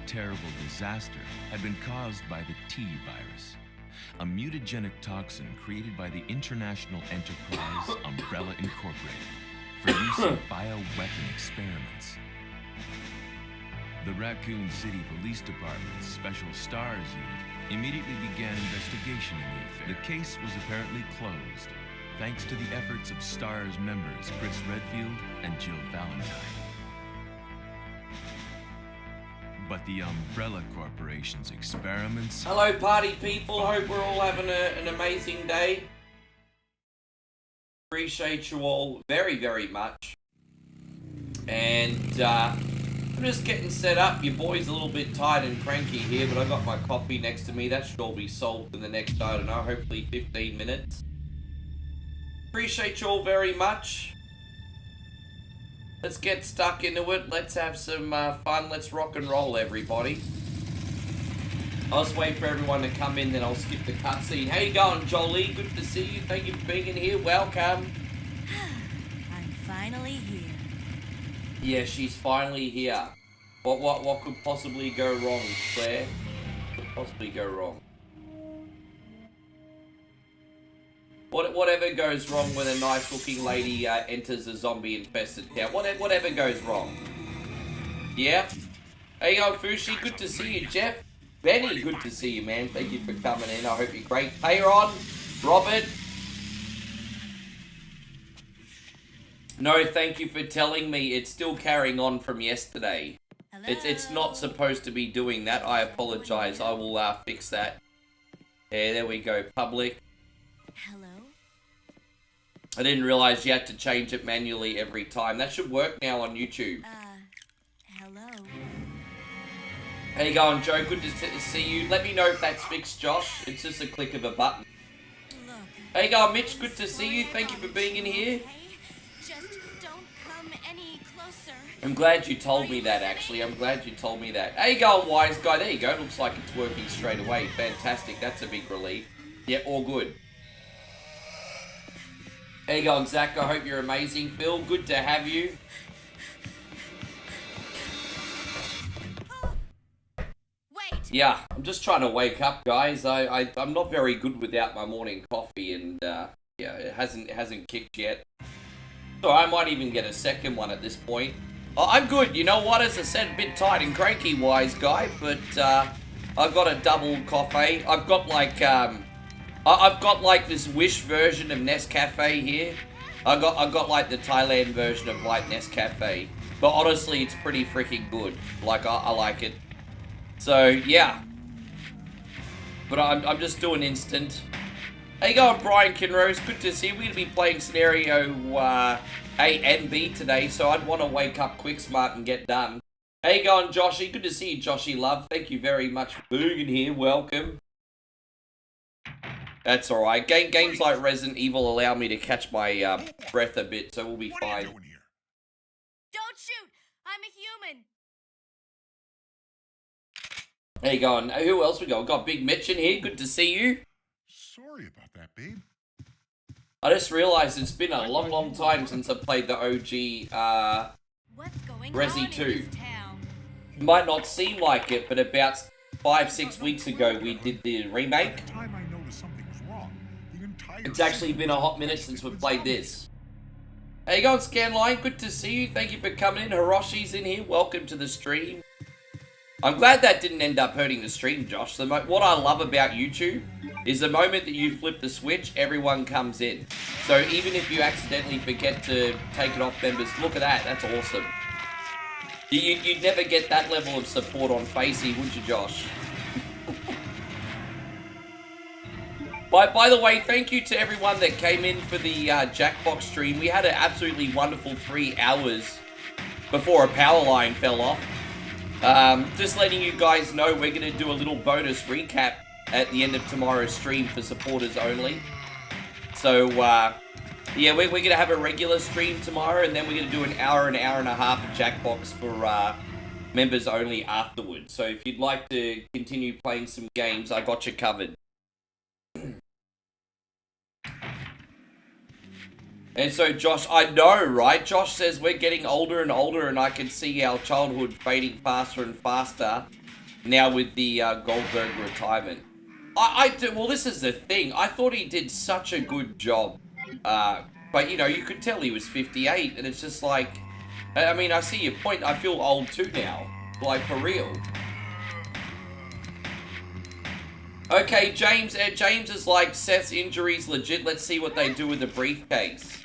terrible disaster had been caused by the T virus, a mutagenic toxin created by the international enterprise Umbrella Incorporated for use in bioweapon experiments. The Raccoon City Police Department's Special Stars Unit immediately began investigation in the affair. The case was apparently closed, thanks to the efforts of STARS members Chris Redfield and Jill Valentine. But the Umbrella Corporation's experiments... Hello party people, hope we're all having an amazing day. Appreciate you all very, very much. And I'm just getting set up. Your boy's a little bit tired and cranky here, but I got my coffee next to me. That should all be solved in the next, I don't know, hopefully 15 minutes. Appreciate you all very much. Let's get stuck into it. Let's have some fun. Let's rock and roll, everybody. I'll just wait for everyone to come in, then I'll skip the cutscene. How you going, Jolie? Good to see you. Thank you for being in here. Welcome. I'm finally here. Yeah, she's finally here. What could possibly go wrong, Claire? What could possibly go wrong? Whatever goes wrong when a nice-looking lady enters a zombie-infested town. Whatever goes wrong. Yeah? Hey, yo, Fushi, good to see you. Jeff, Benny, good to see you, man. Thank you for coming in. I hope you're great. Hey, Ron, Robert. No, thank you for telling me. It's still carrying on from yesterday. Hello? It's not supposed to be doing that. I apologize. I will fix that. Yeah, there we go. Public. Hello? I didn't realize you had to change it manually every time. That should work now on YouTube. Hello? How you going, Joe? Good to see you. Let me know if that's fixed, Josh. It's just a click of a button. Look. How you going, Mitch? Good to see you. Thank you for being in here. Just don't come any closer. I'm glad you told me that, actually. I'm glad you told me that. How you going, wise guy? There you go. Looks like it's working straight away. Fantastic. That's a big relief. Yeah, all good. How you going, Zach? I hope you're amazing. Phil, good to have you. Wait. Yeah, I'm just trying to wake up, guys. I'm not very good without my morning coffee, and yeah, it hasn't kicked yet. So I might even get a second one at this point. Oh, I'm good. You know what? As I said, a bit tired and cranky, wise guy, but I've got a double coffee. I've got like this Wish version of Nescafe here. I got like the Thailand version of like Nescafe. But honestly, it's pretty freaking good. Like, I like it. So, yeah. But I'm just doing instant. How you going, Brian Kinrose? Good to see you. We're going to be playing Scenario A and B today, so I'd want to wake up quick, smart, and get done. How you going, Joshy? Good to see you, Joshy Love. Thank you very much for being in here. Welcome. That's alright. Games like Resident Evil allow me to catch my breath a bit, so we'll be fine. Don't shoot! I'm a human! There you go. Who else we got? We've got Big Mitch in here. Good to see you. Sorry about that, babe. I just realised it's been a long, long time since I played the OG What's going Resi on 2. in this town? Might not seem like it, but about 5-6 weeks ago we did the remake. By the time I noticed something was wrong, the entire It's actually been a hot minute since we've played this. How you going, Scanline? Good to see you. Thank you for coming in. Hiroshi's in here. Welcome to the stream. I'm glad that didn't end up hurting the stream, Josh. What I love about YouTube is the moment that you flip the switch, everyone comes in. So even if you accidentally forget to take it off members, look at that. That's awesome. You'd never get that level of support on Facey, would you, Josh? By the way, thank you to everyone that came in for the Jackbox stream. We had an absolutely wonderful 3 hours before a power line fell off. Just letting you guys know we're going to do a little bonus recap at the end of tomorrow's stream for supporters only. So, yeah, we're going to have a regular stream tomorrow, and then we're going to do an hour and a half of Jackbox for members only afterwards. So if you'd like to continue playing some games, I got you covered. And so, Josh, I know, right? Josh says we're getting older and older, and I can see our childhood fading faster and faster. now with the Goldberg retirement. Well, this is the thing. I thought he did such a good job. But, you know, you could tell he was 58, and it's just like... I mean, I see your point. I feel old too now. Like, for real. Okay, James is like, Seth's injury's legit. Let's see what they do with the briefcase.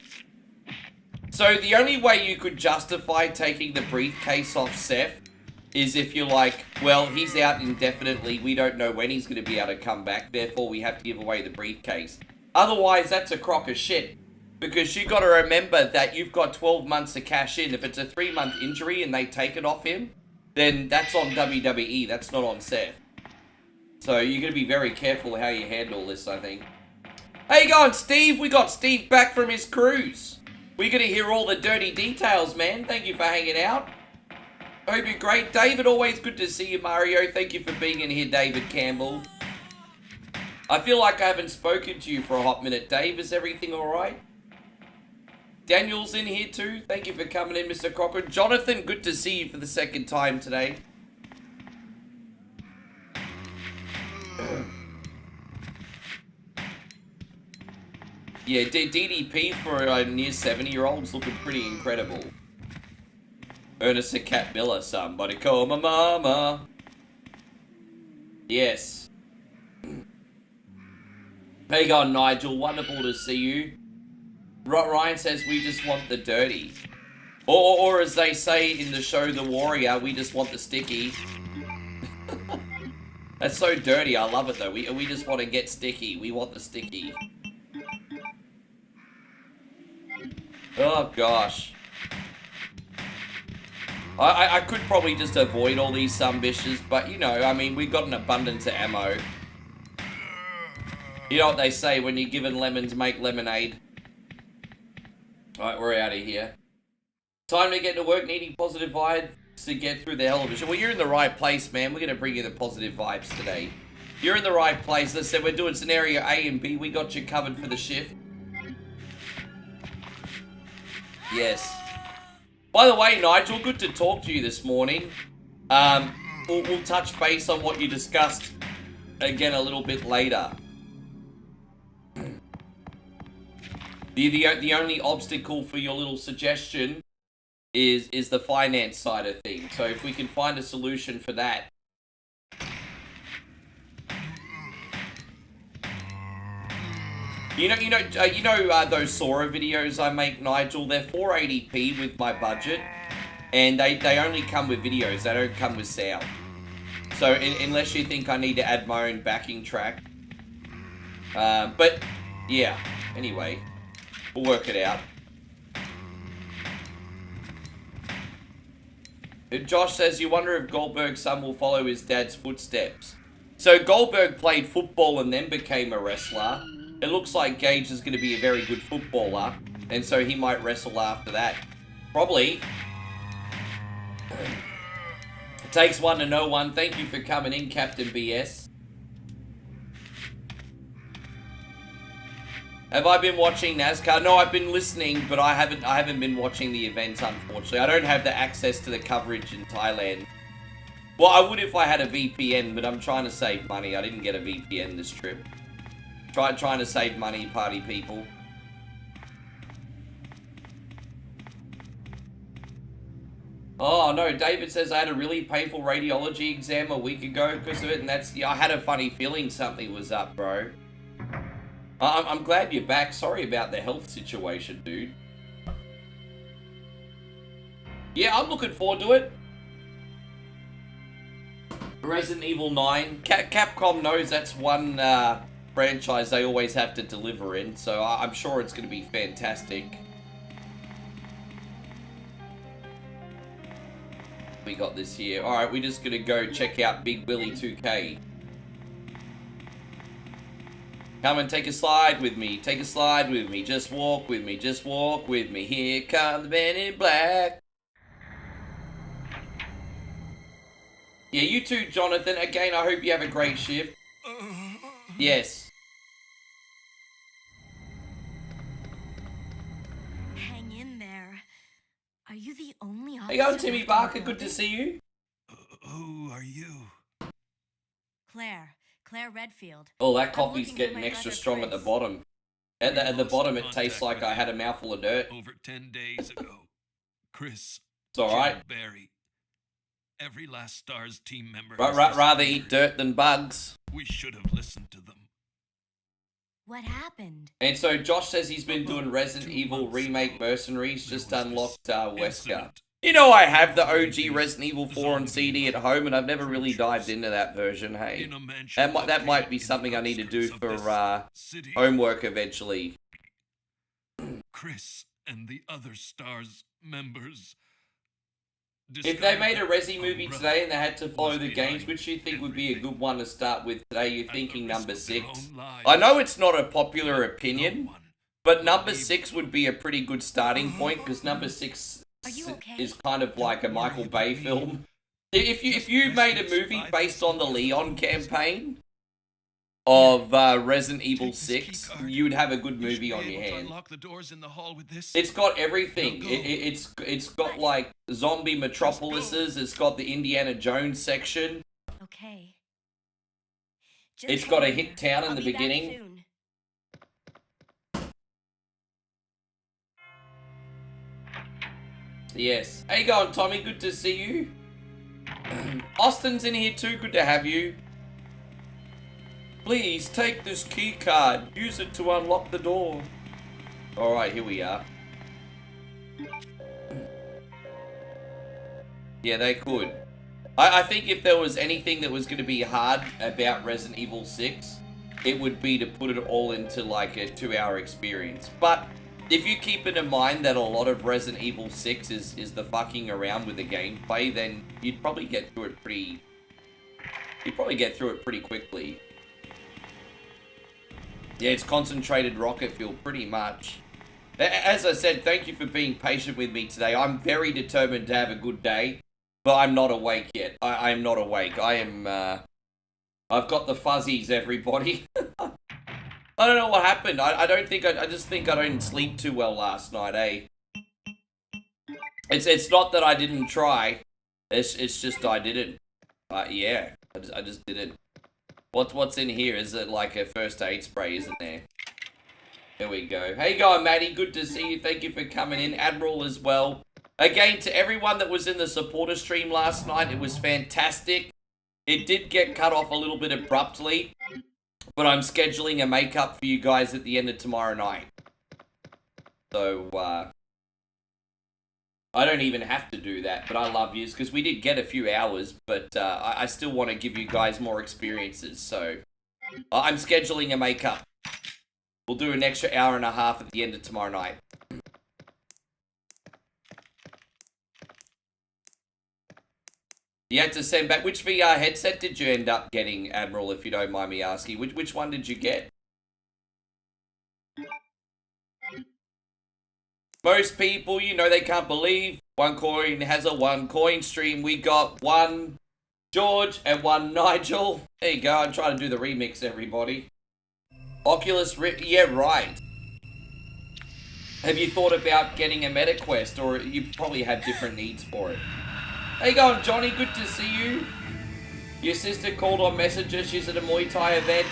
So, the only way you could justify taking the briefcase off Seth is if you're like, well, he's out indefinitely. We don't know when he's going to be able to come back. Therefore, we have to give away the briefcase. Otherwise, that's a crock of shit. Because you got to remember that you've got 12 months to cash in. If it's a 3-month injury and they take it off him, then that's on WWE. That's not on Seth. So you're going to be very careful how you handle this, I think. How you going, Steve? We got Steve back from his cruise. We're going to hear all the dirty details, man. Thank you for hanging out. I hope you're great. David, always good to see you, Mario. Thank you for being in here, David Campbell. I feel like I haven't spoken to you for a hot minute. Dave, is everything all right? Daniel's in here too. Thank you for coming in, Mr. Crocker. Jonathan, good to see you for the second time today. Yeah, DDP for a near 70-year-old's looking pretty incredible. Ernest and Cat Miller, somebody call my mama. Yes. How you going, Nigel? Wonderful to see you. Ryan says, we just want the dirty. Or as they say in the show The Warrior, we just want the sticky. That's so dirty. I love it, though. We just want to get sticky. We want the sticky. Oh, gosh. I could probably just avoid all these sumbitches, but, you know, I mean, we've got an abundance of ammo. You know what they say, when you're given lemons, make lemonade. Alright, we're out of here. Time to get to work, needing positive vibes to get through the hell of a show. Well, you're in the right place, man. We're going to bring you the positive vibes today. You're in the right place. As I said, we're doing scenario A and B. We got you covered for the shift. Yes. By the way, Nigel, good to talk to you this morning. We'll touch base on what you discussed again a little bit later. The only obstacle for your little suggestion is the finance side of things. So if we can find a solution for that. You know those Sora videos I make, Nigel? They're 480p with my budget, and they only come with videos. They don't come with sound. So unless you think I need to add my own backing track, but yeah. Anyway. We'll work it out. Josh says, you wonder if Goldberg's son will follow his dad's footsteps. So Goldberg played football and then became a wrestler. It looks like Gage is going to be a very good footballer, and so he might wrestle after that. Probably. It takes one to know one. Thank you for coming in, Captain BS. Have I been watching NASCAR? No, I've been listening, but I haven't been watching the events, unfortunately. I don't have the access to the coverage in Thailand. Well, I would if I had a VPN, but I'm trying to save money. I didn't get a VPN this trip. Trying to save money, party people. Oh, no, David says I had a really painful radiology exam a week ago because of it, and that's... Yeah, I had a funny feeling something was up, bro. I'm glad you're back. Sorry about the health situation, dude. Yeah, I'm looking forward to it. Resident Evil 9. Capcom knows that's one franchise they always have to deliver in, so I'm sure it's going to be fantastic. We got this here. Alright, we're just going to go check out Big Willie 2K. Come and take a slide with me. Take a slide with me. Just walk with me. Just walk with me. Here comes the man in black. Yeah, you too, Jonathan. Again, I hope you have a great shift. Yes. Hang in there. Are you the only Hey, go, Timmy Barker. Good to see you. Who are you? Claire Redfield. Oh, that I'm coffee's looking for getting my extra brother strong at the Chris. bottom. At the bottom, it tastes like I had a mouthful of dirt. Over 10 days ago. Chris. It's alright. Jill, Barry. Every last Stars team member. Rather eat dirt than bugs. We should have listened to them. What happened? And so Josh says he's been doing About Resident 2 Evil months Remake ago, Mercenaries, there just was unlocked this Wesker. incident. You know I have the OG Resident Evil 4 on CD at home, and I've never really dived into that version, hey. In a mansion That might be located in something the I need to do outskirts of for this city. homework eventually. Chris and the other Stars members. If they made a Resi movie Umbrella today and they had to follow was the games, behind which you think would be a everything. good one to start with today? You're At thinking the risk number of their 6. own lives, I know it's not a popular no opinion, one but number 6 would be a pretty good starting point, because number 6 Are you okay? is kind of like a Michael Bay film. If you made a movie based on the Leon campaign of Resident Evil Take this 6, keycard. you would have a good You should movie be on your able to hand. unlock the doors in the hall with this. It's got everything. Now go. It's got like zombie metropolises. It's got the Indiana Jones section. Okay. It's got a hit town in the beginning. Soon. Yes. How you going, Tommy? Good to see you. Austin's in here too. Good to have you. Please take this key card. Use it to unlock the door. Alright, here we are. Yeah, they could. I think if there was anything that was going to be hard about Resident Evil 6, it would be to put it all into like a 2-hour experience. But if you keep it in mind that a lot of Resident Evil 6 is the fucking around with the gameplay, then you'd probably get through it pretty... You'd probably get through it pretty quickly. Yeah, it's concentrated rocket fuel, pretty much. As I said, thank you for being patient with me today. I'm very determined to have a good day, but I'm not awake yet. I'm not awake. I am, I've got the fuzzies, everybody. I don't know what happened. I don't think, I just think I didn't sleep too well last night, eh? It's not that I didn't try. It's just I didn't. Yeah, I just didn't. What's in here? Is it like a first aid spray, isn't there? There we go. How you going, Maddie? Good to see you. Thank you for coming in. Admiral as well. Again, to everyone that was in the supporter stream last night, it was fantastic. It did get cut off a little bit abruptly, but I'm scheduling a makeup for you guys at the end of tomorrow night. So, I don't even have to do that, but I love yous, because we did get a few hours, but I still want to give you guys more experiences, so I'm scheduling a makeup. We'll do an extra hour and a half at the end of tomorrow night. You had to send back... Which VR headset did you end up getting, Admiral, if you don't mind me asking? Which one did you get? Most people, you know, they can't believe One Coin has a One Coin stream. We got one George and one Nigel. There you go. I'm trying to do the remix, everybody. Oculus Rift. Yeah, right. Have you thought about getting a MetaQuest, or you probably have different needs for it? How you going, Johnny? Good to see you. Your sister called on Messenger. She's at a Muay Thai event.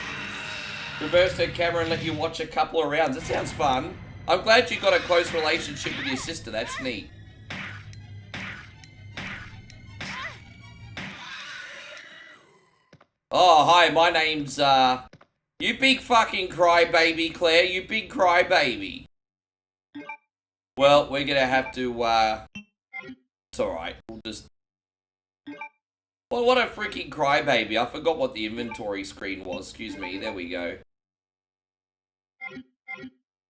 Reversed her camera and let you watch a couple of rounds. That sounds fun. I'm glad you got a close relationship with your sister. That's neat. Oh, hi. My name's, you big fucking crybaby, Claire. You big crybaby. Well, we're gonna have to, it's alright. We'll just... Well, what a freaking crybaby. I forgot what the inventory screen was. Excuse me. There we go.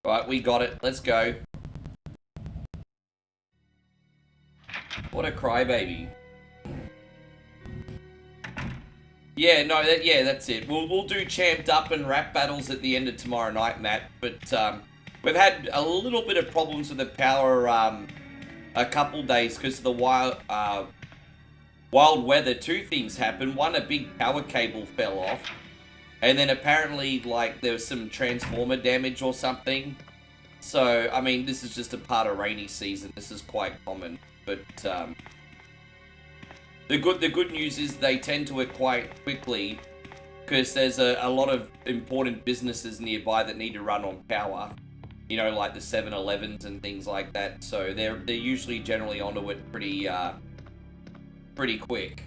Right, we got it. Let's go. What a crybaby. Yeah, no, that's it. We'll do champed up and rap battles at the end of tomorrow night, Matt. But we've had a little bit of problems with the power a couple days because of the wild weather. Two things happened. One, a big power cable fell off. And then apparently, like, there was some transformer damage or something. So, I mean, this is just a part of rainy season. This is quite common. But, the good news is they tend to it quite quickly. because there's a lot of important businesses nearby that need to run on power. You know, like the 7-Elevens and things like that. So they're usually generally onto it pretty quick.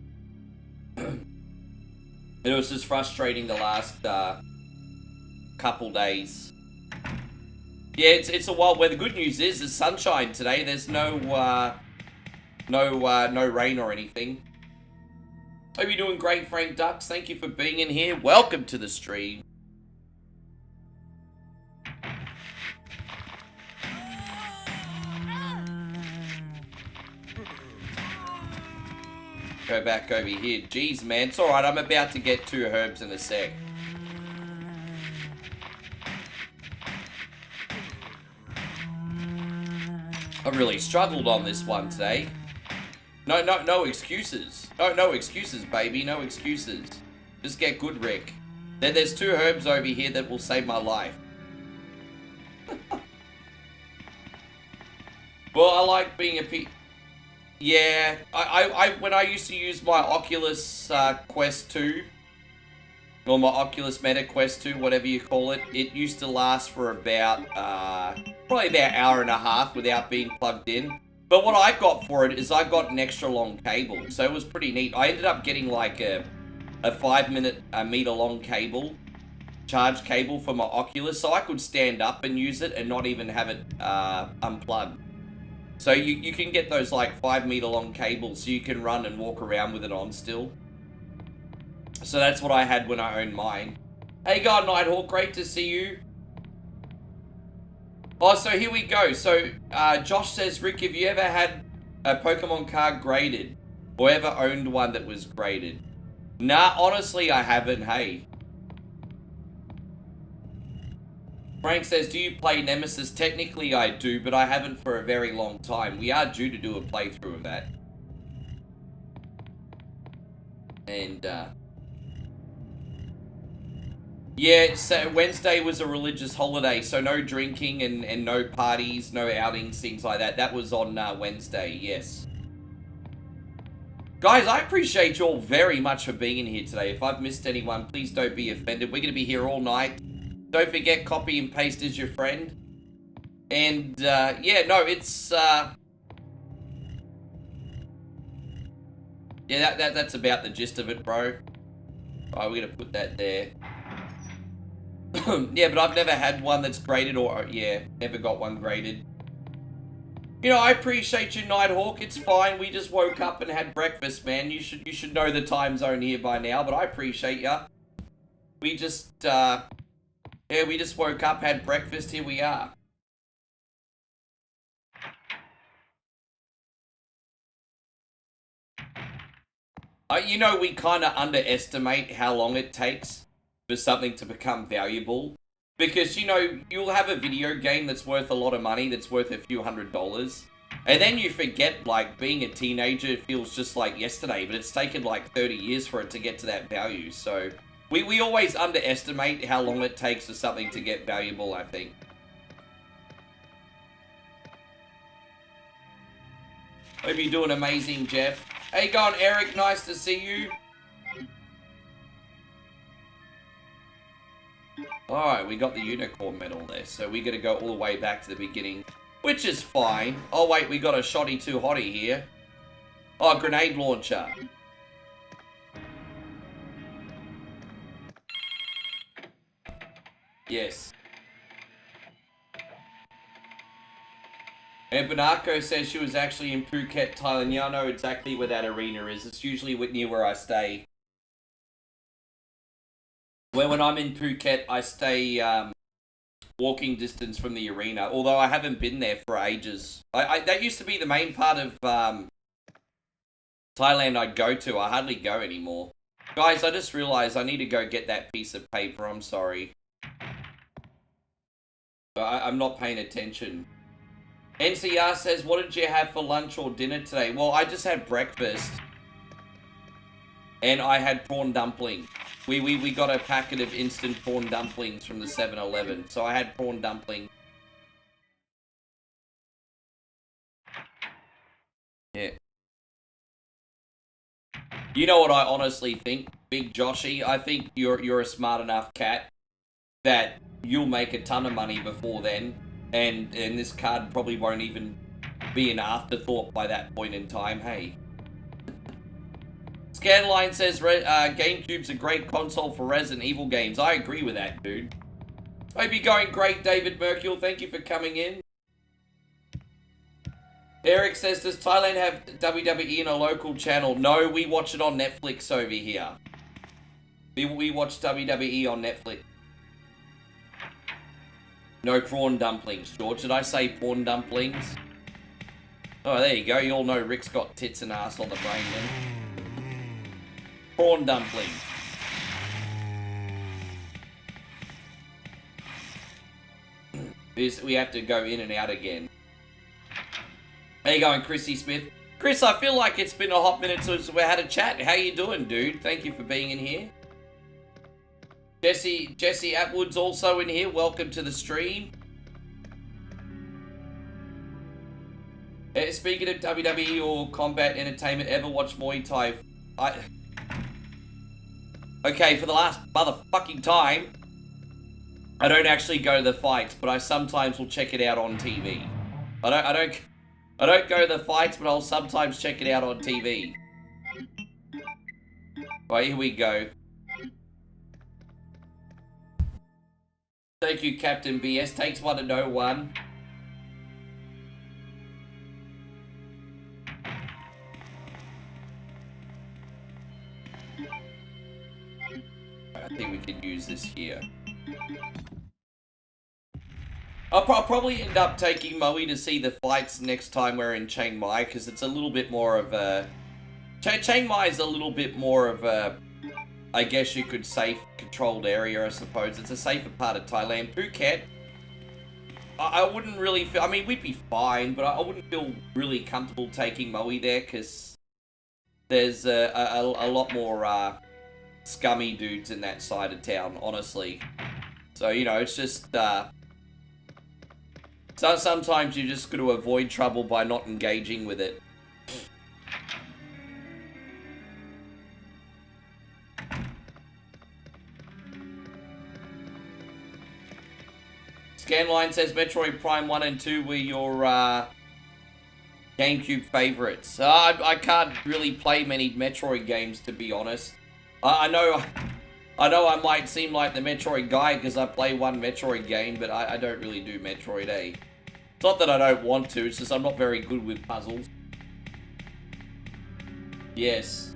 It was just frustrating the last couple days. Yeah, it's a wild weather. The good news is there's sunshine today. There's no rain or anything. Hope you're doing great, Frank Ducks. Thank you for being in here. Welcome to the stream. Go back over here. Jeez, man. It's alright. I'm about to get 2 herbs in a sec. I really struggled on this one today. No excuses. No excuses, baby. No excuses. Just get good, Rick. There's 2 herbs over here that will save my life. Well, I like being a Yeah, when I used to use my Oculus Quest 2, or my Oculus Meta Quest 2, whatever you call it, it used to last for about, probably about an hour and a half without being plugged in. But what I got for it is I got an extra long cable, so it was pretty neat. I ended up getting like a 5 meter long cable, charge cable for my Oculus, so I could stand up and use it and not even have it unplugged. So you can get those like 5 meter long cables so you can run and walk around with it on still. So that's what I had when I owned mine. Hey God Nighthawk, great to see you. Oh, so here we go. So Josh says, Rick, have you ever had a Pokemon card graded? Or ever owned one that was graded? Nah, honestly I haven't, hey. Frank says, do you play Nemesis? Technically I do, but I haven't for a very long time. We are due to do a playthrough of that. And, yeah, so Wednesday was a religious holiday, so no drinking and no parties, no outings, things like that. That was on Wednesday, yes. Guys, I appreciate you all very much for being in here today. If I've missed anyone, please don't be offended. We're going to be here all night. Don't forget, copy and paste is your friend. And, yeah, no, it's, yeah, that's about the gist of it, bro. Alright, we're gonna put that there. Yeah, but I've never had one that's graded, or, yeah, never got one graded. You know, I appreciate you, Nighthawk. It's fine. We just woke up and had breakfast, man. You should know the time zone here by now, but I appreciate ya. We just, yeah, we just woke up, had breakfast, here we are. You know, we kind of underestimate how long it takes for something to become valuable. Because, you know, you'll have a video game that's worth a lot of money, that's worth a few $100s. And then you forget, like, being a teenager feels just like yesterday, but it's taken like 30 years for it to get to that value, so... We always underestimate how long it takes for something to get valuable, I think. Hope you're doing amazing, Jeff. Hey, going, Eric. Nice to see you. Alright, we got the unicorn medal there, so we're going to go all the way back to the beginning, which is fine. Oh, wait, we got a shoddy too hottie here. Oh, grenade launcher. Yes. And Banako says she was actually in Phuket, Thailand. Yeah, I know exactly where that arena is. It's usually near where I stay. When I'm in Phuket, I stay walking distance from the arena. Although I haven't been there for ages. That used to be the main part of Thailand I'd go to. I hardly go anymore. Guys, I just realized I need to go get that piece of paper. I'm sorry. I'm not paying attention. NCR says, what did you have for lunch or dinner today? Well, I just had breakfast. And I had prawn dumpling. We got a packet of instant prawn dumplings from the 7-Eleven. So I had prawn dumpling. Yeah. You know what I honestly think, Big Joshy? I think you're a smart enough cat that you'll make a ton of money before then, and this card probably won't even be an afterthought by that point in time, hey? Scanline says GameCube's a great console for Resident Evil games. I agree with that, dude. Hope you're going great, David Mercule. Thank you for coming in. Eric says, does Thailand have WWE in a local channel? No, we watch it on Netflix over here. We watch WWE on Netflix. No prawn dumplings, George. Did I say prawn dumplings? Oh, there you go. You all know Rick's got tits and ass on the brain then. Prawn dumpling. We have to go in and out again. How you going, Chrissy Smith? Chris, I feel like it's been a hot minute since we had a chat. How you doing, dude? Thank you for being in here. Jesse Atwood's also in here. Welcome to the stream. Speaking of WWE or combat entertainment, ever watch Muay Thai? Okay, for the last motherfucking time, I don't actually go to the fights, but I sometimes will check it out on TV. I don't go to the fights, but I'll sometimes check it out on TV. Right, here we go. Thank you, Captain BS. Takes one to know one. I think we could use this here. I'll probably end up taking Moe to see the fights next time we're in Chiang Mai, because it's a little bit more of a... Chiang Mai is a little bit more of a, I guess you could say, controlled area, I suppose. It's a safer part of Thailand. Phuket, I wouldn't really feel... I mean, we'd be fine, but I wouldn't feel really comfortable taking Moe there, because there's a lot more scummy dudes in that side of town, honestly. So, you know, it's just... So sometimes you just got to avoid trouble by not engaging with it. Scanline says Metroid Prime 1 and 2 were your GameCube favorites. I can't really play many Metroid games, to be honest. I know I might seem like the Metroid guy because I play one Metroid game, but I don't really do Metroid A. It's not that I don't want to, it's just I'm not very good with puzzles. Yes.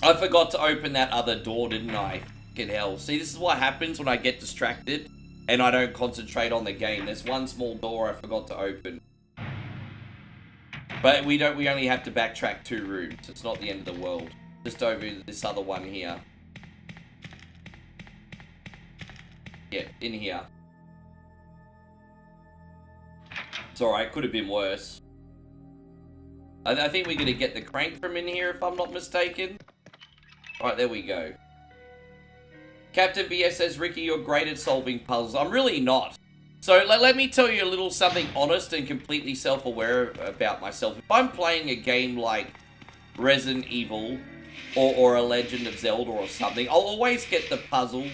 I forgot to open that other door, didn't I? Fucking hell. See, this is what happens when I get distracted and I don't concentrate on the game. There's one small door I forgot to open. But we only have to backtrack 2 rooms. It's not the end of the world. Just over this other one here. Yeah, in here. It's alright, could have been worse. I think we're going to get the crank from in here, if I'm not mistaken. Alright, there we go. Captain BS says, Ricky, you're great at solving puzzles. I'm really not. So, let me tell you a little something honest and completely self-aware about myself. If I'm playing a game like Resident Evil or a Legend of Zelda or something, I'll always get the puzzles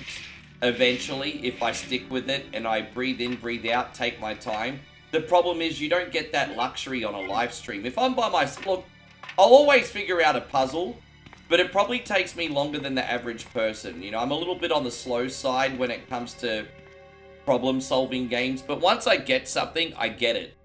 eventually if I stick with it and I breathe in, breathe out, take my time. The problem is you don't get that luxury on a live stream. If I'm by myself, look, I'll always figure out a puzzle, but it probably takes me longer than the average person. You know, I'm a little bit on the slow side when it comes to problem-solving games, but once I get something, I get it.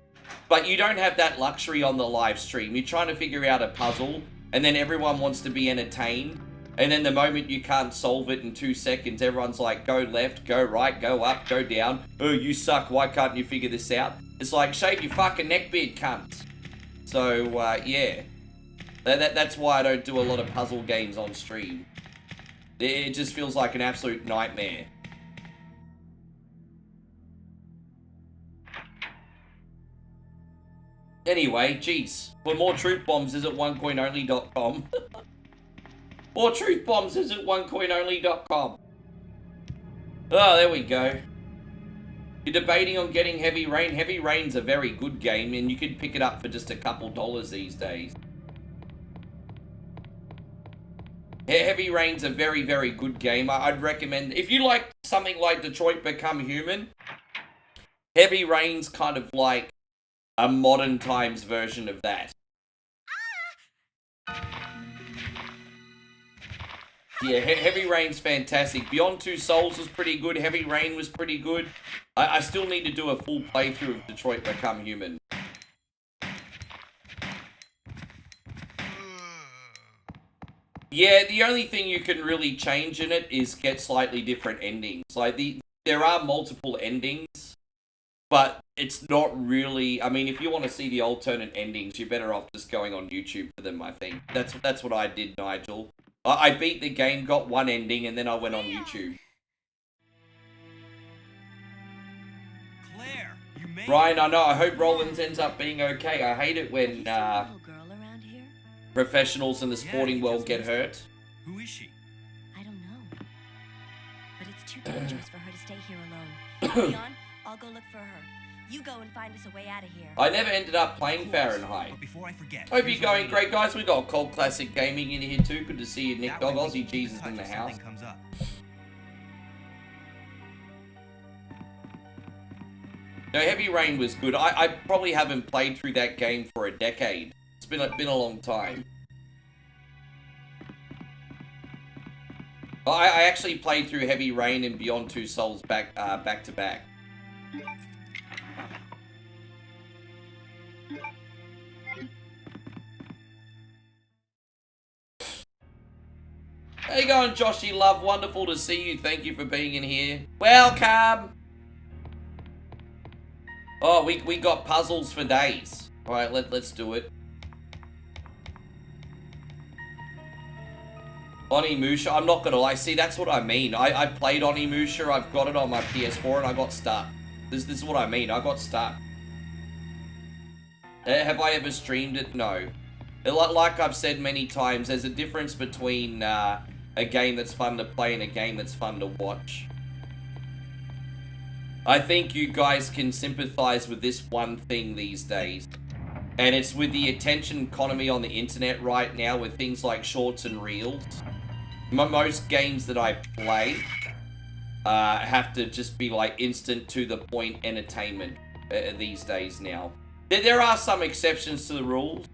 But you don't have that luxury on the live stream. You're trying to figure out a puzzle, and then everyone wants to be entertained, and then the moment you can't solve it in 2 seconds, everyone's like, go left, go right, go up, go down. Oh, you suck, why can't you figure this out? It's like, shave your fucking neckbeard, cunt. So, yeah. That's why I don't do a lot of puzzle games on stream. It just feels like an absolute nightmare. Anyway, jeez. For more truth bombs is at onecoinonly.com. More truth bombs is at onecoinonly.com. Oh, there we go. You're debating on getting Heavy Rain. Heavy Rain's a very good game, and you can pick it up for just a couple dollars these days. Heavy Rain's a very, very good game. I'd recommend, if you like something like Detroit Become Human, Heavy Rain's kind of like a modern times version of that. Yeah, Heavy Rain's fantastic. Beyond Two Souls was pretty good. Heavy Rain was pretty good. I still need to do a full playthrough of Detroit Become Human. Yeah, the only thing you can really change in it is get slightly different endings. Like, there are multiple endings, but it's not really... I mean, if you want to see the alternate endings, you're better off just going on YouTube for them, I think. That's what I did, Nigel. I beat the game, got one ending, and then I went on YouTube. Claire, you made Ryan, I know. I hope Rollins ends up being okay. I hate it when professionals in the sporting world get hurt. Who is she? I don't know. But it's too dangerous for her to stay here alone. Leon, I'll go look for her. You go and find us a way out of here. I never ended up playing Fahrenheit. But before I forget, Hope you're going great, guys. We got Cold Classic Gaming in here too. Good to see you, Nick Dog. Aussie Jesus in the house. Comes up. No, Heavy Rain was good. I probably haven't played through that game for a decade. It's been a long time. I actually played through Heavy Rain and Beyond Two Souls back to back. How you going, Joshy Love? Wonderful to see you. Thank you for being in here. Welcome! Oh, we got puzzles for days. Alright, let's do it. Onimusha, I'm not gonna lie. See, that's what I mean. I played Onimusha, I've got it on my PS4, and I got stuck. This is what I mean. I got stuck. Have I ever streamed it? No. Like I've said many times, there's a difference between a game that's fun to play and a game that's fun to watch. I think you guys can sympathize with this one thing these days. And it's with the attention economy on the internet right now with things like shorts and reels. Most games that I play have to just be like instant to the point entertainment these days now. There are some exceptions to the rules.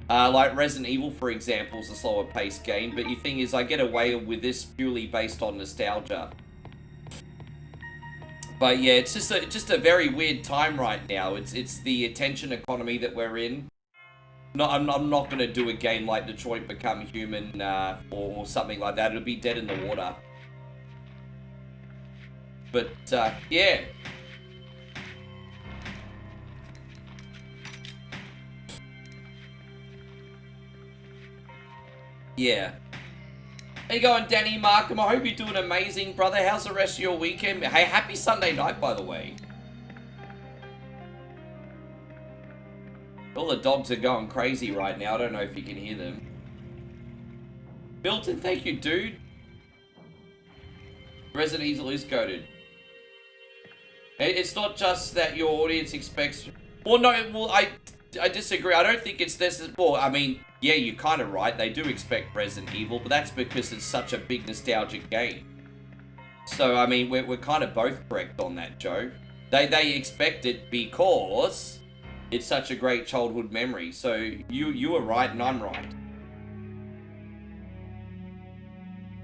Like Resident Evil, for example, is a slower paced game, but the thing is, I get away with this purely based on nostalgia. But yeah, it's just a very weird time right now. It's the attention economy that we're in. No, I'm not gonna do a game like Detroit Become Human or something like that. It'll be dead in the water. But yeah. Yeah. How you going, Danny Markham? I hope you're doing amazing, brother. How's the rest of your weekend? Hey, happy Sunday night, by the way. All the dogs are going crazy right now. I don't know if you can hear them. Milton, thank you, dude. Resident Evil is goated. It's not just that your audience expects... Well, no, well, I disagree. I don't think it's this. Well, I mean, yeah, you're kind of right. They do expect Resident Evil, but that's because it's such a big nostalgic game. So, I mean, we're kind of both correct on that, Joe. They expect it because it's such a great childhood memory. So, you are right and I'm right.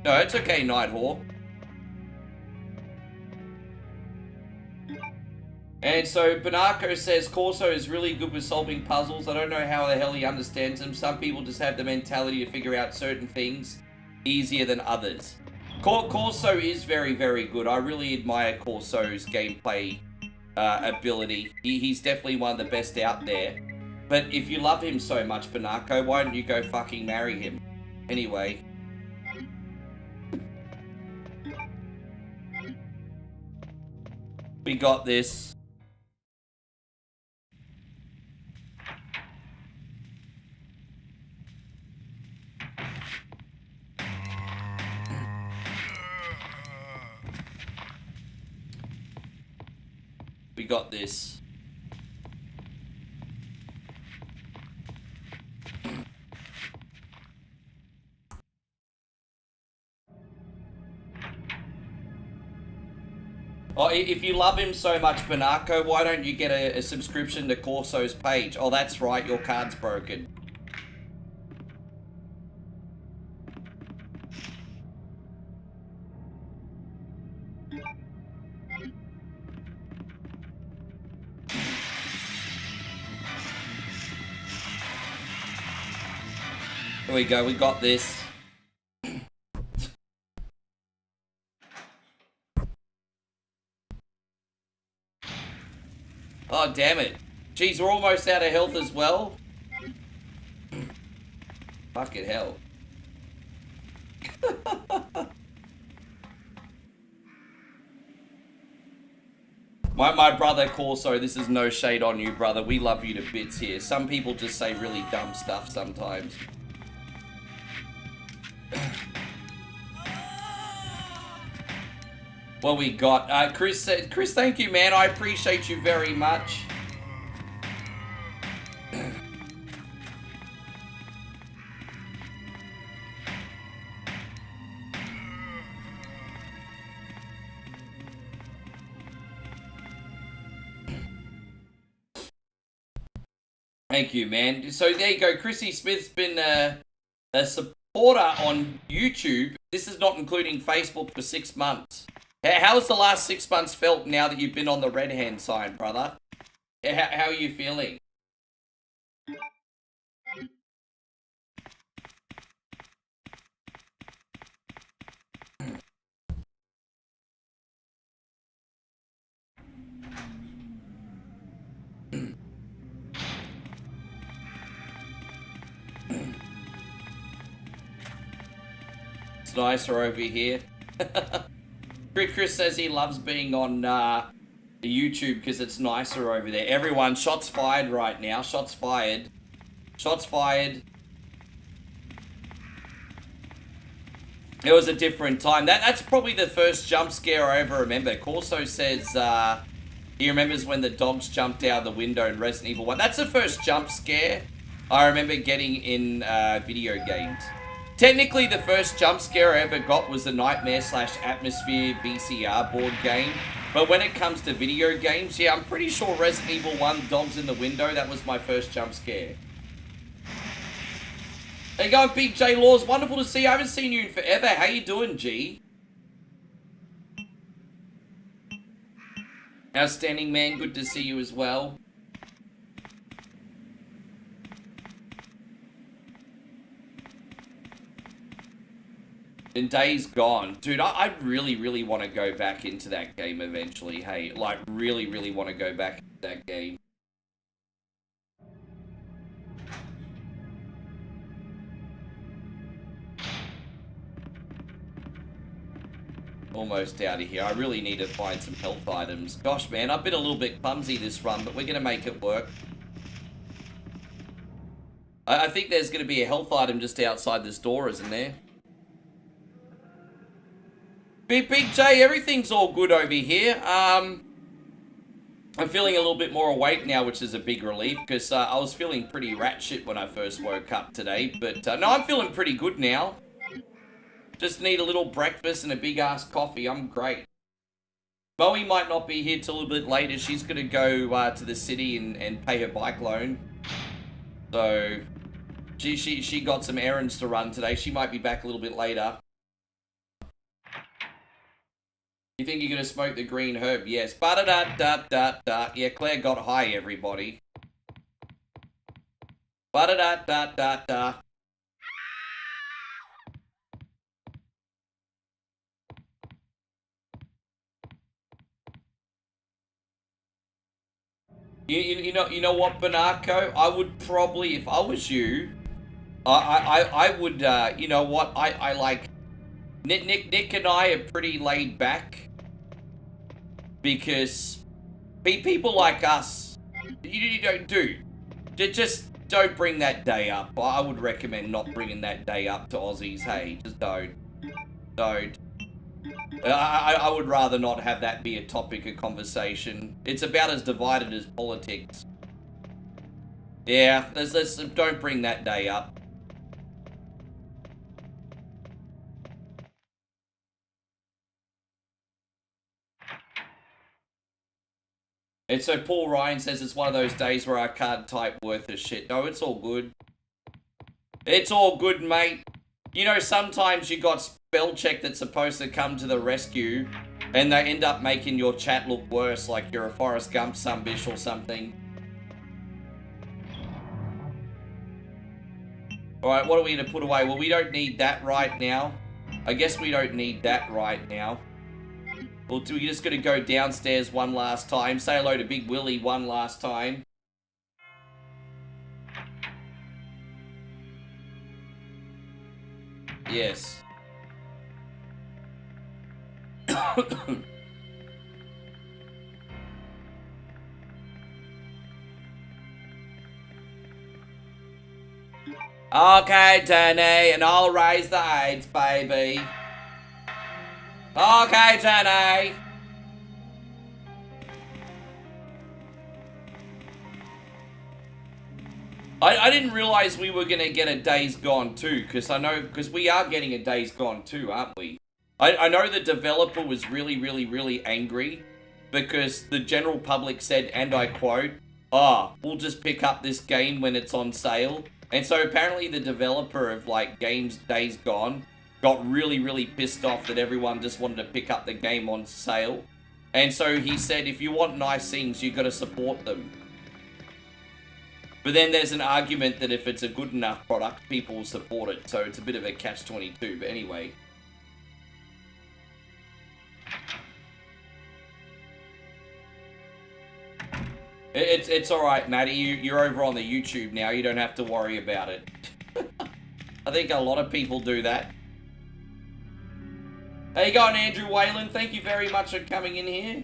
No, it's okay, Nighthawk. And so, Banako says, Corso is really good with solving puzzles. I don't know how the hell he understands them. Some people just have the mentality to figure out certain things easier than others. Corso is very, very good. I really admire Corso's gameplay ability. He's definitely one of the best out there. But if you love him so much, Banako, why don't you go fucking marry him? Anyway. We got this. got this. Oh, if you love him so much, Banako, why don't you get a subscription to Corso's page? Oh, that's right, your card's broken. Here we go, we got this. Oh, damn it. Jeez, we're almost out of health as well. Fucking hell. My brother Corso, this is no shade on you, brother. We love you to bits here. Some people just say really dumb stuff sometimes. What we got? Chris, thank you, man. I appreciate you very much. Thank you, man. So there you go. Chrissy Smith's been a supporter on YouTube. This is not including Facebook for 6 months. How's the last 6 months felt now that you've been on the red hand side, brother? How are you feeling? It's nicer over here. Chris says he loves being on YouTube because it's nicer over there. Everyone, shots fired right now. Shots fired. Shots fired. It was a different time. That's probably the first jump scare I ever remember. Corso says he remembers when the dogs jumped out the window in Resident Evil 1. That's the first jump scare I remember getting in video games. Technically, the first jump scare I ever got was the Nightmare/Atmosphere VCR board game. But when it comes to video games, yeah, I'm pretty sure Resident Evil 1, Dogs in the Window, that was my first jump scare. There you go, Big J Laws. Wonderful to see you. I haven't seen you in forever. How you doing, G? Outstanding, man. Good to see you as well. And Days Gone. Dude, I really, really want to go back into that game eventually. Hey, like, really, really want to go back into that game. Almost out of here. I really need to find some health items. Gosh, man, I've been a little bit clumsy this run, but we're going to make it work. I think there's going to be a health item just outside this door, isn't there? Big J, everything's all good over here. I'm feeling a little bit more awake now, which is a big relief, because I was feeling pretty rat shit when I first woke up today. But no, I'm feeling pretty good now. Just need a little breakfast and a big-ass coffee. I'm great. Bowie might not be here till a little bit later. She's going to go to the city and pay her bike loan. So, she got some errands to run today. She might be back a little bit later. You think you're going to smoke the green herb? Yes. Ba-da-da-da-da-da. Yeah, Claire got high, everybody. Ba-da-da-da-da-da. You know what, Banako? I would probably, if I was you, I would, you know what? I like Nick and I are pretty laid back. Because people like us, you just don't bring that day up. I would recommend not bringing that day up to Aussies. Hey, just don't. I would rather not have that be a topic of conversation. It's about as divided as politics. Yeah, let's don't bring that day up. And so Paul Ryan says it's one of those days where I can't type worth of shit. No, it's all good. It's all good, mate. You know, sometimes you got spell check that's supposed to come to the rescue, and they end up making your chat look worse, like you're a Forrest Gump sunbish or something. Alright, what are we going to put away? Well, we don't need that right now. I guess we don't need that right now. Well, we're just going to go downstairs one last time. Say hello to Big Willie one last time. Yes. Okay, Danny, and I'll raise the AIDS, baby. Okay, Danny. I didn't realize we were going to get a Days Gone 2, because we are getting a Days Gone 2, aren't we? I know the developer was really angry because the general public said, and I quote, we'll just pick up this game when it's on sale. And so apparently the developer of, like, games Days Gone got really pissed off that everyone just wanted to pick up the game on sale. And so he said, if you want nice things, you got to support them. But then there's an argument that if it's a good enough product, people will support it. So it's a bit of a catch-22. But anyway. It's alright, Maddie. You're over on the YouTube now. You don't have to worry about it. I think a lot of people do that. How you going, Andrew Whalen? Thank you very much for coming in here.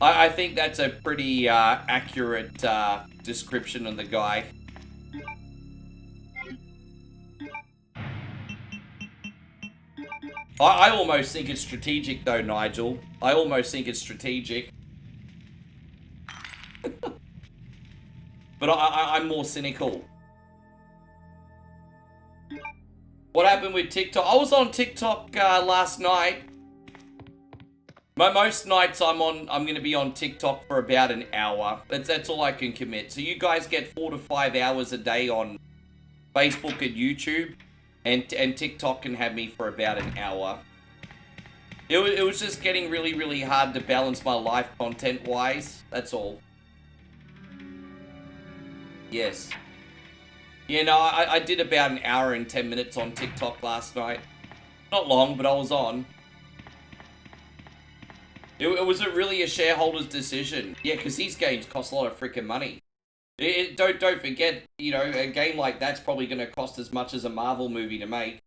I think that's a pretty accurate description of the guy. I almost think it's strategic though, Nigel. I almost think it's strategic. But I'm more cynical. What happened with TikTok? I was on TikTok last night. Most nights I'm going to be on TikTok for about an hour. That's all I can commit. So you guys get 4 to 5 hours a day on Facebook and YouTube, and TikTok can have me for about an hour. It was just getting really hard to balance my life content-wise. That's all. Yes. You know, I did about an hour and 10 minutes on TikTok last night. Not long, but I was on. It was really a shareholder's decision. Yeah, because these games cost a lot of freaking money. Don't forget, you know, a game like that's probably going to cost as much as a Marvel movie to make.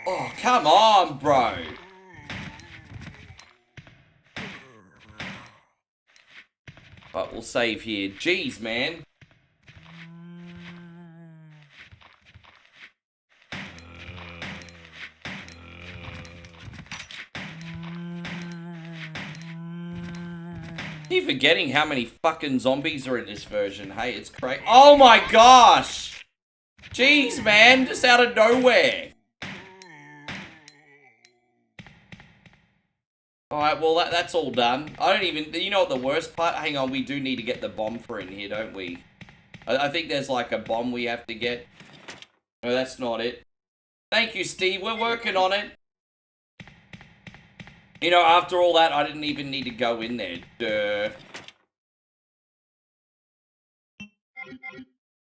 Oh, come on, bro. But we'll save here. Jeez, man. You're forgetting how many fucking zombies are in this version. Hey, it's crazy. Oh my gosh! Jeez, man. Just out of nowhere. Alright, well, that's all done. I don't even... You know what the worst part? Hang on, we do need to get the bomb for in here, don't we? I think there's like a bomb we have to get. No, that's not it. Thank you, Steve. We're working on it. You know, after all that, I didn't even need to go in there. Duh.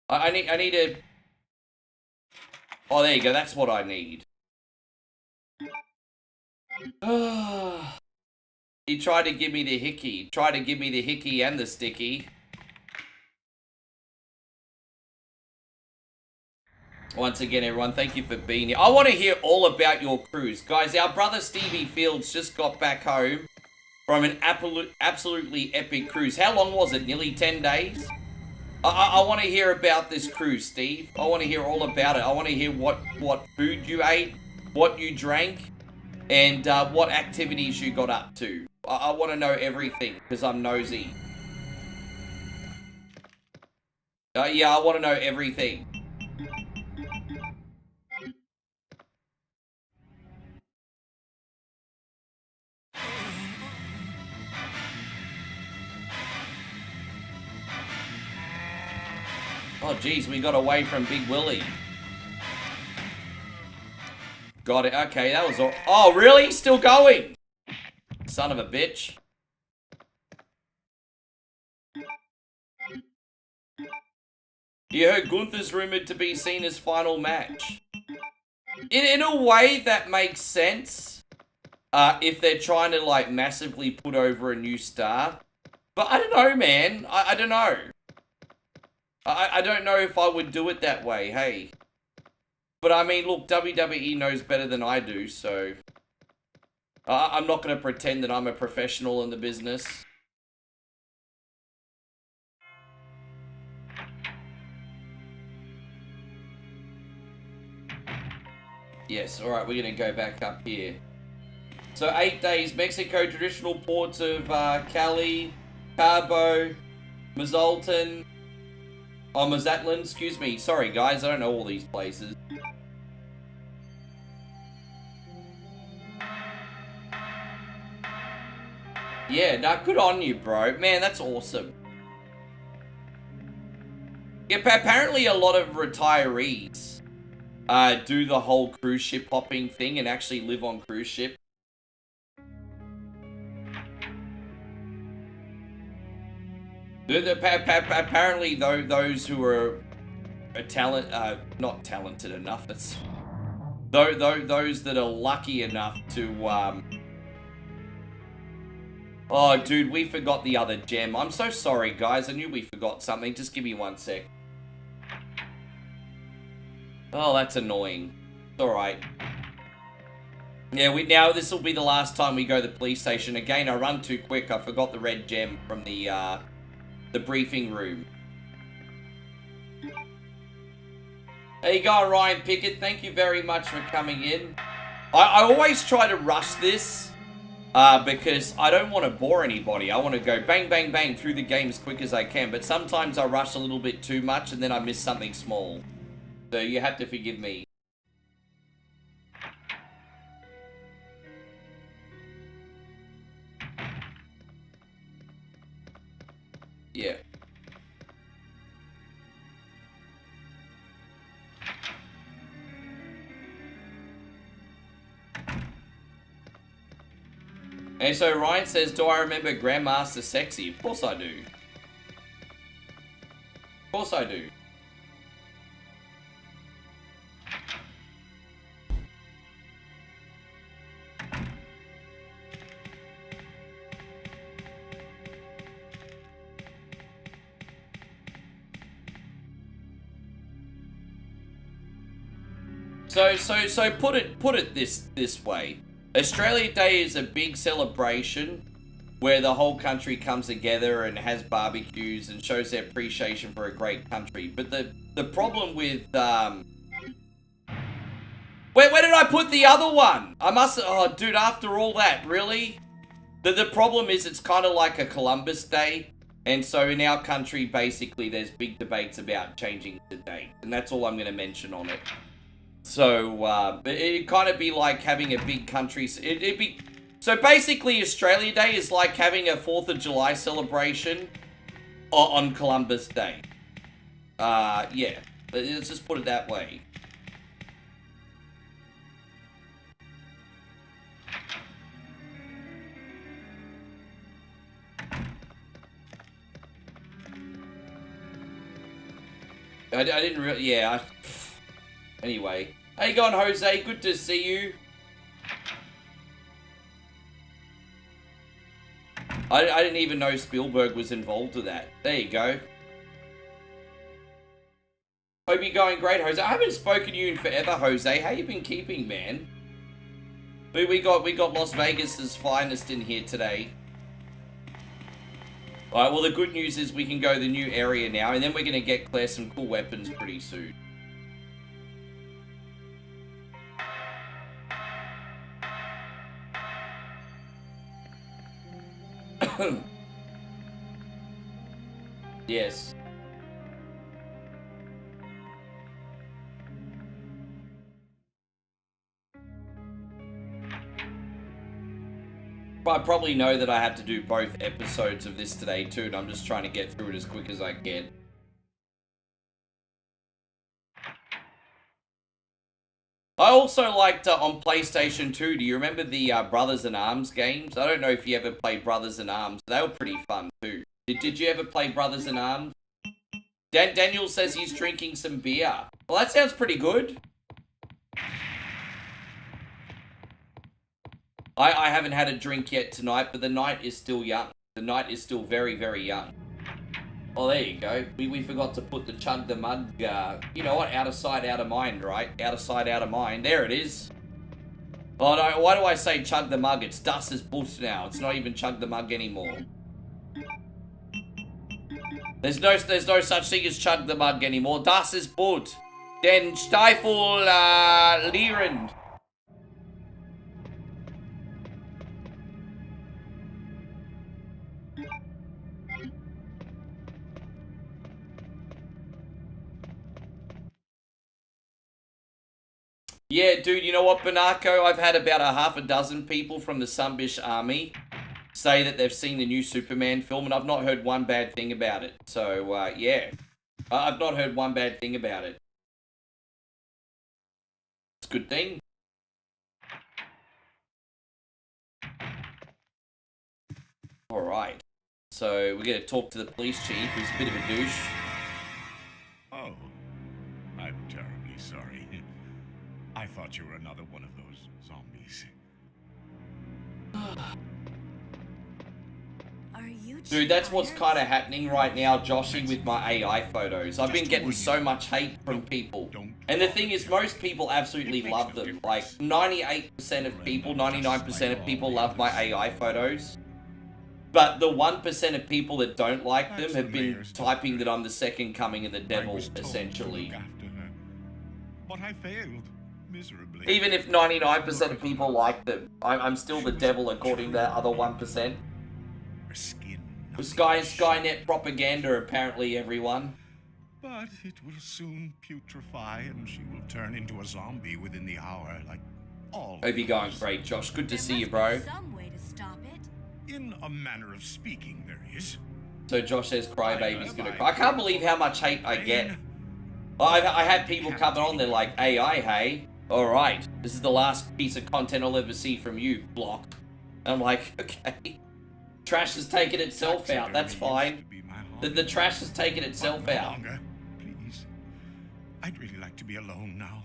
I need to... Oh, there you go. That's what I need. He tried to give me the hickey. Tried to give me the hickey and the sticky. Once again, everyone, thank you for being here. I want to hear all about your cruise. Guys, our brother Stevie Fields just got back home from an absolutely epic cruise. How long was it? Nearly 10 days? I want to hear about this cruise, Steve. I want to hear all about it. I want to hear what food you ate, what you drank, and what activities you got up to. I want to know everything, because I'm nosy. Yeah, I want to know everything. Oh, geez, we got away from Big Willie. Got it. Okay, that was all. Oh, really? Still going? Son of a bitch. You heard Gunther's rumored to be seen as final match. In a way, that makes sense. If they're trying to, like, massively put over a new star. But I don't know, man. I don't know. I don't know if I would do it that way, hey. But I mean, look, WWE knows better than I do, so... I'm not going to pretend that I'm a professional in the business. Yes, alright, we're going to go back up here. So 8 days, Mexico, traditional ports of Cali, Cabo, Mazatlan, oh, Mazatlan, excuse me. Sorry, guys, I don't know all these places. Yeah, no, good on you, bro. Man, that's awesome. Yeah, apparently a lot of retirees do the whole cruise ship hopping thing and actually live on cruise ship. Apparently, though, those who are not talented enough, that's those that are lucky enough to oh, dude, we forgot the other gem. I'm so sorry, guys. I knew we forgot something. Just give me 1 sec. Oh, that's annoying. It's alright. Yeah, now this will be the last time we go to the police station. Again, I run too quick. I forgot the red gem from the briefing room. There you go, Ryan Pickett. Thank you very much for coming in. I always try to rush this because I don't want to bore anybody. I want to go bang, bang, bang through the game as quick as I can. But sometimes I rush a little bit too much and then I miss something small. So you have to forgive me. Yeah. And so Ryan says, do I remember Grandmaster Sexy? Of course I do. Of course I do. So put it this way. Australia Day is a big celebration where the whole country comes together and has barbecues and shows their appreciation for a great country. But the problem with where did I put the other one? I must, oh dude, after all that, really? The problem is it's kind of like a Columbus Day. And so in our country, basically, there's big debates about changing the date. And that's all I'm going to mention on it. So, it'd kind of be like having a big country... It'd be... So basically, Australia Day is like having a 4th of July celebration on Columbus Day. Yeah. Let's just put it that way. I didn't really... Yeah, Anyway. How you going, Jose? Good to see you. I didn't even know Spielberg was involved with that. There you go. Hope you're going great, Jose. I haven't spoken to you in forever, Jose. How you been keeping, man? We got Las Vegas's finest in here today. Alright, well the good news is we can go to the new area now, and then we're gonna get Claire some cool weapons pretty soon. Yes. I probably know that I have to do both episodes of this today too, and I'm just trying to get through it as quick as I can. I also liked on PlayStation 2, do you remember the Brothers in Arms games? I don't know if you ever played Brothers in Arms. They were pretty fun too. Did you ever play Brothers in Arms? Daniel says he's drinking some beer. Well, that sounds pretty good. I haven't had a drink yet tonight, but the night is still young. The night is still very, very young. Oh, there you go. We forgot to put the chug the mug, you know what? Out of sight, out of mind, right? Out of sight, out of mind. There it is. Oh, no, why do I say chug the mug? It's Das is Boot now. It's not even chug the mug anymore. There's no such thing as chug the mug anymore. Das is Boot. Den Stiefel, Lehren. Yeah, dude, you know what, Banako? I've had about half a dozen people from the Sunbish Army say that they've seen the new Superman film, and I've not heard one bad thing about it. So, yeah. I've not heard one bad thing about it. It's a good thing. Alright. So, we're going to talk to the police chief, who's a bit of a douche. Oh, I'm terribly sorry. I thought you were another one of those zombies. Are you Dude, that's what's tired? kind of happening right now, Joshy, with my AI photos. I've been getting so much hate from people. And the thing is, most people absolutely love them. Like, 98% of people, 99% of people love my AI photos. But the 1% of people that don't like them have been typing that I'm the second coming of the devil, essentially. But I failed miserably. Even if 99% of people like them, I'm still the devil according to that other 1%. Skynet propaganda, apparently, everyone. But it will soon putrefy, and she will turn into a zombie within the hour, like all. Hope you're going great, Josh. Good to see you, There bro. must be some way to stop it. In a manner of speaking, there is. So Josh says Crybaby's gonna cry. I can't believe how much hate I get. I had people coming on, they're like, AI, hey, alright, this is the last piece of content I'll ever see from you, block. And I'm like, okay. Trash has taken itself out, that's fine. The trash has taken itself No out. longer, please. I'd really like to be alone now.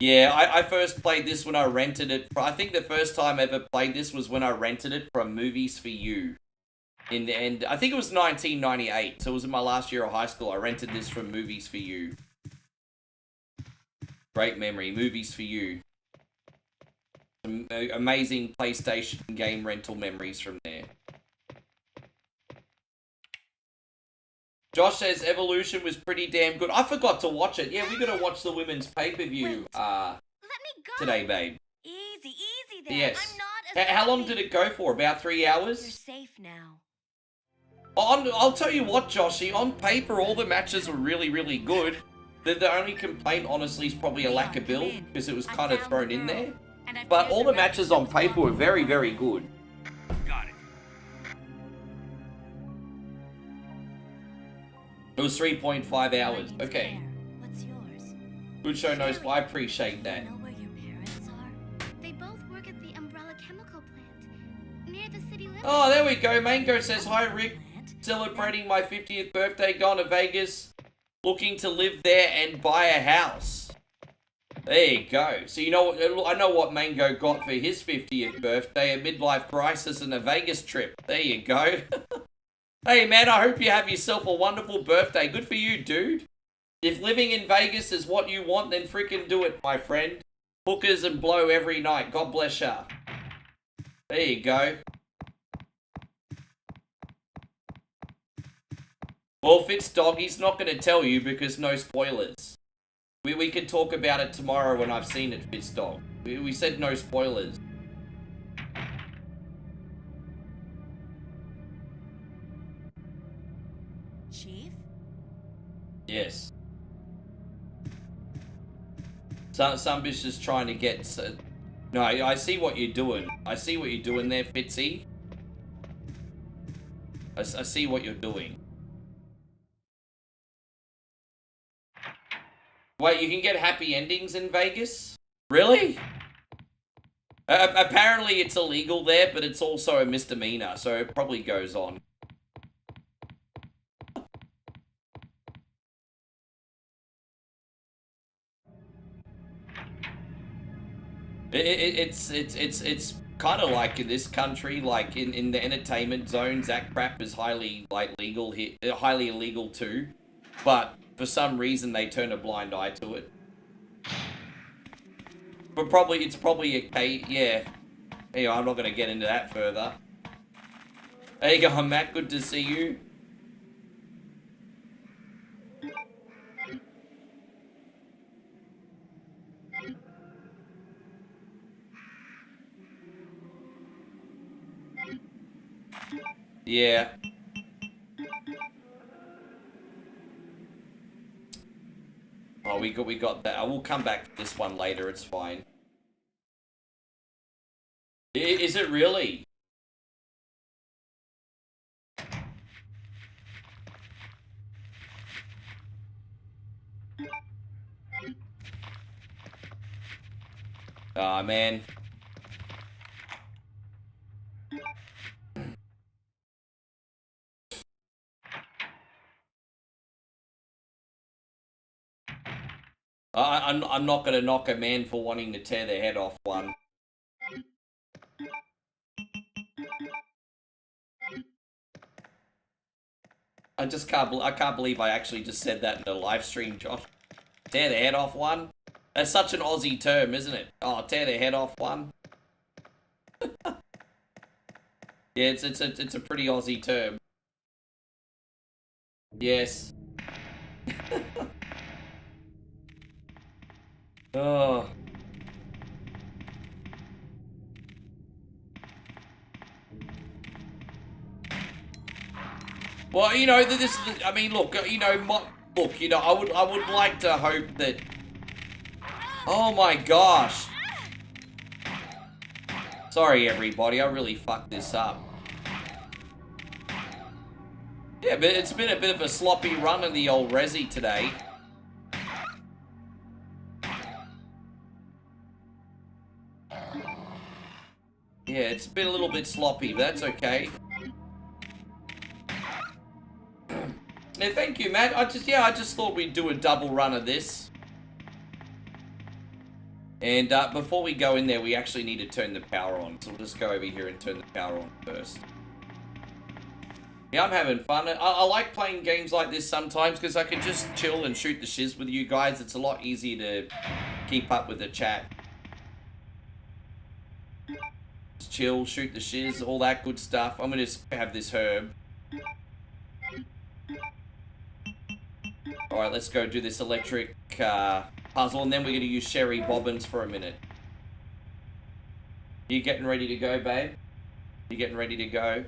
Yeah, I first played this when I rented it. I think the first time I ever played this was when I rented it from Movies for You. And I think it was 1998, so it was in my last year of high school. I rented this from Movies for You. Great memory, Movies for You. Some amazing PlayStation game rental memories from there. Josh says Evolution was pretty damn good. I forgot to watch it. Yeah, we gotta watch the women's pay-per-view Let me go. today, babe. Easy, easy there. Yes. I'm not a How long zombie. did it go for? About 3 You're hours? safe now. I'll tell you what, Joshy. On paper, all the matches were really, really good. The only complaint, honestly, is probably a lack of build, because it was kind of thrown in there. But all the matches on paper were very, very good. Got it. It was 3.5 hours. My name's Okay. Claire. What's yours? Good show, no spoil. I appreciate that. Do you know where your parents are? They both work at the Umbrella Chemical Plant, near the city limits. Oh, there we go. Mango says, hi, Rick. Plant? Celebrating my 50th birthday, going to Vegas. looking to live there and buy a house. There you go. So you know, I know what Mango got for his 50th birthday, a midlife crisis and a Vegas trip. There you go. Hey man, I hope you have yourself a wonderful birthday. Good for you, dude. If living in Vegas is what you want, then freaking do it, my friend. Hookers and blow every night. God bless ya. There you go. Well, Fitz Dog, he's not going to tell you because no spoilers. We can talk about it tomorrow when I've seen it, Fitz Dog. We said no spoilers. Chief? Yes. Some bitch is trying to get... No, I see what you're doing. I see what you're doing there, Fitzy. I see what you're doing. Wait, you can get happy endings in Vegas? Really? Apparently it's illegal there, but it's also a misdemeanor, so it probably goes on. It's kind of like in this country, like in the entertainment zones, that crap is highly legal here, highly illegal too. But for some reason, they turn a blind eye to it. But it's probably a case, yeah. Anyway, I'm not gonna get into that further. There you go, Matt. Good to see you. Yeah. Oh, we got that. I will come back to this one later. It's fine. Is it really? Aw, man. I'm not gonna knock a man for wanting to tear their head off one. I can't believe I actually just said that in a live stream, Josh. Tear their head off one? That's such an Aussie term, isn't it? Oh, tear their head off one. Yeah, it's a pretty Aussie term. Yes. Oh. Well, you know, this is, I mean, look, you know, I would like to hope that, oh my gosh. Sorry, everybody, I really fucked this up. Yeah, but it's been a bit of a sloppy run in the old Resi today. Yeah, it's been a little bit sloppy, but that's okay. Yeah, thank you, Matt. I just thought we'd do a double run of this. And before we go in there, we actually need to turn the power on. So we'll just go over here and turn the power on first. Yeah, I'm having fun. I like playing games like this sometimes because I can just chill and shoot the shiz with you guys. It's a lot easier to keep up with the chat. Just chill, shoot the shiz, all that good stuff. I'm going to just have this herb. Alright, let's go do this electric puzzle, and then we're going to use Sherry Bobbins for a minute. You getting ready to go, babe? You getting ready to go?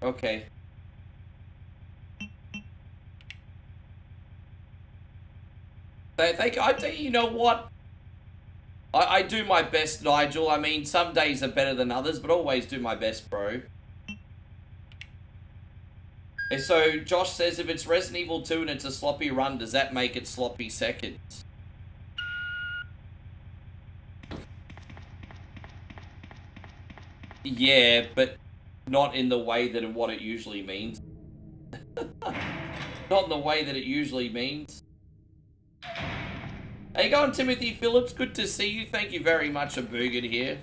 Okay. I tell you, you know what? I do my best, Nigel. I mean, some days are better than others, but always do my best, bro. And so, Josh says, if it's Resident Evil 2 and it's a sloppy run, does that make it sloppy seconds? Yeah, but not in the way that what it usually means. Not in the way that it usually means. How you going, Timothy Phillips? Good to see you. Thank you very much for Boogan here.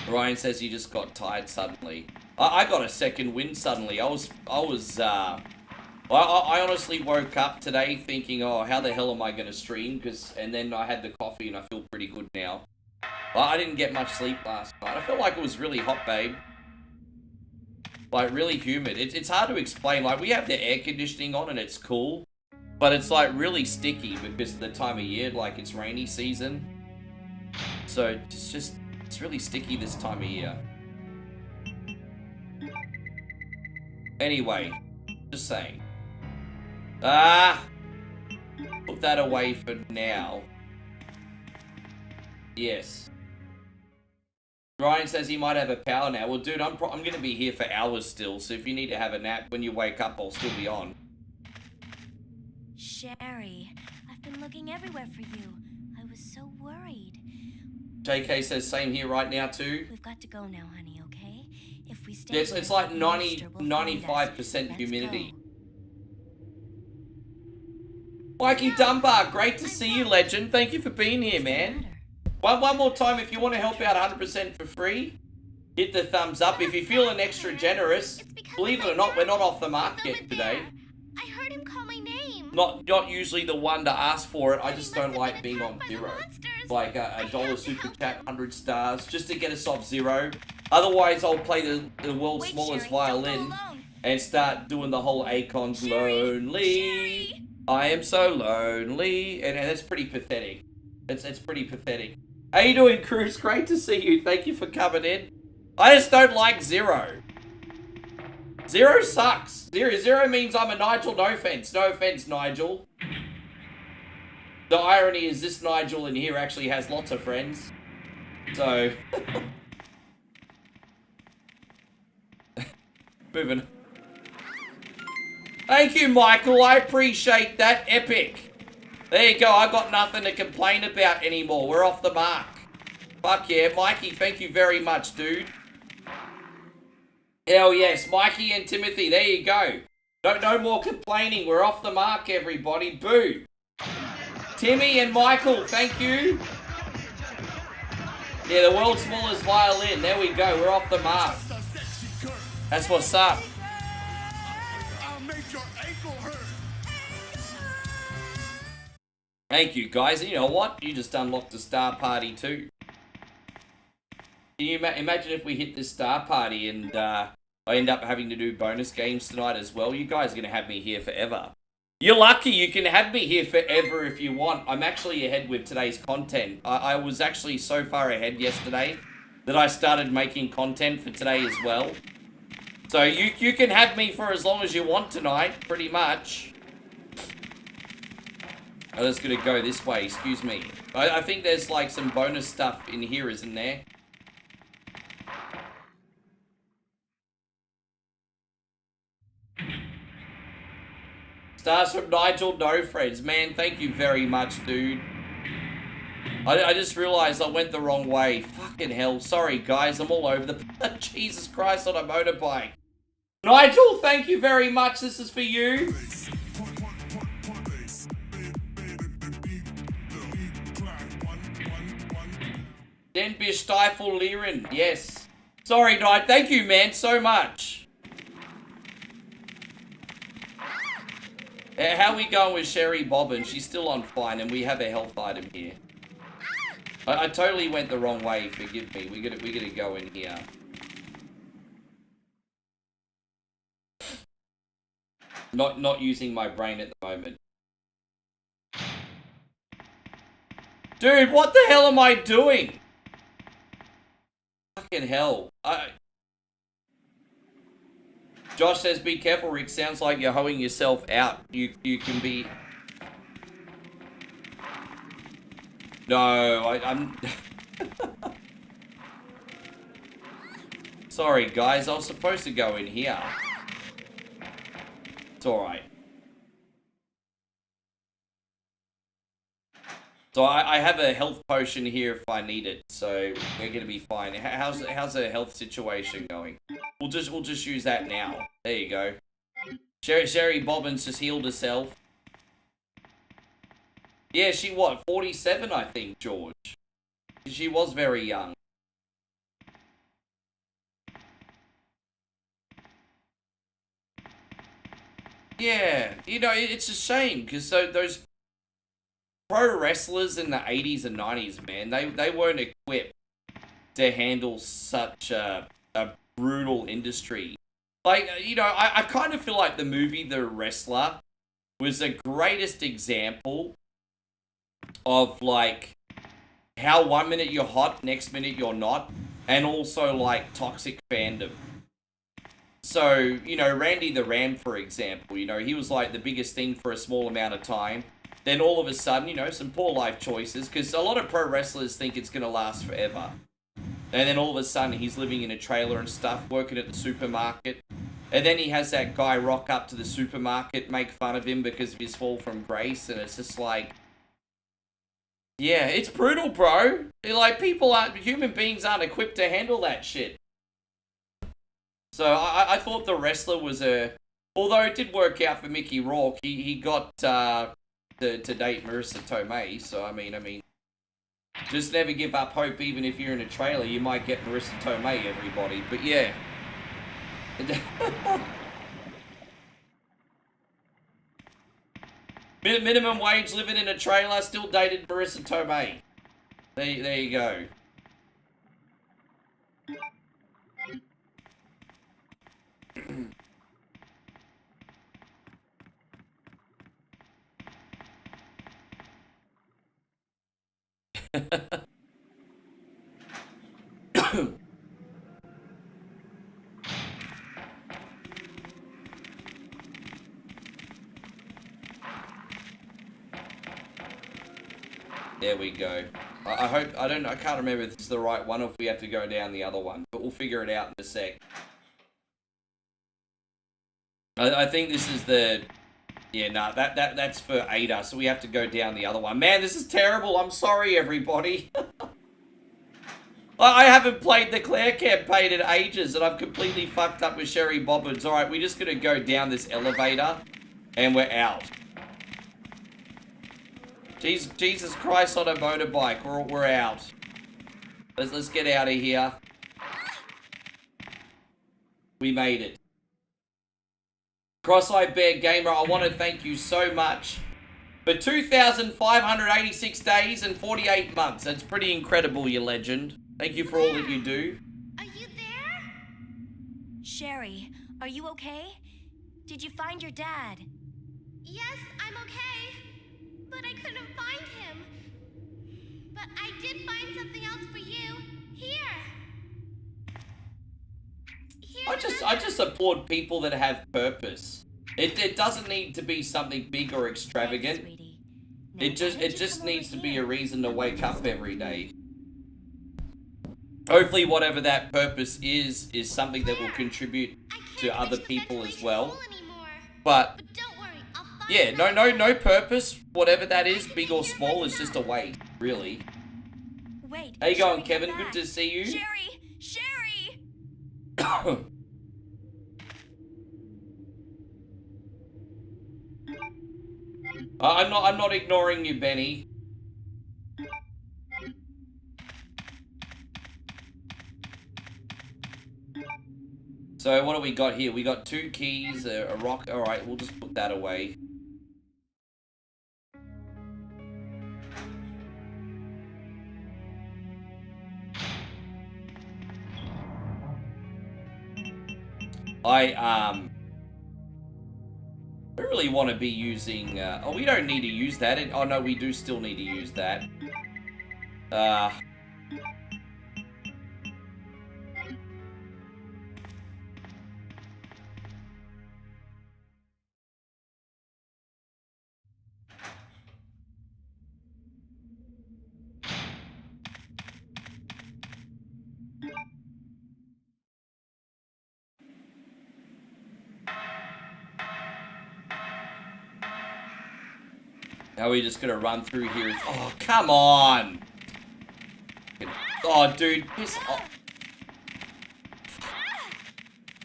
Ryan says he just got tired suddenly. I got a second wind suddenly. I honestly woke up today thinking, oh, how the hell am I going to stream? And then I had the coffee and I feel pretty good now. I didn't get much sleep last night. I felt like it was really hot, babe. Like, really humid. It's hard to explain. Like, we have the air conditioning on and it's cool. But it's, like, really sticky because of the time of year. Like, it's rainy season. So, it's really sticky this time of year. Anyway, just saying. Put that away for now. Yes. Ryan says he might have a power now. Well, dude, I'm going to be here for hours still, so if you need to have a nap when you wake up, I'll still be on. Sherry, I've been looking everywhere for you. I was so worried. JK says same here right now too. We've got to go now, honey, okay? If we stay Yes, it's like 95% humidity. Mikey Dunbar, great to see you, legend. Thank you for being here, man. One more time, if you want to help out 100% for free, hit the thumbs up. If you're feeling extra generous, believe it or not, we're not off the mark yet today. I heard him call my name. Not usually the one to ask for it. I just don't like being on zero. Like a dollar super chat, 100 stars, just to get us off zero. Otherwise, I'll play the world's smallest violin and start doing the whole Akon's lonely. I am so lonely, and that's pretty pathetic. It's pretty pathetic. How you doing, Cruz? Great to see you. Thank you for coming in. I just don't like zero. Zero sucks. Zero means I'm a Nigel. No offense. No offense, Nigel. The irony is this Nigel in here actually has lots of friends. So... moving. Thank you, Michael. I appreciate that. Epic. There you go. I got nothing to complain about anymore. We're off the mark. Fuck yeah. Mikey, thank you very much, dude. Hell yes. Mikey and Timothy, there you go. No more complaining. We're off the mark, everybody. Boo. Timmy and Michael, thank you. Yeah, the world's smallest violin. There we go. We're off the mark. That's what's up. Thank you, guys. And you know what? You just unlocked the star party too. Can you imagine if we hit this star party and I end up having to do bonus games tonight as well? You guys are going to have me here forever. You're lucky. You can have me here forever if you want. I'm actually ahead with today's content. I was actually so far ahead yesterday that I started making content for today as well. So you can have me for as long as you want tonight, pretty much. I'm just gonna go this way, excuse me. I think there's like some bonus stuff in here, isn't there? Stars from Nigel, no friends. Man, thank you very much, dude. I just realized I went the wrong way. Fucking hell. Sorry, guys. I'm all over the... Jesus Christ, on a motorbike. Nigel, thank you very much. This is for you. Denbish Stifle Liren. Yes. Sorry, Knight. Thank you, man, so much. How we going with Sherry Bobbin? She's still on fine, and we have a health item here. I totally went the wrong way. Forgive me. We gotta go in here. Not using my brain at the moment. Dude, what the hell am I doing? Fucking hell. Josh says, be careful, Rick. Sounds like you're hoeing yourself out. You can be... No, I'm... Sorry, guys. I was supposed to go in here. It's alright. So I have a health potion here if I need it, so we're gonna be fine. How's the health situation going? We'll just use that now. There you go. Sherry Bobbins just healed herself. Yeah, she what, 47 I think, George. She was very young. Yeah, you know, it's a shame because those pro wrestlers in the 80s and 90s, man, they weren't equipped to handle such a brutal industry. Like, you know, I kind of feel like the movie The Wrestler was the greatest example of, like, how 1 minute you're hot, next minute you're not, and also, like, toxic fandom. So, you know, Randy the Ram, for example, you know, he was, like, the biggest thing for a small amount of time. Then all of a sudden, you know, some poor life choices, because a lot of pro wrestlers think it's going to last forever. And then all of a sudden, he's living in a trailer and stuff, working at the supermarket. And then he has that guy rock up to the supermarket, make fun of him because of his fall from grace, and it's just like... Yeah, it's brutal, bro. Like, human beings aren't equipped to handle that shit. So, I thought The Wrestler was although it did work out for Mickey Rourke, he got, to date Marissa Tomei, so, I mean, just never give up hope, even if you're in a trailer, you might get Marissa Tomei, everybody, but yeah. Minimum wage living in a trailer, still dated Marissa Tomei. There you go. There we go. I hope, I can't remember if this is the right one or if we have to go down the other one, but we'll figure it out in a sec. I think this is the, yeah, nah, that's for Ada, so we have to go down the other one. Man, this is terrible. I'm sorry, everybody. I haven't played the Claire campaign in ages, and I've completely fucked up with Sherry Bobbins. Alright, we're just gonna go down this elevator, and we're out. Jesus Christ on a motorbike, we're out. Let's get out of here. We made it. Cross-eyed Bear Gamer, I want to thank you so much for 2,586 days and 48 months. That's pretty incredible, you legend. Thank you for all that you do. Are you there? Sherry, are you okay? Did you find your dad? Yes, I'm okay. But I couldn't find him. But I did find something else for you. Here. I just applaud people that have purpose. It doesn't need to be something big or extravagant. Thanks, sweetie. Now, It why don't you just come needs over to be here? a reason to wake up every day. Hopefully whatever that purpose is something that will contribute I can't to other reach the people as ventilation well. hole anymore. But But don't worry, I'll find yeah, something. no purpose, whatever that is, big or small, is just a weight, really. Wait. How you going, Sherry, Kevin? come Good back. to see you. Sherry! Sherry! I'm not ignoring you, Benny. So what do we got here? We got 2 keys, a rock. All right, we'll just put that away. I really want to be using, oh, we don't need to use that. Oh, no, we do still need to use that. Now we're just gonna run through here. Oh, come on! Oh, dude, piss off.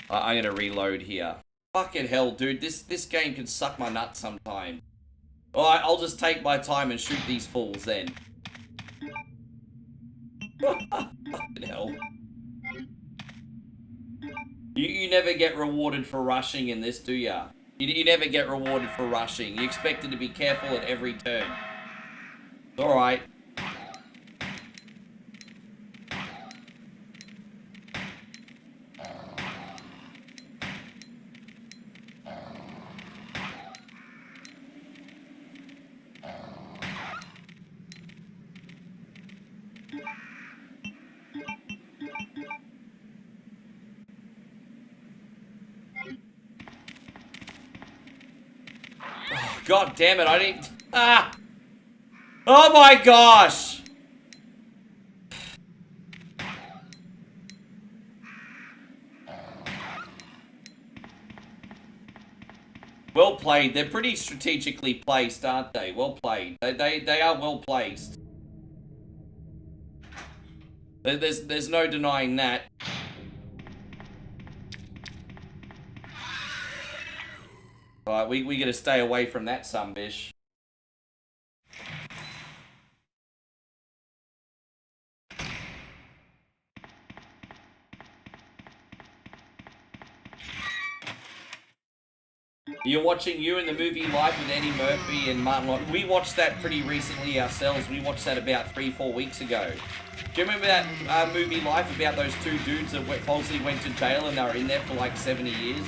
I'm gonna reload here. Fucking hell, dude. This game can suck my nuts sometime. Alright, I'll just take my time and shoot these fools then. Fucking hell. You never get rewarded for rushing in this, do ya? You never get rewarded for rushing. You're expected to be careful at every turn. Alright. God damn it, I didn't... Ah! Oh my gosh! Well played. They're pretty strategically placed, aren't they? Well played. They are well placed. There's no denying that. Alright, we gotta stay away from that sunbish. You're watching You in the Movie Life with Eddie Murphy and Martin Lawrence. We watched that pretty recently ourselves. We watched that about 3-4 weeks ago. Do you remember that movie Life about those two dudes that falsely went to jail and they were in there for like 70 years?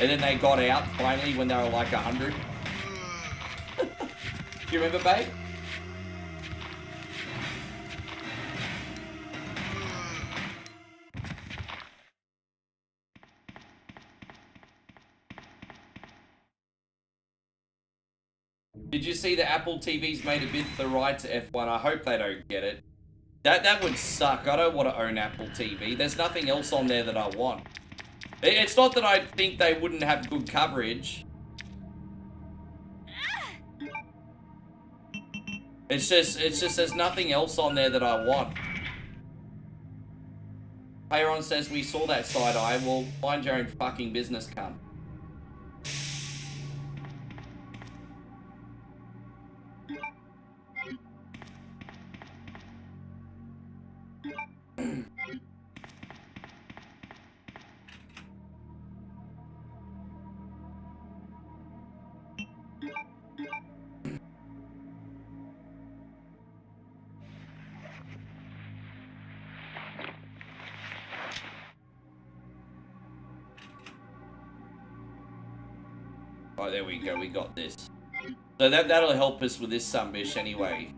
And then they got out finally when they were like 100. Do you remember, babe? Did you see that Apple TV's made a bid for the right to F1? I hope they don't get it. That would suck. I don't want to own Apple TV. There's nothing else on there that I want. It's not that I think they wouldn't have good coverage. It's just there's nothing else on there that I want. Payron says we saw that side eye. Well, mind your own fucking business, cunt. Oh, there we go, we got this. So that'll help us with this sunbish anyway.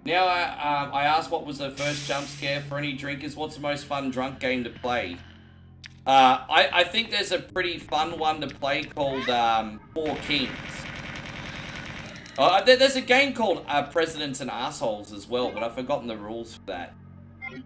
Now, I asked what was the first jump scare for any drinkers. What's the most fun drunk game to play? I think there's a pretty fun one to play called Four Kings. There's a game called Presidents and Assholes as well, but I've forgotten the rules for that.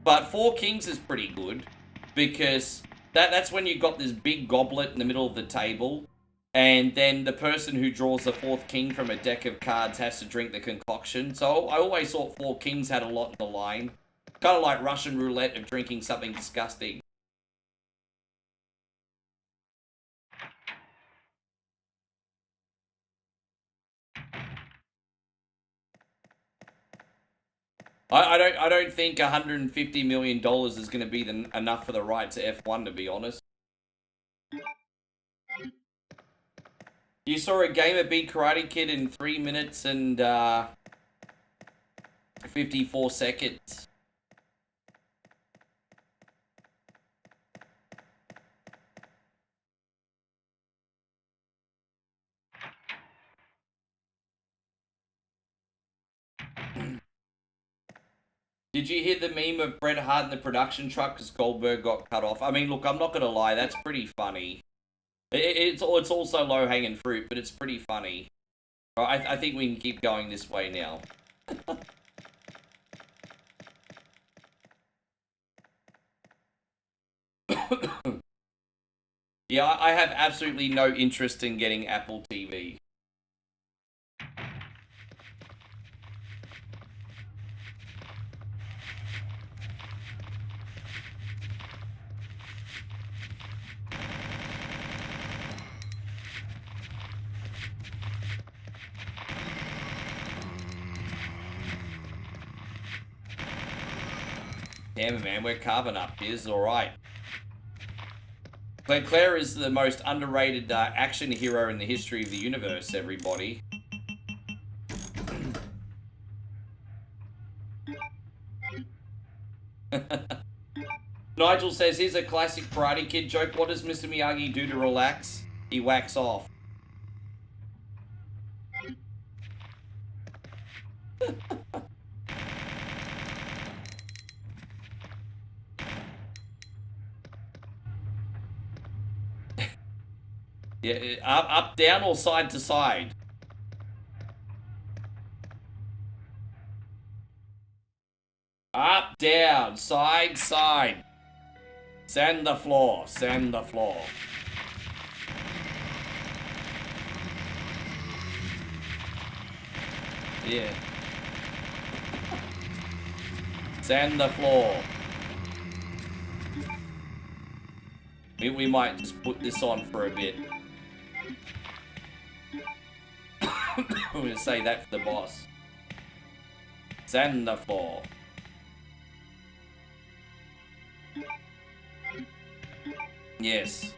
But Four Kings is pretty good, because that's when you've got this big goblet in the middle of the table, and then the person who draws the fourth king from a deck of cards has to drink the concoction. So I always thought Four Kings had a lot in the line. Kind of like Russian roulette of drinking something disgusting. I don't think $150 million is going to be enough for the right to F1, to be honest. You saw a gamer beat Karate Kid in 3 minutes and 54 seconds. Did you hear the meme of Bret Hart in the production truck because Goldberg got cut off? I mean, look, I'm not going to lie, that's pretty funny. It's also low-hanging fruit, but it's pretty funny. I think we can keep going this way now. Yeah, I have absolutely no interest in getting Apple TV. Damn it, man, we're carving up. This is alright. Claire is the most underrated action hero in the history of the universe, everybody. Nigel says, here's a classic Karate Kid joke. What does Mr. Miyagi do to relax? He whacks off. Yeah, up, down, or side to side? Up, down, side, side. Sand the floor, sand the floor. Yeah. Sand the floor. We might just put this on for a bit. I'm gonna say that for the boss. Sand the floor. Yes.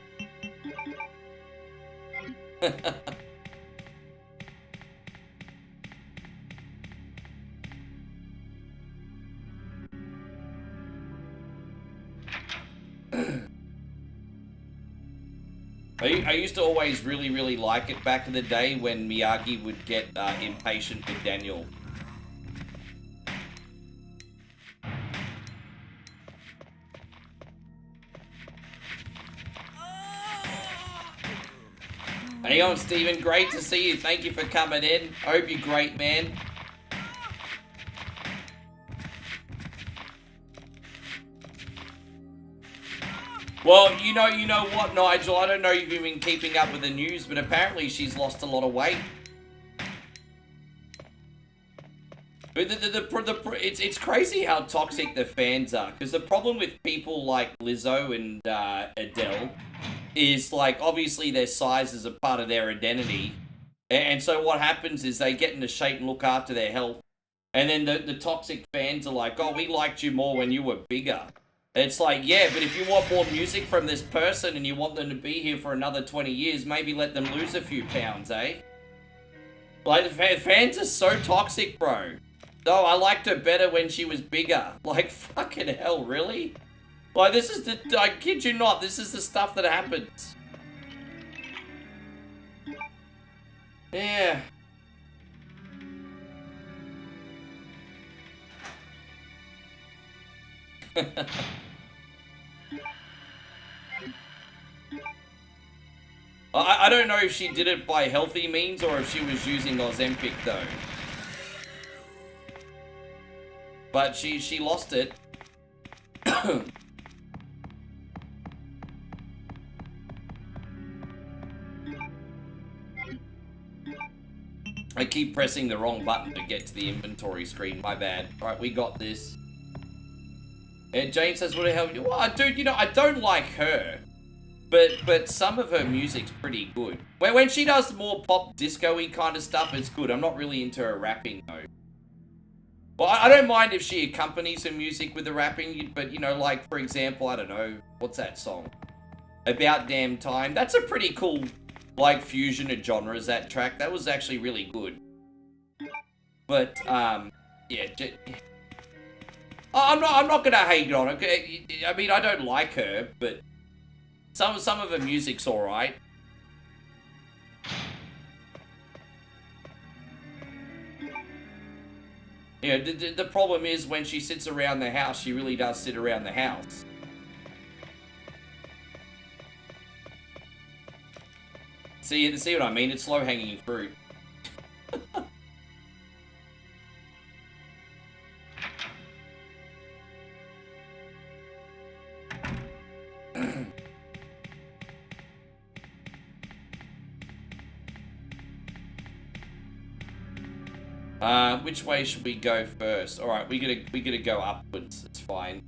I used to always really like it back in the day when Miyagi would get impatient with Daniel. Hang on, Steven. Great to see you. Thank you for coming in. I hope you're great, man. Well, you know what, Nigel? I don't know if you've been keeping up with the news, but apparently she's lost a lot of weight. But it's crazy how toxic the fans are, because the problem with people like Lizzo and Adele is, like, obviously their size is a part of their identity, and so what happens is they get into shape and look after their health, and then the toxic fans are like, oh, we liked you more when you were bigger. It's like, yeah, but if you want more music from this person and you want them to be here for another 20 years, maybe let them lose a few pounds, eh? Like, the fans are so toxic, bro. Oh, I liked her better when she was bigger. Like, fucking hell, really? Like, this is the... I kid you not, this is the stuff that happens. Yeah. I don't know if she did it by healthy means or if she was using Ozempic, though. But she lost it. I keep pressing the wrong button to get to the inventory screen. My bad. Alright, we got this. And Jane says, what the hell? Well, dude, you know, I don't like her. But some of her music's pretty good. When she does more pop disco-y kind of stuff, it's good. I'm not really into her rapping, though. Well, I don't mind if she accompanies her music with the rapping, but, you know, like, for example, I don't know, what's that song? About Damn Time. That's a pretty cool, like, fusion of genres, that track. That was actually really good. But, yeah, I'm not gonna hate on her. I mean, I don't like her, but some of her music's alright. You know, the problem is when she sits around the house, she really does sit around the house. See what I mean? It's low-hanging fruit. Which way should we go first? All right, we gotta go upwards. It's fine.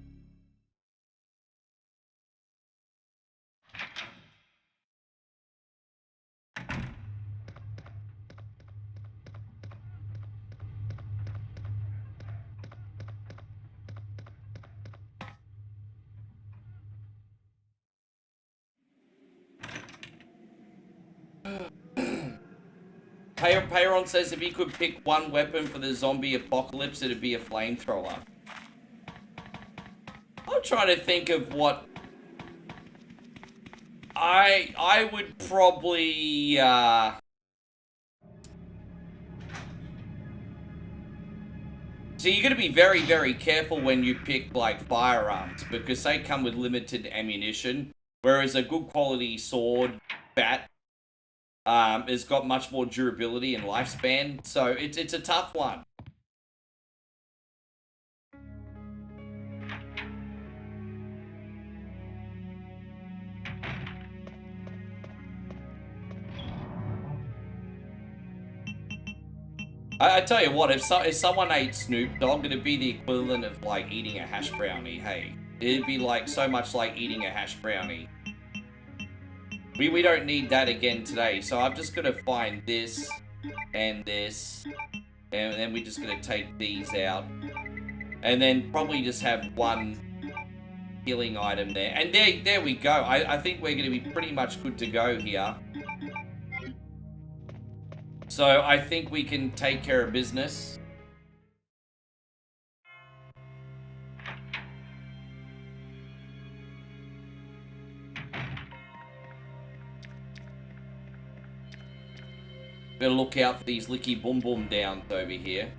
Payron says if he could pick one weapon for the zombie apocalypse, it'd be a flamethrower. I'm trying to think of what I would probably so you got to be very, very careful when you pick like firearms because they come with limited ammunition, whereas a good quality sword, bat, has got much more durability and lifespan, so it's a tough one. I tell you what, if someone ate Snoop Dogg, it'd be the equivalent of like eating a hash brownie. Hey, it'd be like so much like eating a hash brownie. We don't need that again today, so I'm just gonna find this, and then we're just gonna take these out, and then probably just have one healing item there, and there we go. I think we're gonna be pretty much good to go here. So I think we can take care of business. Better look out for these licky boom boom downs over here.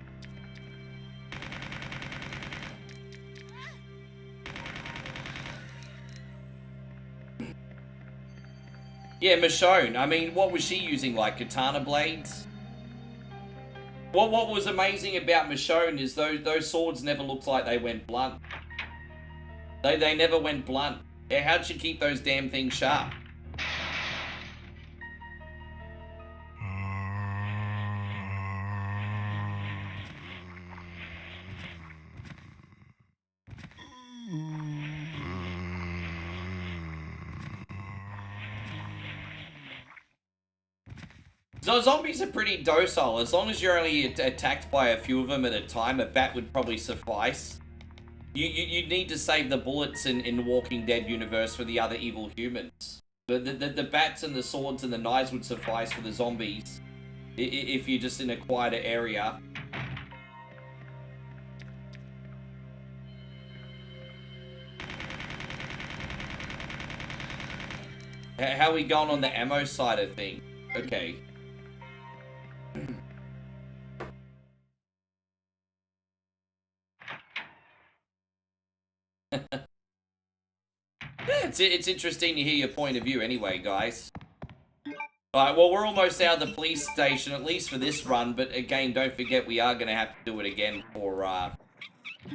Yeah, Michonne. I mean, what was she using? Like katana blades? What was amazing about Michonne is those swords never looked like they went blunt. They never went blunt. Yeah, how'd she keep those damn things sharp? So zombies are pretty docile. As long as you're only attacked by a few of them at a time, a bat would probably suffice. You need to save the bullets in the Walking Dead universe for the other evil humans. The bats and the swords and the knives would suffice for the zombies if you're just in a quieter area. How are we going on the ammo side of things? Okay. It's interesting to hear your point of view anyway, guys. Alright, well, we're almost out of the police station, at least for this run, but again, don't forget we are going to have to do it again for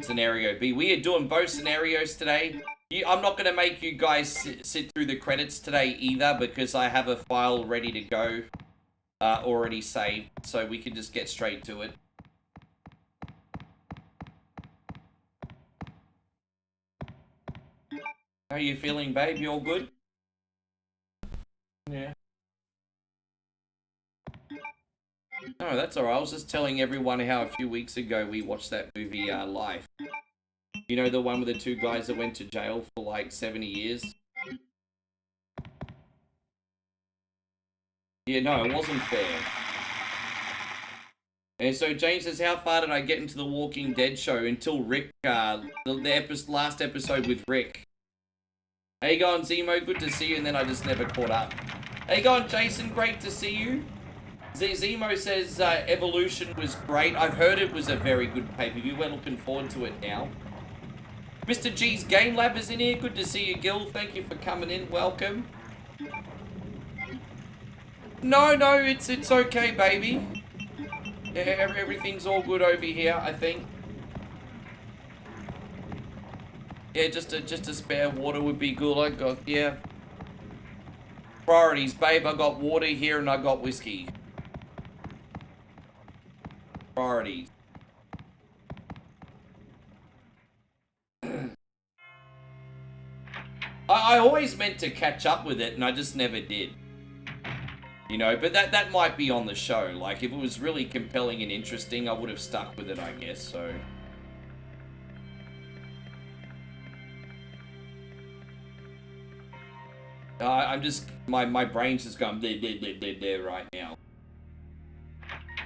Scenario B. We are doing both scenarios today. I'm not going to make you guys sit through the credits today either, because I have a file ready to go, already saved, so we can just get straight to it. How are you feeling, babe? You all good? Yeah. No, that's alright. I was just telling everyone how a few weeks ago we watched that movie, Life. You know, the one with the two guys that went to jail for like 70 years? Yeah, no, it wasn't fair. And so James says, how far did I get into the Walking Dead show until Rick, the last episode with Rick? How you going, Zemo? Good to see you, and then I just never caught up. How you going, Jason? Great to see you. Zemo says Evolution was great. I've heard it was a very good pay-per-view. We're looking forward to it now. Mr. G's Game Lab is in here. Good to see you, Gil. Thank you for coming in. Welcome. No, it's okay, baby. Yeah, everything's all good over here, I think. Yeah, just a spare water would be good. I got, yeah. Priorities, babe. I got water here and I got whiskey. priorities. I always meant to catch up with it, and I just never did. You know, but that might be on the show. Like, if it was really compelling and interesting, I would have stuck with it, I guess, so... I'm just... My brain's just going there right now.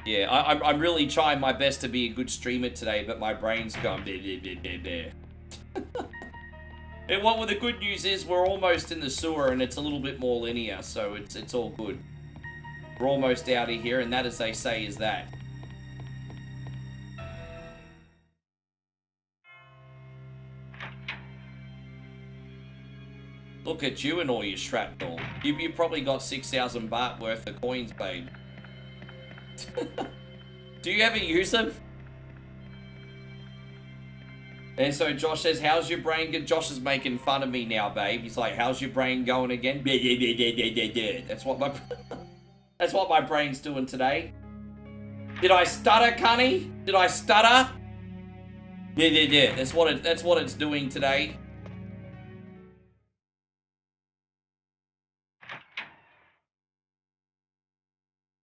Yeah, I'm really trying my best to be a good streamer today, but my brain's going there. And what the good news is, we're almost in the sewer, and it's a little bit more linear, so it's all good. We're almost out of here, and that, as they say, is that. Look at you and all your shrapnel. You probably got 6,000 baht worth of coins, babe. Do you ever use them? And so Josh says, how's your brain? Josh is making fun of me now, babe. He's like, how's your brain going again? That's what my... That's what my brain's doing today. Did I stutter, Cunny? Did I stutter? Yeah. That's what it's doing today.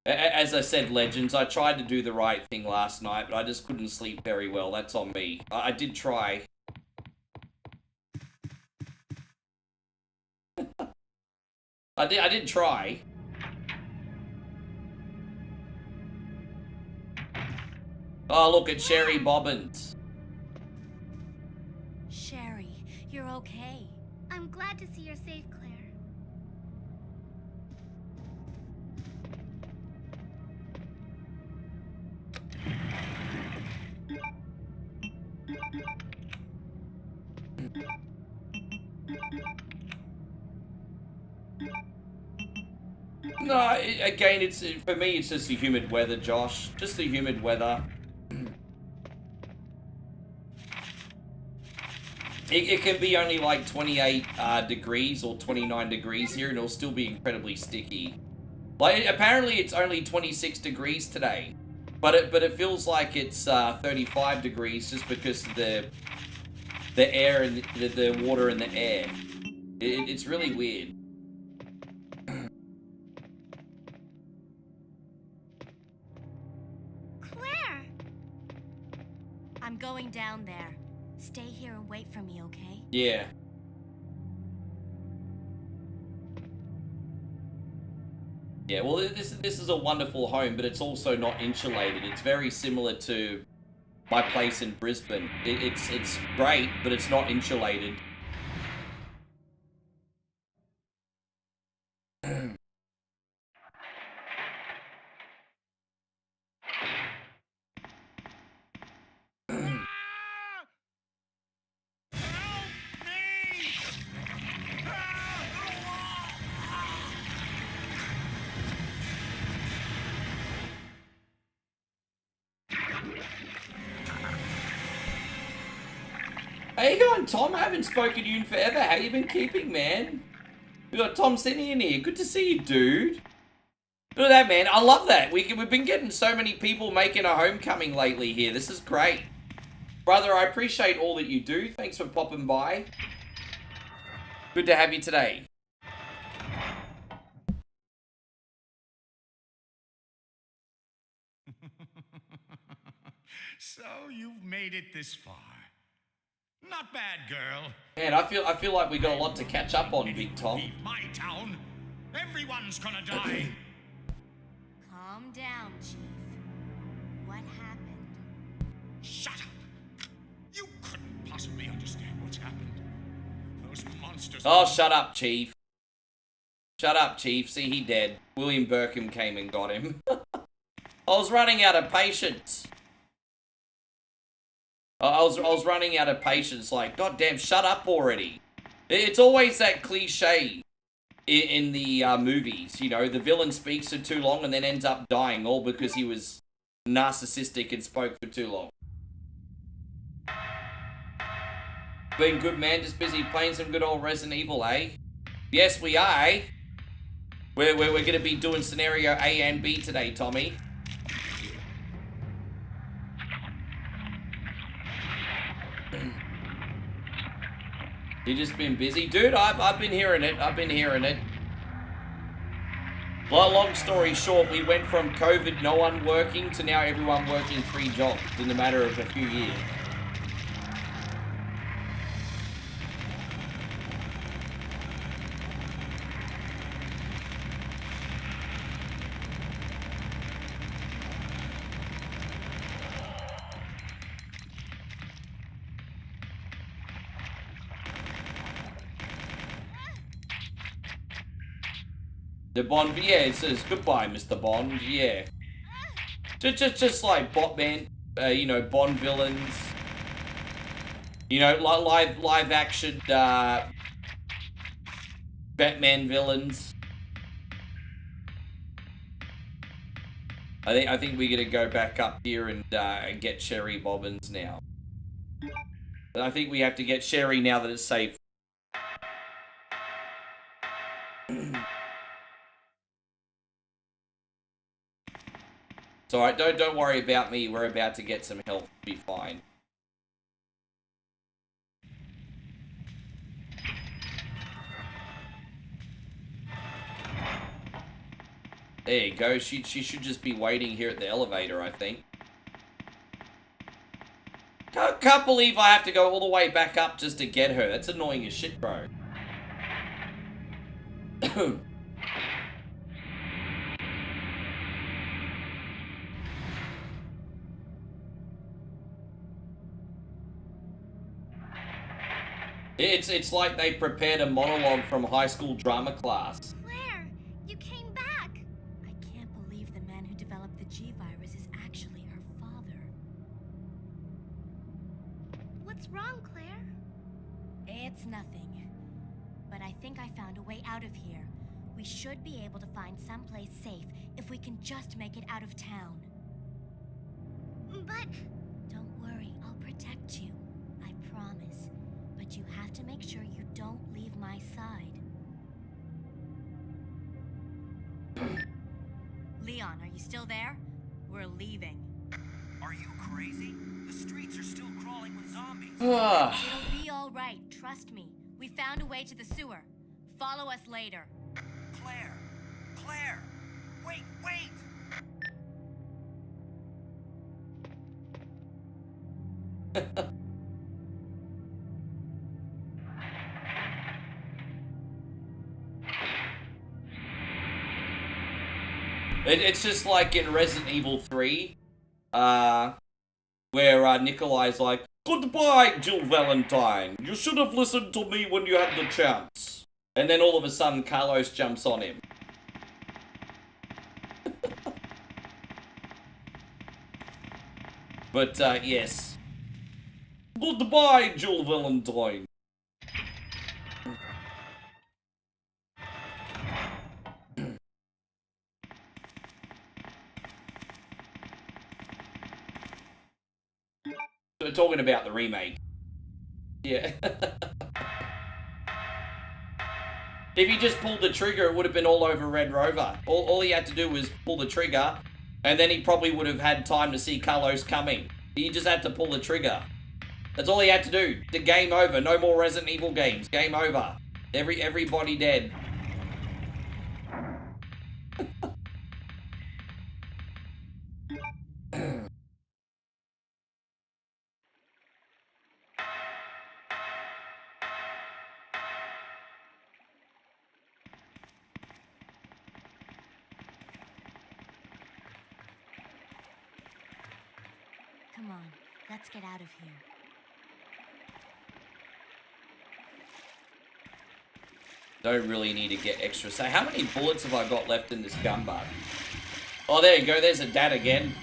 As I said, Legends, I tried to do the right thing last night, but I just couldn't sleep very well. That's on me. I did try. I did try. Oh, look at Sherry Bobbins. Sherry, you're okay. I'm glad to see you're safe, Claire. No, again, for me, it's just the humid weather, Josh. Just the humid weather. It can be only like 28 degrees or 29 degrees here, and it'll still be incredibly sticky. Like, apparently it's only 26 degrees today, but it feels like it's 35 degrees just because of the air and the water and the air. It's really weird. Claire! I'm going down there. Stay here and wait for me, okay? Yeah. Yeah, well, this is a wonderful home, but it's also not insulated. It's very similar to my place in Brisbane. It's great, but it's not insulated. How you going, Tom? I haven't spoken to you in forever. How you been keeping, man? We got Tom City in here. Good to see you, dude. Look at that, man. I love that. We've been getting so many people making a homecoming lately here. This is great. Brother, I appreciate all that you do. Thanks for popping by. Good to have you today. So you've made it this far. Not bad, girl. Man, I feel like we got a lot to catch up on, Big Tom. Leave my town. Everyone's gonna die. Calm down, Chief. What happened? Shut up. You couldn't possibly understand what's happened. Those monsters... Oh, shut up, Chief. Shut up, Chief. See, he dead. William Burkham came and got him. I was running out of patience. I was running out of patience, like, goddamn, shut up already. It's always that cliche in the movies, you know, the villain speaks for too long and then ends up dying, all because he was narcissistic and spoke for too long. Been good, man, just busy playing some good old Resident Evil, eh? Yes, we are, eh? We're gonna be doing scenario A and B today, Tommy. You just been busy? Dude, I've been hearing it. I've been hearing it. Well, long story short, we went from COVID, no one working, to now everyone working 3 jobs in the matter of a few years. The Bond, yeah, it says goodbye, Mr. Bond, yeah. Just like Botman, you know, Bond villains. You know, live action, Batman villains. I think we're gonna go back up here and get Sherry Bobbins now. I think we have to get Sherry now that it's safe. It's alright, don't worry about me, we're about to get some help, be fine. There you go, she should just be waiting here at the elevator, I think. Can't believe I have to go all the way back up just to get her, that's annoying as shit, bro. It's like they prepared a monologue from high school drama class. Claire, you came back. I can't believe the man who developed the G virus is actually her father. What's wrong, Claire? It's nothing. But I think I found a way out of here. We should be able to find someplace safe if we can just make it out of town. But Don't worry, I'll protect you. I promise. But you have to make sure you don't leave my side. Leon, are you still there? We're leaving. Are you crazy? The streets are still crawling with zombies. It'll be all right, trust me. We found a way to the sewer. Follow us later. Claire! Claire! Wait, wait! It's just like in Resident Evil 3, where Nikolai's like, "Goodbye, Jill Valentine. You should have listened to me when you had the chance." And then all of a sudden, Carlos jumps on him. But, yes. Goodbye, Jill Valentine. We're talking about the remake. Yeah. If he just pulled the trigger, it would have been all over Red Rover. All he had to do was pull the trigger, and then he probably would have had time to see Carlos coming. He just had to pull the trigger. That's all he had to do. The game over. No more Resident Evil games. Game over. Everybody dead. Come on, let's get out of here. Don't really need to get extra. So how many bullets have I got left in this gun bar? Oh, there you go. There's a dad again.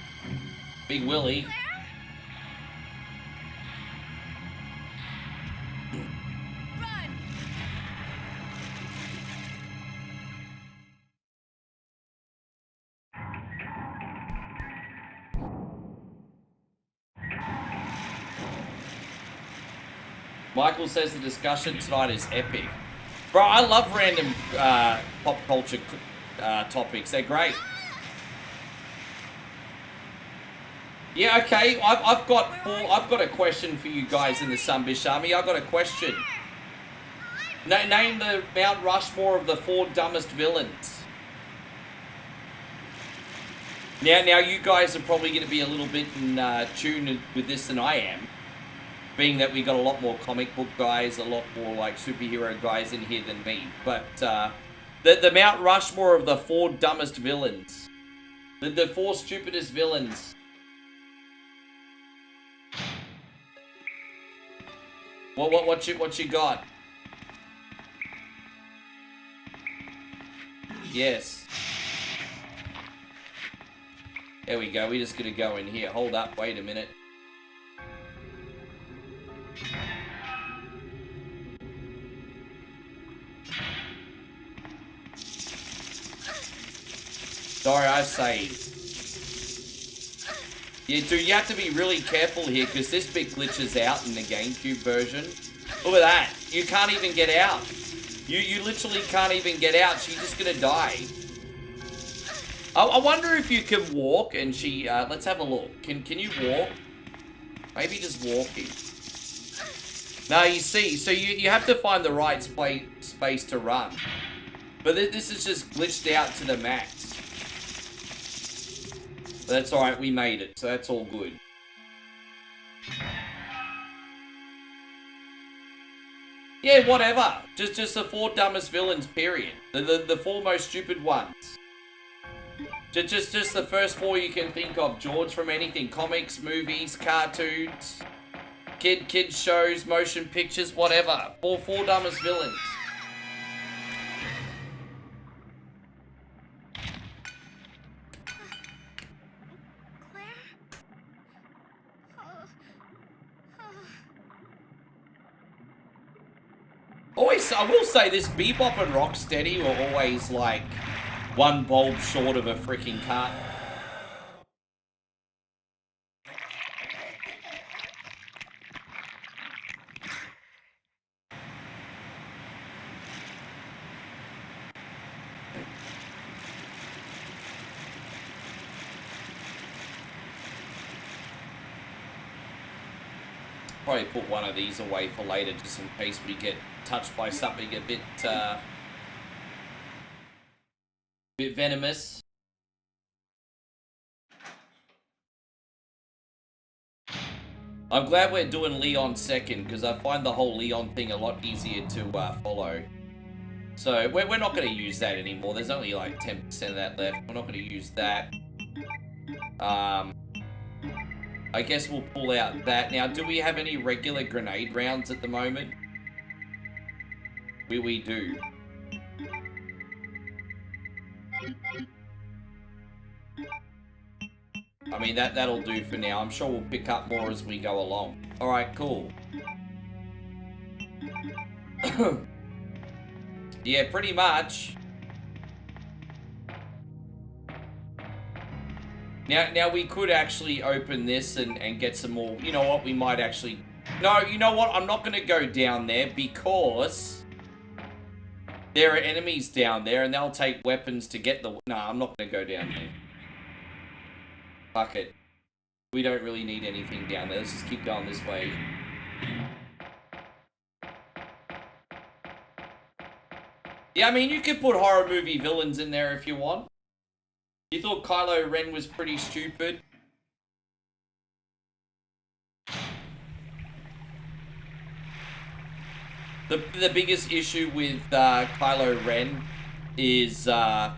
Big Willie. Run! Michael says the discussion tonight is epic. Bro, I love random pop culture topics. They're great. Yeah, okay. I've got a question for you guys in the Sunbish Army. I've got a question. Name the Mount Rushmore of the 4 dumbest villains. Now you guys are probably going to be a little bit in tune with this than I am. Being that we got a lot more comic book guys, a lot more like superhero guys in here than me. But the Mount Rushmore of the 4 dumbest villains. The 4 stupidest villains. What you got? Yes. There we go. We're just gonna go in here. Hold up. Wait a minute. Sorry, I saved. Yeah, dude, you have to be really careful here because this bit glitches out in the GameCube version. Look at that. You can't even get out. You literally can't even get out. She's just gonna die. I wonder if you can walk and she... let's have a look. Can you walk? Maybe just walking. No, you see. So you have to find the right space to run. But this is just glitched out to the max. But that's alright, we made it, so that's all good. Yeah, whatever. Just the 4 dumbest villains, period. The 4 most stupid ones. Just the first 4 you can think of, George, from anything. Comics, movies, cartoons, kids shows, motion pictures, whatever. 4 dumbest villains. I will say this, Bebop and Rocksteady were always like 1 bulb short of a freaking cut. Probably put one of these away for later just in case we get touched by something a bit venomous. I'm glad we're doing Leon second because I find the whole Leon thing a lot easier to follow. So we're not going to use that anymore. There's only like 10% of that left. We're not going to use that. I guess we'll pull out that. Now, do we have any regular grenade rounds at the moment? We do. I mean, that'll do for now. I'm sure we'll pick up more as we go along. Alright, cool. Yeah, pretty much. Now we could actually open this and get some more. You know what? We might actually... No, you know what? I'm not going to go down there because there are enemies down there and they'll take weapons to get the... No, I'm not going to go down there. Fuck it. We don't really need anything down there. Let's just keep going this way. Yeah, I mean, you could put horror movie villains in there if you want. You thought Kylo Ren was pretty stupid? The biggest issue with Kylo Ren is, I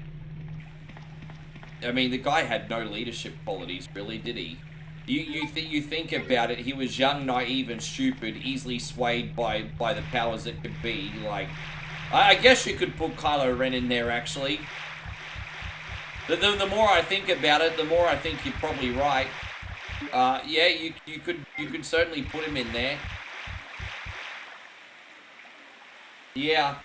mean, the guy had no leadership qualities, really, did he? You think about it, he was young, naive, and stupid, easily swayed by the powers that could be. Like, I guess you could put Kylo Ren in there, actually. The more I think about it, the more I think you're probably right. Yeah, you could certainly put him in there. Yeah.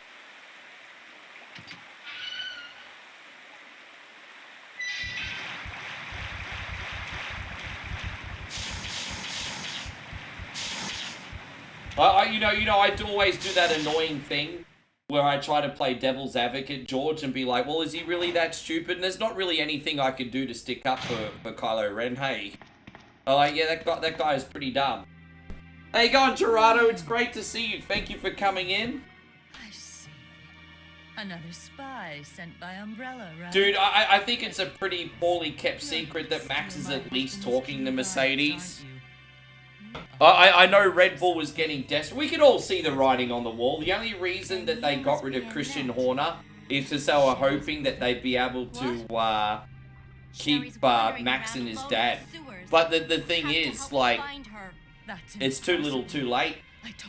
I always do that annoying thing where I try to play devil's advocate, George, and be like, well, is he really that stupid? And there's not really anything I could do to stick up for Kylo Ren, hey. Oh, yeah, that guy is pretty dumb. How you going, Gerardo? It's great to see you. Thank you for coming in. Another spy sent by Umbrella, right? Dude, I think it's a pretty poorly kept secret that Max is at least talking to Mercedes. I know Red Bull was getting desperate. We could all see the writing on the wall. The only reason that they got rid of Christian Horner is because they were hoping that they'd be able to keep Max and his dad. But the thing is, like, it's too little too late.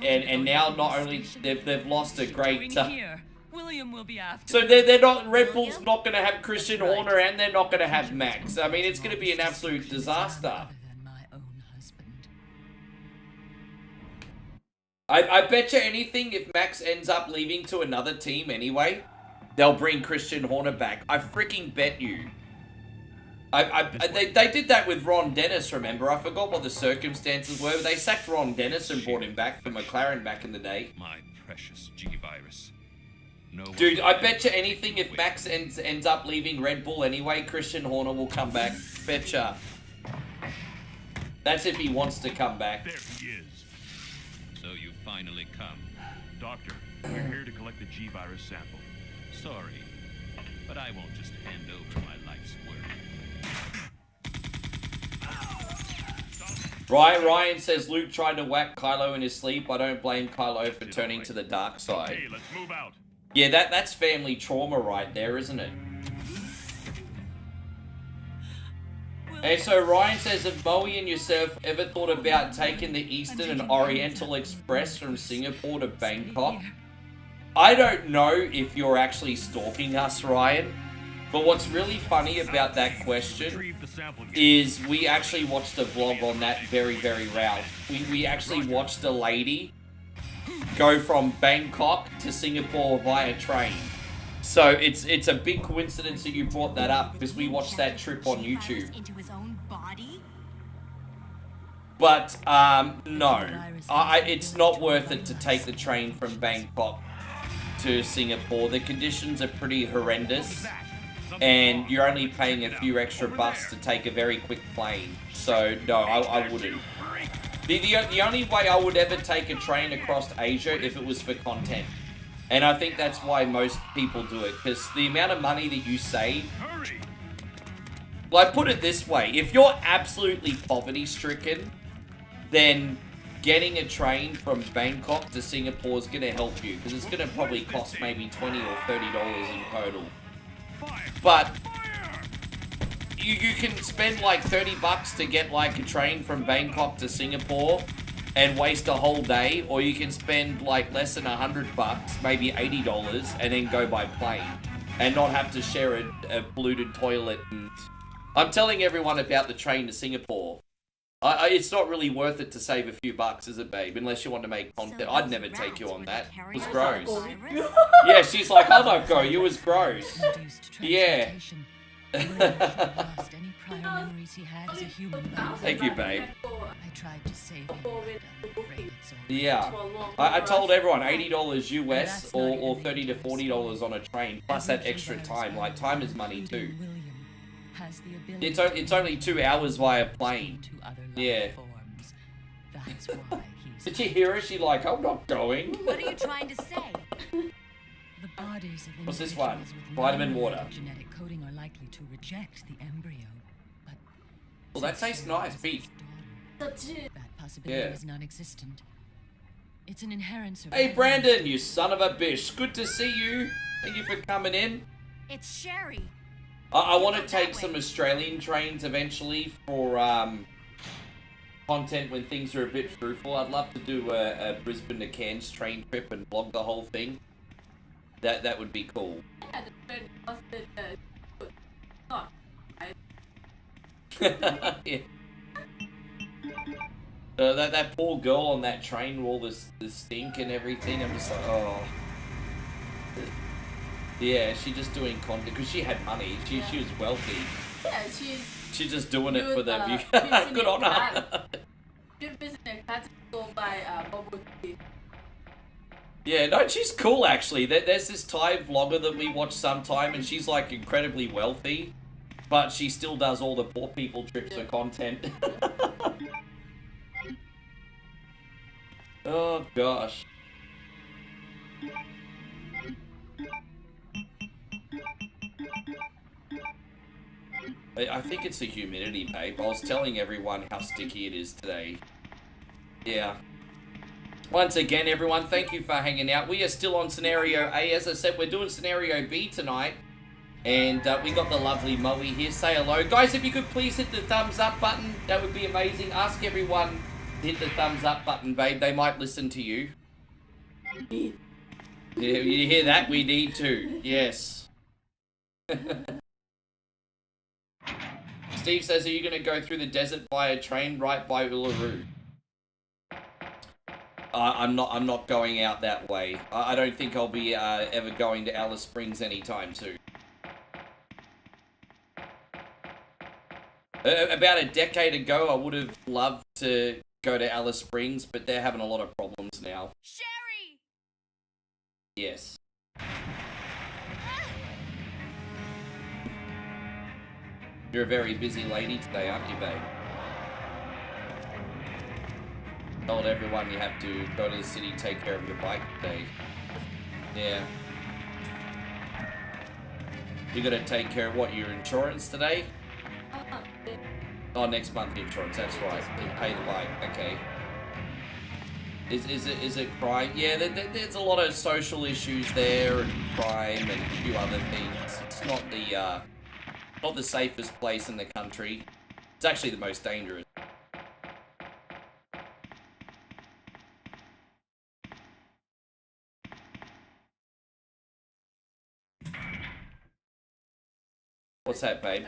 And now not only they've lost a great... William will be after. So they're not, Red Bull's not going to have Christian Horner and they're not going to have Max. I mean, it's going to be an absolute disaster. I bet you anything, if Max ends up leaving to another team anyway, they'll bring Christian Horner back. I freaking bet you. They did that with Ron Dennis, remember? I forgot what the circumstances were. They sacked Ron Dennis and brought him back for McLaren back in the day. My precious G-Virus. No Dude, I bet you anything, if Max ends up leaving Red Bull anyway, Christian Horner will come back. Betcha. That's if he wants to come back. There he is. So you finally come. Doctor, we're here to collect the G-Virus sample. Sorry, but I won't just hand over my life's work. Ryan says Luke tried to whack Kylo in his sleep. I don't blame Kylo for turning to the dark side. Hey, let's move out. Yeah, that's family trauma right there, isn't it? Hey, so Ryan says, have Bowie and yourself ever thought about taking the Eastern and Oriental Express from Singapore to Bangkok? I don't know if you're actually stalking us, Ryan, but what's really funny about that question is we actually watched a vlog on that very, very route. We actually watched a lady go from Bangkok to Singapore via train. So it's a big coincidence that you brought that up because we watched that trip on YouTube. But no, it's not worth it to take the train from Bangkok to Singapore. The conditions are pretty horrendous, and you're only paying a few extra bucks to take a very quick plane. So no, I wouldn't. The only way I would ever take a train across Asia if it was for content. And I think that's why most people do it, because the amount of money that you save... Like, put it this way, if you're absolutely poverty-stricken, then getting a train from Bangkok to Singapore is going to help you, because it's going to probably cost maybe $20 or $30 in total. But you can spend like 30 bucks to get like a train from Bangkok to Singapore and waste a whole day, or you can spend like less than 100 bucks, maybe $80, and then go by plane and not have to share a polluted toilet. And I'm telling everyone about the train to Singapore. It's not really worth it to save a few bucks, is it, babe? Unless you want to make content. I'd never take you on that. It was gross. Yeah, she's like, I'll not go. You was gross. Yeah. Thank you, babe. Yeah. I told everyone $80 US or $30 to $40 on a train, plus that extra time. Like, time is money too. It's only 2 hours via plane. Yeah. Did you hear her? She like, I'm not going. What are you trying to say? What's this one? Vitamin water. Genetic coding are likely to reject the embryo, but Well, that tastes nice, Pete. that possibility is non-existent. It's an inherent Hey, Brandon, you son of a bitch. Good to see you. Thank you for coming in. It's Sherry. I want to take some Australian trains eventually for content when things are a bit fruitful. I'd love to do a Brisbane to Cairns train trip and vlog the whole thing. That would be cool. Yeah. That poor girl on that train with all this stink and everything. I'm just like, oh. Yeah, she's just doing content because she had money. She was wealthy. Yeah, she's just doing it for the view. Good on her. Yeah, no, she's cool actually. There's this Thai vlogger that we watch sometime, and she's like incredibly wealthy, but she still does all the poor people trips for content. Oh gosh. I think it's the humidity, babe. I was telling everyone how sticky it is today. Yeah. Once again, everyone, thank you for hanging out. We are still on Scenario A. As I said, we're doing Scenario B tonight. And we got the lovely Moe here. Say hello. Guys, if you could please hit the thumbs up button, that would be amazing. Ask everyone to hit the thumbs up button, babe. They might listen to you. Yeah, you hear that? We need to. Yes. Steve says, are you going to go through the desert via train right by Uluru? I'm not going out that way. I don't think I'll be ever going to Alice Springs anytime soon. About a decade ago, I would have loved to go to Alice Springs, but they're having a lot of problems now. Sherry! Yes. You're a very busy lady today, aren't you, babe? Told everyone you have to go to the city, take care of your bike today. Yeah. You gotta take care of what, your insurance today? Oh, next month insurance, that's right. You pay the bike, okay. Is it crime? Yeah, there's a lot of social issues there, and crime, and a few other things. It's not the safest place in the country. It's actually the most dangerous. What's that, babe?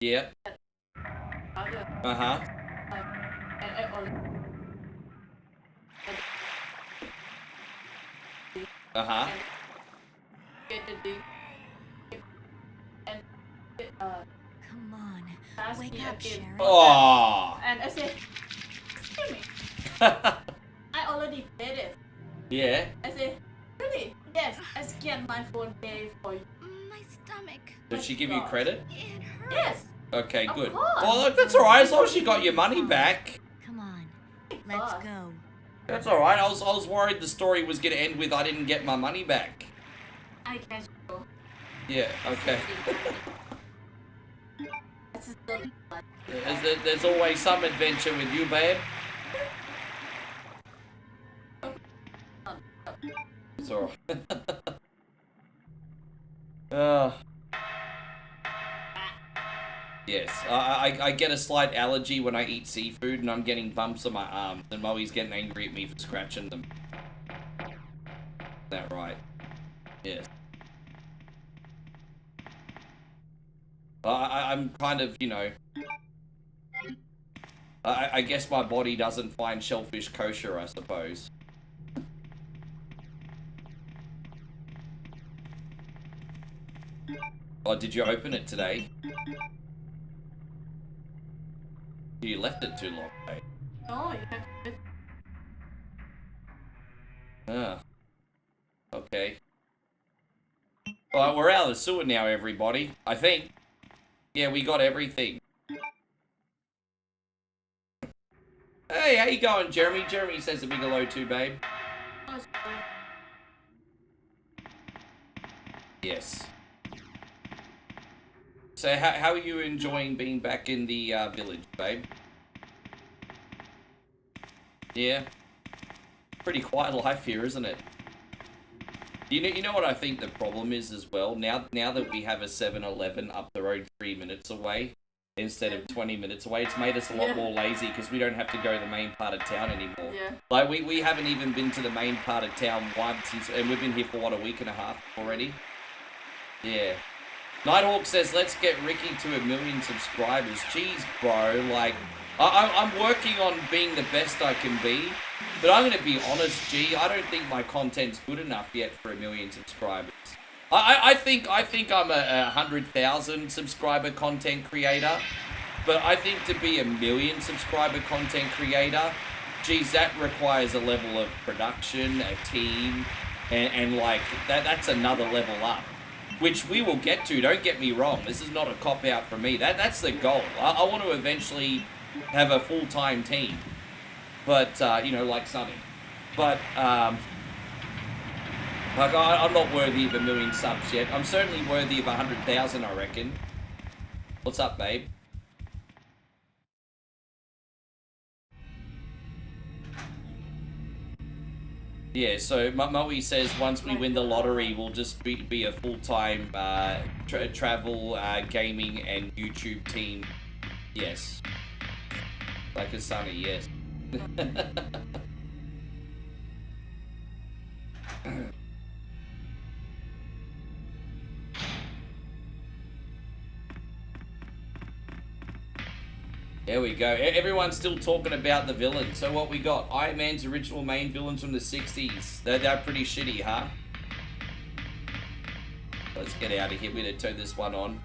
Yeah. Uh-huh. Uh-huh. Come on, wake up, Sherry. Oh. And I said, excuse me. I already paid it. Yeah. I said, really? Yes, I scanned my phone pay for you. My stomach. Did she give you credit? It hurts. Yes. Okay, Of good. course. Well, look, that's alright, as long as you got your money back. Come on, let's go. That's alright. I was worried the story was gonna end with I didn't get my money back. I can go. Yeah, okay. This is the There's always some adventure with you, babe. It's alright. Yes, I get a slight allergy when I eat seafood, and I'm getting bumps on my arms, and Moe's getting angry at me for scratching them. Is that right? Yes. I'm kind of, you know... I guess my body doesn't find shellfish kosher, I suppose. Oh, did you open it today? You left it too long, eh? no, you have to. Ah. Okay. Well, we're out of the sewer now, everybody. I think. Yeah, we got everything. Hey, how you going, Jeremy? Jeremy says a big hello too, babe. Oh, sorry. Yes. So, how are you enjoying being back in the village, babe? Yeah. Pretty quiet life here, isn't it? You know what I think the problem is as well? Now that we have a 7-Eleven up the road 3 minutes away instead of 20 minutes away, it's made us a lot more lazy because we don't have to go to the main part of town anymore. Yeah. Like, we haven't even been to the main part of town once, and we've been here for, what, a week and a half already? Yeah. Nighthawk says, let's get Ricky to 1 million subscribers. Jeez, bro, like, I'm working on being the best I can be, but I'm going to be honest, G, I don't think my content's good enough yet for 1 million subscribers. I think I'm a 100,000 subscriber content creator, but I think to be 1 million subscriber content creator, geez, that requires a level of production, a team, and like, that's another level up. Which we will get to, don't get me wrong. This is not a cop-out for me. That's the goal. I want to eventually have a full-time team. But, you know, like Sunny. But, Like, I'm not worthy of 1 million subs yet. I'm certainly worthy of 100,000, I reckon. What's up, babe? Yeah, so Moe says once we win the lottery, we'll just be a full-time travel, gaming, and YouTube team. Yes. Like a Sunny, yes. There we go. Everyone's still talking about the villain. So what we got? Iron Man's original main villains from the 60s. They're pretty shitty, huh? Let's get out of here. We're going to turn this one on.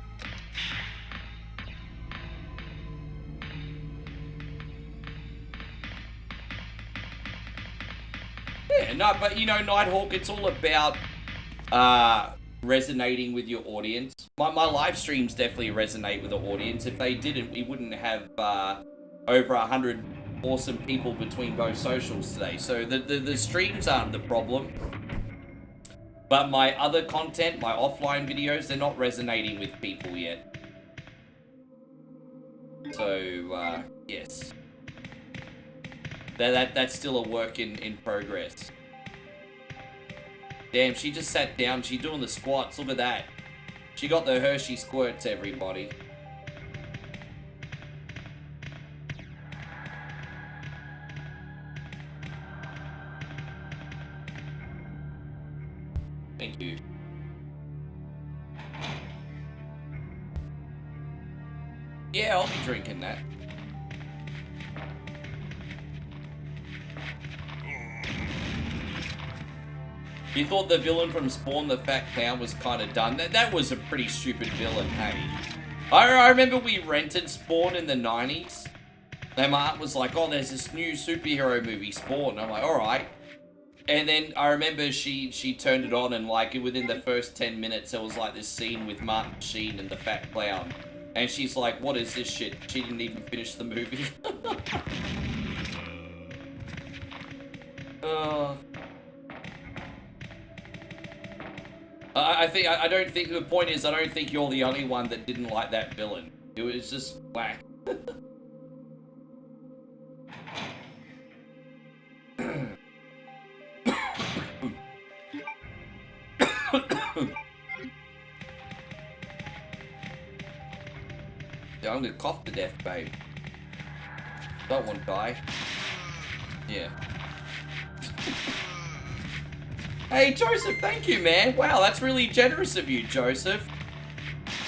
Yeah, no, but you know, Nighthawk, it's all about resonating with your audience. My live streams definitely resonate with the audience. If they didn't, we wouldn't have over 100 awesome people between both socials today. So the streams aren't the problem. But my other content, my offline videos, they're not resonating with people yet. So, yes. That's still a work in progress. Damn, she just sat down. She's doing the squats. Look at that. She got the Hershey squirts, everybody. Thank you. Yeah, I'll be drinking that. You thought the villain from Spawn, the Fat Clown, was kind of done? That was a pretty stupid villain, hey? I remember we rented Spawn in the 90s. And my aunt was like, oh, there's this new superhero movie, Spawn. I'm like, alright. And then I remember she turned it on and like within the first 10 minutes, there was like this scene with Martin Sheen and the Fat Clown. And she's like, what is this shit? She didn't even finish the movie. I don't think, the point is, I don't think you're the only one that didn't like that villain. It was just whack. Yeah, I'm gonna cough to death, babe. Don't want to die. Yeah. Hey, Joseph, thank you, man. Wow, that's really generous of you, Joseph.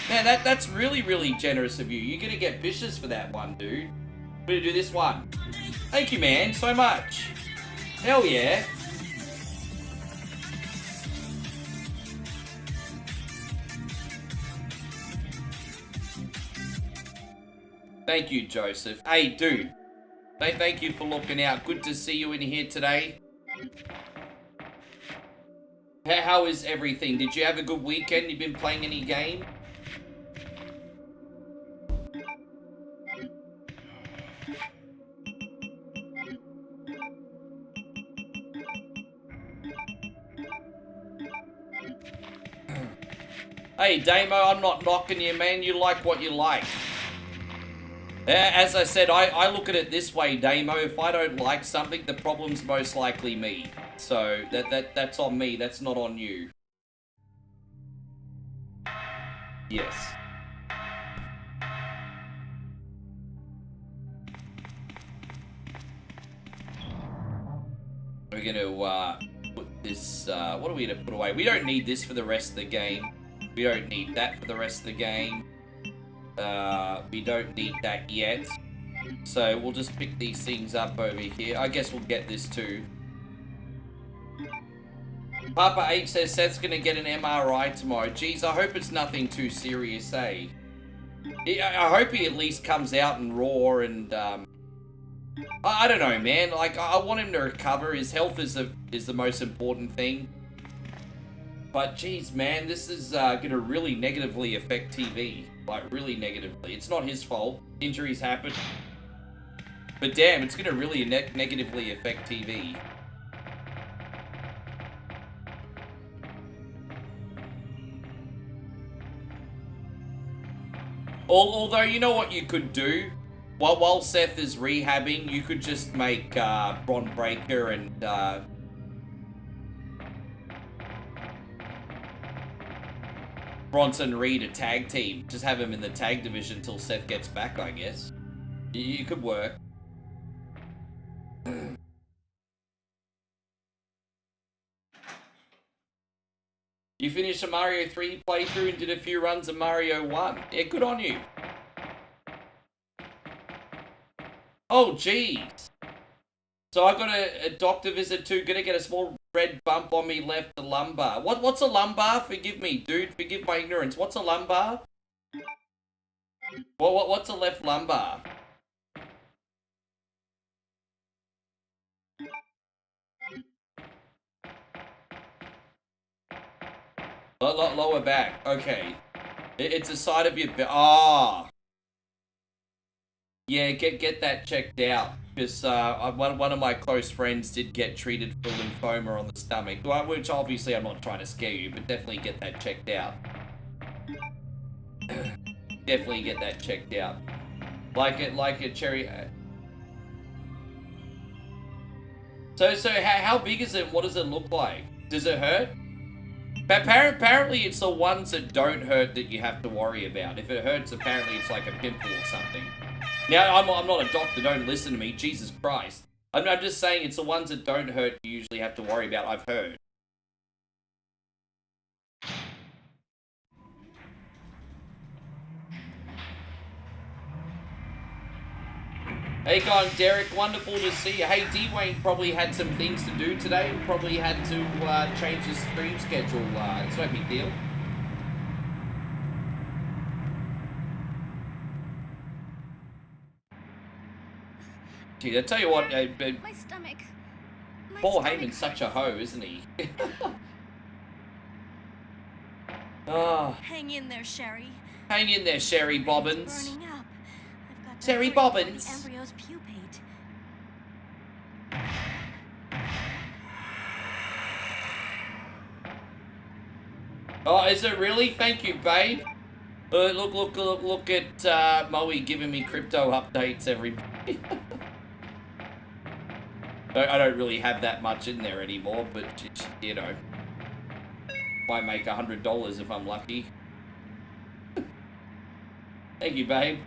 Man, that's really, really generous of you. You're gonna get vicious for that one, dude. I'm gonna do this one. Thank you, man, so much. Hell yeah. Thank you, Joseph. Hey, dude. Thank you for looking out. Good to see you in here today. How is everything? Did you have a good weekend? You been playing any game? Hey, Damo, I'm not knocking you, man. You like what you like. As I said, I look at it this way, Damo. If I don't like something, the problem's most likely me. So that's on me. That's not on you. Yes. We're gonna put this. What are we gonna put away? We don't need this for the rest of the game. We don't need that for the rest of the game. We don't need that yet. So we'll just pick these things up over here. I guess we'll get this too. Papa H says Seth's gonna get an MRI tomorrow. Geez, I hope it's nothing too serious, eh? I hope he at least comes out and raw and, I don't know, man. Like, I want him to recover. His health is the most important thing. But, geez, man, this is gonna really negatively affect TV. Like, really negatively. It's not his fault. Injuries happen. But damn, it's gonna really negatively affect TV. Although, you know what you could do? While Seth is rehabbing, you could just make Bron Breaker and Bronson Reed a tag team. Just have him in the tag division until Seth gets back, I guess. You could work. You finished a Mario 3 playthrough and did a few runs of Mario 1. Yeah, good on you. Oh, jeez. So I got a doctor visit too. Gonna get a small red bump on me left lumbar. What's a lumbar? Forgive me, dude. Forgive my ignorance. What's a lumbar? What's a left lumbar? Lower back. Okay. It's a side of your back. Ah. Yeah, get that checked out. Because one of my close friends did get treated for lymphoma on the stomach. Which obviously I'm not trying to scare you, but definitely get that checked out. Definitely get that checked out. Like a cherry. So how big is it? What does it look like? Does it hurt? Apparently it's the ones that don't hurt that you have to worry about. If it hurts, apparently it's like a pimple or something. Now, I'm not a doctor, don't listen to me, Jesus Christ. I'm just saying it's the ones that don't hurt you usually have to worry about, I've heard. Hey, going, Derek, wonderful to see you. Hey, D-Wayne probably had some things to do today. Probably had to change his stream schedule. It's no big deal. Gee, I tell you what, My stomach. Paul Heyman's such a hoe, isn't he? Oh. Hang in there, Sherry. Hang in there, Sherry Bobbins. It's burning up. I've got to Sherry hurry before Bobbins. the embryos pupate. Oh, is it really? Thank you, babe. Look at Moe giving me crypto updates every day. I don't really have that much in there anymore, but, you know, might make $100 if I'm lucky. Thank you, babe.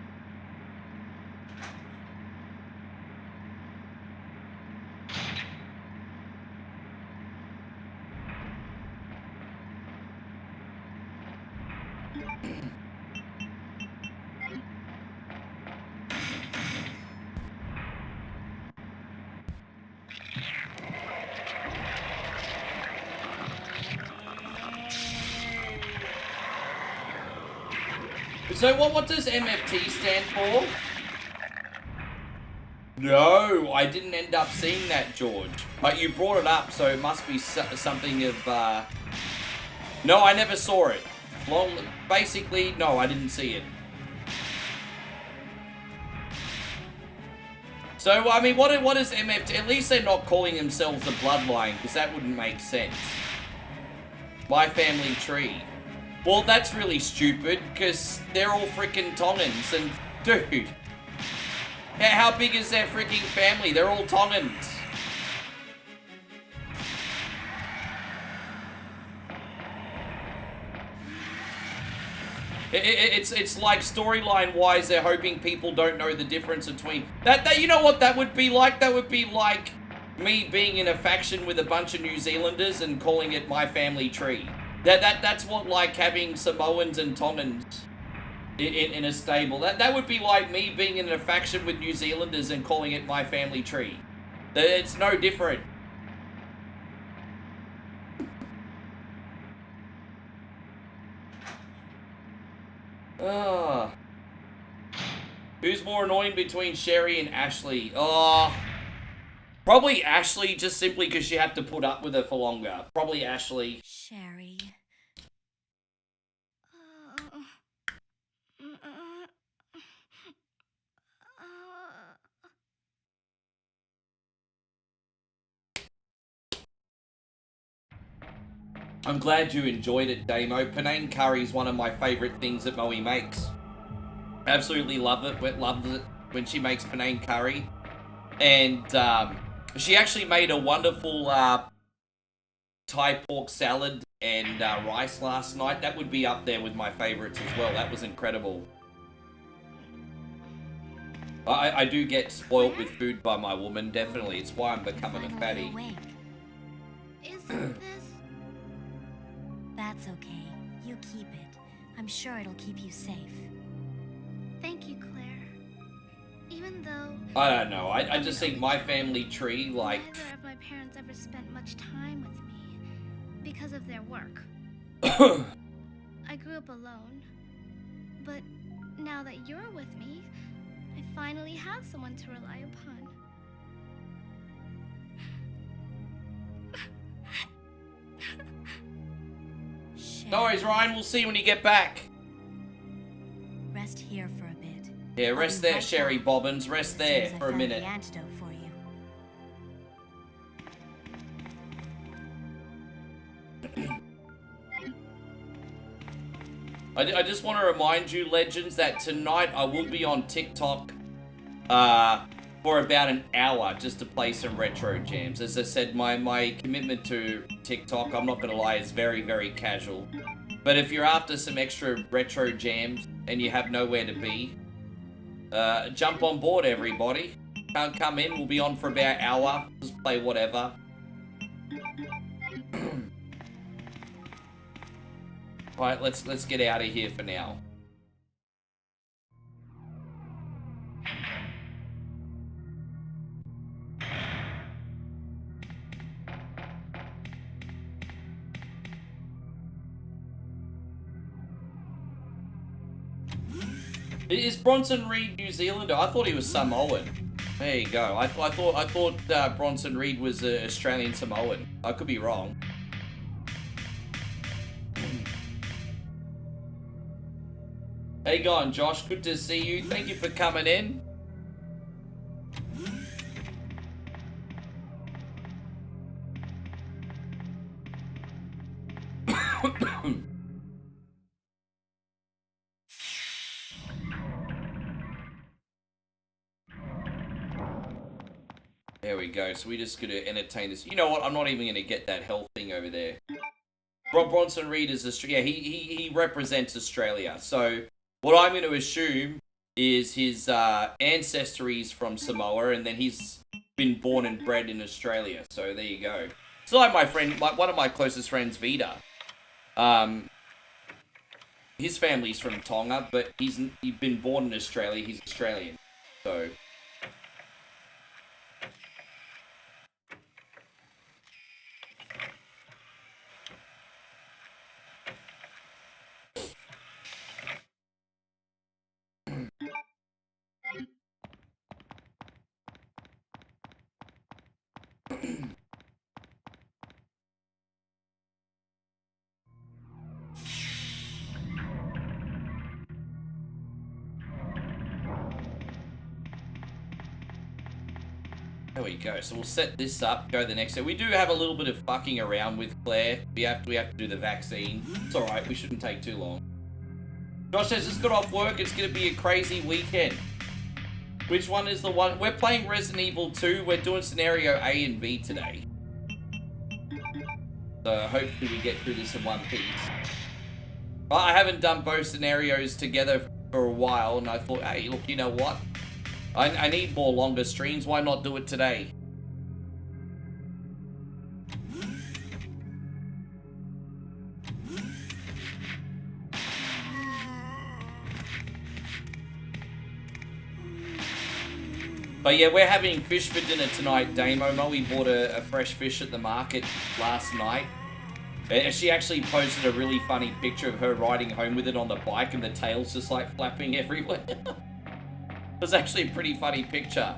So what does MFT stand for? No, I didn't end up seeing that, George. But you brought it up, so it must be something of... No, I never saw it. Well, basically, no, I didn't see it. So, I mean, what is MFT? At least they're not calling themselves the Bloodline, because that wouldn't make sense. My family tree. Well, that's really stupid, because they're all freaking Tongans, and dude, how big is their freaking family? They're all Tongans. It's like storyline-wise, they're hoping people don't know the difference between... That you know what that would be like? That would be like me being in a faction with a bunch of New Zealanders and calling it my family tree. That's what, like, having Samoans and Tongans in a stable. That would be like me being in a faction with New Zealanders and calling it my family tree. It's no different. Oh. Who's more annoying between Sherry and Ashley? Oh, probably Ashley, just simply because you have to put up with her for longer. Probably Ashley. Sherry. I'm glad you enjoyed it, Damo. Penang curry is one of my favourite things that Moe makes. Absolutely love it. Loves it when she makes Penang curry. And she actually made a wonderful Thai pork salad and rice last night. That would be up there with my favorites as well. That was incredible. I do get spoiled with food by my woman, definitely. It's why I'm becoming a fatty. Isn't this... That's okay. You keep it. I'm sure it'll keep you safe. Thank you, Claire. Even though... I don't know. I just think my family tree, like... Neither of my parents ever spent much time with me because of their work. I grew up alone. But now that you're with me, I finally have someone to rely upon. No worries, Ryan. We'll see you when you get back. Rest here for a bit. Yeah, rest there, Sherry Bobbins. Rest there for a minute. The antidote for you. I just want to remind you, legends, that tonight I will be on TikTok for about an hour just to play some retro jams. As I said, my commitment to TikTok, I'm not going to lie, is very, very casual. But if you're after some extra retro jams and you have nowhere to be, jump on board, everybody. Can't come in, we'll be on for about an hour. Just play whatever. Alright, let's get out of here for now. Is Bronson Reed New Zealander? I thought he was Samoan. There you go. I thought Bronson Reed was an Australian Samoan. I could be wrong. How you going, Josh? Good to see you. Thank you for coming in. There we go. So we just gonna entertain this. You know what? I'm not even gonna get that health thing over there. Bronson Reed is Australia. Yeah, he represents Australia. So what I'm going to assume is his ancestry is from Samoa, and then he's been born and bred in Australia. So there you go. It's like my friend, one of my closest friends, Vida. His family's from Tonga, but he's been born in Australia. He's Australian. So. There we go. So we'll set this up, go to the next step. We do have a little bit of fucking around with Claire. We have to do the vaccine. It's alright, we shouldn't take too long. Josh says just got off work, it's gonna be a crazy weekend. Which one is the one? We're playing Resident Evil 2. We're doing scenario A and B today. So hopefully we get through this in one piece. I haven't done both scenarios together for a while, and I thought, hey, look, you know what? I need more longer streams. Why not do it today? But yeah, we're having fish for dinner tonight, Damo. We bought a fresh fish at the market last night. She actually posted a really funny picture of her riding home with it on the bike and the tail's just like flapping everywhere. It was actually a pretty funny picture.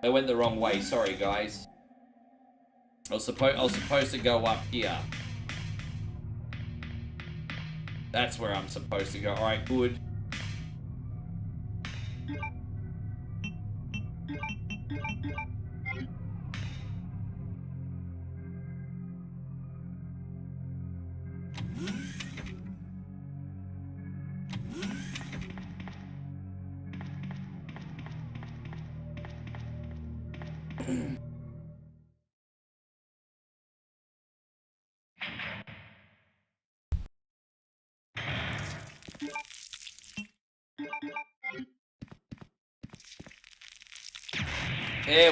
I went the wrong way, sorry guys. I was supposed to go up here. That's where I'm supposed to go. Alright, good. There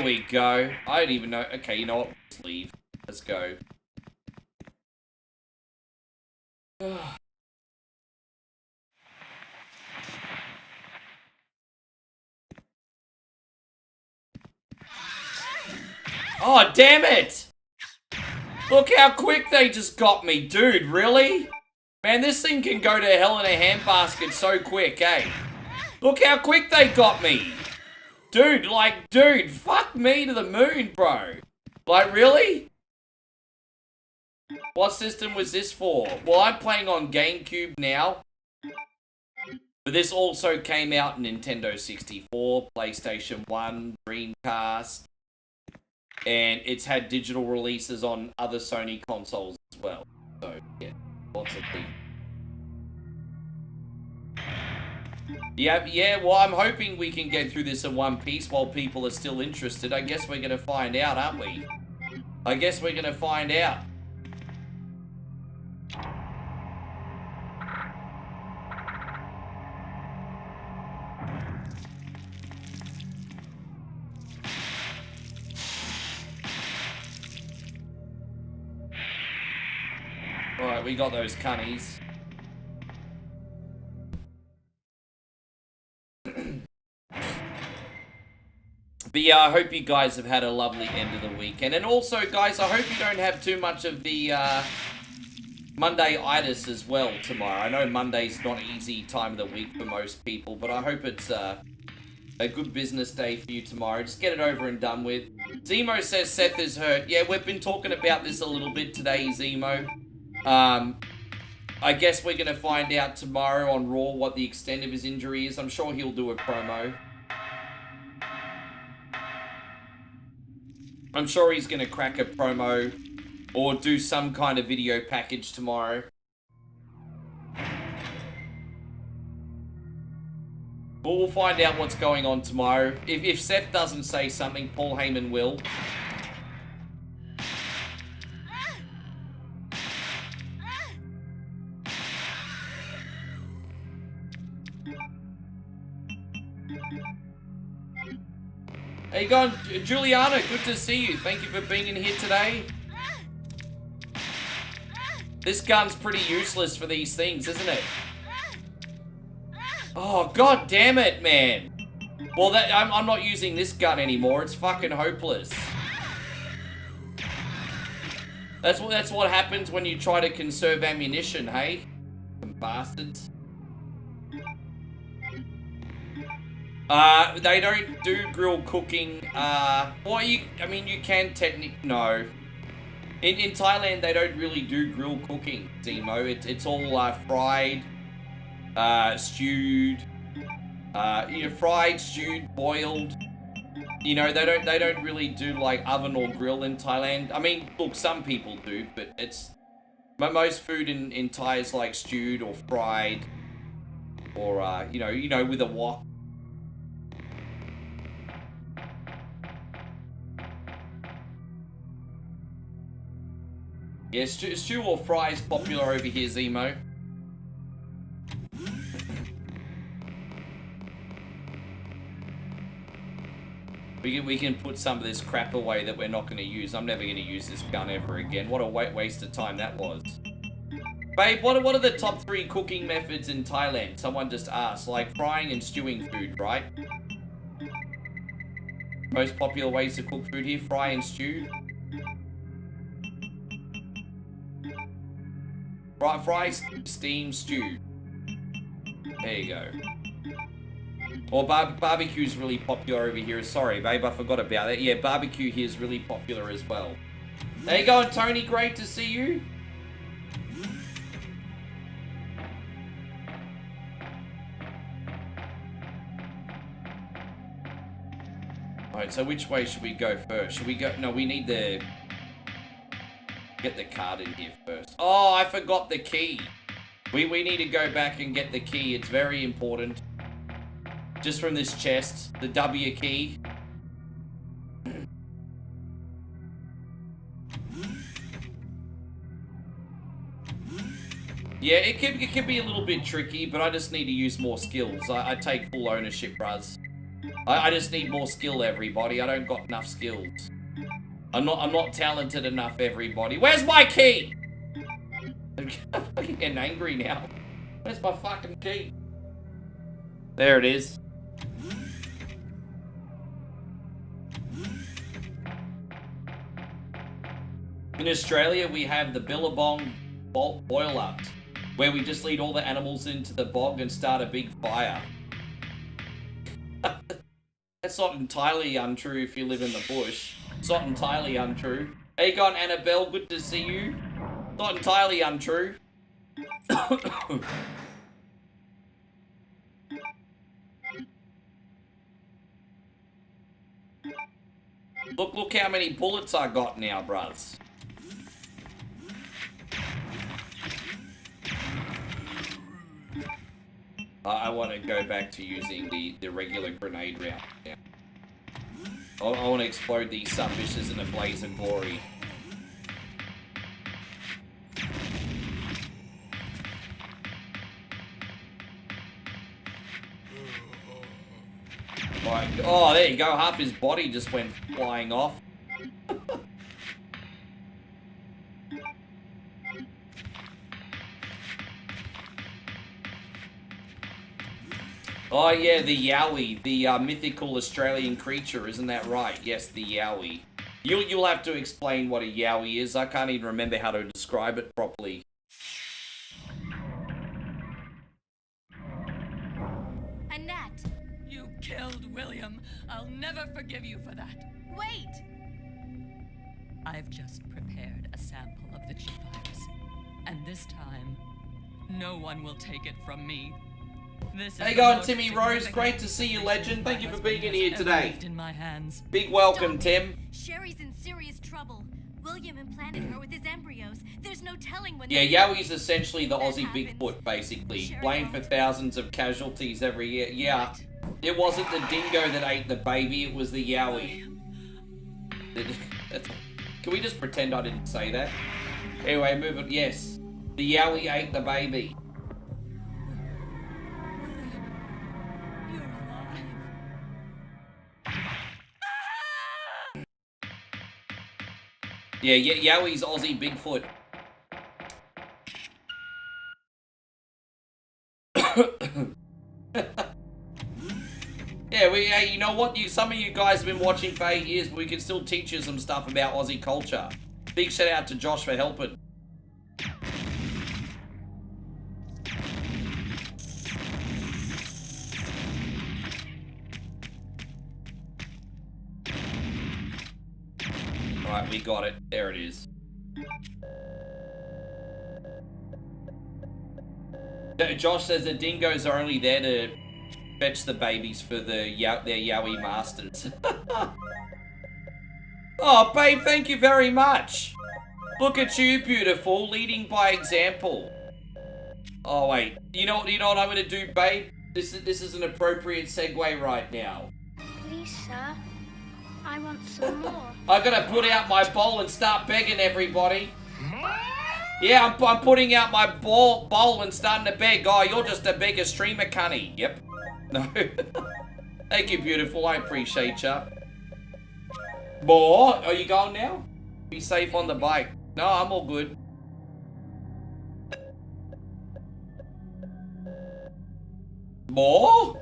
we go. I don't even know. Okay, you know what? Let's leave. Let's go. Oh, damn it! Look how quick they just got me. Dude, really? Man, this thing can go to hell in a handbasket so quick, eh? Look how quick they got me. Dude, like, dude, fuck me to the moon, bro. Like, really? What system was this for? Well, I'm playing on GameCube now. But this also came out in Nintendo 64, PlayStation 1, Dreamcast. And it's had digital releases on other Sony consoles as well. So, yeah, lots of things. Yeah, well, I'm hoping we can get through this in one piece while people are still interested. I guess we're going to find out, aren't we? I guess we're going to find out. Alright, we got those cunnies. But yeah, I hope you guys have had a lovely end of the weekend. And also, guys, I hope you don't have too much of the Monday-itis as well tomorrow. I know Monday's not an easy time of the week for most people, but I hope it's a good business day for you tomorrow. Just get it over and done with. Zemo says Seth is hurt. Yeah, we've been talking about this a little bit today, Zemo. I guess we're going to find out tomorrow on Raw what the extent of his injury is. I'm sure he'll do a promo. I'm sure he's going to crack a promo or do some kind of video package tomorrow. But we'll find out what's going on tomorrow. If Seth doesn't say something, Paul Heyman will. How you going, Juliana? Good to see you. Thank you for being in here today. This gun's pretty useless for these things, isn't it? Oh, god damn it, man. Well, I'm not using this gun anymore. It's fucking hopeless. That's what happens when you try to conserve ammunition, hey? Bastards. They don't do grill cooking. Well, you can technically, no. In Thailand, they don't really do grill cooking, Zemo. It's all fried, stewed, fried, stewed, boiled. You know, they don't really do like oven or grill in Thailand. I mean, look, some people do, but most food in Thai is like stewed or fried, or you know, with a wok. Yeah, stew or fry is popular over here, Zemo. We can put some of this crap away that we're not going to use. I'm never going to use this gun ever again. What a waste of time that was. Babe, what are the top 3 cooking methods in Thailand? Someone just asked. Like frying and stewing food, right? Most popular ways to cook food here, fry and stew. Fry, steam, stew. There you go. Or barbecue's really popular over here. Sorry, babe, I forgot about it. Yeah, barbecue here is really popular as well. There you go, Tony. Great to see you. Alright, so which way should we go first? Should we go... No, we need the... Get the card in here first. Oh, I forgot the key. We need to go back and get the key. It's very important. Just from this chest. The W key. Yeah, it can be a little bit tricky, but I just need to use more skills. I take full ownership, bruz. I just need more skill, everybody. I don't got enough skills. I'm not talented enough, everybody. Where's my key? I'm fucking getting angry now. Where's my fucking key? There it is. In Australia, we have the Billabong boil-up, where we just lead all the animals into the bog and start a big fire. That's not entirely untrue if you live in the bush. It's not entirely untrue. How you going, Annabelle? Good to see you. Not entirely untrue. Look how many bullets I got now, bruds. I want to go back to using the regular grenade round now. I want to explode these submissions in a blaze of glory. Right. Oh, there you go. Half his body just went flying off. Oh yeah, the Yowie, the mythical Australian creature, isn't that right? Yes, the Yowie. You'll have to explain what a Yowie is. I can't even remember how to describe it properly. Annette! You killed William. I'll never forgive you for that. Wait! I've just prepared a sample of the G-virus. And this time, no one will take it from me. How you going, Timmy Rose? Great to see you, legend. Thank you for being in here today. In my hands. Big welcome, Tim. Sherry's in serious trouble. William implanted her with his embryos. There's no telling when. Yeah, Yowie's essentially the Aussie Bigfoot, basically. Blamed for thousands of casualties every year. Yeah, it wasn't the dingo that ate the baby, it was the Yowie. Can we just pretend I didn't say that? Anyway, move it. Yes, the Yowie ate the baby. Yeah, Yowie's Aussie Bigfoot. Yeah, you know what? Some of you guys have been watching for 8 years, but we can still teach you some stuff about Aussie culture. Big shout out to Josh for helping. Alright, we got it. There it is. Josh says the dingoes are only there to fetch the babies for their Yowie masters. Oh, babe, thank you very much. Look at you, beautiful, leading by example. Oh, wait. You know what I'm going to do, babe? This is an appropriate segue right now. Please, sir. I want some more. I'm gonna put out my bowl and start begging everybody. Yeah, I'm putting out my bowl and starting to beg. Oh, you're just a beggar streamer, cunny. Yep. No. Thank you, beautiful. I appreciate ya. More? Are you going now? Be safe on the bike. No, I'm all good. More?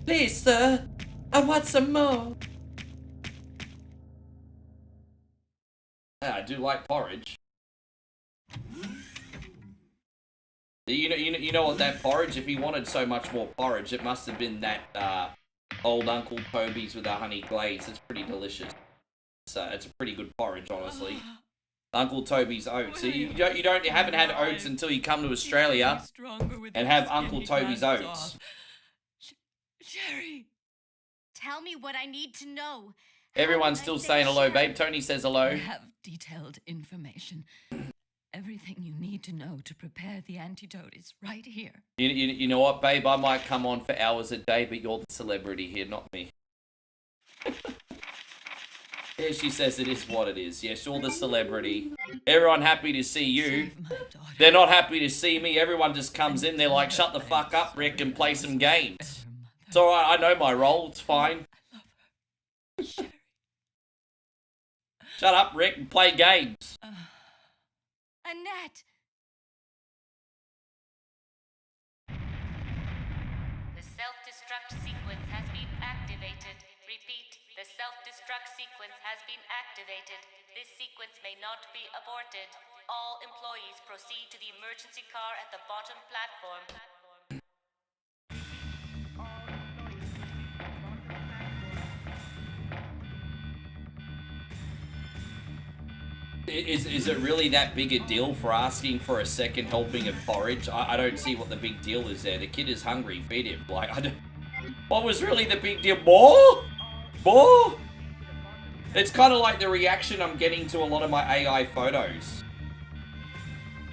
Please, sir. I want some more. I do like porridge. You know what, that porridge, if he wanted so much more porridge, it must have been that old Uncle Toby's with a honey glaze. It's pretty delicious. So it's a pretty good porridge, honestly. Uncle Toby's oats. So you haven't had oats until you come to Australia and have Uncle Toby's oats. Sherry. Tell me what I need to know. Everyone's still saying hello, babe. Tony says hello. I have detailed information. Everything you need to know to prepare the antidote is right here. You know what, babe? I might come on for hours a day, but you're the celebrity here, not me. Yeah, she says it is what it is. Yes, you're the celebrity. Everyone happy to see you. They're not happy to see me. Everyone just comes in. They're like, shut the fuck up, Rick, and play some games. It's alright. I know my role. It's fine. Shut up, Rick, and play games. Annette! The self-destruct sequence has been activated. Repeat, the self-destruct sequence has been activated. This sequence may not be aborted. All employees proceed to the emergency car at the bottom platform. Is it really that big a deal for asking for a second helping of porridge? I don't see what the big deal is there. The kid is hungry. Feed him. Like, I don't... What was really the big deal? More? More? It's kind of like the reaction I'm getting to a lot of my AI photos.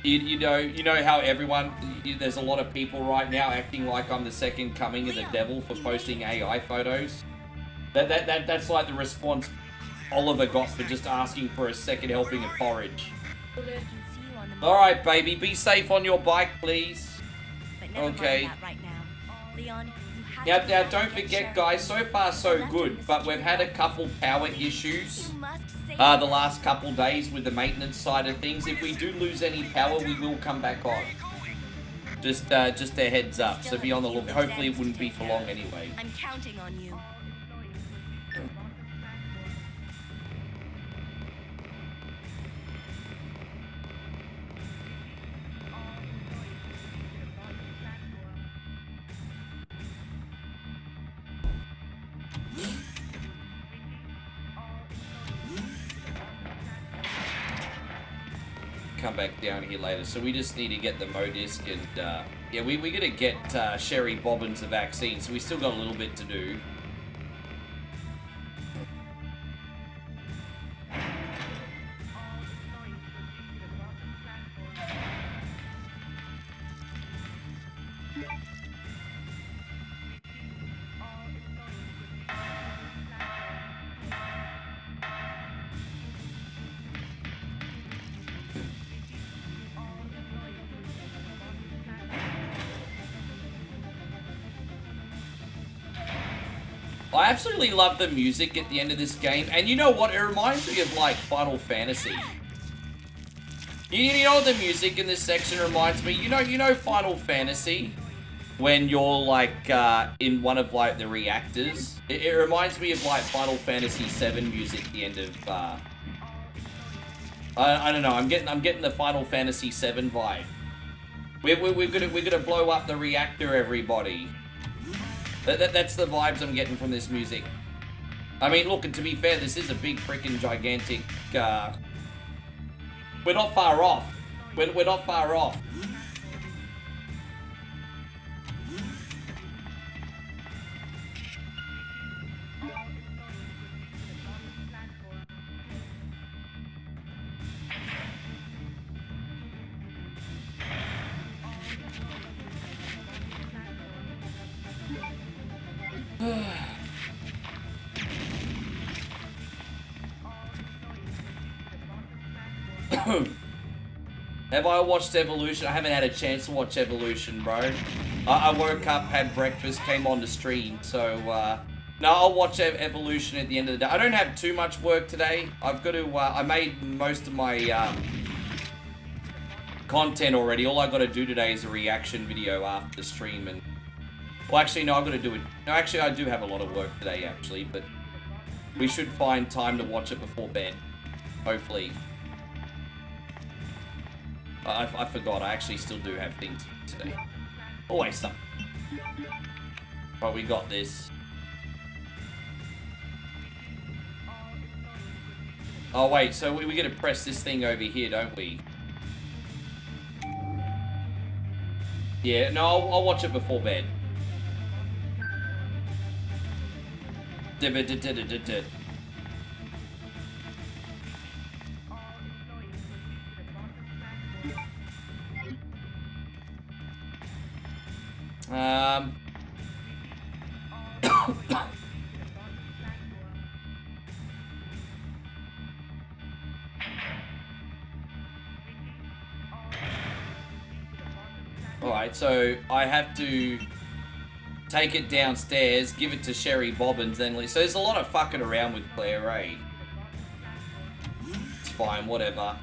You know how everyone... There's a lot of people right now acting like I'm the second coming of the devil for posting AI photos. That's like the response Oliver got for just asking for a second helping of porridge. Alright, baby, be safe on your bike, please. Okay. Now, don't forget, guys, so far so good, but we've had a couple power issues the last couple days with the maintenance side of things. If we do lose any power, we will come back on. Just a heads up, so be on the lookout. Hopefully it wouldn't be for long anyway. I'm counting on you. Come back down here later. So we just need to get the Modisc and yeah, we're gonna get Sherry Bobbins a vaccine, so we still got a little bit to do. I absolutely love the music at the end of this game, and you know what? It reminds me of, like, Final Fantasy. You know what the music in this section reminds me? You know Final Fantasy? When you're, like, in one of, like, the reactors? It reminds me of, like, Final Fantasy VII music at the end of, I don't know, I'm getting the Final Fantasy VII vibe. We're gonna blow up the reactor, everybody. That's the vibes I'm getting from this music. I mean, look, and to be fair, this is a big freaking gigantic, we're not far off. We're not far off. Have I watched Evolution? I haven't had a chance to watch Evolution, bro. I woke up, had breakfast, came on the stream, so, no, I'll watch Evolution at the end of the day. I don't have too much work today. I've got to, I made most of my, content already. All I got to do today is a reaction video after the stream, and, well, actually, no, I've got to do it. No, actually, I do have a lot of work today, actually, but we should find time to watch it before bed, hopefully. I forgot, I actually still do have things today. Always something. But we got this. Oh wait, so we gotta press this thing over here, don't we? Yeah, no, I'll watch it before bed. Alright, so I have to take it downstairs, give it to Sherry Bobbins, then leave. So there's a lot of fucking around with Claire, eh? It's fine, whatever.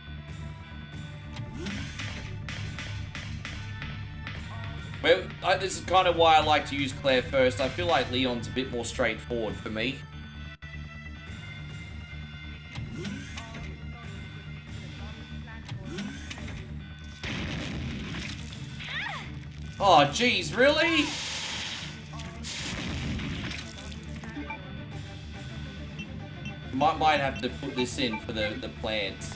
Well, this is kind of why I like to use Claire first. I feel like Leon's a bit more straightforward for me. Oh, jeez, really? Might have to put this in for the plants.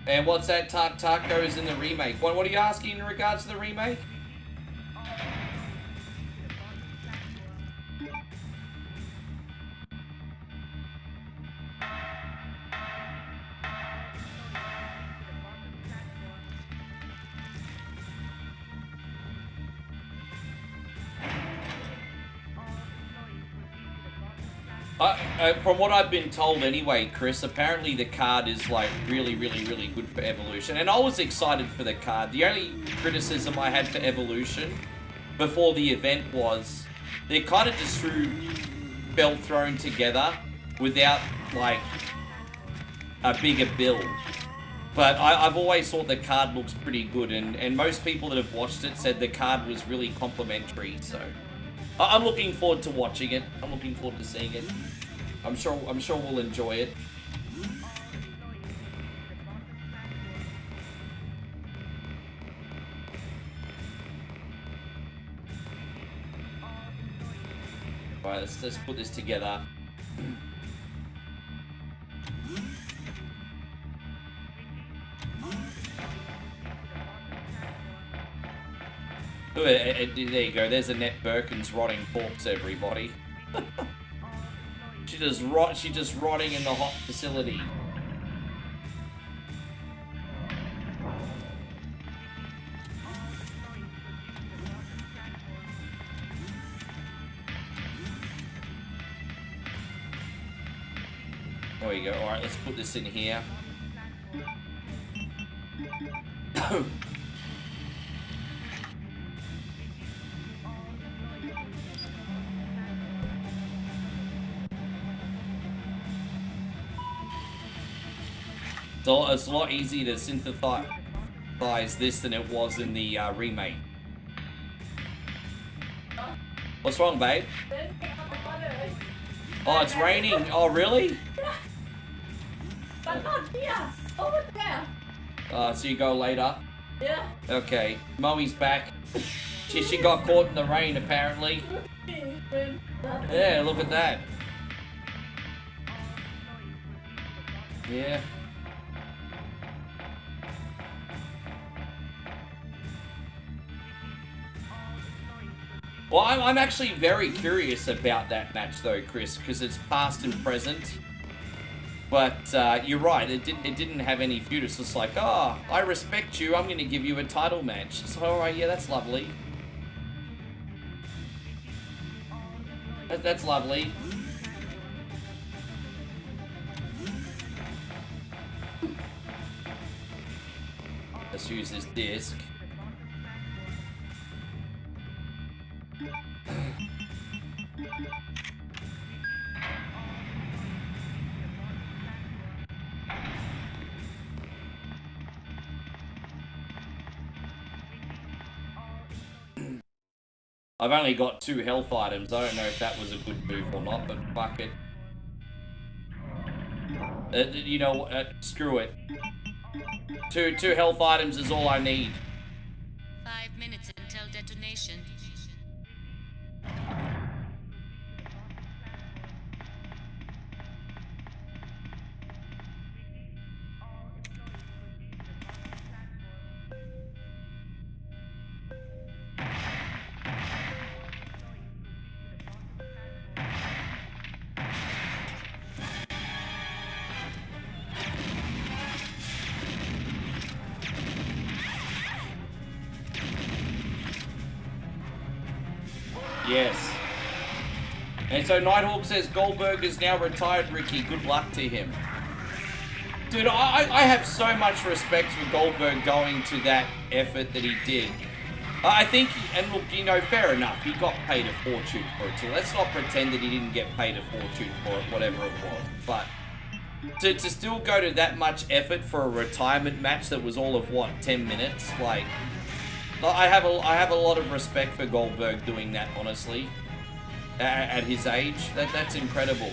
And what's that? Taco is in the remake. What are you asking in regards to the remake? From what I've been told anyway, Chris, apparently the card is like really good for Evolution. And I was excited for the card. The only criticism I had for Evolution before the event was they kind of just felt thrown together without like a bigger build. But I've always thought the card looks pretty good, and most people that have watched it said the card was really complimentary, so I'm looking forward to watching it. I'm looking forward to seeing it. I'm sure we'll enjoy it. Alright, let's put this together. There you go. There's Annette Birkin's rotting corpse, everybody. She just rotting in the hot facility. There we go. All right, let's put this in here. So it's a lot easier to synthesize this than it was in the remake. What's wrong, babe? Oh, it's raining. Oh, really? But not here. Over there. So you go later? Yeah. Okay. Moe's back. She got caught in the rain, apparently. Yeah, look at that. Yeah. Well, I'm actually very curious about that match, though, Chris, because it's past and present. But you're right, it didn't have any feud. It's just like, oh, I respect you, I'm going to give you a title match. So, alright, yeah, that's lovely. That's lovely. Let's use this disc. I've only got 2 health items. I don't know if that was a good move or not, but fuck it. You know, screw it. Two health items is all I need. 5 minutes until detonation. Yes. And so Nighthawk says Goldberg is now retired, Ricky. Good luck to him. Dude, I have so much respect for Goldberg going to that effort that he did. I think, and look, you know, fair enough, he got paid a fortune for it, so let's not pretend that he didn't get paid a fortune for it, whatever it was. But to still go to that much effort for a retirement match that was all of, what, 10 minutes? Like, I have a lot of respect for Goldberg doing that, honestly. At his age, that's incredible.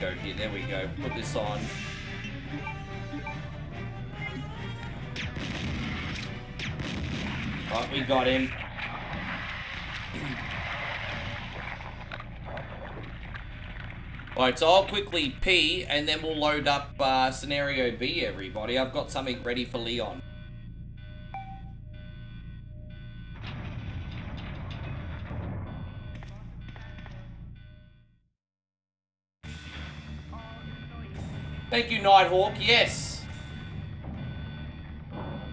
Go here, there we go. Put this on. Right, we got him. Alright, so I'll quickly pee and then we'll load up Scenario B, everybody. I've got something ready for Leon. Thank you, Nighthawk. Yes.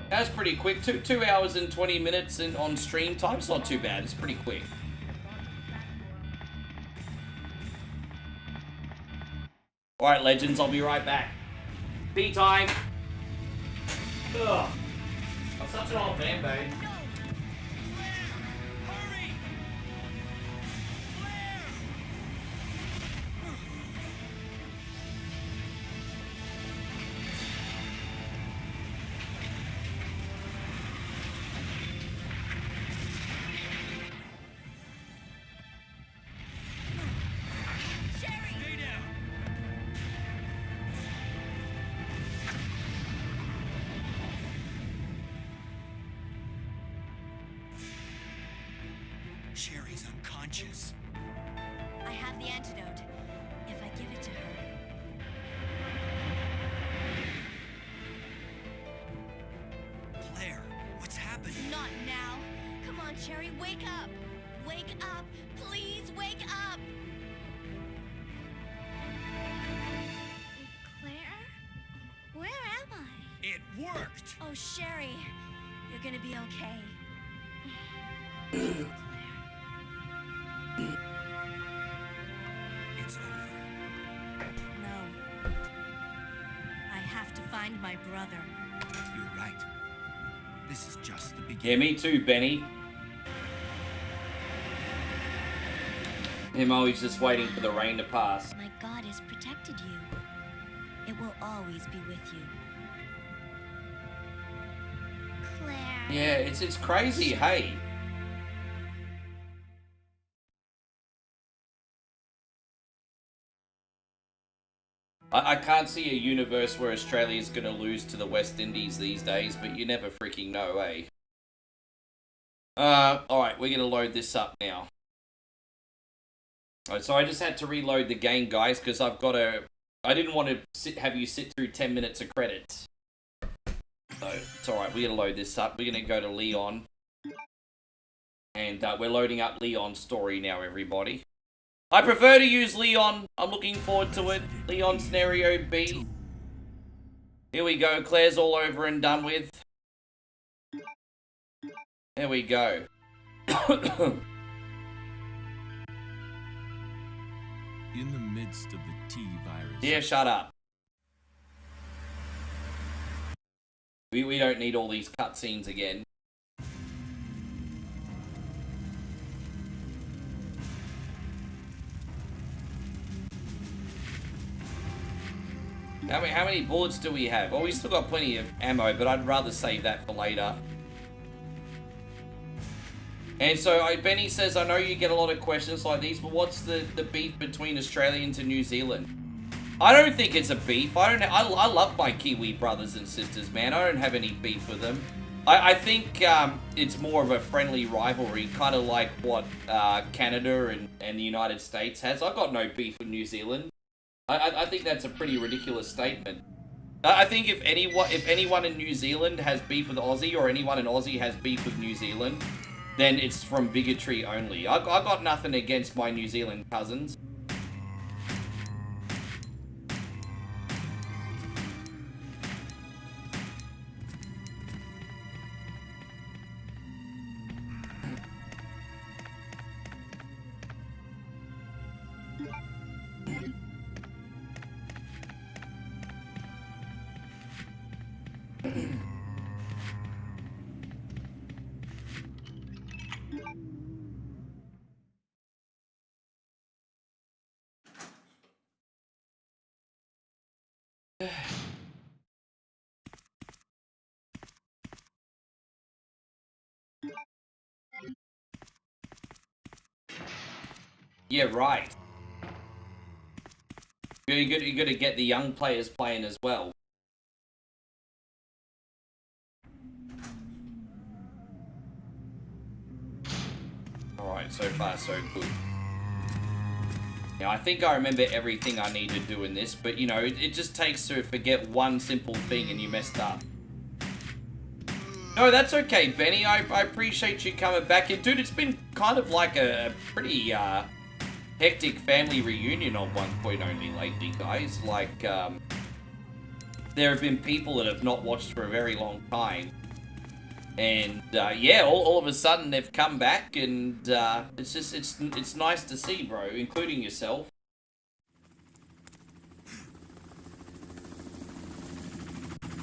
That's pretty quick. 2 hours and 20 minutes on stream time. It's not too bad. It's pretty quick. Alright, legends. I'll be right back. Tea time. Ugh. I'm such an old man, babe. Sherry's unconscious. I have the antidote. If I give it to her. Claire, what's happening? Not now. Come on, Cherry, wake up. Wake up. Please wake up. Claire? Where am I? It worked! Oh, Sherry, you're gonna be okay. It's over. No. I have to find my brother. You're right. This is just the beginning. Yeah, me too, Benny. Him always just waiting for the rain to pass. My God has protected you. It will always be with you. Claire. Yeah, it's crazy, hey. I can't see a universe where Australia's gonna lose to the West Indies these days, but you never freaking know, eh? Alright, we're gonna load this up now. Alright, so I just had to reload the game, guys, because I've got to... I didn't want to have you sit through 10 minutes of credits. So, it's alright, we're gonna load this up. We're gonna go to Leon. And we're loading up Leon's story now, everybody. I prefer to use Leon. I'm looking forward to it. Leon Scenario B. Here we go. Claire's all over and done with. There we go. In the midst of the T virus. Yeah, shut up. We don't need all these cutscenes again. How many bullets do we have? Well, we still got plenty of ammo, but I'd rather save that for later. And so Benny says, I know you get a lot of questions like these, but what's the beef between Australians and New Zealand? I don't think it's a beef. I love my Kiwi brothers and sisters, man. I don't have any beef with them. I think it's more of a friendly rivalry, kind of like what Canada and the United States has. I've got no beef with New Zealand. I think that's a pretty ridiculous statement. I think if anyone in New Zealand has beef with Aussie, or anyone in Aussie has beef with New Zealand, then it's from bigotry only. I got nothing against my New Zealand cousins. Yeah, right. You got to get the young players playing as well. Alright, so far so good. Now, I think I remember everything I need to do in this, but, you know, it just takes to forget one simple thing and you messed up. No, that's okay, Benny. I appreciate you coming back. And, dude, it's been kind of like a pretty hectic family reunion on One Point Only lately, guys. Like, there have been people that have not watched for a very long time. And, yeah, all of a sudden they've come back, and it's just, it's nice to see, bro, including yourself.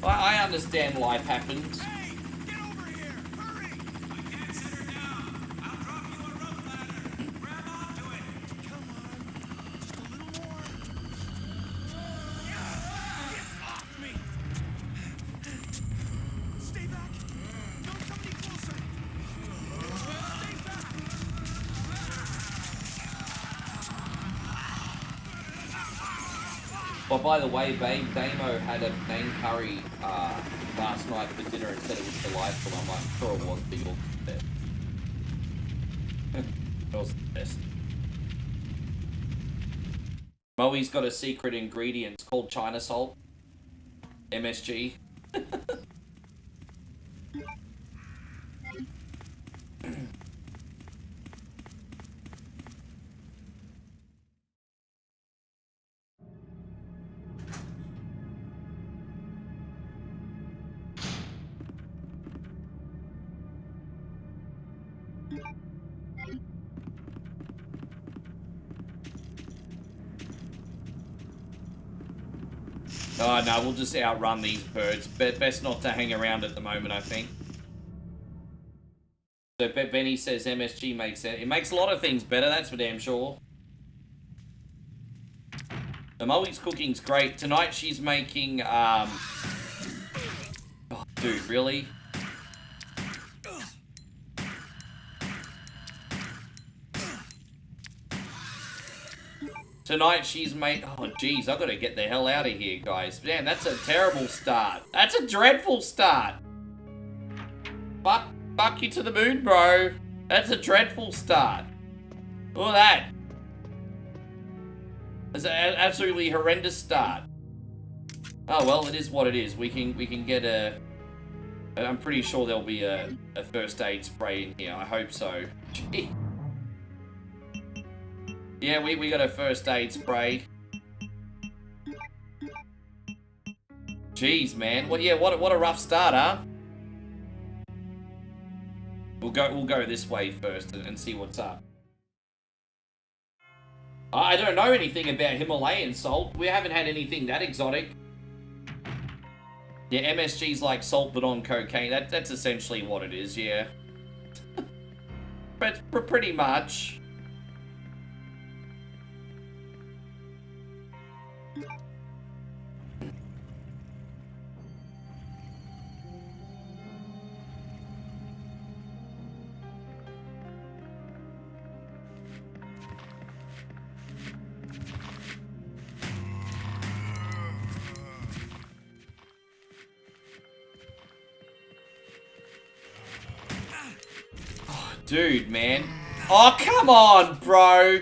I understand life happens. Hey, get over here! Hurry! I can't set her down. I'll drop you a rope ladder. Grab onto it. Come on, just a little more. Get off me! Stay back. Don't come any closer. Stay back. Well, by the way, babe, Damo had a main curry last night for dinner and said it was delightful. I'm like, sure it was, but yours was the best. Yours was the best. Moe's got a secret ingredient. It's called China salt. MSG. Oh, no, we'll just outrun these birds. Best not to hang around at the moment, I think. So Benny says MSG makes it. It makes a lot of things better, that's for damn sure. The Moe's cooking's great. Tonight she's making, oh, dude, really? Tonight she's made... Oh, jeez, I've got to get the hell out of here, guys. Man, that's a terrible start. That's a dreadful start. Fuck you to the moon, bro. That's a dreadful start. Look at that. That's an absolutely horrendous start. Oh, well, it is what it is. We can get a... I'm pretty sure there'll be a first aid spray in here. I hope so. Gee. Yeah, we got a first aid spray. Jeez, man. Well, yeah, what a rough start, huh? We'll go this way first and see what's up. I don't know anything about Himalayan salt. We haven't had anything that exotic. Yeah, MSG's like salt but on cocaine. That's essentially what it is, yeah. But pretty much. Dude, man. Oh, come on, bro.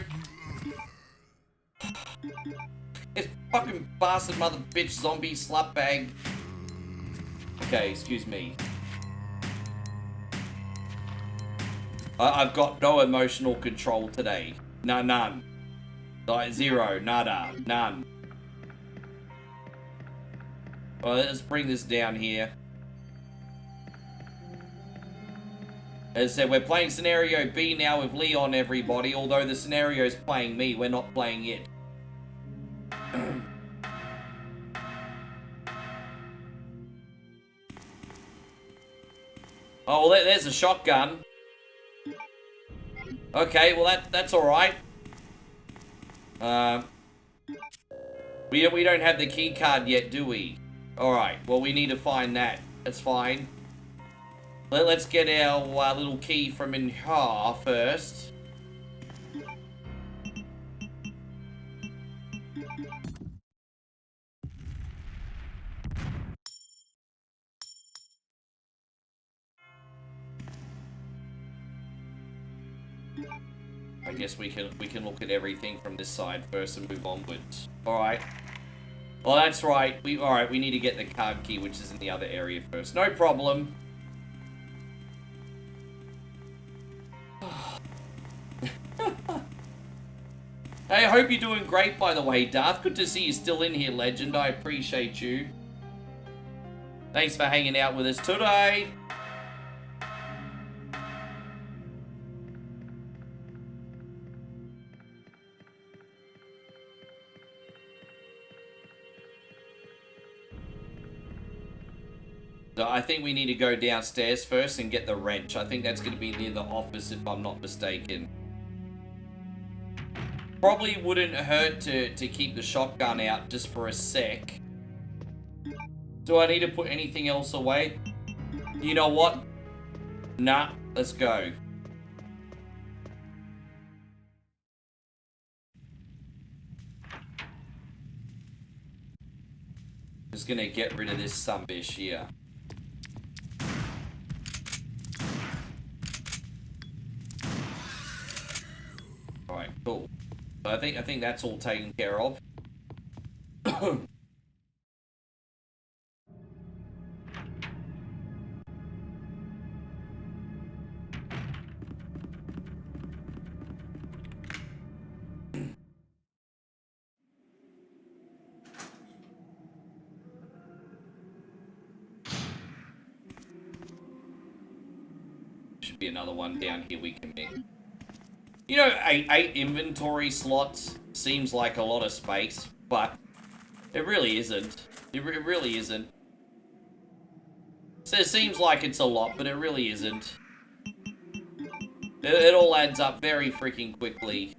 It's fucking bastard mother bitch zombie slut bag. Okay, excuse me. I've got no emotional control today. No, none. Like, zero, nada, none. Well, let's bring this down here. As I said, we're playing Scenario B now with Leon, everybody. Although the scenario's playing me, we're not playing it. Oh, well, there's a shotgun. Okay, well, that's alright. We don't have the key card yet, do we? Alright, well we need to find that. That's fine. Let's get our little key from in here first. I guess we can look at everything from this side first and move onwards. Alright. Well, that's right. Alright, we need to get the card key, which is in the other area first. No problem. Hey, I hope you're doing great, by the way, Darth. Good to see you still in here, legend. I appreciate you. Thanks for hanging out with us today. So I think we need to go downstairs first and get the wrench. I think that's going to be near the office if I'm not mistaken. Probably wouldn't hurt to keep the shotgun out just for a sec. Do I need to put anything else away? You know what? Nah, let's go. Just gonna get rid of this sumbitch here. Alright, cool. So I think that's all taken care of. Should be another one down here we can make. You know, eight inventory slots seems like a lot of space, but it really isn't. It really isn't. So it seems like it's a lot, but it really isn't. It all adds up very freaking quickly.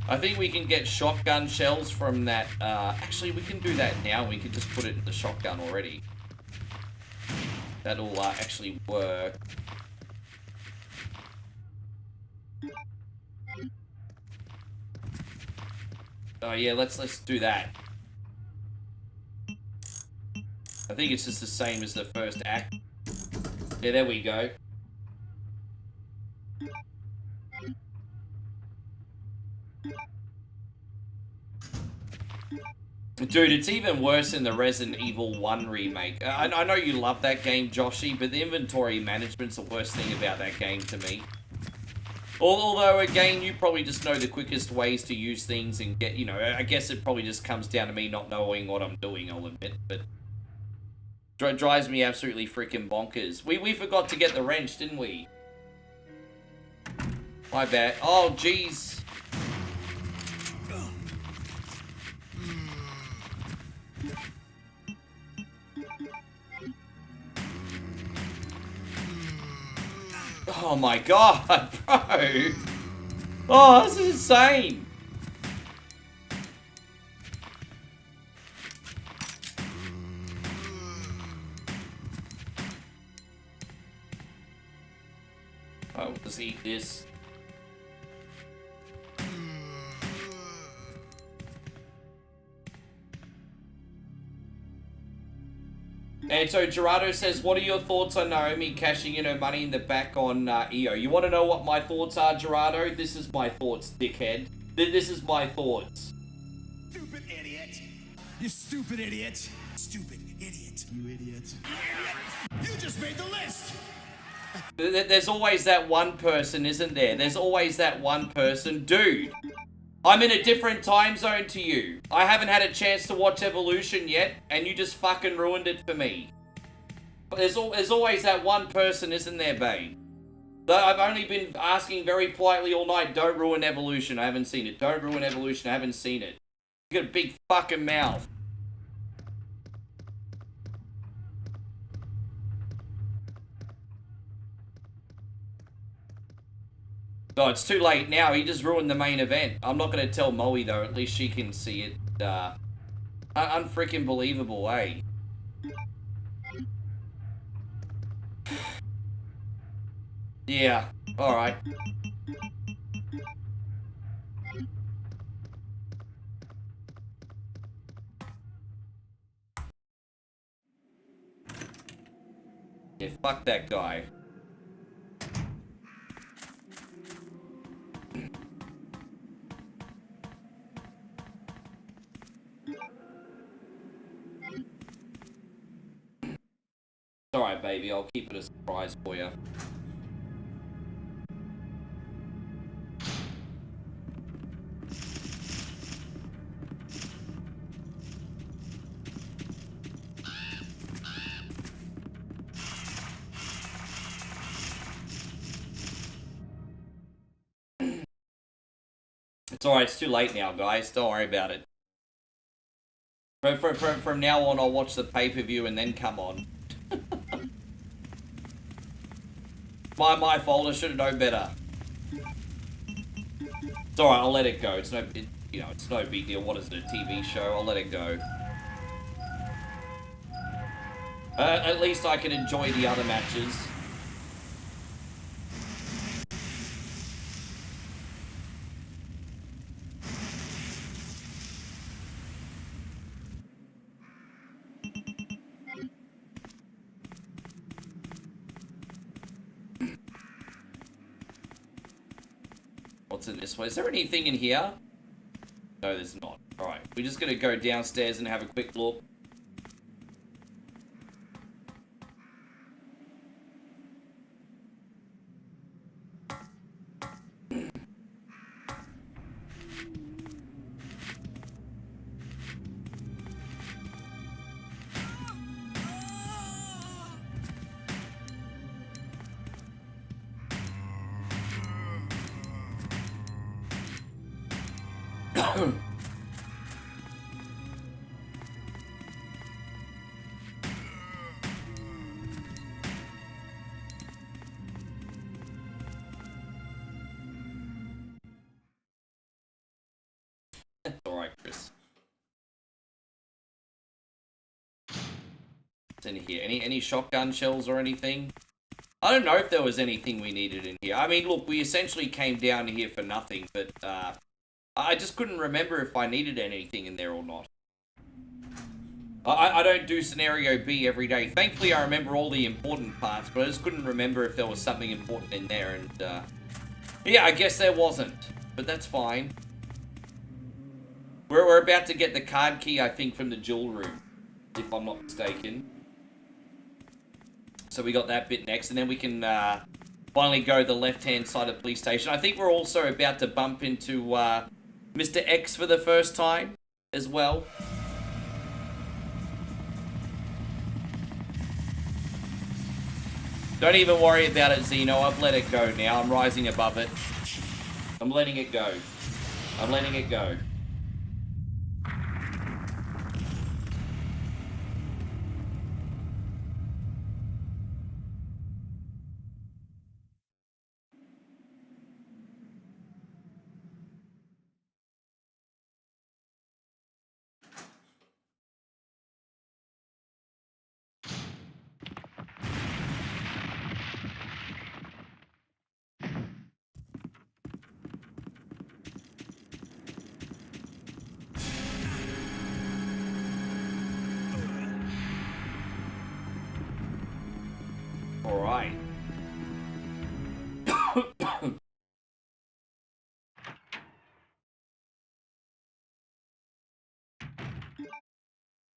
I think we can get shotgun shells from that, actually we can do that now, we can just put it in the shotgun already. That'll actually work. Oh yeah, let's do that. I think it's just the same as the first act. Yeah, there we go. Dude, it's even worse in the Resident Evil 1 remake. I know you love that game, Joshy, but the inventory management's the worst thing about that game to me. Although, again, you probably just know the quickest ways to use things and get, you know, I guess it probably just comes down to me not knowing what I'm doing, I'll admit, but it drives me absolutely freaking bonkers. We forgot to get the wrench, didn't we? My bad. Oh, jeez. Oh my god, bro! Oh, this is insane! I'll just eat this. And so Gerardo says, what are your thoughts on Naomi cashing in her money in the back on EO? You want to know what my thoughts are, Gerardo? This is my thoughts, dickhead. This is my thoughts. Stupid idiot! You stupid idiot! Stupid idiot! You idiot! You just made the list! There's always that one person, isn't there? There's always that one person. Dude, I'm in a different time zone to you. I haven't had a chance to watch Evolution yet, and you just fucking ruined it for me. But there's always that one person, isn't there, babe? I've only been asking very politely all night, don't ruin Evolution, I haven't seen it. Don't ruin Evolution, I haven't seen it. You got a big fucking mouth. Oh, it's too late now. He just ruined the main event. I'm not going to tell Moe, though. At least she can see it. Unfreaking believable, eh? Yeah. Alright. Yeah, fuck that guy. Alright, baby, I'll keep it a surprise for you. It's alright, it's too late now, guys. Don't worry about it. From now on, I'll watch the pay-per-view and then come on. My fault, I should have known better. It's alright, I'll let it go. It's no big deal. What is it, a TV show? I'll let it go. At least I can enjoy the other matches. What's in this one? Is there anything in here? No, there's not. Alright, we're just gonna go downstairs and have a quick look. Alright, Chris. What's in here? Any shotgun shells or anything? I don't know if there was anything we needed in here. I mean, look, we essentially came down here for nothing, but I just couldn't remember if I needed anything in there or not. I don't do Scenario B every day. Thankfully, I remember all the important parts, but I just couldn't remember if there was something important in there, and yeah, I guess there wasn't, but that's fine. We're about to get the card key, I think, from the jewel room, if I'm not mistaken. So we got that bit next, and then we can finally go the left-hand side of the police station. I think we're also about to bump into Mr. X for the first time as well. Don't even worry about it, Zeno. I've let it go now. I'm rising above it. I'm letting it go. I'm letting it go. Alright.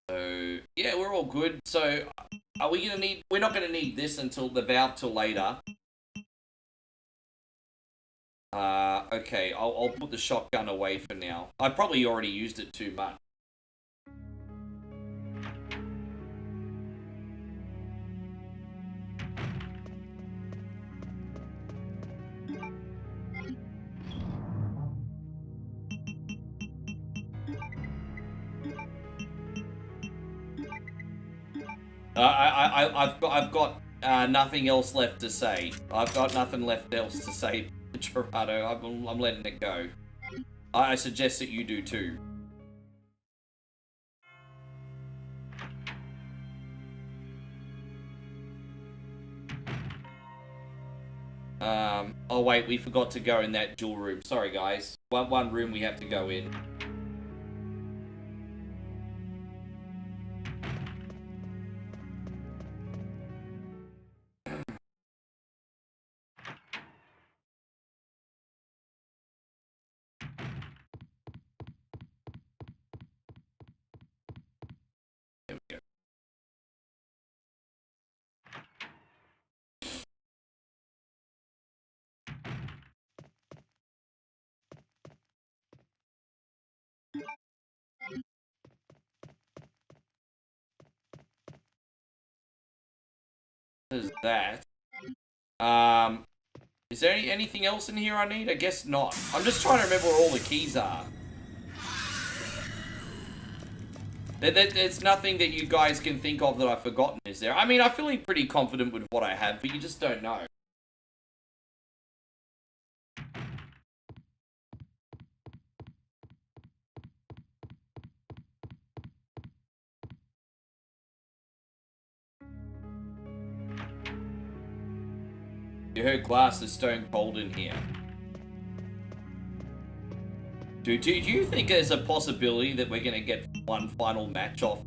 So, yeah, we're all good. So, are we gonna need... We're not gonna need this until the valve till later. Okay, I'll put the shotgun away for now. I probably already used it too much. I've got nothing else left to say. I've got nothing left else to say, Gerardo. I'm letting it go. I suggest that you do too. Oh wait, we forgot to go in that dual room. Sorry guys. One room we have to go in. There we go. There's that. Is there anything else in here I need? I guess not. I'm just trying to remember where all the keys are. There's nothing that you guys can think of that I've forgotten, is there? I mean, I'm feeling pretty confident with what I have, but you just don't know. You heard glass is stone cold in here. Dude, do you think there's a possibility that we're gonna get one final match off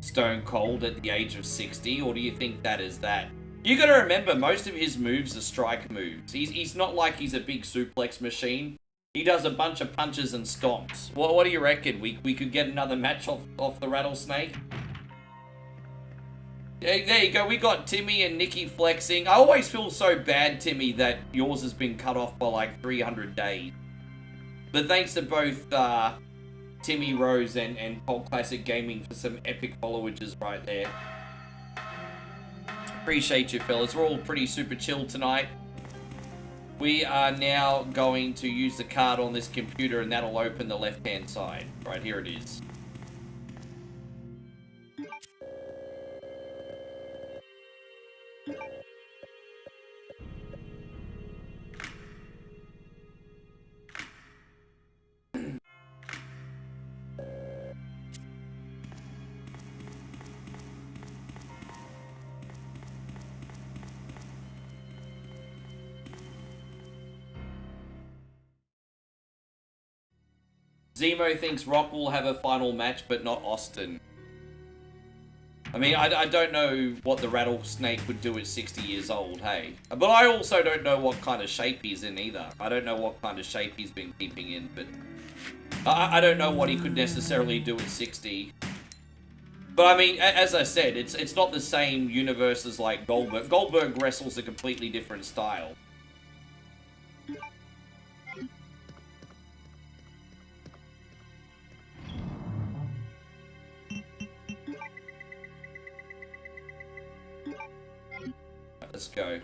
Stone Cold at the age of 60, or do you think that is that? You gotta remember, most of his moves are strike moves. He's not like he's a big suplex machine. He does a bunch of punches and stomps. What do you reckon? We could get another match off the Rattlesnake? Yeah, there you go. We got Timmy and Nikki flexing. I always feel so bad, Timmy, that yours has been cut off by like 300 days. But thanks to both Timmy Rose and Cult Classic Gaming for some epic followages right there. Appreciate you, fellas. We're all pretty super chill tonight. We are now going to use the card on this computer, and that'll open the left-hand side. Right, here it is. Zemo thinks Rock will have a final match, but not Austin. I mean, I don't know what the Rattlesnake would do at 60 years old, hey? But I also don't know what kind of shape he's in either. I don't know what kind of shape he's been keeping in, but... I don't know what he could necessarily do at 60. But I mean, as I said, it's not the same universe as like Goldberg. Goldberg wrestles a completely different style. Let's go.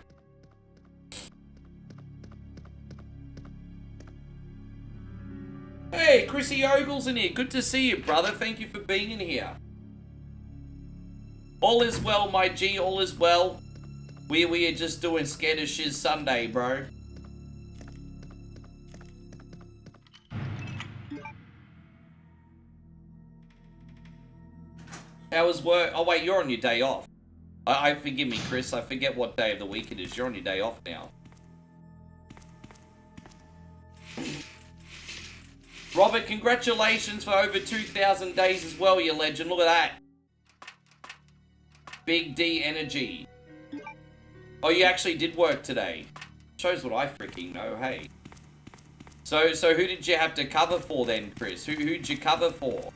Hey, Chrissy Ogle's in here. Good to see you, brother. Thank you for being in here. All is well, my G. All is well. We are just doing Scared As Shiz Sunday, bro. How was work? Oh, wait, you're on your day off. I forgive me, Chris. I forget what day of the week it is. You're on your day off now. Robert, congratulations for over 2,000 days as well, you legend. Look at that. Big D energy. Oh, you actually did work today. Shows what I freaking know, hey. So who did you have to cover for then, Chris? Who'd you cover for?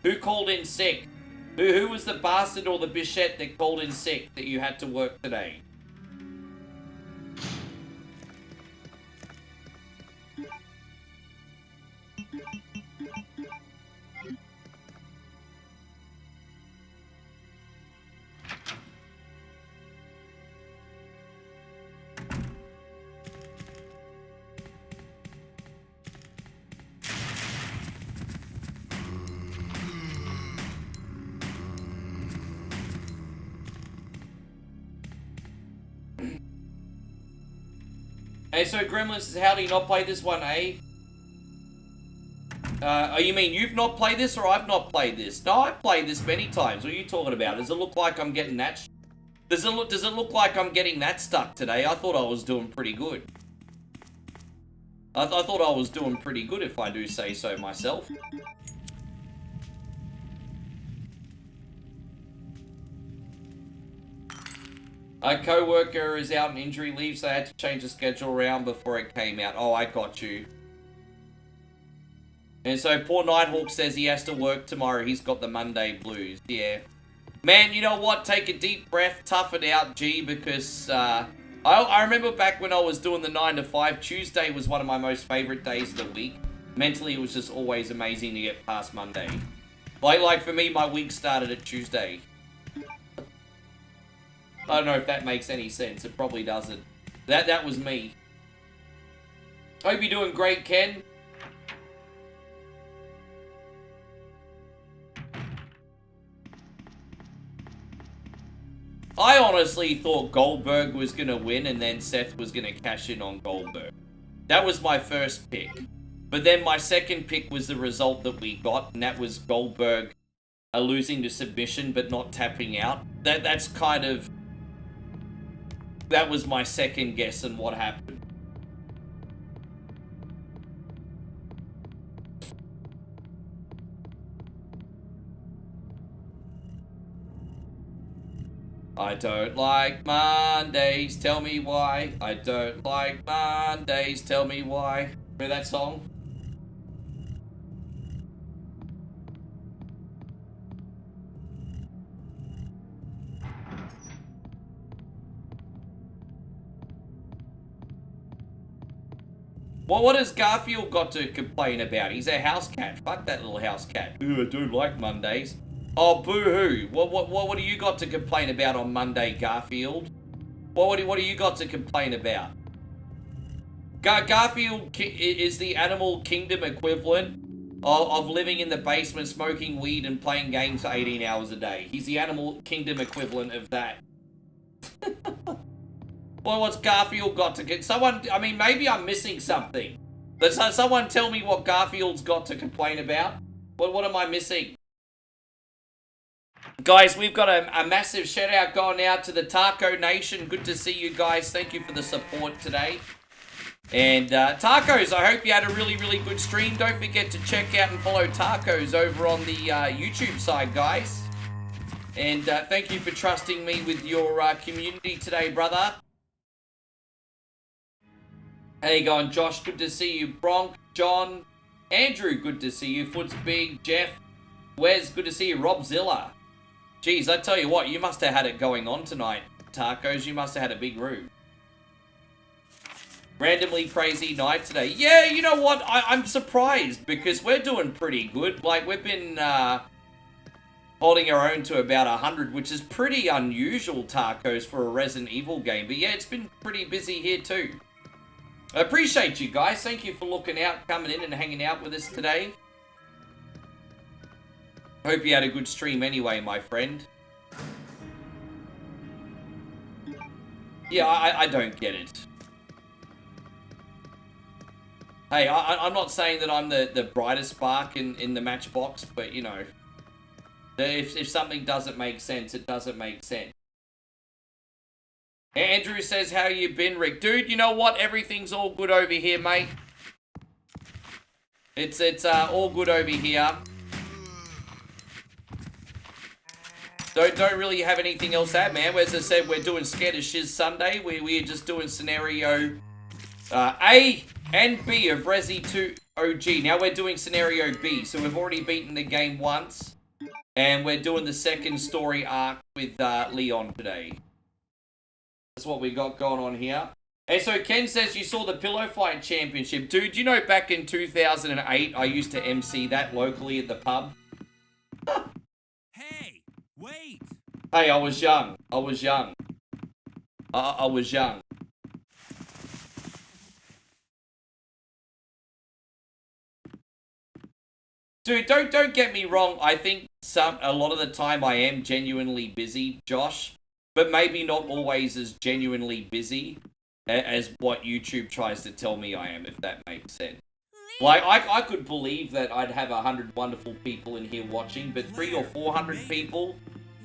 Who called in sick? Who was the bastard or the bichette that called in sick that you had to work today? Hey, so Gremlins says, how do you not play this one, eh? Oh, you mean you've not played this or I've not played this? No, I've played this many times. What are you talking about? Does it look like I'm getting that? Does it look like I'm getting that stuck today? I thought I was doing pretty good. I thought I was doing pretty good if I do say so myself. A co-worker is out on injury leave, so I had to change the schedule around before it came out. Oh, I got you. And so poor Nighthawk says he has to work tomorrow. He's got the Monday blues. Yeah. Man, you know what? Take a deep breath, tough it out, G, because I remember back when I was doing the 9 to 5, Tuesday was one of my most favorite days of the week. Mentally, it was just always amazing to get past Monday. Like for me, my week started at Tuesday. I don't know if that makes any sense. It probably doesn't. That was me. Hope you're doing great, Ken. I honestly thought Goldberg was going to win and then Seth was going to cash in on Goldberg. That was my first pick. But then my second pick was the result that we got, and that was Goldberg losing to submission but not tapping out. That's kind of... That was my second guess on what happened. I don't like Mondays, tell me why. I don't like Mondays, tell me why. Remember that song? Well, what has Garfield got to complain about? He's a house cat. Fuck that little house cat. Ooh, I do like Mondays. Oh, boo-hoo. What do you got to complain about on Monday, Garfield? What do you got to complain about? Garfield is the Animal Kingdom equivalent of living in the basement, smoking weed, and playing games for 18 hours a day. He's the Animal Kingdom equivalent of that. Well, what's Garfield got to get? Someone, I mean, maybe I'm missing something. But someone tell me what Garfield's got to complain about. What am I missing? Guys, we've got a massive shout out going out to the Taco Nation. Good to see you guys. Thank you for the support today. And Tacos, I hope you had a really, really good stream. Don't forget to check out and follow Tacos over on the YouTube side, guys. And thank you for trusting me with your community today, brother. How you going, Josh? Good to see you. Bronk, John, Andrew, good to see you. Foot's Big, Jeff, Wes, good to see you. Robzilla. Jeez, I tell you what, you must have had it going on tonight, Tacos. You must have had a big room. Randomly crazy night today. Yeah, you know what? I'm surprised because we're doing pretty good. Like, we've been holding our own to about 100, which is pretty unusual, Tacos, for a Resident Evil game. But yeah, it's been pretty busy here too. I appreciate you guys. Thank you for looking out, coming in and hanging out with us today. Hope you had a good stream anyway, my friend. Yeah, I don't get it. Hey, I'm not saying that I'm the brightest spark in the matchbox, but, you know, if something doesn't make sense, it doesn't make sense. Andrew says, how you been, Rick? Dude, you know what? Everything's all good over here, mate. It's all good over here. Don't really have anything else to add, man. As I said, we're doing Scared As Shiz Sunday. We're just doing scenario A and B of Resi 2 OG. Now we're doing scenario B. So we've already beaten the game once. And we're doing the second story arc with Leon today. That's what we got going on here. And so Ken says you saw the Pillow Fight Championship. Dude, you know back in 2008, I used to MC that locally at the pub? Hey, wait! Hey, I was young. I was young. I was young. Dude, don't get me wrong. I think a lot of the time I am genuinely busy, Josh. But maybe not always as genuinely busy. as what YouTube tries to tell me I am, if that makes sense. Like, I could believe that I'd have 100 wonderful people in here watching, but 300 or 400 people,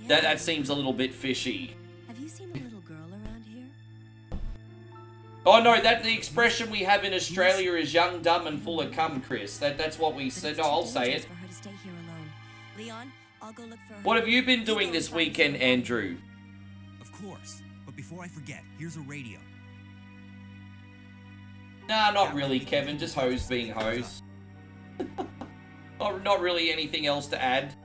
that seems a little bit fishy. Have you seen a little girl around here? Oh no, the expression we have in Australia is young, dumb, and full of cum, Chris. That's what we said. No, I'll say it. For her to stay here alone. Leon, I'll go look for her. What have you been doing this weekend, Andrew? Of course. But before I forget, here's a radio. Nah, not really, Kevin. Just hose being hose. Not really anything else to add.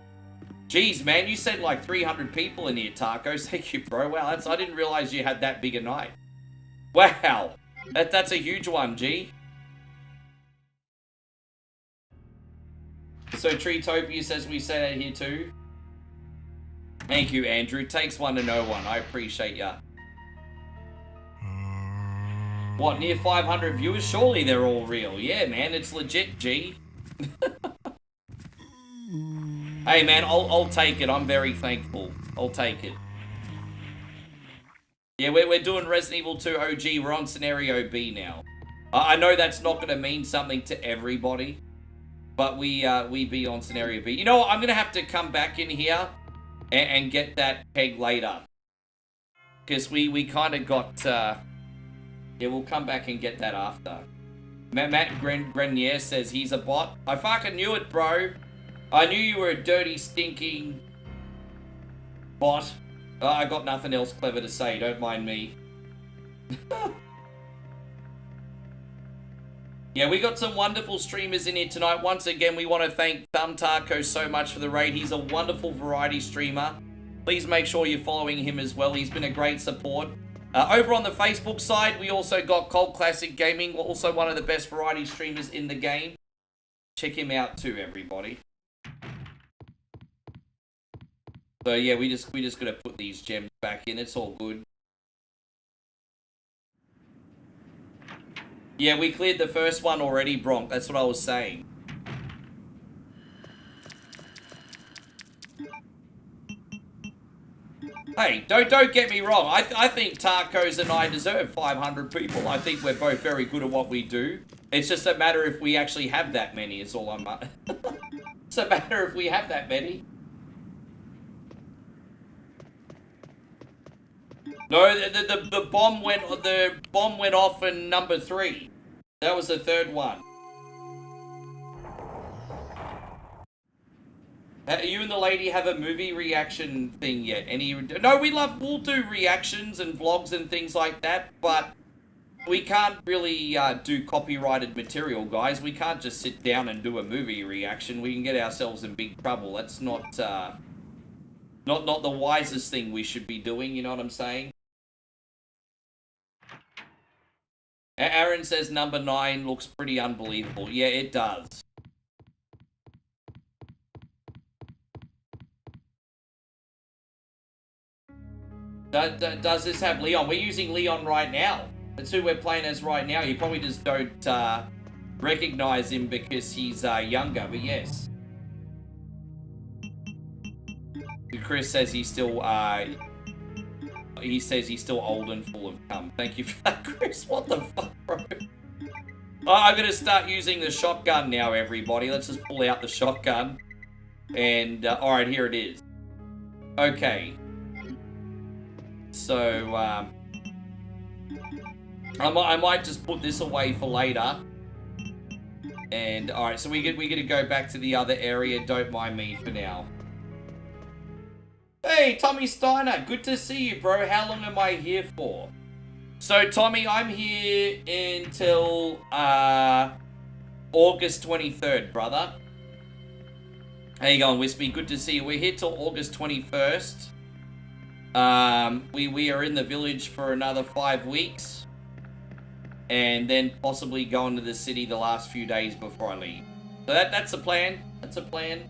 Jeez, man, you said like 300 people in here, Tacos. Thank you, bro. Wow, I didn't realize you had that big a night. Wow, that's a huge one, G. So Treetopia says we say that here too. Thank you, Andrew. Takes one to know one. I appreciate ya. What, near 500 viewers? Surely they're all real. Yeah, man, it's legit, G. Hey, man, I'll take it. I'm very thankful. I'll take it. Yeah, we're doing Resident Evil 2 OG. We're on Scenario B now. I know that's not going to mean something to everybody, but we be on Scenario B. You know what? I'm going to have to come back in here and get that peg later. Because we kind of got... yeah, we'll come back and get that after. Matt Grenier says he's a bot. I fucking knew it, bro. I knew you were a dirty, stinking bot. I got nothing else clever to say. Don't mind me. Yeah, we got some wonderful streamers in here tonight. Once again, we want to thank Thumbtaco so much for the raid. He's a wonderful variety streamer. Please make sure you're following him as well. He's been a great support. Over on the Facebook side, we also got Cold Classic Gaming, also one of the best variety streamers in the game. Check him out too, everybody. So yeah, we just gotta put these gems back in. It's all good. Yeah, we cleared the first one already, Bronk. That's what I was saying. Hey, don't get me wrong. I think Tacos and I deserve 500 people. I think we're both very good at what we do. It's just a matter if we actually have that many is all I'm... It's a matter if we have that many. No, the bomb went off in number 3. That was the third one. You and the lady have a movie reaction thing yet? No, we'll do reactions and vlogs and things like that, but we can't really do copyrighted material, guys. We can't just sit down and do a movie reaction. We can get ourselves in big trouble. That's not the wisest thing we should be doing, you know what I'm saying? Aaron says number 9 looks pretty unbelievable. Yeah, it does. Does this have Leon? We're using Leon right now. That's who we're playing as right now. You probably just don't recognize him because he's younger, but yes. Chris says he's still old and full of cum. Thank you for that, Chris. What the fuck, bro? I'm gonna start using the shotgun now, everybody. Let's just pull out the shotgun. And, alright, here it is. Okay. So, I might just put this away for later. And, alright, so we're gonna go back to the other area. Don't mind me for now. Hey, Tommy Steiner, good to see you, bro. How long am I here for? So, Tommy, I'm here until August 23rd, brother. How you going, Wispy? Good to see you. We're here till August 21st. We are in the village for another 5 weeks. And then possibly go into the city the last few days before I leave. So that's a plan. That's a plan.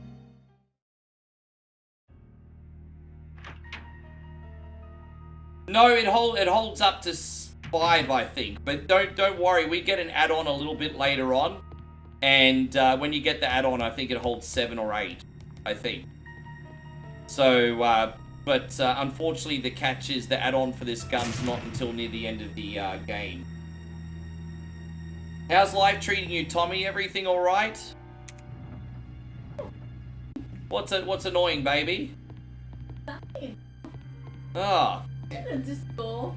No, it holds up to 5, I think. But don't worry, we get an add-on a little bit later on. And when you get the add-on, I think it holds 7 or 8, I think. So, But unfortunately, the catch is the add-on for this gun's not until near the end of the game. How's life treating you, Tommy? Everything all right? What's annoying, baby? Ah. Just go.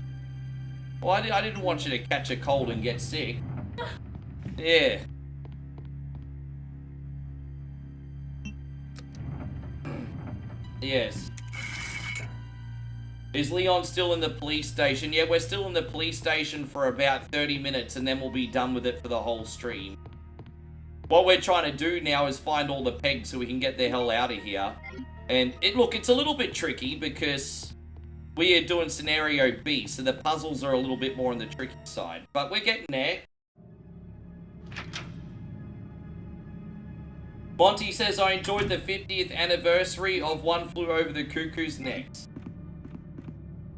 Well, I didn't want you to catch a cold and get sick. Yeah. Yes. Is Leon still in the police station? Yeah, we're still in the police station for about 30 minutes and then we'll be done with it for the whole stream. What we're trying to do now is find all the pegs so we can get the hell out of here. And look, it's a little bit tricky because we are doing scenario B, so the puzzles are a little bit more on the tricky side. But we're getting there. Monty says, I enjoyed the 50th anniversary of One Flew Over the Cuckoo's Nest.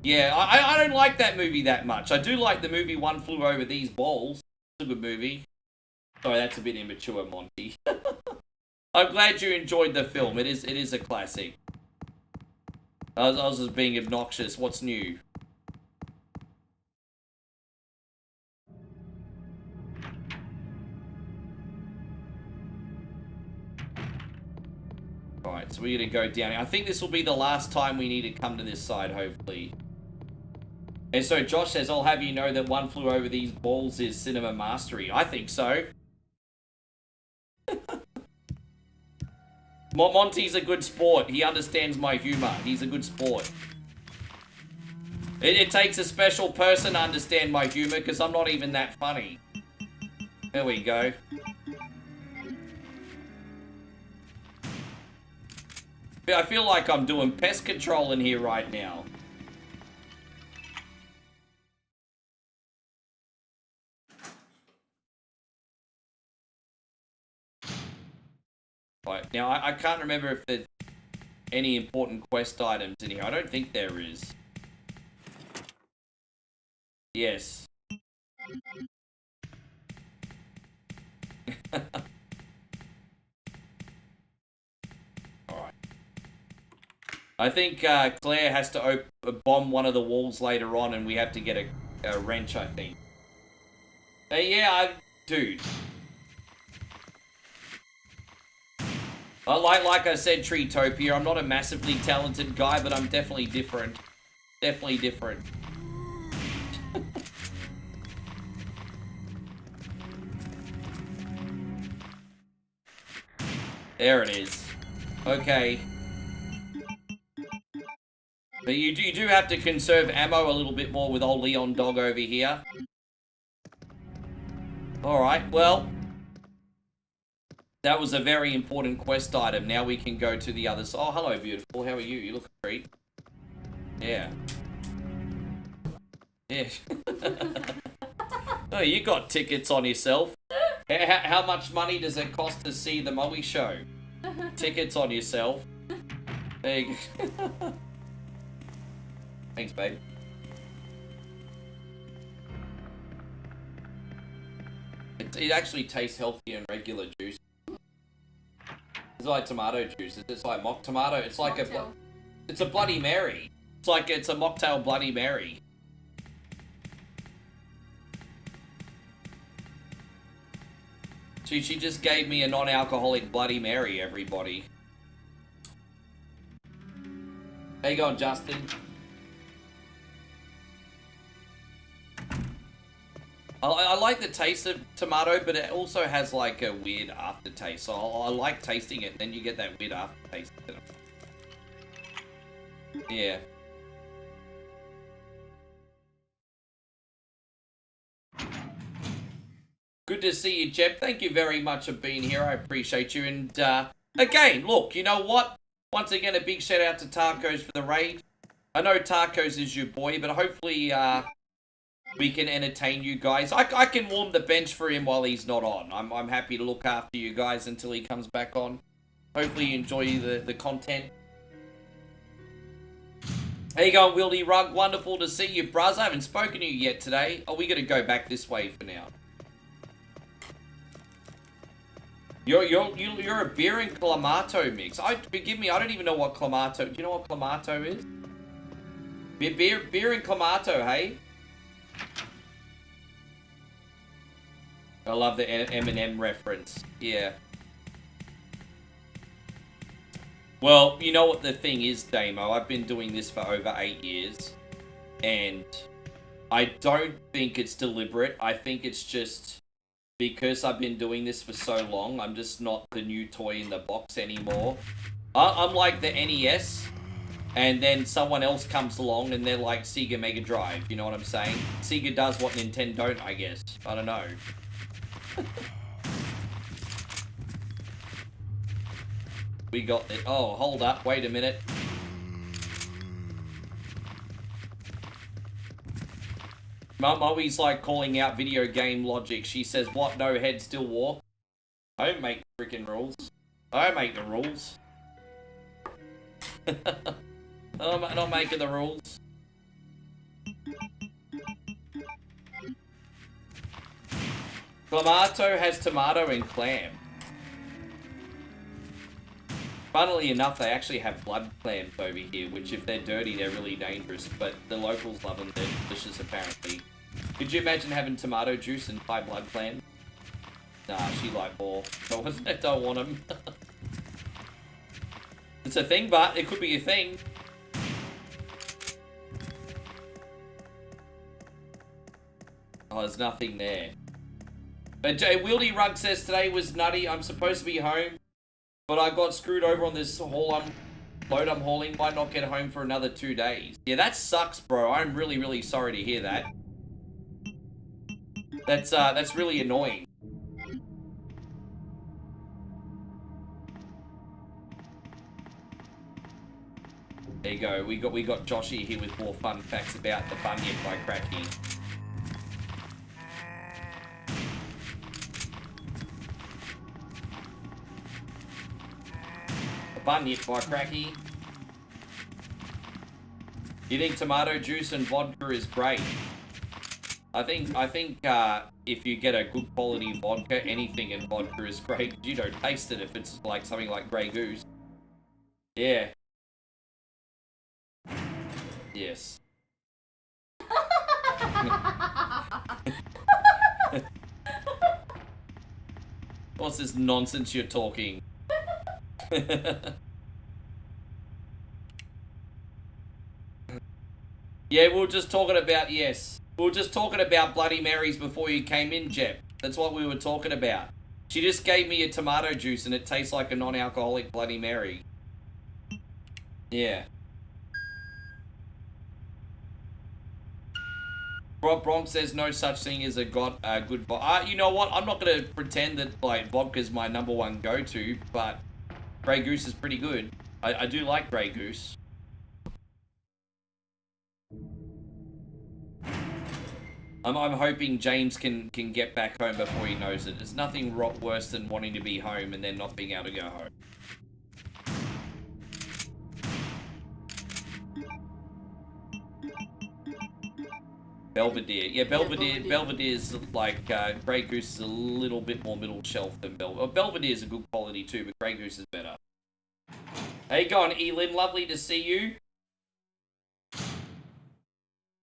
Yeah, I don't like that movie that much. I do like the movie One Flew Over These Balls. It's a good movie. Sorry, that's a bit immature, Monty. I'm glad you enjoyed the film. It is a classic. I was just being obnoxious. What's new? Alright, so we're going to go down. I think this will be the last time we need to come to this side, hopefully. And so Josh says, I'll have you know that One Flew Over These Balls is cinema mastery. I think so. Monty's a good sport. He understands my humor. He's a good sport. It takes a special person to understand my humor because I'm not even that funny. There we go. I feel like I'm doing pest control in here right now. Right, now I can't remember if there's any important quest items in here. I don't think there is. Yes. Alright. I think Claire has to bomb one of the walls later on and we have to get a wrench, I think. Yeah, dude. Like I said, Treetopia, I'm not a massively talented guy, but I'm definitely different. Definitely different. There it is. Okay. But you do have to conserve ammo a little bit more with old Leon Dog over here. Alright, well. That was a very important quest item. Now we can go to the other side. Oh, hello, beautiful. How are you? You look great. Yeah. Yeah. Oh, you got tickets on yourself. How much money does it cost to see the Moe show? Tickets on yourself. There you go. Thanks, babe. It actually tastes healthier than regular juice. It's like tomato juice. It's like mock tomato. It's like it's a Bloody Mary. It's a mocktail Bloody Mary. She just gave me a non-alcoholic Bloody Mary, everybody. How you going, Justin? I like the taste of tomato, but it also has like a weird aftertaste. So I like tasting it, and then you get that weird aftertaste. Yeah. Good to see you, Jeb. Thank you very much for being here. I appreciate you. And again, look, you know what? Once again, a big shout out to Tacos for the raid. I know Tacos is your boy, but hopefully we can entertain you guys. I can warm the bench for him while he's not on. I'm happy to look after you guys until he comes back on. Hopefully you enjoy the content. How you going, Wildy Rug? Wonderful to see you, bruz. I haven't spoken to you yet today. Oh, we got to go back this way for now. You're a beer and Clamato mix. Forgive me, I don't even know what Clamato... Do you know what Clamato is? Beer and Clamato, hey? I love the Eminem reference. Yeah. Well, you know what the thing is, Damo? I've been doing this for over 8 years. And I don't think it's deliberate. I think it's just because I've been doing this for so long, I'm just not the new toy in the box anymore. I'm like the NES, and then someone else comes along and they're like Sega Mega Drive. You know what I'm saying? Sega does what Nintendo don't, I guess. I don't know. We got it. Oh, hold up. Wait a minute. Mummy's like calling out video game logic. She says, what? No head, still walk? I don't make freaking rules. I don't make the rules. I'm not making the rules. Clamato has tomato and clam. Funnily enough, they actually have blood clams over here, which if they're dirty, they're really dangerous, but the locals love them. They're delicious, apparently. Could you imagine having tomato juice and high blood clam? Nah, she like more. I don't want them. It's a thing, but it could be a thing. Oh, there's nothing there. But Wildy Rug says today was nutty. I'm supposed to be home, but I got screwed over on this load I'm hauling. Might not get home for another 2 days. Yeah, that sucks, bro. I'm really, really sorry to hear that. That's really annoying. There you go. We got Joshy here with more fun facts about the Bunyip by Cracky. Bunyip by Cracky. You think tomato juice and vodka is great? I think if you get a good quality vodka, anything in vodka is great. You don't taste it if it's like something like Grey Goose. Yeah. Yes. What's this nonsense you're talking? Yeah, we were just talking about, yes. We were just talking about Bloody Marys before you came in, Jeb. That's what we were talking about. She just gave me a tomato juice and it tastes like a non-alcoholic Bloody Mary. Yeah. Rob Bronx says no such thing as a good vodka. You know what? I'm not going to pretend that like vodka's my #1 go-to, but Grey Goose is pretty good. I do like Grey Goose. I'm hoping James can get back home before he knows it. There's nothing worse than wanting to be home and then not being able to go home. Belvedere. Yeah, Belvedere's like, Grey Goose is a little bit more middle shelf than Belvedere. Belvedere's a good quality too, but Grey Goose is better. How you going, Elin? Lovely to see you.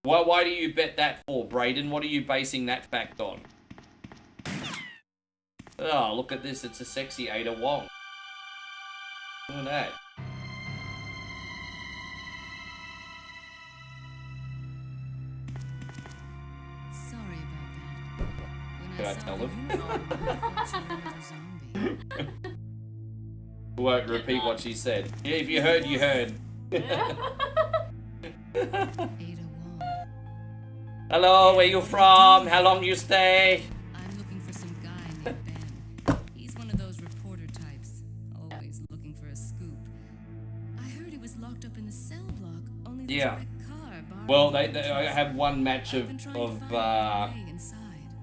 Why do you bet that for, Brayden? What are you basing that fact on? Oh, look at this. It's a sexy Ada Wong. Look at that. Sorry about that. Can I tell them? Won't repeat what she said. Yeah, if you heard, you heard. Hello, where you from? How long you stay? I'm looking for some guy named Ben. He's one of those reporter types, always looking for a scoop. I heard he was locked up in the cell block. Only there's a wrecked car. Well, they have one match of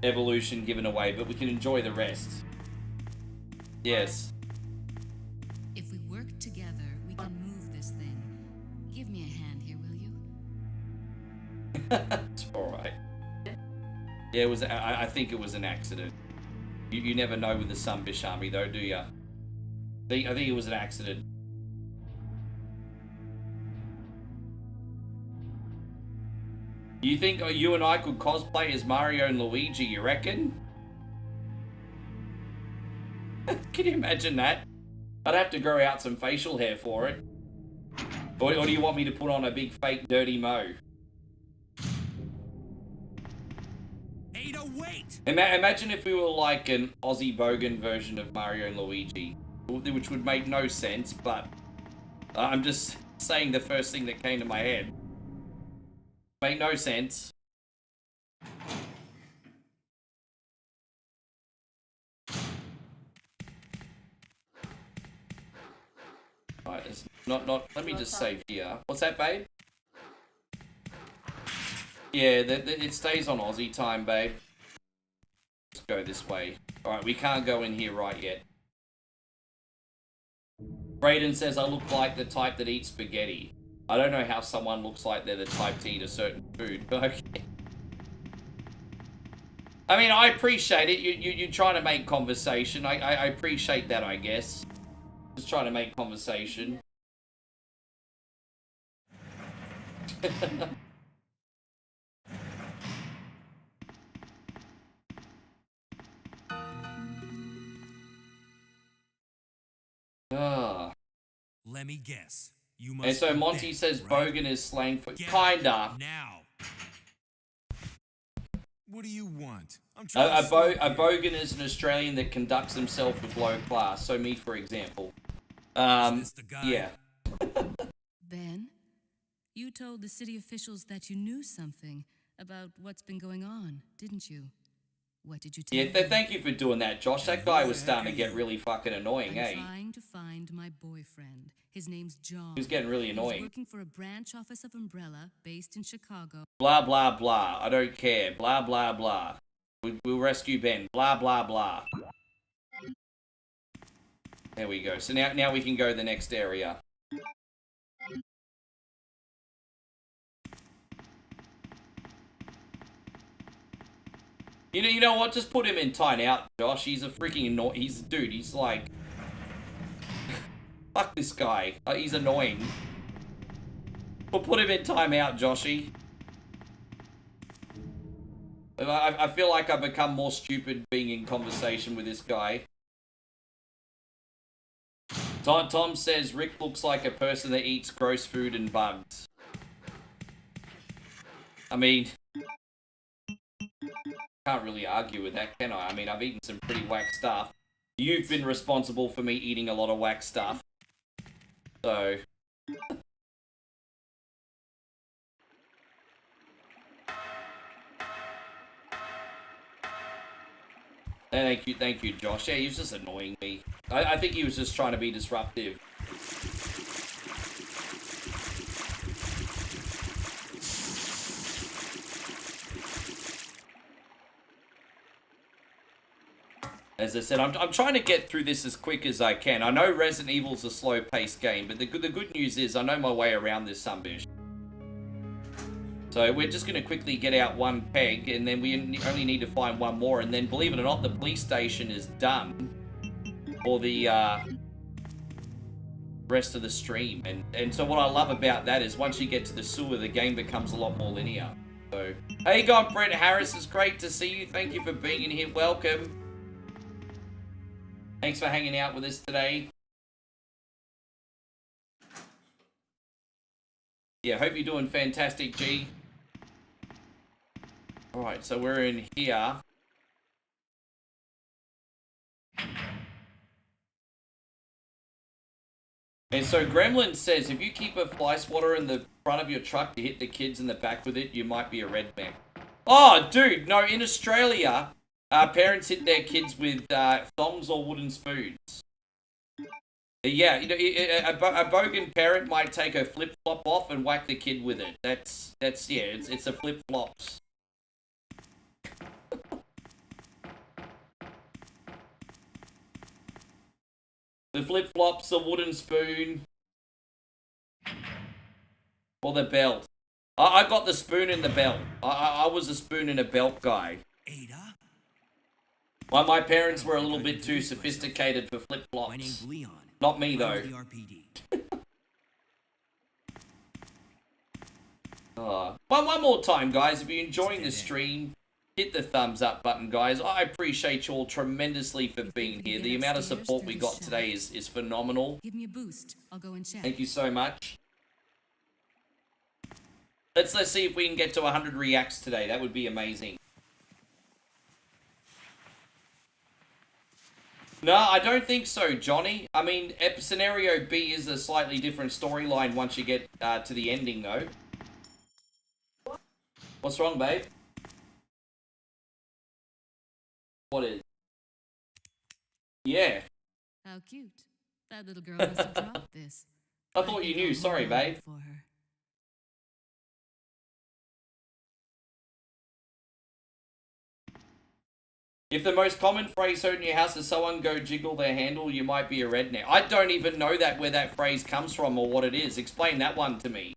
Evolution given away, but we can enjoy the rest. Yes. If we work together, we can move this thing. Give me a hand here, will you? It's alright. Yeah, it was. I think it was an accident. You never know with the Sunbish Army, though, do ya? I think it was an accident. You think you and I could cosplay as Mario and Luigi, you reckon? Can you imagine that? I'd have to grow out some facial hair for it. Or do you want me to put on a big fake dirty mo? Ada, wait! Imagine if we were like an Aussie Bogan version of Mario and Luigi. Which would make no sense, but I'm just saying the first thing that came to my head. Make no sense. Right, it's not, let me just save here. What's that, babe? Yeah, it stays on Aussie time, babe. Let's go this way. Alright, we can't go in here right yet. Brayden says, I look like the type that eats spaghetti. I don't know how someone looks like they're the type to eat a certain food, but okay. I mean, I appreciate it. You're trying to make conversation. I appreciate that, I guess. Just trying to make conversation. Ah. Let me guess. You must And so be Monty bent, says right? bogan is slang for Get kinda. Now. What do you want? I'm A trying to sleep here. bogan is an Australian that conducts himself with low class. So me, for example. Is this the guy? Yeah. Ben, you told the city officials that you knew something about what's been going on, didn't you? What did you tell Yeah, them? thank you for doing that, Josh. That guy was starting to get really fucking annoying, I'm eh? trying to find my boyfriend. His name's John. He was getting really He's annoying. working for a branch office of Umbrella based in Chicago. Blah, blah, blah. I don't care. Blah, blah, blah. We'll rescue Ben. Blah, blah, blah. There we go. So now we can go to the next area. You know what? Just put him in timeout, Josh. He's a freaking dude. He's like, fuck this guy. He's annoying. But put him in timeout, Joshy. I feel like I've become more stupid being in conversation with this guy. Tom says Rick looks like a person that eats gross food and bugs. I mean, can't really argue with that, can I? I mean, I've eaten some pretty whack stuff. You've been responsible for me eating a lot of whack stuff. So... Thank you, Josh. Yeah, he was just annoying me. I think he was just trying to be disruptive. As I said, I'm trying to get through this as quick as I can. I know Resident Evil's a slow-paced game, but the good news is I know my way around this sumbitch. So we're just going to quickly get out one peg, and then we only need to find one more, and then, believe it or not, the police station is done for the rest of the stream. And so what I love about that is once you get to the sewer, the game becomes a lot more linear. So, hey, God, Brett Harris, it's great to see you. Thank you for being in here. Welcome. Thanks for hanging out with us today. Yeah, hope you're doing fantastic, G. Alright, so we're in here. And so Gremlin says, if you keep a fly swatter in the front of your truck to hit the kids in the back with it, you might be a redneck. Oh, dude, no, in Australia, parents hit their kids with thongs or wooden spoons. Yeah, you know, a bogan parent might take a flip-flop off and whack the kid with it. That's yeah, it's a flip-flops. The flip-flops, the wooden spoon, or the belt. I got the spoon and the belt. I was a spoon and a belt guy. Ada? My parents were a little bit too sophisticated for flip-flops. My name's Leon. Not me, though. I'm with the RPD. One more time, guys. If you're enjoying the stream, hit the thumbs up button, guys. I appreciate you all tremendously for being here. The amount of support we got today is phenomenal. Give me a boost. I'll go and check. Thank you so much. Let's see if we can get to 100 reacts today. That would be amazing. No, I don't think so, Johnny. I mean, Scenario B is a slightly different storyline once you get to the ending, though. What's wrong, babe? What is? Yeah. How cute. That little girl must have dropped this. I thought you knew. Sorry, babe. For her. If the most common phrase heard in your house is someone go jiggle their handle, you might be a redneck. I don't even know where that phrase comes from or what it is. Explain that one to me.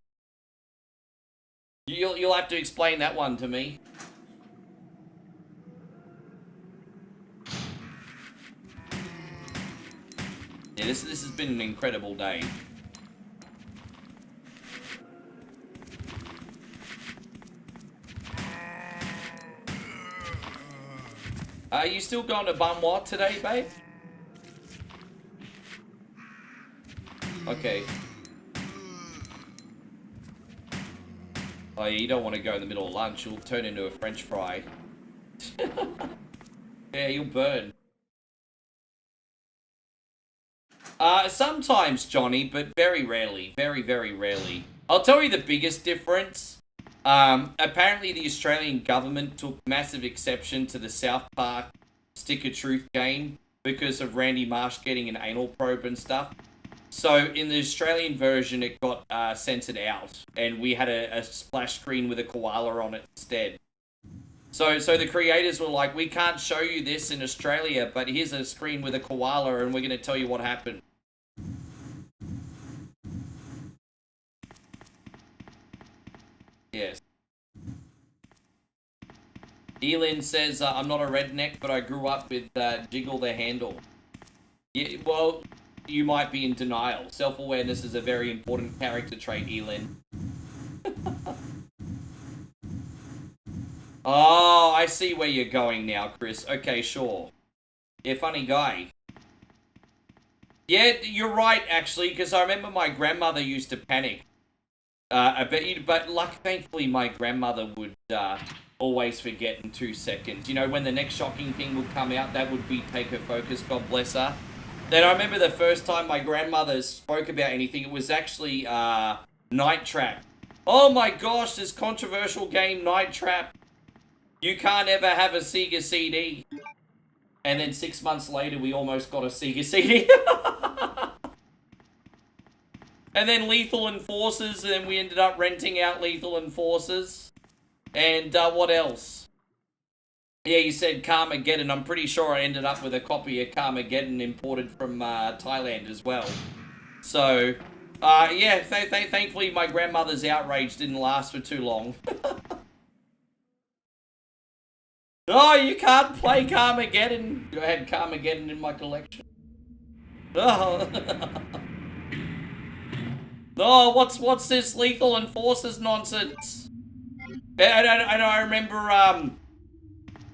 You'll have to explain that one to me. Yeah, this has been an incredible day. Are you still going to Bumwa today, babe? Okay. Oh, yeah, you don't want to go in the middle of lunch. You'll turn into a French fry. Yeah, you'll burn. Sometimes, Johnny, but very rarely. Very, very rarely. I'll tell you the biggest difference. Apparently the Australian government took massive exception to the South Park Stick of Truth game because of Randy Marsh getting an anal probe and stuff. So in the Australian version, it got censored out, and we had a splash screen with a koala on it instead. So the creators were like, we can't show you this in Australia, but here's a screen with a koala, and we're going to tell you what happened. Yes. Elin says, I'm not a redneck, but I grew up with Jiggle the Handle. Yeah, well, you might be in denial. Self-awareness is a very important character trait, Elin. Oh, I see where you're going now, Chris. Okay, sure. Yeah, funny guy. Yeah, you're right, actually, because I remember my grandmother used to panic. But thankfully, my grandmother would always forget in 2 seconds. You know, when the next shocking thing would come out, that would be Take Her Focus, God bless her. Then I remember the first time my grandmother spoke about anything, it was actually Night Trap. Oh my gosh, this controversial game, Night Trap. You can't ever have a Sega CD. And then 6 months later, we almost got a Sega CD. And then Lethal Enforcers, and then we ended up renting out Lethal Enforcers. And what else? Yeah, you said Carmageddon. I'm pretty sure I ended up with a copy of Carmageddon imported from Thailand as well. So, yeah, thankfully my grandmother's outrage didn't last for too long. Oh, you can't play Carmageddon. I had Carmageddon in my collection. Oh. Oh, what's this Lethal Enforcers nonsense? And I remember,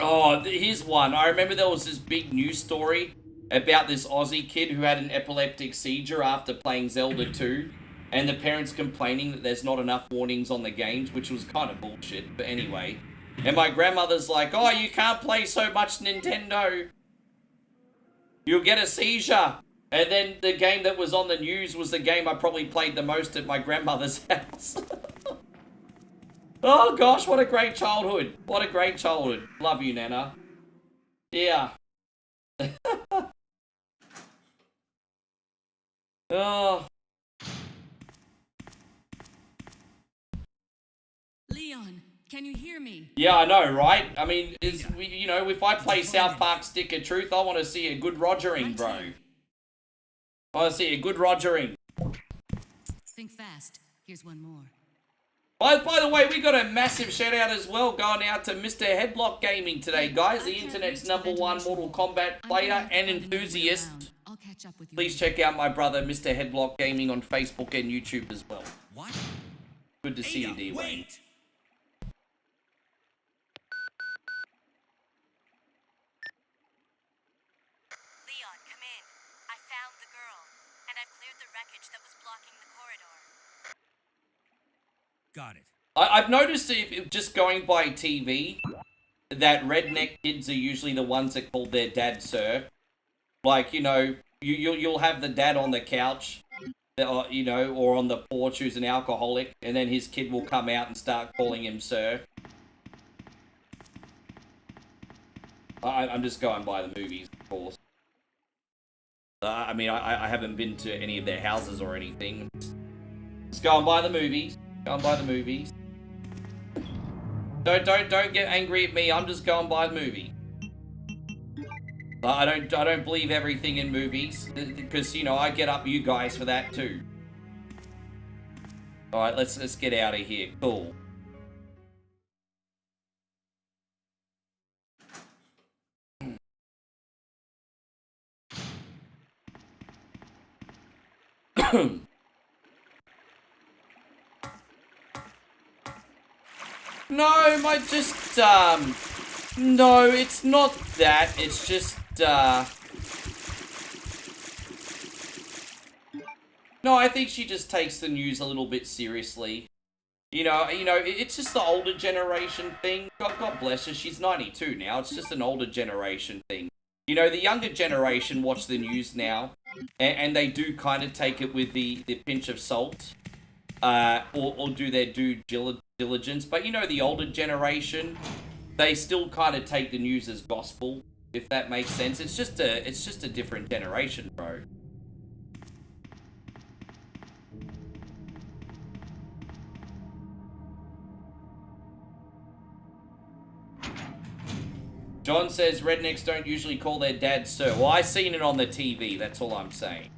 oh, here's one. I remember there was this big news story about this Aussie kid who had an epileptic seizure after playing Zelda 2, and the parents complaining that there's not enough warnings on the games, which was kind of bullshit, but anyway. And my grandmother's like, oh, you can't play so much Nintendo. You'll get a seizure. And then the game that was on the news was the game I probably played the most at my grandmother's house. Oh gosh, what a great childhood. What a great childhood. Love you, Nana. Yeah. Oh. Leon, can you hear me? Yeah, I know, right? I mean, you know, if I play South Park Stick of Truth, I want to see a good Rogering, bro. I want to see a good Rogering. Think fast. Here's one more. By the way, we got a massive shout out as well going out to Mr. Headlock Gaming today, guys. The internet's #1 Mortal Kombat player and enthusiast. Please check out my brother, Mr. Headlock Gaming, on Facebook and YouTube as well. What? Good to see you, D-Wayne. Wait! Leon, come in. I found the girl, and I've cleared the wreckage that was blocking the corridor. Got it. I've noticed if just going by TV, that redneck kids are usually the ones that call their dad sir. Like, you know, you'll have the dad on the couch, you know, or on the porch who's an alcoholic, and then his kid will come out and start calling him sir. I'm just going by the movies, of course. I mean, I haven't been to any of their houses or anything. Just going by the movies. Going by the movies. Don't get angry at me. I'm just going by the movie. I don't believe everything in movies because, you know, I get up you guys for that too. All right, let's get out of here. Cool. No, no, it's not that. It's just, no, I think she just takes the news a little bit seriously. You know, it's just the older generation thing. God bless her, she's 92 now. It's just an older generation thing. You know, the younger generation watch the news now, and they do kind of take it with the pinch of salt, or do their due diligence. But you know, the older generation, they still kind of take the news as gospel, if that makes sense. It's just a different generation, bro. John says rednecks don't usually call their dad sir. Well, I seen it on the TV, that's all I'm saying.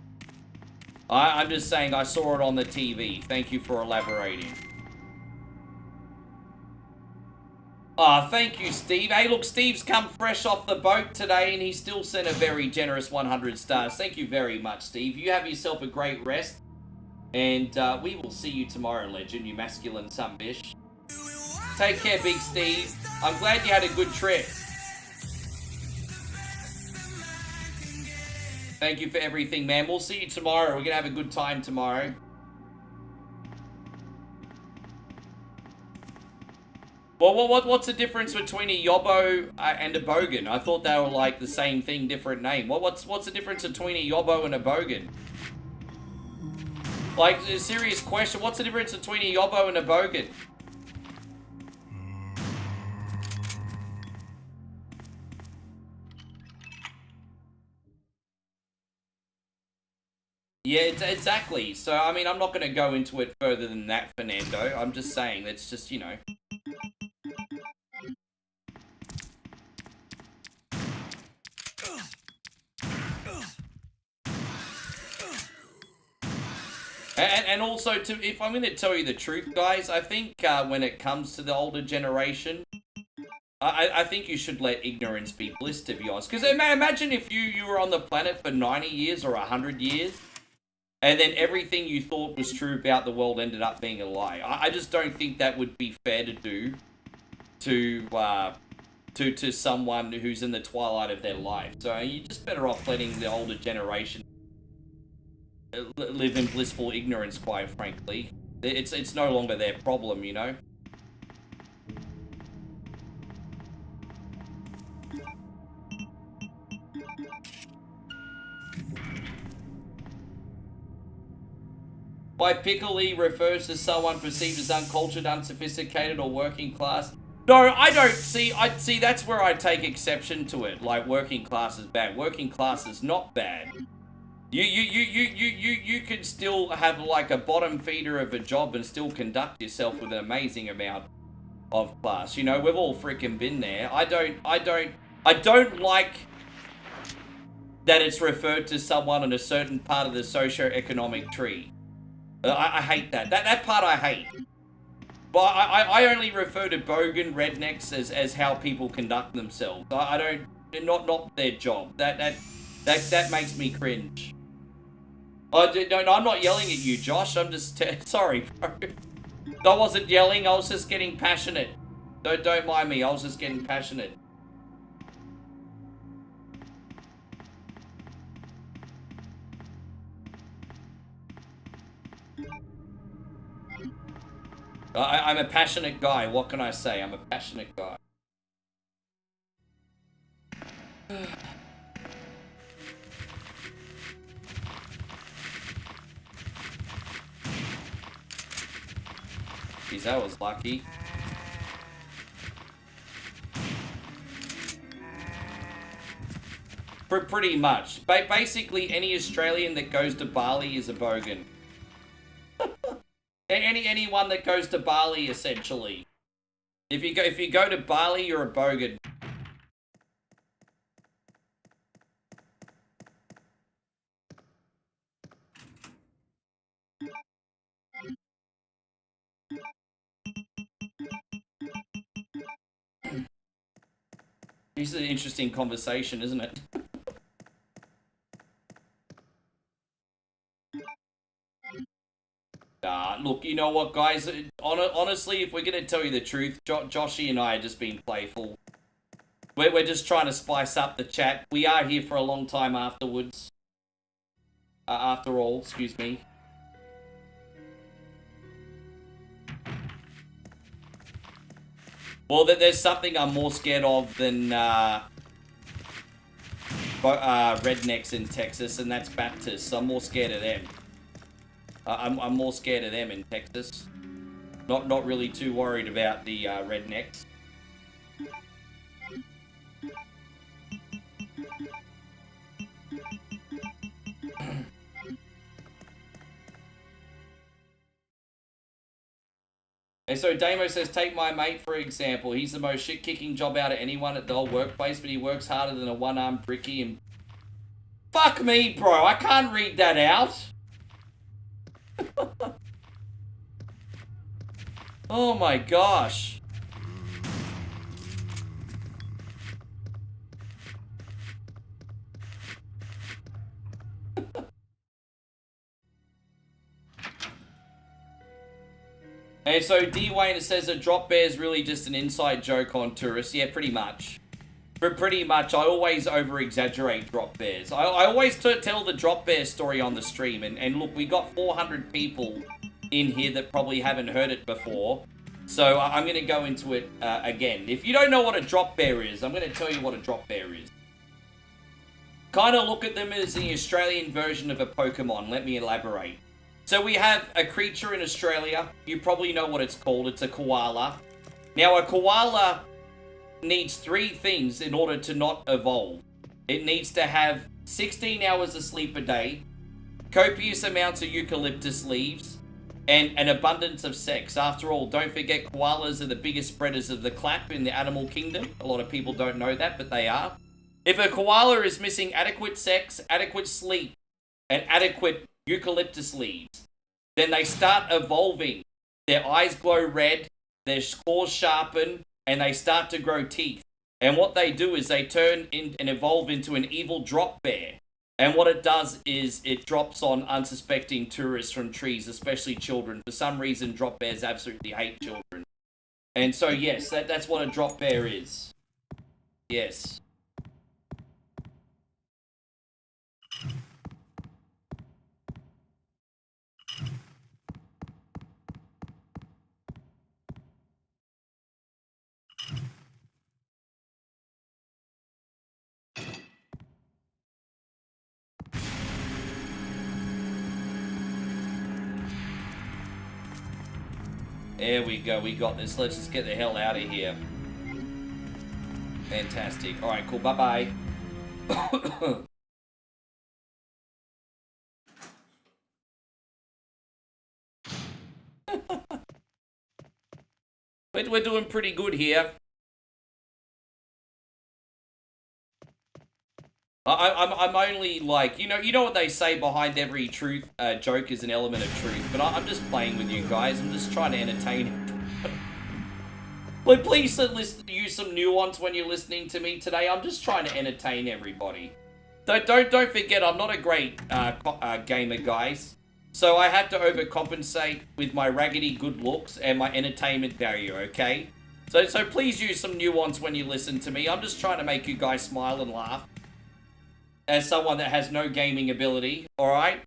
I'm just saying I saw it on the TV. Thank you for elaborating. Ah, thank you, Steve. Hey, look, Steve's come fresh off the boat today, and he still sent a very generous 100 stars. Thank you very much, Steve. You have yourself a great rest, and we will see you tomorrow, legend, you masculine sunbish. Take care, Big Steve. I'm glad you had a good trip. Thank you for everything, man. We'll see you tomorrow. We're going to have a good time tomorrow. Well, what's the difference between a yobbo and a bogan? I thought they were like the same thing, different name. What's the difference between a yobbo and a bogan? Like, a serious question. What's the difference between a yobbo and a bogan? Yeah, exactly. So, I mean, I'm not going to go into it further than that, Fernando. I'm just saying, that's just, you know. And also, if I'm going to tell you the truth, guys, I think when it comes to the older generation, I think you should let ignorance be bliss, to be honest. Because imagine if you were on the planet for 90 years or 100 years, and then everything you thought was true about the world ended up being a lie. I just don't think that would be fair to do to someone who's in the twilight of their life. So you're just better off letting the older generation live in blissful ignorance, quite frankly. It's no longer their problem, you know? By pickly refers to someone perceived as uncultured, unsophisticated, or working class. No, I don't see. That's where I take exception to it. Like, working class is bad. Working class is not bad. You could still have like a bottom feeder of a job and still conduct yourself with an amazing amount of class. You know, we've all freaking been there. I don't like that it's referred to someone in a certain part of the socio-economic tree. I hate that. That part I hate. But I only refer to bogan rednecks as how people conduct themselves. I don't, not their job. That makes me cringe. No, I'm not yelling at you, Josh. I'm just sorry, bro. I wasn't yelling, I was just getting passionate. Don't mind me, I was just getting passionate. I'm a passionate guy, what can I say? I'm a passionate guy. Geez, that was lucky. Pretty much. Basically, any Australian that goes to Bali is a bogan. Anyone that goes to Bali, essentially. If you go to Bali, you're a bogan. This is an interesting conversation, isn't it? Look, you know what, guys? Honestly, if we're going to tell you the truth, Joshy and I are just being playful. We're just trying to spice up the chat. We are here for a long time afterwards. After all, excuse me. Well, there's something I'm more scared of than rednecks in Texas, and that's Baptists. I'm more scared of them. I'm more scared of them in Texas. Not really too worried about the rednecks. And so Damo says, take my mate for example. He's the most shit-kicking job out of anyone at the whole workplace, but he works harder than a one-armed brickie and... Fuck me, bro. I can't read that out. Oh my gosh. And so D Wayne says a drop bear is really just an inside joke on tourists. Yeah, pretty much. Pretty much, I always over-exaggerate drop bears. I always tell the drop bear story on the stream, and look, we got 400 people in here that probably haven't heard it before, so I'm going to go into it again. If you don't know what a drop bear is, I'm going to tell you what a drop bear is. Kind of look at them as the Australian version of a Pokemon. Let me elaborate. So we have a creature in Australia. You probably know what it's called. It's a koala. Now, a koala needs 3 things in order to not evolve. It needs to have 16 hours of sleep a day, copious amounts of eucalyptus leaves, and an abundance of sex. After all, don't forget koalas are the biggest spreaders of the clap in the animal kingdom. A lot of people don't know that, but they are. If a koala is missing adequate sex, adequate sleep, and adequate eucalyptus leaves, then they start evolving. Their eyes glow red, their claws sharpen, and they start to grow teeth. And what they do is they turn in and evolve into an evil drop bear. And what it does is it drops on unsuspecting tourists from trees, especially children. For some reason, drop bears absolutely hate children. And so, yes, that's what a drop bear is. Yes. There we go, we got this. Let's just get the hell out of here. Fantastic. Alright, cool, bye-bye. We're doing pretty good here. I'm only like, you know what they say, behind every truth joke is an element of truth, but I'm just playing with you guys. I'm just trying to entertain. But please use some nuance when you're listening to me today. I'm just trying to entertain everybody. Don't forget, I'm not a great gamer, guys. So I have to overcompensate with my raggedy good looks and my entertainment value, okay? So please use some nuance when you listen to me. I'm just trying to make you guys smile and laugh. As someone that has no gaming ability, alright?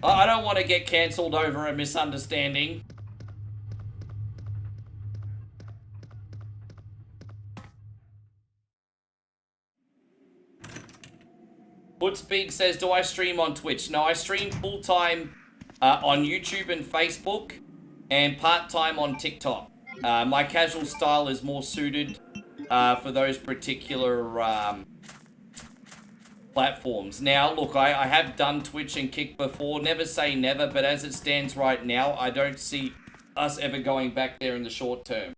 I don't want to get cancelled over a misunderstanding. Footspeak says, do I stream on Twitch? No, I stream full-time on YouTube and Facebook and part-time on TikTok. My casual style is more suited for those particular platforms. Now, look, I have done Twitch and Kick before. Never say never, but as it stands right now, I don't see us ever going back there in the short term.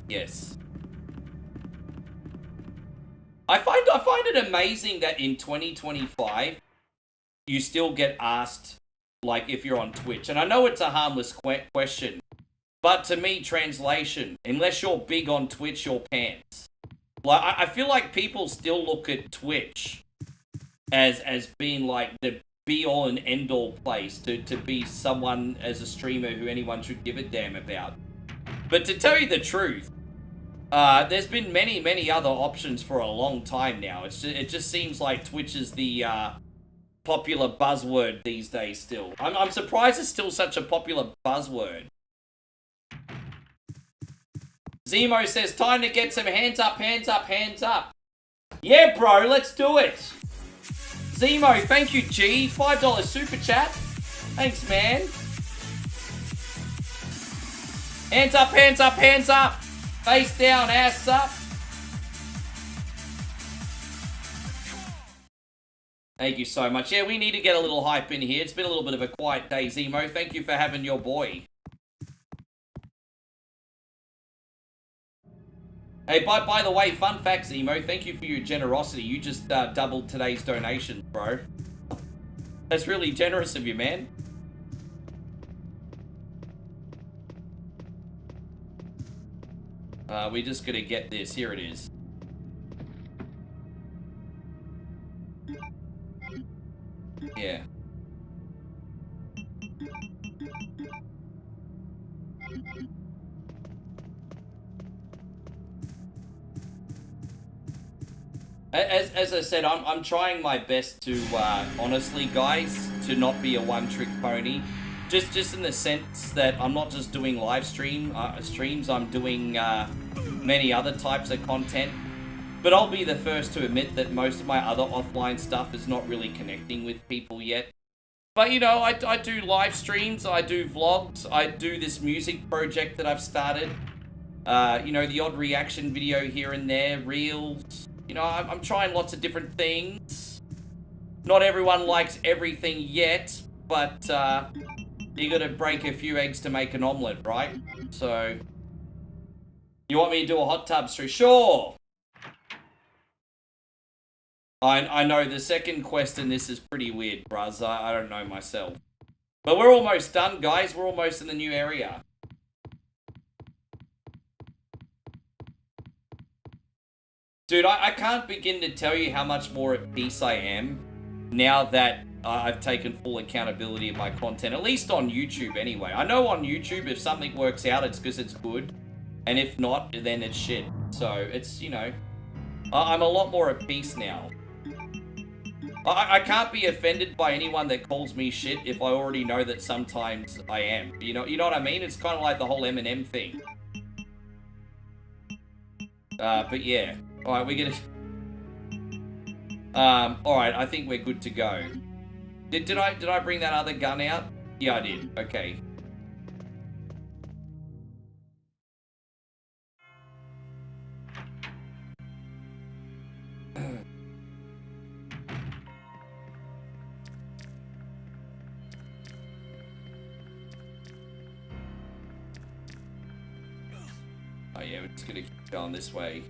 Yes. I find it amazing that in 2025 you still get asked, like, if you're on Twitch. And I know it's a harmless question, but to me, translation, unless you're big on Twitch, you're pants. Like, I feel like people still look at Twitch as being like the be-all and end-all place to be someone as a streamer who anyone should give a damn about. But to tell you the truth, there's been many other options for a long time now. It just seems like Twitch is the popular buzzword these days still. I'm surprised it's still such a popular buzzword. Zemo says, time to get some hands up, hands up, hands up. Yeah, bro, let's do it. Zemo, thank you, G. $5 super chat. Thanks, man. Hands up, hands up, hands up. Face down, ass up. Thank you so much. Yeah, we need to get a little hype in here. It's been a little bit of a quiet day, Zemo. Thank you for having your boy. Hey, by the way, fun fact, Zemo, thank you for your generosity. You just doubled today's donation, bro. That's really generous of you, man. We're just gonna get this. Here it is. Yeah. As I said, I'm trying my best to, honestly, guys, to not be a one-trick pony. Just in the sense that I'm not just doing live streams, I'm doing many other types of content. But I'll be the first to admit that most of my other offline stuff is not really connecting with people yet. But, you know, I do live streams, I do vlogs, I do this music project that I've started. You know, the odd reaction video here and there, reels. You know, I'm trying lots of different things. Not everyone likes everything yet, but you gotta break a few eggs to make an omelette, right? So, you want me to do a hot tub stream? Sure! I know the second quest in this is pretty weird, bruz. I don't know myself. But we're almost done, guys. We're almost in the new area. Dude, I can't begin to tell you how much more at peace I am now that I've taken full accountability of my content, at least on YouTube anyway. I know on YouTube, if something works out, it's because it's good. And if not, then it's shit. So, it's, you know, I'm a lot more at peace now. I can't be offended by anyone that calls me shit if I already know that sometimes I am. You know what I mean? It's kind of like the whole Eminem thing. But yeah. Alright, we're gonna... alright, I think we're good to go. Did I bring that other gun out? Yeah, I did. Okay. Oh yeah, we're just gonna keep going this way.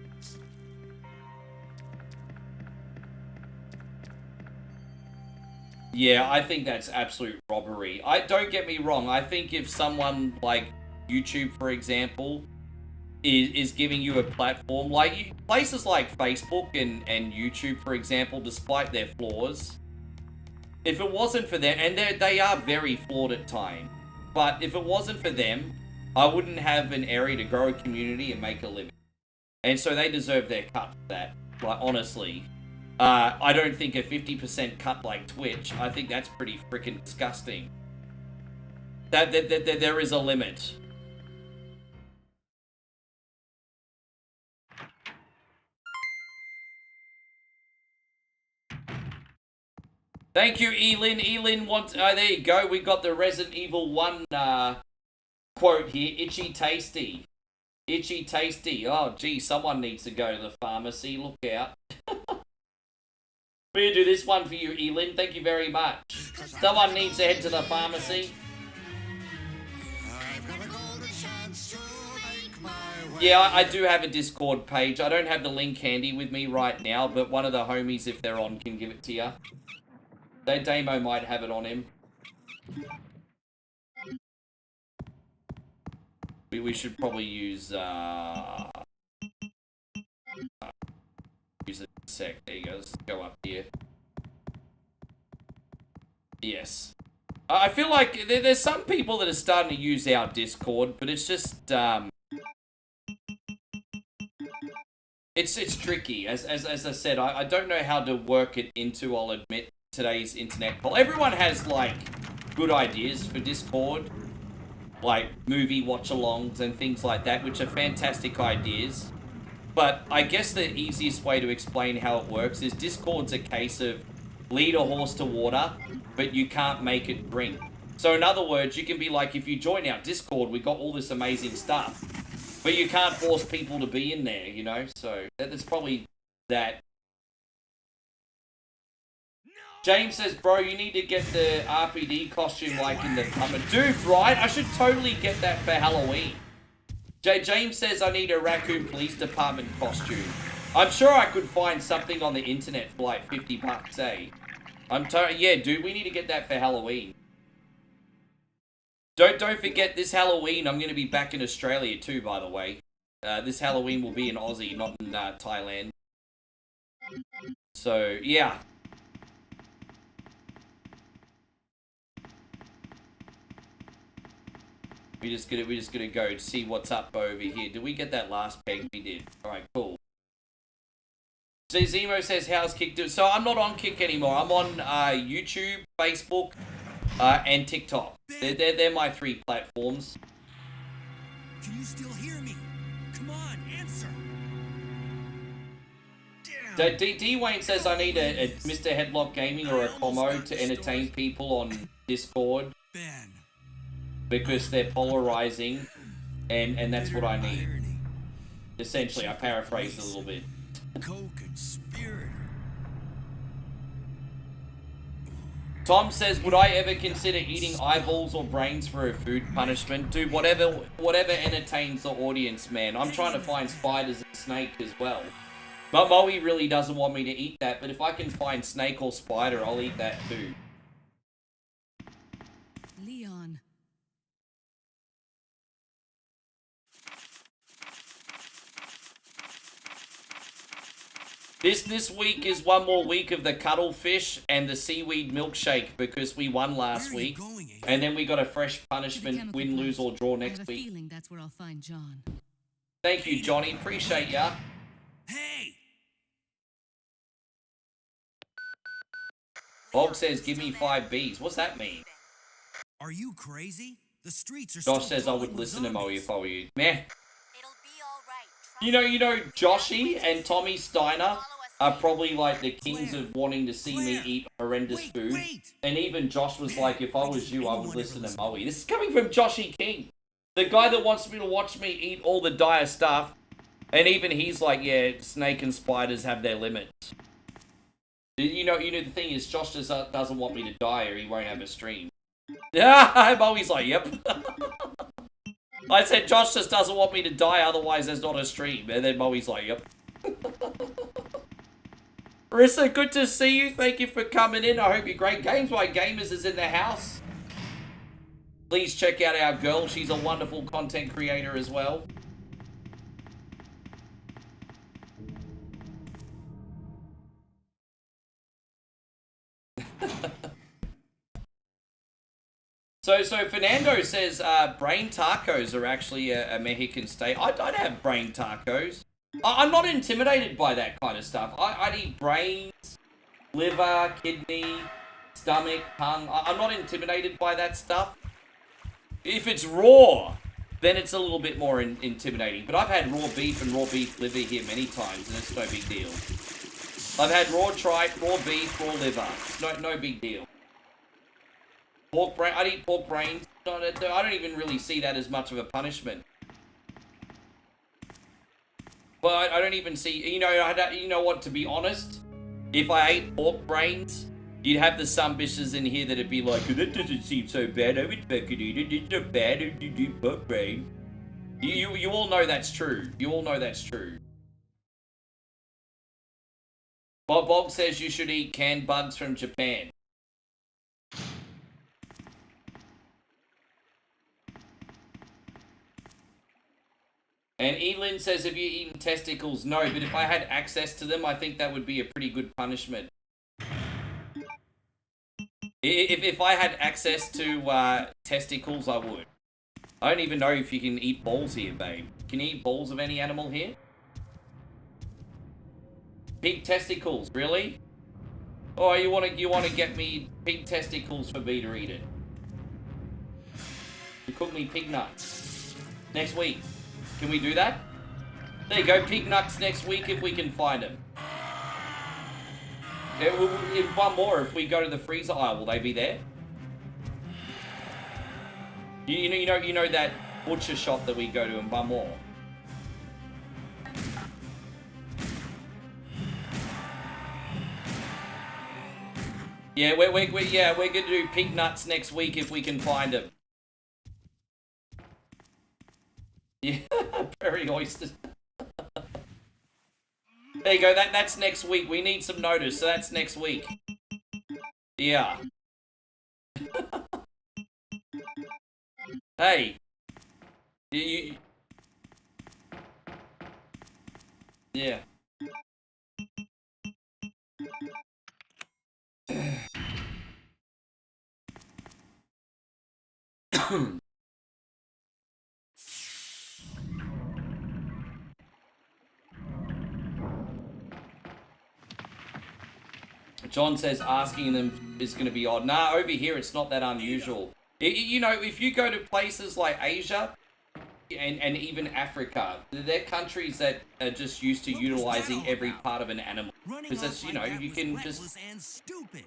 Yeah, I think that's absolute robbery. Don't get me wrong, I think if someone like YouTube, for example, is giving you a platform. Like, places like Facebook and YouTube, for example, despite their flaws, if it wasn't for them, and they are very flawed at times, but if it wasn't for them, I wouldn't have an area to grow a community and make a living. And so they deserve their cut for that. Like, honestly. I don't think a 50% cut like Twitch, I think that's pretty freaking disgusting. There is a limit. Thank you, Elin. Elin wants... there you go. We got the Resident Evil 1 quote here. Itchy tasty. Itchy tasty. Oh, gee, someone needs to go to the pharmacy. Look out. We're going to do this one for you, Elin. Thank you very much. Someone needs to head to the pharmacy. Yeah, I do have a Discord page. I don't have the link handy with me right now, but one of the homies, if they're on, can give it to you. Damo might have it on him. We should probably use it a sec. There you go. Let's go up here. Yes. I feel like there's some people that are starting to use our Discord, but it's just it's tricky. As I said, I don't know how to work it into, I'll admit, today's internet poll. Everyone has like good ideas for Discord, like movie watch-alongs and things like that, which are fantastic ideas. But I guess the easiest way to explain how it works is Discord's a case of lead a horse to water, but you can't make it drink. So in other words, you can be like, if you join our Discord, we got all this amazing stuff, but you can't force people to be in there, you know? So that's probably that. James says, bro, you need to get the RPD costume like in the summer. Dude, right? I should totally get that for Halloween. James says I need a Raccoon Police Department costume. I'm sure I could find something on the internet for like $50, eh? Yeah, dude, we need to get that for Halloween. Don't forget, this Halloween, I'm going to be back in Australia too, by the way. This Halloween will be in Aussie, not in Thailand. So, yeah. We're just gonna go see what's up over here. Did we get that last peg? We did. Alright, cool. So Zemo says, how's Kick doing? So I'm not on Kick anymore. I'm on YouTube, Facebook, and TikTok. They're my 3 platforms. Can you still hear me? Come on, answer. D Wayne says I need a Mr. Headlock Gaming or a Como to entertain people on Discord. Ben. Because they're polarizing, and that's what I need. Essentially, I paraphrased a little bit. Co-conspirator. Tom says, would I ever consider eating eyeballs or brains for a food punishment? Dude, whatever entertains the audience, man. I'm trying to find spiders and snake as well. But Moe really doesn't want me to eat that, but if I can find snake or spider, I'll eat that too. Leon. This week is one more week of the cuttlefish and the seaweed milkshake because we won last week. And then we got a fresh punishment, win, lose, or draw next week. Feeling that's where I'll find John. Thank you, Johnny. Appreciate ya. Hey! Bob says, give me 5 Bs. What's that mean? Are you crazy? The streets are Josh says I would listen to Moe if I were you. Meh. You know, Joshy and Tommy Steiner are probably like the kings of wanting to see me eat horrendous food. And even Josh was like, if I was you, I would listen to Moe. This is coming from Joshy King. The guy that wants me to watch me eat all the dire stuff. And even he's like, yeah, snake and spiders have their limits. You know, the thing is, Josh just doesn't want me to die or he won't have a stream. Yeah, Moe's like, yep. I said Josh just doesn't want me to die, otherwise there's not a stream. And then Moe's like, yep. Marissa, good to see you. Thank you for coming in. I hope you're great. Games by Gamers is in the house. Please check out our girl. She's a wonderful content creator as well. So Fernando says brain tacos are actually a Mexican state. I'd have brain tacos. I'm not intimidated by that kind of stuff. I'd eat brains, liver, kidney, stomach, tongue. I'm not intimidated by that stuff. If it's raw, then it's a little bit more intimidating. But I've had raw beef and raw beef liver here many times, and it's no big deal. I've had raw tripe, raw beef, raw liver. It's no big deal. Pork brain, I'd eat pork brains. I don't even really see that as much of a punishment. But I don't even see, you know what, to be honest, if I ate pork brains, you'd have the some bitches in here that'd be like, oh, that doesn't seem so bad, I would fucking eat it, it's not bad, I do pork brain. You all know that's true. You all know that's true. Bob says you should eat canned bugs from Japan. And Elin says, have you eaten testicles? No, but if I had access to them, I think that would be a pretty good punishment. If I had access to testicles, I would. I don't even know if you can eat balls here, babe. Can you eat balls of any animal here? Pig testicles, really? Oh, you want to get me pig testicles for me to eat it? You cook me pig nuts next week. Can we do that? There you go, pig nuts next week if we can find them. One more, if we go to the freezer aisle, will they be there? You know that butcher shop that we go to in one more. Yeah, we're gonna do pig nuts next week if we can find them. Yeah, prairie oysters. There you go, that's next week. We need some notice, so that's next week. Yeah. Hey. Yeah. John says asking them is going to be odd. Nah, over here it's not that unusual. You know, if you go to places like Asia and even Africa, they're countries that are just used to utilizing every part of an animal. Because that's, you know, you can just,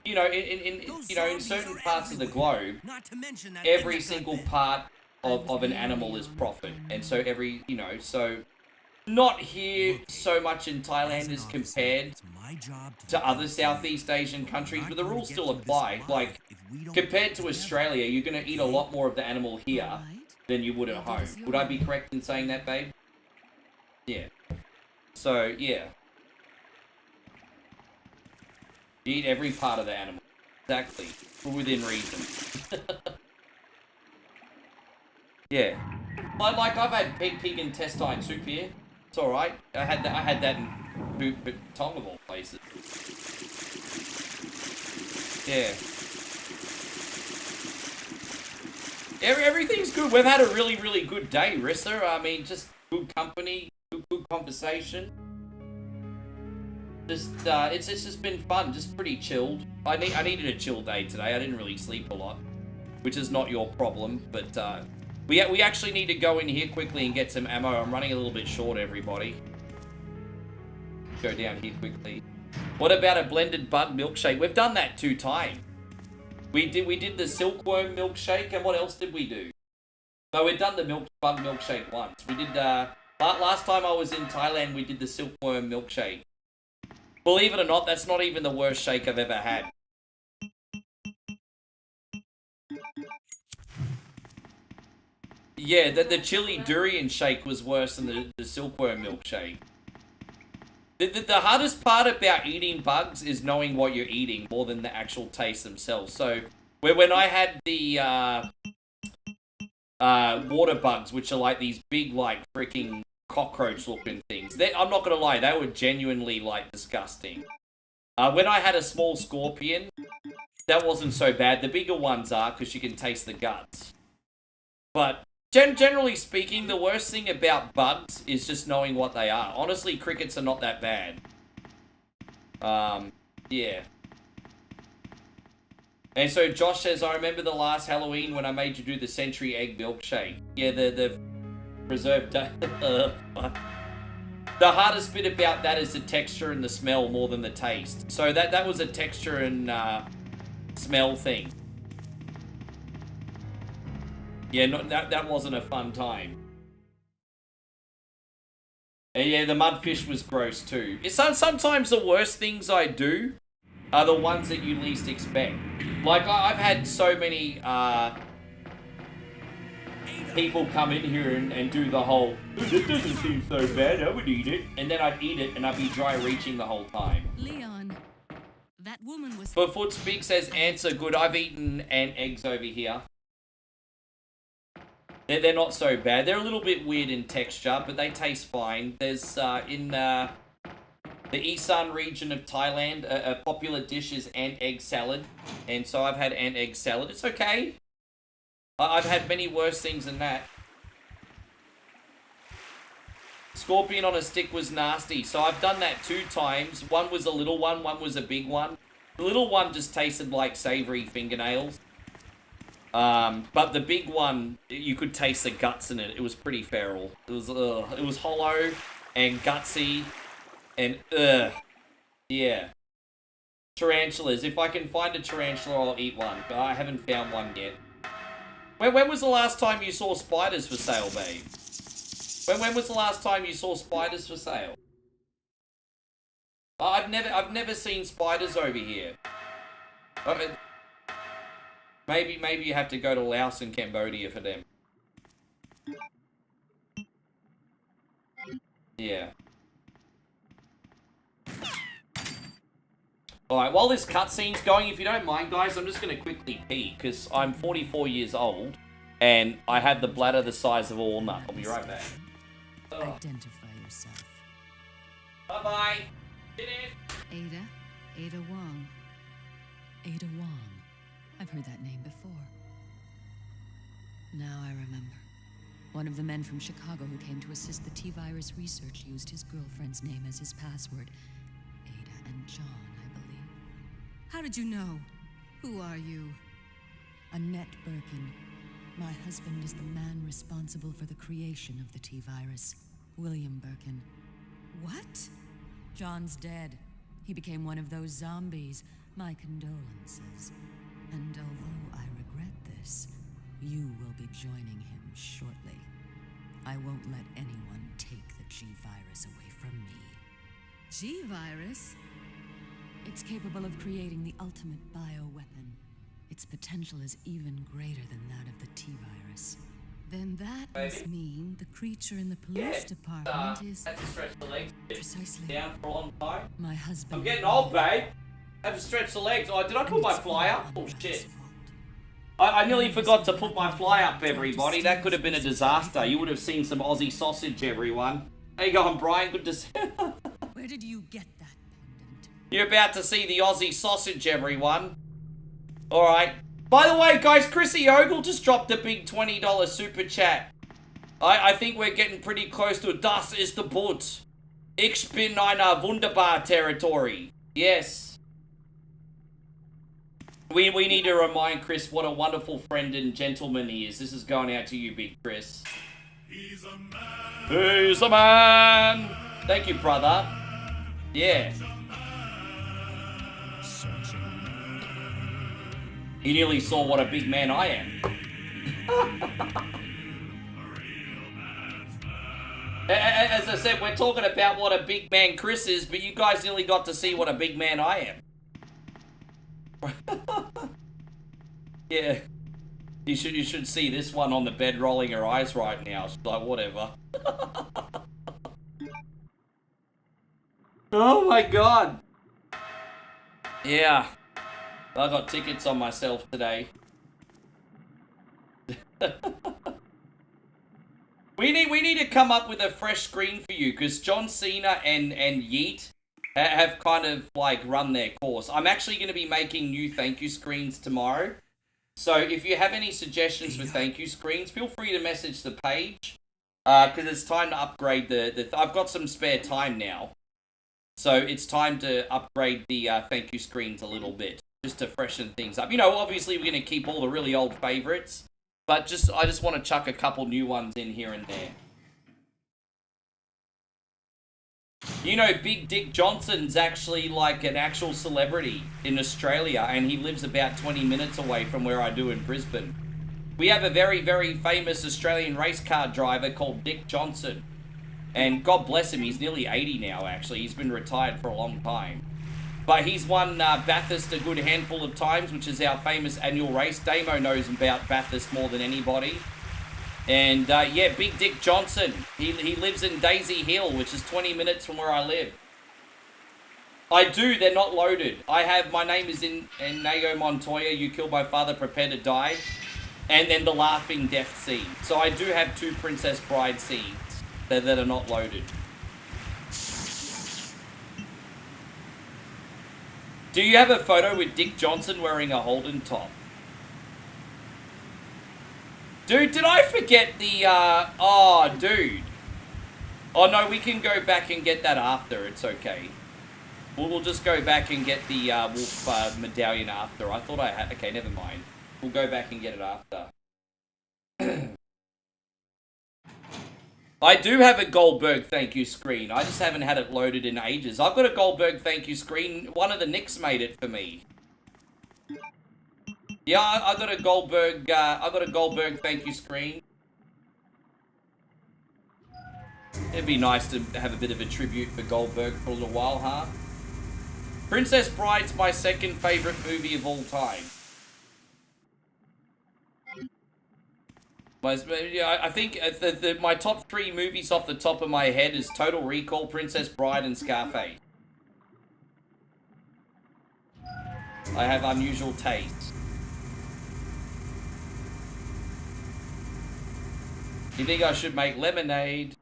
you know, in certain parts of the globe, every single part of an animal is profit. And so so not here so much in Thailand as compared to other Southeast Asian countries, but the rules still apply. Like, compared to Australia, you're going to eat a lot more of the animal here than you would at home. Would I be correct in saying that, babe? Yeah. So, yeah. You eat every part of the animal. Exactly. Within reason. Yeah. Like, I've had pig intestine soup here. It's alright. I had that in Tonga of all places. Yeah. Everything's good. We've had a really, really good day, Rissa. I mean, just good company, good conversation. Just, it's just been fun. Just pretty chilled. I needed a chill day today. I didn't really sleep a lot, which is not your problem. But we actually need to go in here quickly and get some ammo. I'm running a little bit short, everybody. Go down here quickly. What about a blended bud milkshake? We've done that 2 times. We did the silkworm milkshake, and what else did we do? No, we've done the bud milkshake once. We did last time I was in Thailand, we did the silkworm milkshake. Believe it or not, that's not even the worst shake I've ever had. Yeah, the chili durian shake was worse than the silkworm milkshake. The hardest part about eating bugs is knowing what you're eating more than the actual taste themselves. So, when I had the water bugs, which are like these big, like, freaking cockroach-looking things, I'm not gonna lie, they were genuinely, like, disgusting. When I had a small scorpion, that wasn't so bad. The bigger ones are because you can taste the guts. But generally speaking, the worst thing about bugs is just knowing what they are. Honestly, crickets are not that bad. Yeah. And so Josh says, I remember the last Halloween when I made you do the century egg milkshake. Yeah, the preserved... The hardest bit about that is the texture and the smell more than the taste. So that was a texture and smell thing. Yeah, that wasn't a fun time. And yeah, the mudfish was gross too. Sometimes the worst things I do are the ones that you least expect. Like, I've had so many people come in here and do the whole, this doesn't seem so bad, I would eat it. And then I'd eat it and I'd be dry reaching the whole time. Leon, that woman was... But Footspeak says, ants are good. I've eaten ant eggs over here. They're not so bad. They're a little bit weird in texture, but they taste fine. There's, in the Isan region of Thailand, a popular dish is ant egg salad. And so I've had ant egg salad. It's okay. I've had many worse things than that. Scorpion on a stick was nasty. So I've done that 2 times. One was a little one was a big one. The little one just tasted like savory fingernails. But the big one, you could taste the guts in it. It was pretty feral. It was hollow and gutsy and yeah. Tarantulas. If I can find a tarantula, I'll eat one. But I haven't found one yet. When was the last time you saw spiders for sale, babe? When was the last time you saw spiders for sale? I've never seen spiders over here. Maybe you have to go to Laos and Cambodia for them. Yeah. Alright, while this cutscene's going, if you don't mind, guys, I'm just going to quickly pee, because I'm 44 years old, and I have the bladder the size of a walnut. I'll be right back. Identify yourself. Bye-bye. Ada Wong. Ada Wong. I've heard that name before. Now I remember. One of the men from Chicago who came to assist the T-virus research used his girlfriend's name as his password. Ada and John, I believe. How did you know? Who are you? Annette Birkin. My husband is the man responsible for the creation of the T-virus. William Birkin. What? John's dead. He became one of those zombies. My condolences. And although I regret this, you will be joining him shortly. I won't let anyone take the G-virus away from me. G-virus? It's capable of creating the ultimate bioweapon. Its potential is even greater than that of the T-virus. Then that must mean the creature in the police department is... Had to stretch the legs precisely down for a long time. My husband... I'm getting old, babe. I have to stretch the legs. Oh, did I put my fly up? Oh, shit. I nearly forgot to put my fly up, everybody. That could have been a disaster. You would have seen some Aussie sausage, everyone. How you going, Brian? Good to see you. Where did you get that pendant? You're about to see the Aussie sausage, everyone. Alright. By the way, guys, Chrissy Ogle just dropped a big $20 super chat. I think we're getting pretty close to Das ist der Boot. Ich bin einer wunderbar territory. Yes. We need to remind Chris what a wonderful friend and gentleman he is. This is going out to you, Big Chris. He's a man. He's a man. Thank you, brother. Yeah. You nearly saw what a big man I am. As I said, we're talking about what a big man Chris is, but you guys nearly got to see what a big man I am. Yeah. You should see this one on the bed rolling her eyes right now. She's like, whatever. Oh my god. Yeah. I got tickets on myself today. We need to come up with a fresh screen for you, because John Cena and Yeet have kind of like run their course. I'm actually going to be making new thank you screens tomorrow. So if you have any suggestions for thank you screens, feel free to message the page. Because it's time to upgrade I've got some spare time now. So it's time to upgrade the thank you screens a little bit. Just to freshen things up. You know, obviously we're going to keep all the really old favorites. But I just want to chuck a couple new ones in here and there. You know, Big Dick Johnson's actually like an actual celebrity in Australia, and he lives about 20 minutes away from where I do in Brisbane. We have a very, very famous Australian race car driver called Dick Johnson. And God bless him, he's nearly 80 now, actually. He's been retired for a long time. But he's won Bathurst a good handful of times, which is our famous annual race. Damo knows about Bathurst more than anybody. And, yeah, Big Dick Johnson. He lives in Daisy Hill, which is 20 minutes from where I live. I do, they're not loaded. My name is in Inigo Montoya, You Killed My Father, Prepare to Die. And then the Laughing Death scene. So I do have 2 Princess Bride scenes that are not loaded. Do you have a photo with Dick Johnson wearing a Holden top? Dude, did I forget the, oh, dude. Oh, no, we can go back and get that after. It's okay. We'll just go back and get the wolf medallion after. I thought I had, okay, never mind. We'll go back and get it after. I do have a Goldberg thank you screen. I just haven't had it loaded in ages. I've got a Goldberg thank you screen. One of the Knicks made it for me. Yeah, I got a Goldberg. I got a Goldberg thank you screen. It'd be nice to have a bit of a tribute for Goldberg for a little while, huh? Princess Bride's my second favorite movie of all time. I think my top 3 movies off the top of my head is Total Recall, Princess Bride, and Scarface. I have unusual taste. You think I should make lemonade?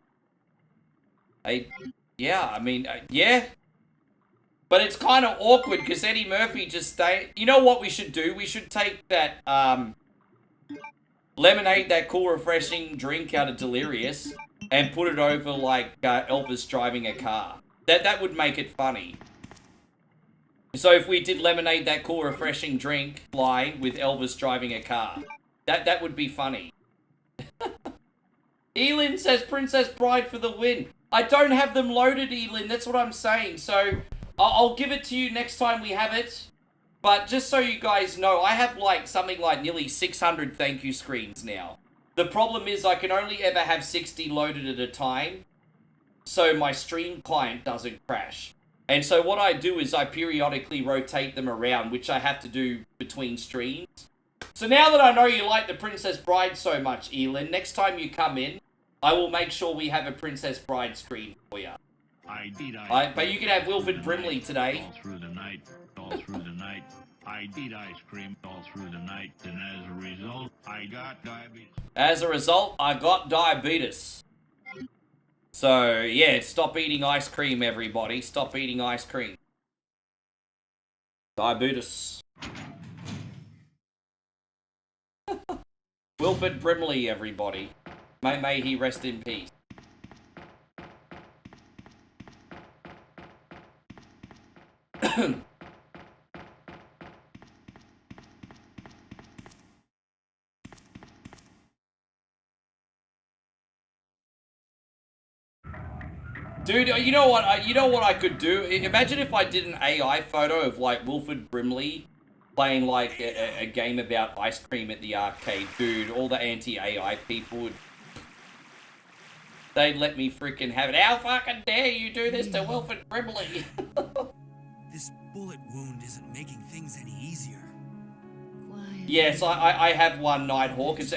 Yeah, I mean, yeah. But it's kind of awkward because Eddie Murphy just stayed. You know what we should do? We should take that, lemonade, that cool, refreshing drink out of Delirious, and put it over, like, Elvis driving a car. That would make it funny. So if we did lemonade, that cool, refreshing drink line with Elvis driving a car, that would be funny. Elin says Princess Bride for the win. I don't have them loaded, Elin. That's what I'm saying. So I'll give it to you next time we have it. But just so you guys know, I have like something like nearly 600 thank you screens now. The problem is I can only ever have 60 loaded at a time, so my stream client doesn't crash. And so what I do is I periodically rotate them around, which I have to do between streams. So now that I know you like the Princess Bride so much, Elin, next time you come in, I will make sure we have a Princess Bride screen for you. But you can have Wilford Brimley today. All through the night, all through the night. I eat ice cream all through the night, and as a result, I got diabetes. As a result, I got diabetes. So, yeah, stop eating ice cream, everybody. Stop eating ice cream. Diabetes. Wilford Brimley, everybody. May he rest in peace. Dude, you know what I could do? Imagine if I did an AI photo of like Wilford Brimley playing like a game about ice cream at the arcade. Dude, all the anti-AI people would... They'd let me freaking have it. How fucking dare you do this to Wilford Brimley? This bullet wound isn't making things any easier. Yes, I have one, Nighthawk. It's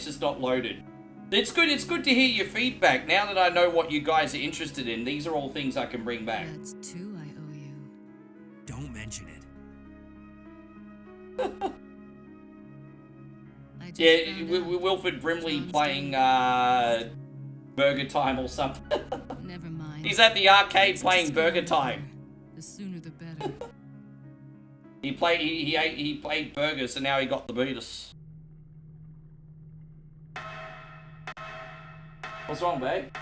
just not loaded. It's good to hear your feedback. Now that I know what you guys are interested in, these are all things I can bring back. That's 2 I owe you. Don't mention it. Yeah, Wilford Brimley playing Burger Time or something. Never mind. He's at the arcade playing Burger Time. The sooner the better. He played burgers, and now he got the Beatus. What's wrong, babe?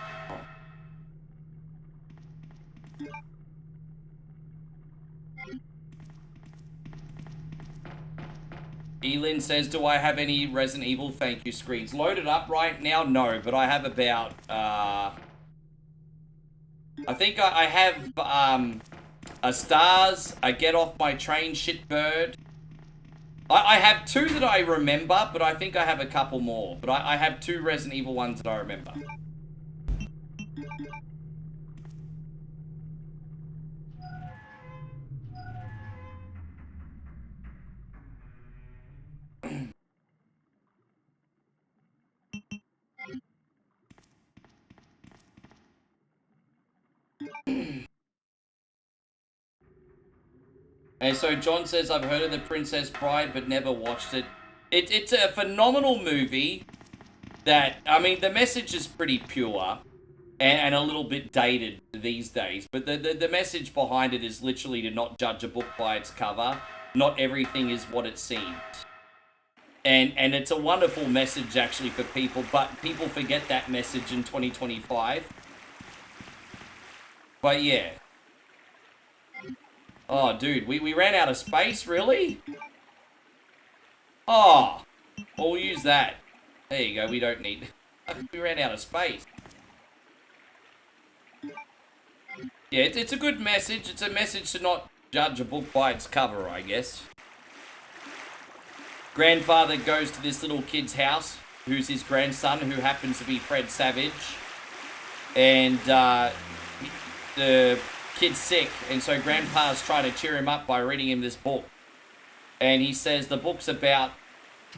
Elin says, do I have any Resident Evil thank you screens? Loaded up right now? No, but I have about, I think I have, a Stars, a Get Off My Train Shitbird. I have 2 that I remember, but I think I have a couple more. But I have 2 Resident Evil ones that I remember. And so John says, I've heard of The Princess Bride, but never watched it. It's a phenomenal movie that, I mean, the message is pretty pure and a little bit dated these days. But the message behind it is literally to not judge a book by its cover. Not everything is what it seems. And it's a wonderful message, actually, for people. But people forget that message in 2025. But, yeah. Oh, dude, we ran out of space, really? Oh, well, we'll use that. There you go, we don't need... we ran out of space. Yeah, it's a good message. It's a message to not judge a book by its cover, I guess. Grandfather goes to this little kid's house, who's his grandson, who happens to be Fred Savage. And, the kid's sick, and so Grandpa's trying to cheer him up by reading him this book. And he says the book's about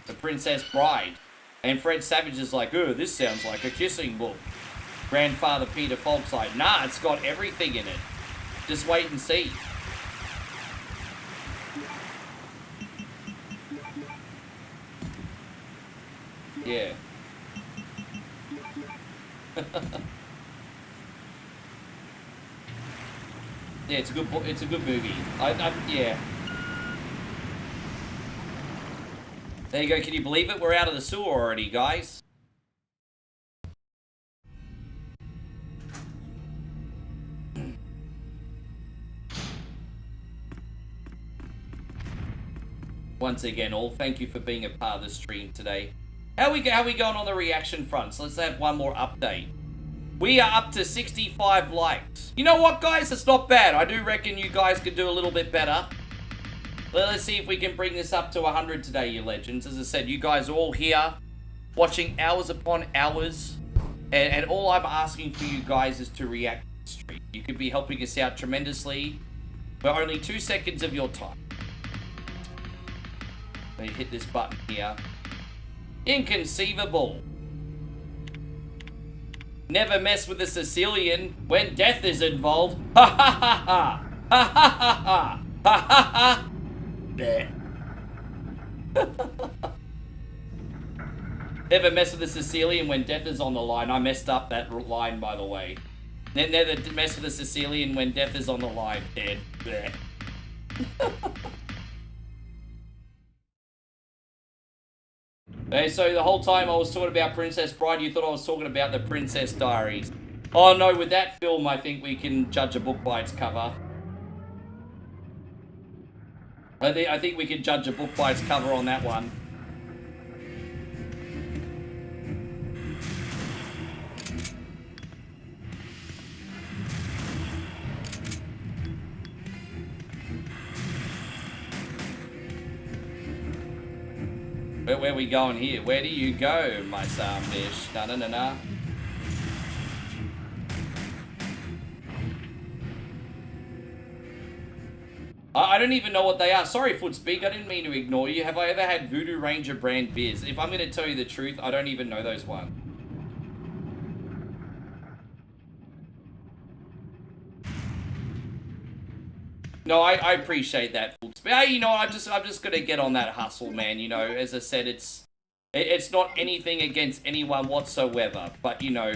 the Princess Bride. And Fred Savage is like, oh, this sounds like a kissing book. Grandfather Peter Falk's like, nah, it's got everything in it. Just wait and see. Yeah. Yeah, it's a good book. It's a good movie. Yeah. There you go. Can you believe it? We're out of the sewer already, guys. Once again, all thank you for being a part of the stream today. How we going on the reaction front? So let's have one more update. We are up to 65 likes. You know what, guys? It's not bad. I do reckon you guys could do a little bit better. Let's see if we can bring this up to 100 today, you legends. As I said, you guys are all here, watching hours upon hours. And all I'm asking for you guys is to react to the stream. You could be helping us out tremendously for only 2 seconds of your time. Let me hit this button here. Inconceivable. Never mess with a Sicilian when death is involved. Ha ha ha ha. Ha ha ha ha. Ha ha ha. Never mess with a Sicilian when death is on the line. I messed up that line, by the way. Never mess with a Sicilian when death is on the line. Dead. Okay, so the whole time I was talking about Princess Bride, you thought I was talking about the Princess Diaries. Oh no, with that film, I think we can judge a book by its cover. I think we can judge a book by its cover on that one. Where are we going here? Where do you go, my sound fish? Na na na na. I don't even know what they are. Sorry, Footspeak, I didn't mean to ignore you. Have I ever had Voodoo Ranger brand beers? If I'm going to tell you the truth, I don't even know those ones. No, I appreciate that, Footspeak. Hey, you know, I'm just going to get on that hustle, man. You know, as I said, it's not anything against anyone whatsoever. But, you know,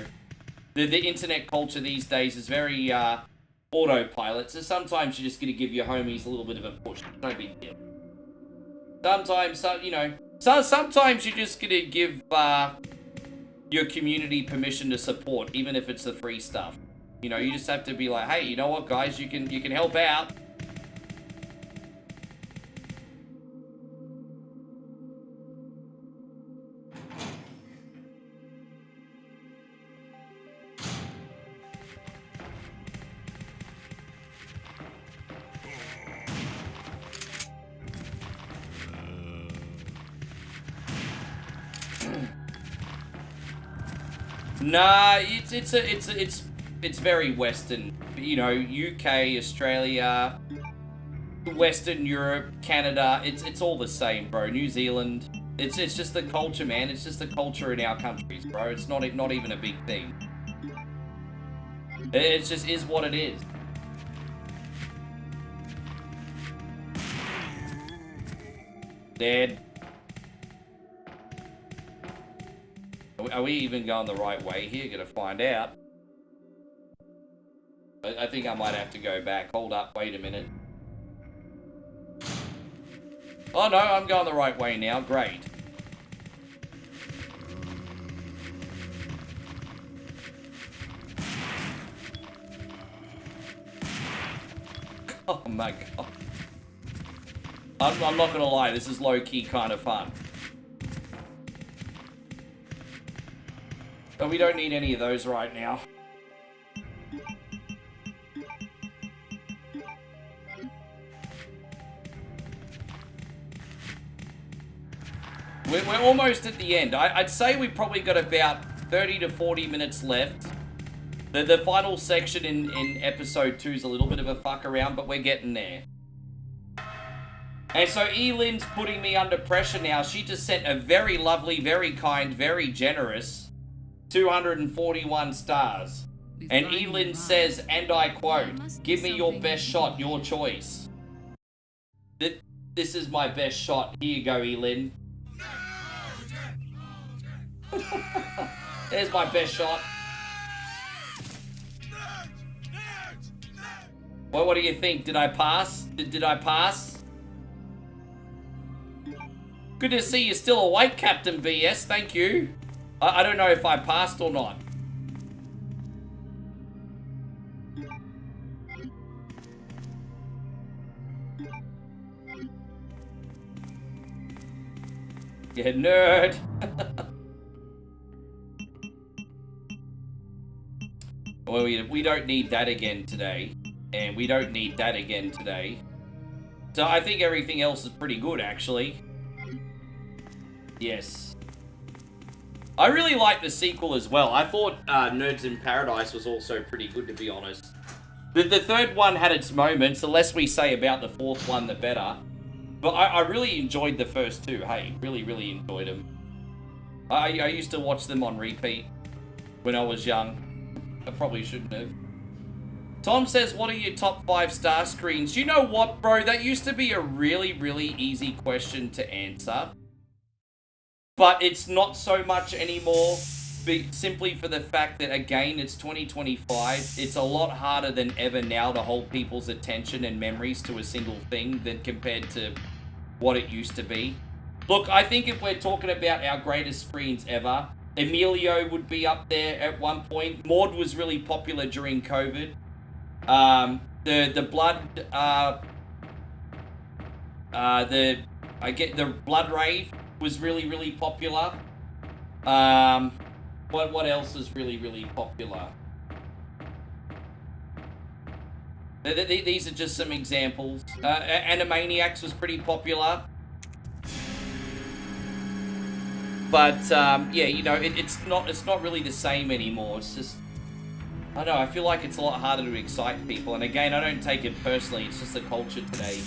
the internet culture these days is very autopilot, so sometimes you're just going to give your homies a little bit of a push. No big deal. Sometimes, you know, sometimes you're just going to give your community permission to support, even if it's the free stuff. You know, you just have to be like, hey, you know what, guys, you can help out. Nah, it's very Western. You know, UK, Australia, Western Europe, Canada. It's all the same, bro. New Zealand. It's just the culture, man. It's just the culture in our countries, bro. It's not even a big thing. It just is what it is. Dead. Are we even going the right way here? Gonna find out. I think I might have to go back. Hold up, wait a minute. Oh no, I'm going the right way now. Great. Oh my god. I'm not gonna lie, this is low-key kind of fun. But we don't need any of those right now. We're almost at the end. I'd say we probably got about 30 to 40 minutes left. The final section in episode 2 is a little bit of a fuck around, but we're getting there. And so Elin's putting me under pressure now. She just sent a very lovely, very kind, very generous 241 stars. And Elin says, and I quote, "Give me your best shot, your choice." This is my best shot. Here you go, Elin. There's my best shot. Well, what do you think? Did I pass? Did I pass? Good to see you're still awake, Captain BS. Thank you. I don't know if I passed or not. Yeah, nerd. Well, we don't need that again today. And we don't need that again today. So I think everything else is pretty good, actually. Yes. I really like the sequel as well. I thought Nerds in Paradise was also pretty good, to be honest. The third one had its moments. The less we say about the fourth one, the better. But I really enjoyed the first two. Hey, really enjoyed them. I used to watch them on repeat when I was young. I probably shouldn't have. Tom says, what are your top 5 star screens? You know what, bro? That used to be a really easy question to answer. But it's not so much anymore, simply for the fact that, again, it's 2025. It's a lot harder than ever now to hold people's attention and memories to a single thing than compared to what it used to be. Look, I think if we're talking about our greatest screens ever, Emilio would be up there at one point. Maud was really popular during COVID. The Blood Rave was really popular. What else is really popular? These are just some examples. Animaniacs was pretty popular. But yeah, you know, it's not really the same anymore. It's just, I don't know, I feel like it's a lot harder to excite people. And again, I don't take it personally, it's just the culture today.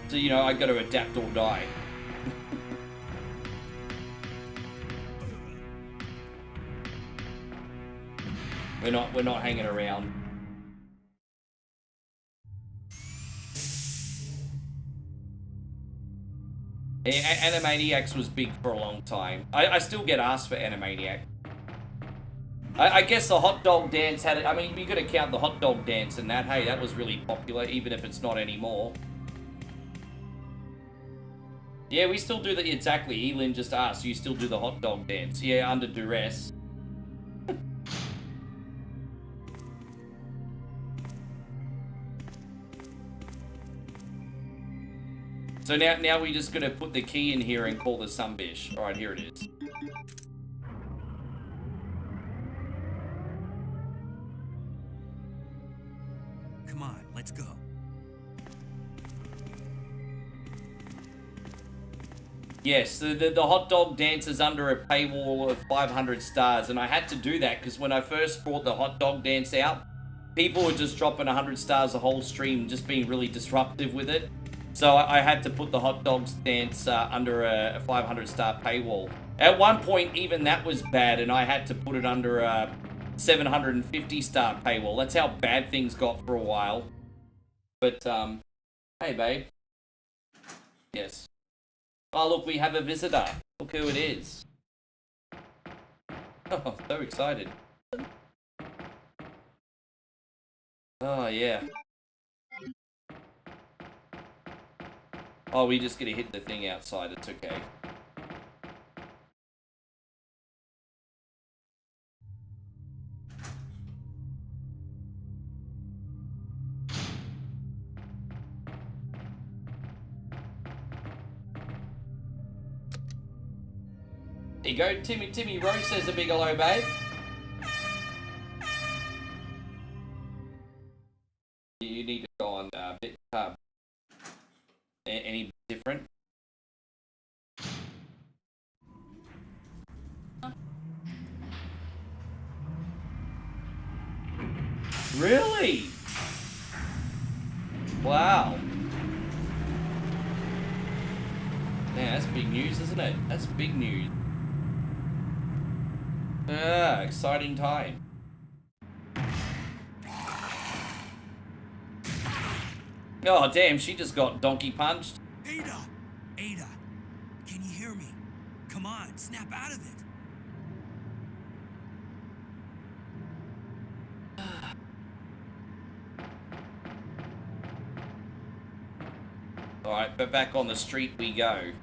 So, you know, I got to adapt or die. We're not hanging around. Animaniacs was big for a long time. I still get asked for Animaniac. I guess the hot dog dance had it. I mean, you got to count the hot dog dance and that. Hey, that was really popular, even if it's not anymore. Yeah, we still do that. Exactly. Elin just asked, you still do the hot dog dance? Yeah, under duress. So now we just gonna put the key in here and call the sunbish. All right, here it is. Come on, let's go. Yes, the hot dog dance is under a paywall of 500 stars, and I had to do that because when I first brought the hot dog dance out, people were just dropping 100 stars a whole stream, just being really disruptive with it. So I had to put the hot dogs dance under a 500 star paywall. At one point, even that was bad, and I had to put it under a 750 star paywall. That's how bad things got for a while. But, hey, babe. Yes. Oh, look, we have a visitor. Look who it is. Oh, so excited. Oh, yeah. Oh, we just gonna hit the thing outside. It's okay. There you go. Timmy Rose says a big hello, babe. You need to go on bit any different? Really? Wow. Man, that's big news, isn't it? That's big news. Ah, exciting time. Oh, damn, she just got donkey punched. Ada! Ada! Can you hear me? Come on, snap out of it! Alright, but back on the street we go.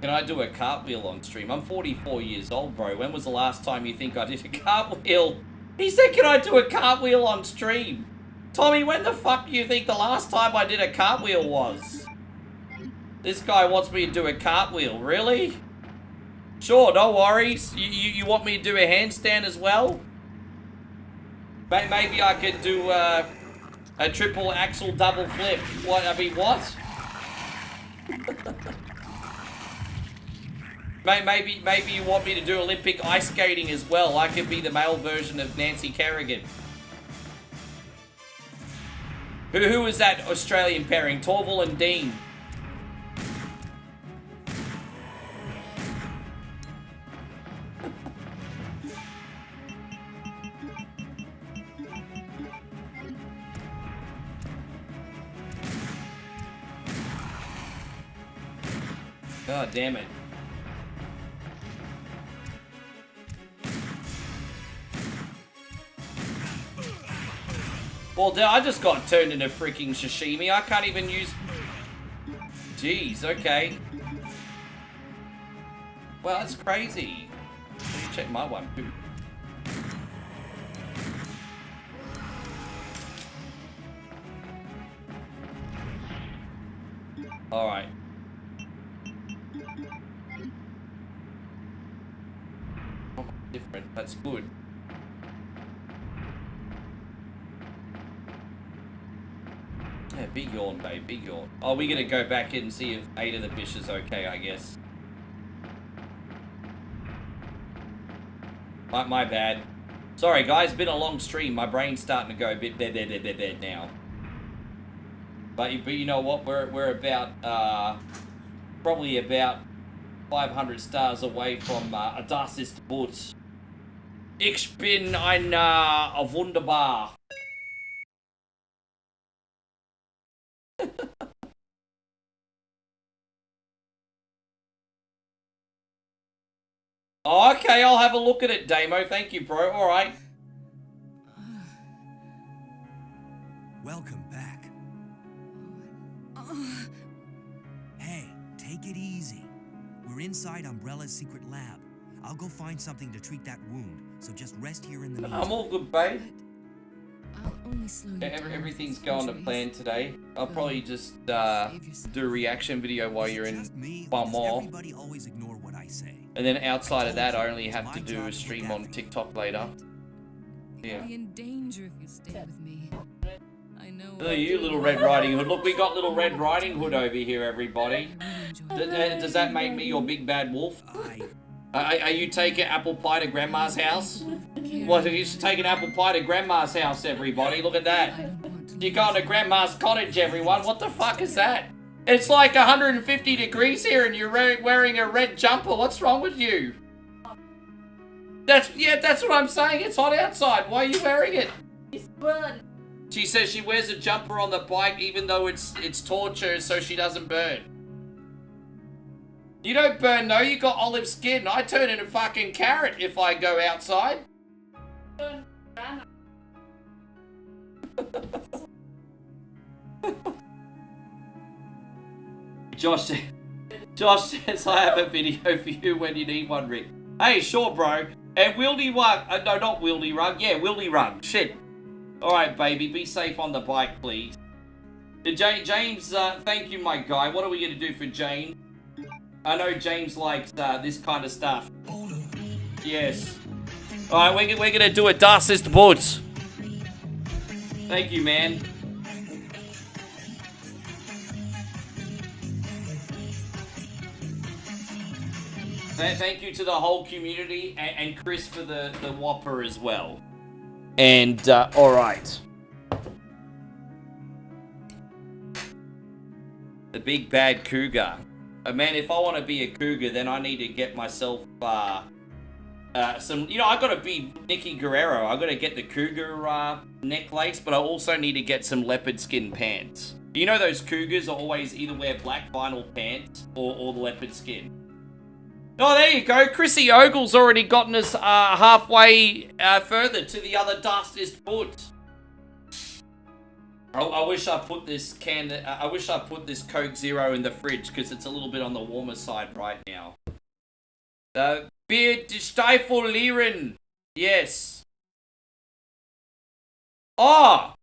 Can I do a cartwheel on stream? I'm 44 years old, bro. When was the last time you think I did a cartwheel? He said, can I do a cartwheel on stream? Tommy, when the fuck do you think the last time I did a cartwheel was? This guy wants me to do a cartwheel. Really? Sure, no worries. You want me to do a handstand as well? Maybe I could do a triple axle double flip. What? I mean, what? Maybe you want me to do Olympic ice skating as well. I could be the male version of Nancy Kerrigan. Who is that Australian pairing? Torval and Dean. God damn it. Well, I just got turned into freaking sashimi. I can't even use... Jeez, okay. Well, that's crazy. Let me check my one, too. Alright. Oh, different. That's good. Yeah, big yawn, babe, big yawn. Oh, we're gonna go back in and see if Ada the Bish is okay, I guess. My bad. Sorry, guys, been a long stream. My brain's starting to go a bit dead now. But you know what? We're about probably about 500 stars away from a Das ist Boots. Ich bin ein wunderbar. Oh, okay, I'll have a look at it, Damo. Thank you, bro. All right. Welcome back. Hey, take it easy. We're inside Umbrella's secret lab. I'll go find something to treat that wound, so just rest here in the meantime. I'm all good, babe. I'll only slow you down. Everything's going to plan today. I'll probably just do a reaction video while you're in one more. Everybody always ignore what I say. And then outside of that, I only have to do a stream on TikTok later. Yeah. I'll be in danger if you stay with me. I know. Look at you, Little Red Riding Hood. Look, we got Little Red Riding Hood over here, everybody. Does that make me your big bad wolf? Are you taking apple pie to Grandma's house? What, you should take an apple pie to Grandma's house, everybody. Look at that. You're going to Grandma's cottage, everyone. What the fuck is that? It's like 150 degrees here and you're wearing a red jumper. What's wrong with you? That's what I'm saying. It's hot outside. Why are you wearing it? It's burn. She says she wears a jumper on the bike even though it's torture so she doesn't burn. You don't burn, no. You got olive skin. I turn into fucking carrot if I go outside. Josh says I have a video for you when you need one, Rick. Hey, sure, bro. And Wildy Rug. No, not Wildy Rug. Yeah, Wildy Rug. Shit. Alright, baby. Be safe on the bike, please. James, thank you, my guy. What are we going to do for James? I know James likes this kind of stuff. Yes. Alright, we're gonna do a Das ist Boots. Thank you, man. Thank you to the whole community and Chris for the Whopper as well. And, alright. The big bad cougar. Man, if I want to be a cougar, then I need to get myself, some, I gotta be Nicky Guerrero. I gotta get the cougar, necklace, but I also need to get some leopard skin pants. You know those cougars always either wear black vinyl pants or the leopard skin. Oh, there you go. Chrissy Ogle's already gotten us, halfway, further to the other dustest foot. I wish I put this I wish I put this Coke Zero in the fridge because it's a little bit on the warmer side right now. Beer Stiefel. Yes. Oh!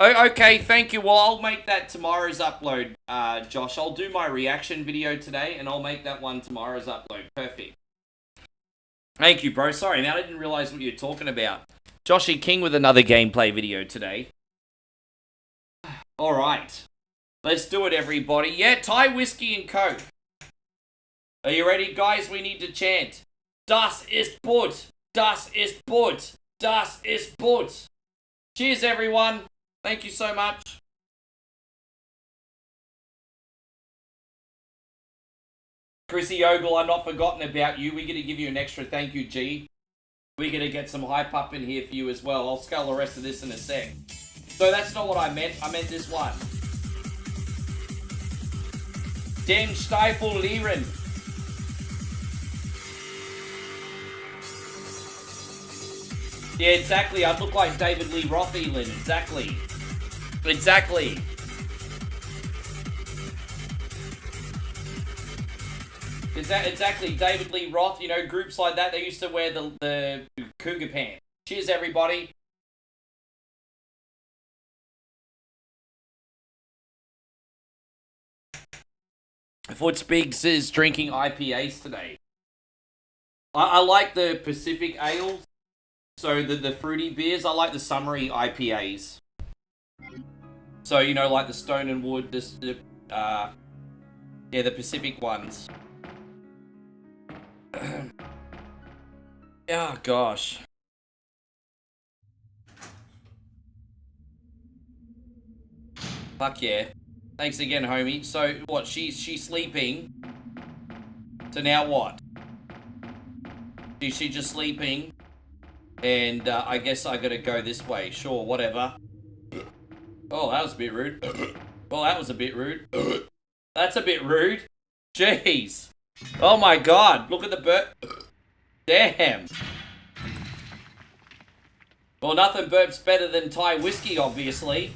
Okay, thank you. Well, I'll make that tomorrow's upload, Josh. I'll do my reaction video today and I'll make that one tomorrow's upload. Perfect. Thank you, bro. Sorry, man. I didn't realize what you were talking about. Joshy King with another gameplay video today. Alright. Let's do it, everybody. Yeah, Thai whiskey and Coke. Are you ready, guys? We need to chant. Das ist gut. Das ist gut. Das ist gut. Cheers, everyone. Thank you so much. Chrissy Ogle, I'm not forgotten about you. We're going to give you an extra thank you, G. We're going to get some hype up in here for you as well. I'll scale the rest of this in a sec. So that's not what I meant. I meant this one. Den Stiefel Lieren. Yeah, exactly. I'd look like David Lee Roth, Elin. Exactly. Exactly. Exactly. David Lee Roth, groups like that, they used to wear the cougar pants. Cheers, everybody. Footspeaks is drinking IPAs today. I like the Pacific ales, so the fruity beers. I like the summery IPAs. So like the Stone and Wood, the Pacific ones. Oh gosh. Fuck yeah. Thanks again, homie. So, what, she's sleeping? So now what? Is she just sleeping? And I guess I gotta go this way. Sure, whatever. Oh, that was a bit rude. Well, that was a bit rude. That's a bit rude. Jeez. Oh my god, look at the burp. Damn. Well, nothing burps better than Thai whiskey, obviously.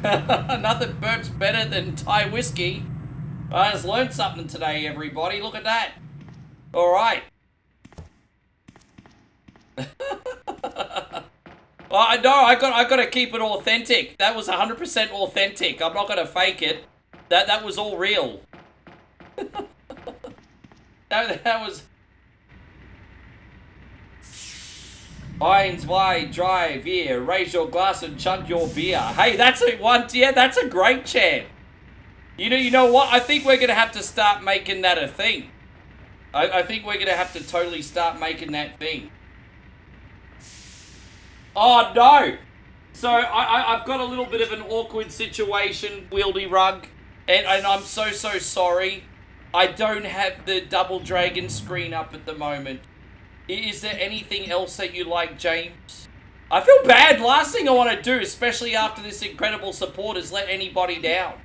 Nothing burps better than Thai whiskey. I just learned something today, everybody. Look at that. Alright. Well, I know, I got to keep it authentic. That was 100% authentic. I'm not gonna fake it. That was all real. that was. Eins, zwei, drei, vier. Raise your glass and chug your beer. Hey, that's a one. Yeah, that's a great chant. You know what? I think we're gonna have to start making that a thing. I think we're gonna have to totally start making that thing. Oh no! So I've got a little bit of an awkward situation, Wieldy Rug, and I'm so sorry. I don't have the Double Dragon screen up at the moment. Is there anything else that you like, James? I feel bad. Last thing I want to do, especially after this incredible support, is let anybody down.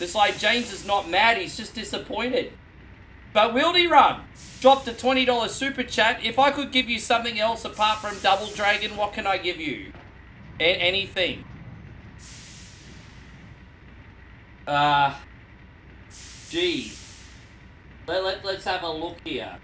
It's like James is not mad, he's just disappointed. But Wieldy Rug dropped a $20 super chat. If I could give you something else apart from Double Dragon, what can I give you? Anything. Gee. Let's have a look here.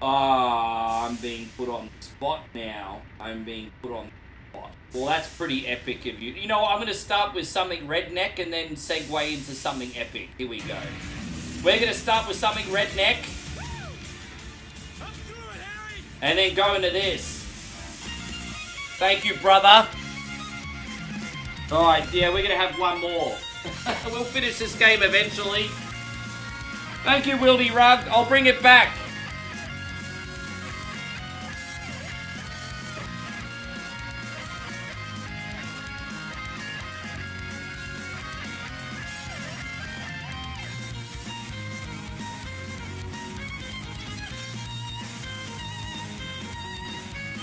I'm being put on the spot now. I'm being put on the spot. Well, that's pretty epic of you. You know what? I'm going to start with something redneck and then segue into something epic. Here we go. We're going to start with something redneck. And then go into this. Thank you, brother. Alright, yeah, we're going to have one more. We'll finish this game eventually. Thank you, Wieldy Rug. I'll bring it back.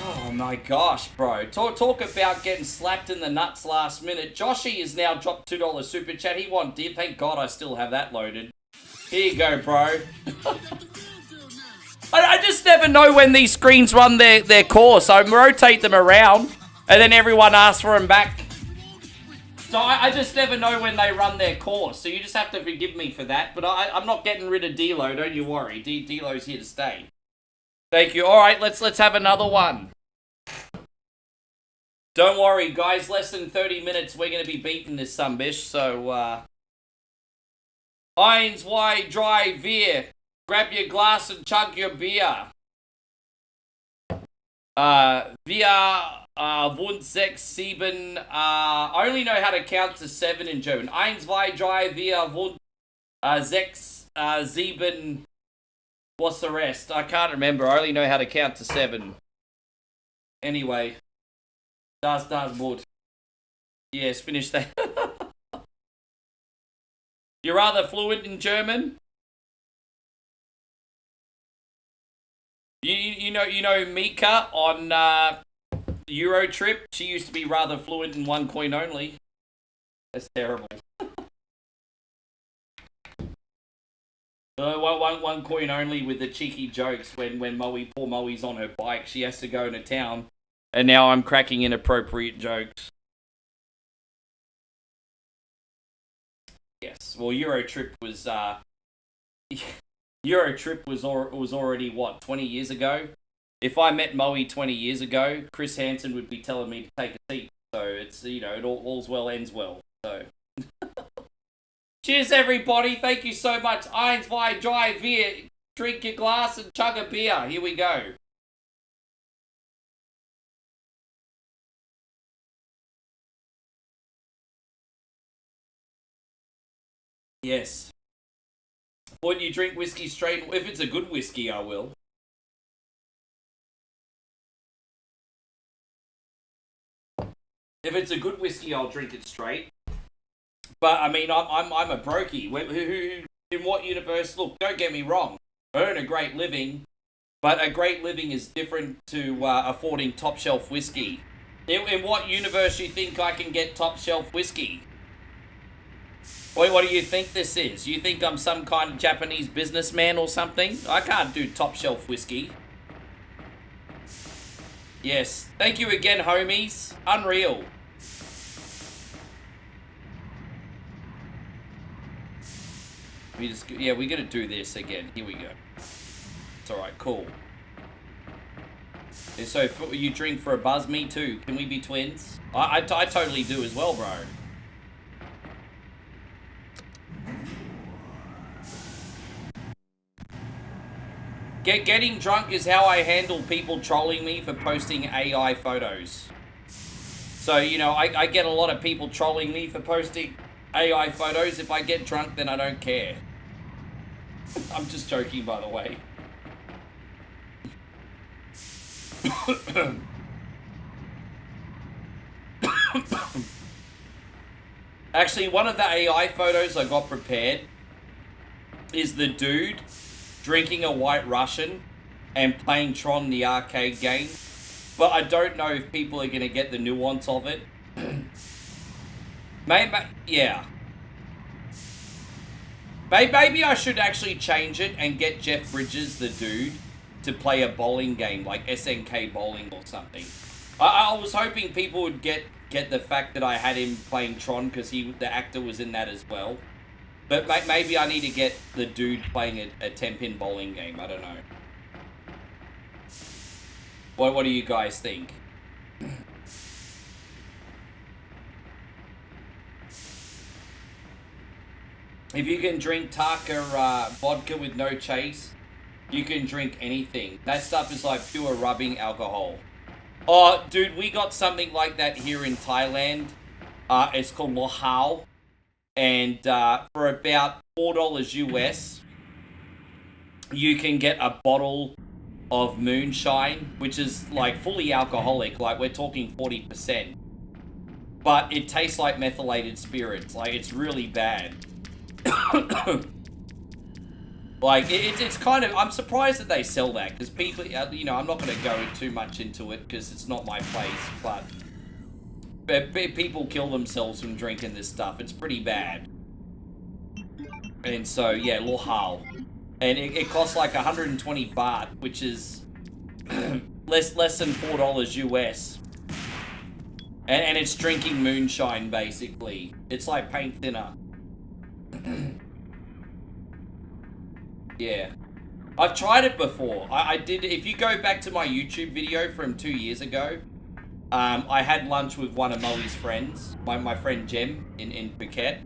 Oh my gosh, bro. Talk about getting slapped in the nuts last minute. Joshy has now dropped $2 super chat. He wanted. Thank God I still have that loaded. Here you go, bro. I just never know when these screens run their course. I rotate them around, and then everyone asks for them back. So I just never know when they run their course. So you just have to forgive me for that. But I'm not getting rid of D-Lo, don't you worry. D-Lo's here to stay. Thank you. All right, let's have another one. Don't worry, guys. Less than 30 minutes, we're going to be beating this sunbish. So, Eins, zwei, drei, vier. Grab your glass and chug your beer. Wir wohnt 6, 7. I only know how to count to 7 in German. Eins, zwei, drei, vier, wohnt 6, 7. What's the rest? I can't remember. I only know how to count to 7. Anyway. Das wood. Yes, finish that. You're rather fluent in German? You know Mika on Euro Trip? She used to be rather fluent in one coin only. That's terrible. One coin only with the cheeky jokes when poor Moe's on her bike. She has to go into town. And now I'm cracking inappropriate jokes. Yes. Well, Euro Trip was already what, 20 years ago? If I met Moe 20 years ago, Chris Hansen would be telling me to take a seat. So it's, it all's well ends well. So cheers, everybody. Thank you so much. Eins, zwei, drei, vier. Drink your glass and chug a beer. Here we go. Yes. Wouldn't you drink whiskey straight? If it's a good whiskey, I will. If it's a good whiskey, I'll drink it straight. But I mean, I'm a brokey. In what universe? Look, don't get me wrong. I earn a great living, but a great living is different to affording top shelf whiskey. In what universe do you think I can get top shelf whiskey? What do you think this is? You think I'm some kind of Japanese businessman or something? I can't do top shelf whiskey. Yes. Thank you again, homies. Unreal. We gotta do this again. Here we go. It's alright, cool. And so, you drink for a buzz? Me too. Can we be twins? I totally do as well, bro. Getting drunk is how I handle people trolling me for posting AI photos. So, you know, I get a lot of people trolling me for posting AI photos. If I get drunk, then I don't care. I'm just joking, by the way. Actually, one of the AI photos I got prepared is the dude drinking a White Russian and playing Tron the arcade game. But I don't know if people are going to get the nuance of it. Yeah. Maybe I should actually change it and get Jeff Bridges, the dude, to play a bowling game, like SNK Bowling or something. I was hoping people would get the fact that I had him playing Tron because the actor was in that as well. But maybe I need to get the dude playing a 10-pin bowling game. I don't know. What do you guys think? If you can drink Taka vodka with no chase, you can drink anything. That stuff is like pure rubbing alcohol. Oh, dude, we got something like that here in Thailand. It's called Lohao. And for about $4 US, you can get a bottle of moonshine, which is like fully alcoholic. Like we're talking 40%. But it tastes like methylated spirits. Like it's really bad. Like it's kind of, I'm surprised that they sell that because people, you know, I'm not going to go too much into it because it's not my place, but people kill themselves from drinking this stuff. It's pretty bad. And so yeah, Lohal, and it costs like 120 baht, which is less than $4 US. And it's drinking moonshine basically. It's like paint thinner. Yeah, I've tried it before. I did. If you go back to my YouTube video from 2 years ago, I had lunch with one of Molly's friends, my friend Jem in Phuket,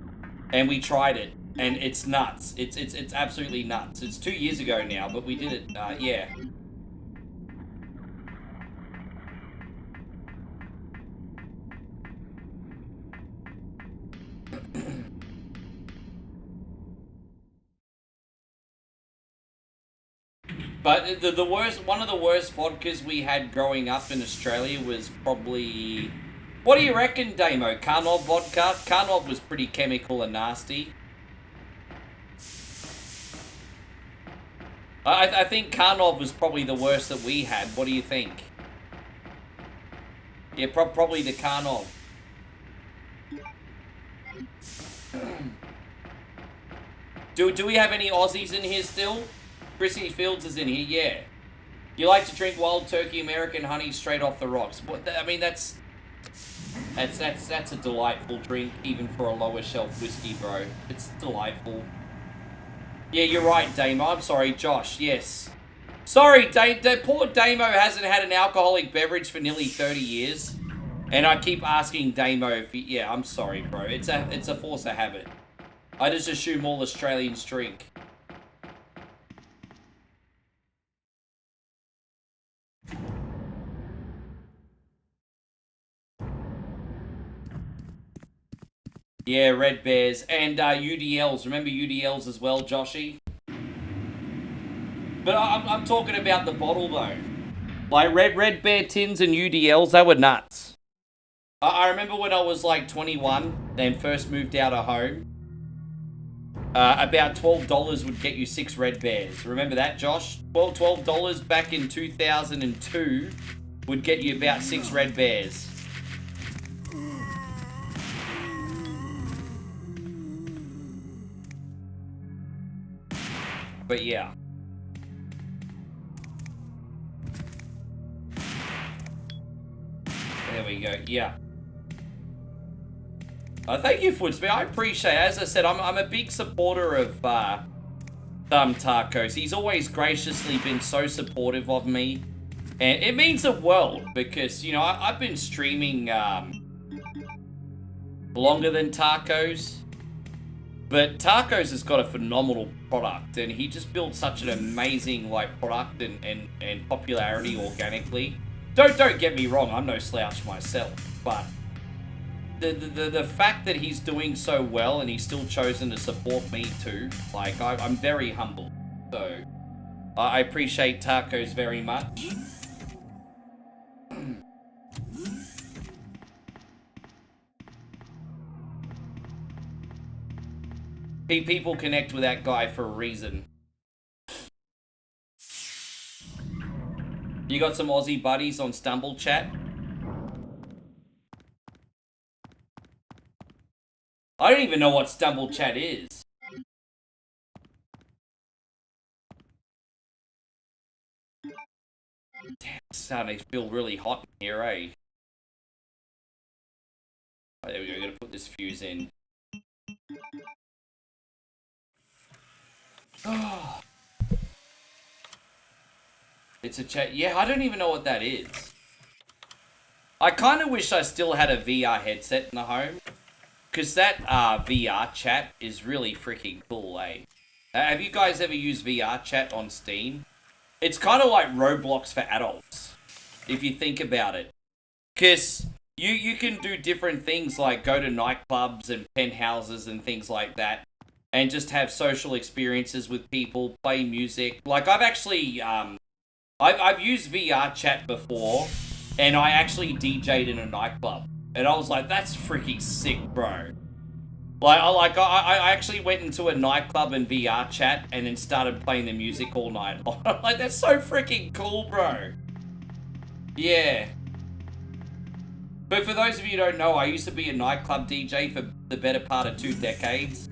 and we tried it, and it's nuts. It's absolutely nuts. It's 2 years ago now, but we did it. Yeah. But the worst, one of the worst vodkas we had growing up in Australia was probably, what do you reckon, Damo? Karnov vodka? Karnov was pretty chemical and nasty. I think Karnov was probably the worst that we had. What do you think? Yeah, probably the Karnov. Do we have any Aussies in here still? Chrissy Fields is in here, yeah. You like to drink wild turkey American honey straight off the rocks. I mean, that's a delightful drink, even for a lower shelf whiskey, bro. It's delightful. Yeah, you're right, Damo. I'm sorry, Josh. Yes. Sorry, poor Damo hasn't had an alcoholic beverage for nearly 30 years, and I keep asking Damo if he. Yeah, I'm sorry, bro. It's a force of habit. I just assume all Australians drink. Yeah, Red Bears and UDLs. Remember UDLs as well, Joshy? But I'm talking about the bottle though. Like Red Bear tins and UDLs, they were nuts. I remember when I was like 21 and first moved out of home, about $12 would get you 6 red bears. Remember that, Josh? $12 back in 2002 would get you about 6 red bears. But yeah. There we go, yeah. Thank you, Footsby. I appreciate it. As I said, I'm a big supporter of Thumb Tacos. He's always graciously been so supportive of me. And it means the world because, you know, I've been streaming longer than Tacos. But Tacos has got a phenomenal product. And he just built such an amazing, like, product and popularity organically. Don't get me wrong, I'm no slouch myself. But the fact that he's doing so well and he's still chosen to support me too, like, I'm very humble. So, I appreciate Tacos very much. People connect with that guy for a reason. You got some Aussie buddies on Stumble Chat? I don't even know what Stumble Chat is. Damn, it's starting to feel really hot in here, eh? Oh, there we go, gotta put this fuse in. Oh. It's a chat. Yeah, I don't even know what that is. I kind of wish I still had a VR headset in the home. Because that VR chat is really freaking cool, eh? Have you guys ever used VR chat on Steam? It's kind of like Roblox for adults, if you think about it. Because you can do different things like go to nightclubs and penthouses and things like that. And just have social experiences with people, play music. Like, I've actually, I've used VR chat before, and I actually DJ'd in a nightclub. And I was like, that's freaking sick, bro. I actually went into a nightclub in VR chat and then started playing the music all night long. Like, that's so freaking cool, bro. Yeah. But for those of you who don't know, I used to be a nightclub DJ for the better part of 2 decades.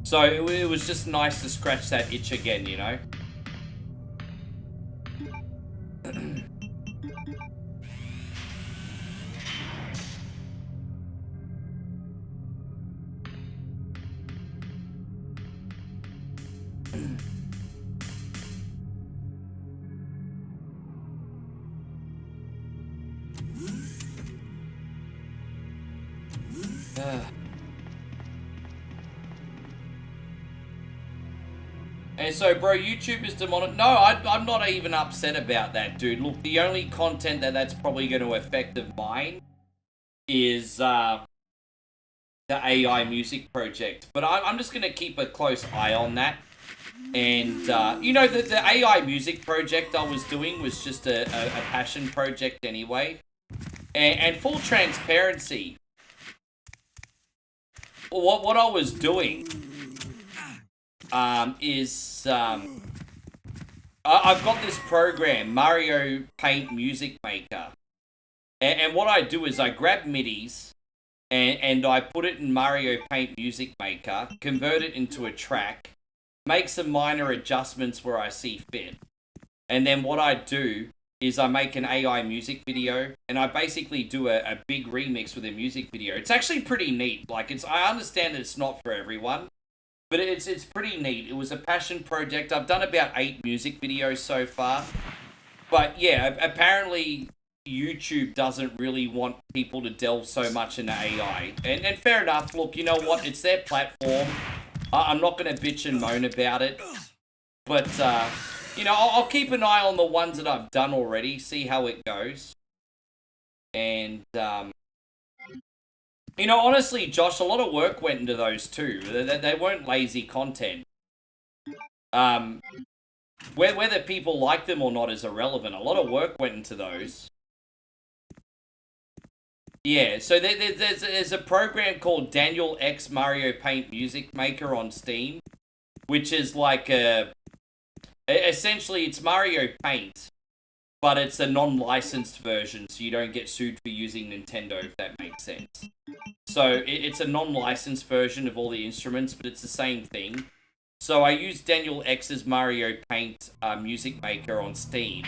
So it was just nice to scratch that itch again, you know? And so, bro, YouTube is demonic. No, I'm not even upset about that, dude. Look, the only content that's probably going to affect of mine is the AI music project. But I'm just going to keep a close eye on that. And, you know, the AI music project I was doing was just a passion project anyway. And full transparency, what I was doing is I've got this program, Mario Paint Music Maker. And what I do is I grab MIDIs and I put it in Mario Paint Music Maker, convert it into a track, make some minor adjustments where I see fit. And then what I do is I make an AI music video, and I basically do a big remix with a music video. It's actually pretty neat. Like, I understand that it's not for everyone, but it's pretty neat. It was a passion project. I've done about 8 music videos so far. But yeah, apparently YouTube doesn't really want people to delve so much into AI. And fair enough. Look, you know what? It's their platform. I'm not going to bitch and moan about it. But, you know, I'll keep an eye on the ones that I've done already, see how it goes. And, you know, honestly, Josh, a lot of work went into those too. They weren't lazy content. Whether people like them or not is irrelevant. A lot of work went into those. Yeah, so there's a program called Daniel X Mario Paint Music Maker on Steam, which is like essentially it's Mario Paint, but it's a non-licensed version, so you don't get sued for using Nintendo, if that makes sense. So it's a non-licensed version of all the instruments, but it's the same thing. So I use Daniel X's Mario Paint Music Maker on Steam.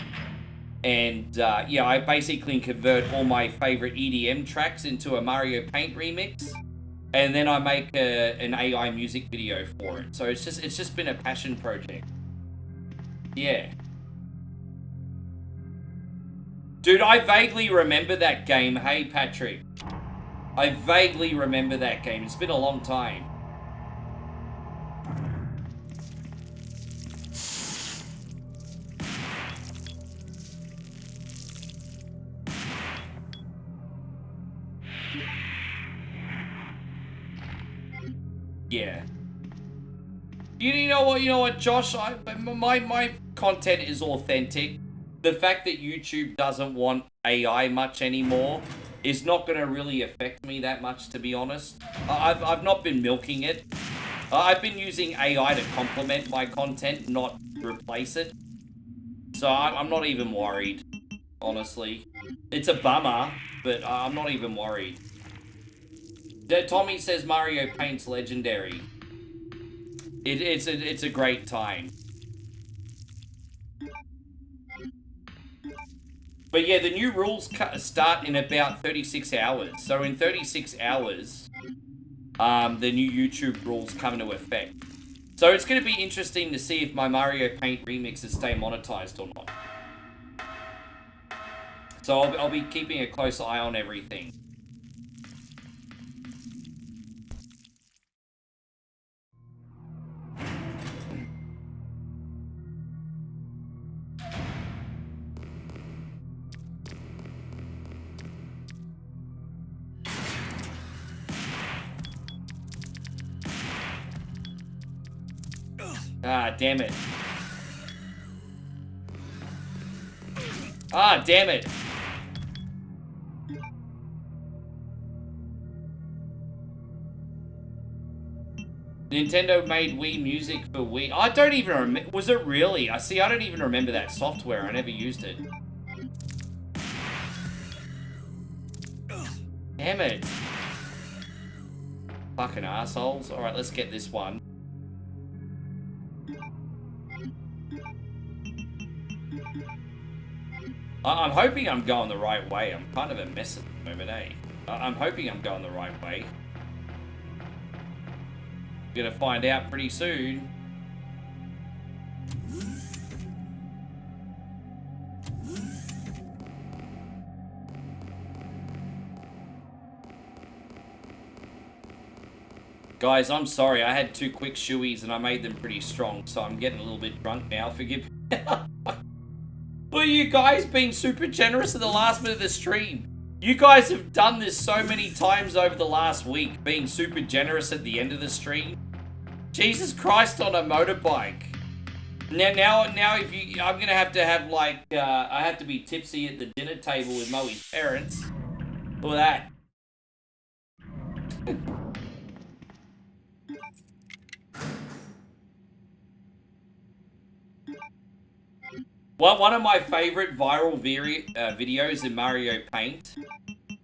And yeah, I basically convert all my favorite EDM tracks into a Mario Paint remix. And then I make an AI music video for it. So it's just been a passion project. Yeah. Dude, I vaguely remember that game. Hey, Patrick. I vaguely remember that game. It's been a long time. Yeah. You know what, Josh? My content is authentic. The fact that YouTube doesn't want AI much anymore is not going to really affect me that much, to be honest. I've not been milking it. I've been using AI to complement my content, not replace it. So I'm not even worried, honestly. It's a bummer, but I'm not even worried. Tommy says Mario Paint's legendary. It's a great time. But yeah, the new rules start in about 36 hours. So in 36 hours, the new YouTube rules come into effect. So it's going to be interesting to see if my Mario Paint remixes stay monetized or not. So I'll be keeping a close eye on everything. Ah, damn it. Ah, damn it. Nintendo made Wii Music for Wii. I don't even remember. Was it really? I don't even remember that software. I never used it. Damn it. Fucking assholes. Alright, let's get this one. I'm hoping I'm going the right way. I'm kind of a mess at the moment, eh? I'm hoping I'm going the right way. Gonna find out pretty soon. Guys, I'm sorry. I had 2 quick shoeies and I made them pretty strong, so I'm getting a little bit drunk now. Forgive me. Well, you guys being super generous at the last minute of the stream. You guys have done this so many times over the last week, being super generous at the end of the stream. Jesus Christ on a motorbike. Now, if you, I'm gonna have to have like, I have to be tipsy at the dinner table with Moe's parents. Look at that. Well, one of my favorite viral videos in Mario Paint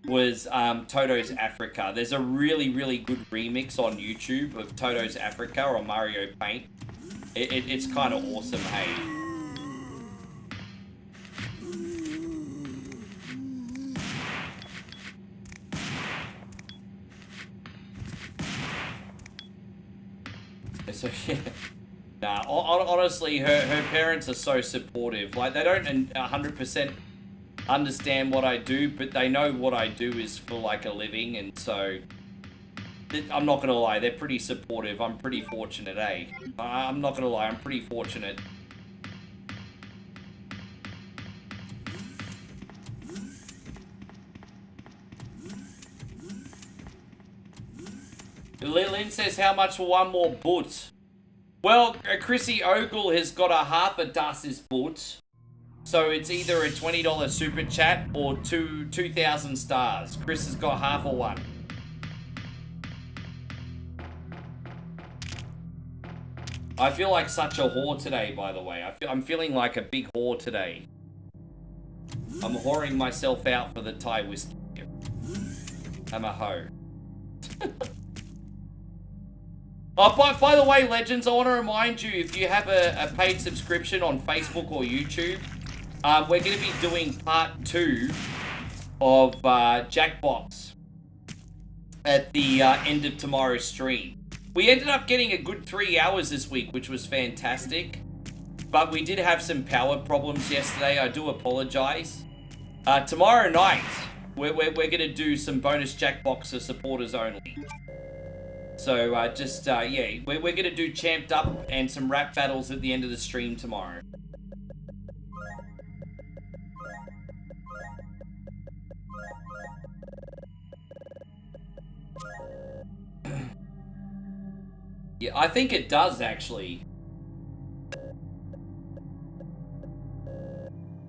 was Toto's Africa. There's a really, really good remix on YouTube of Toto's Africa on Mario Paint. It's kind of awesome, hey. So, yeah. Nah, honestly, her parents are so supportive. Like, they don't 100% understand what I do, but they know what I do is for, like, a living, and so... I'm not gonna lie, they're pretty supportive. I'm pretty fortunate, eh? I'm not gonna lie, I'm pretty fortunate. Lynn says, how much for one more boot? Well, Chrissy Ogle has got a half a does boot. So it's either a $20 super chat or 2,000 stars. Chris has got half or one. I feel like such a whore today, by the way. I'm feeling like a big whore today. I'm whoring myself out for the Thai whiskey. I'm a hoe. Oh, by the way, Legends, I want to remind you, if you have a paid subscription on Facebook or YouTube, we're going to be doing part 2 of Jackbox at the end of tomorrow's stream. We ended up getting a good 3 hours this week, which was fantastic. But we did have some power problems yesterday. I do apologize. Tomorrow night, we're going to do some bonus Jackbox for supporters only. So, yeah, we're going to do Champed Up and some rap battles at the end of the stream tomorrow. Yeah, I think it does, actually.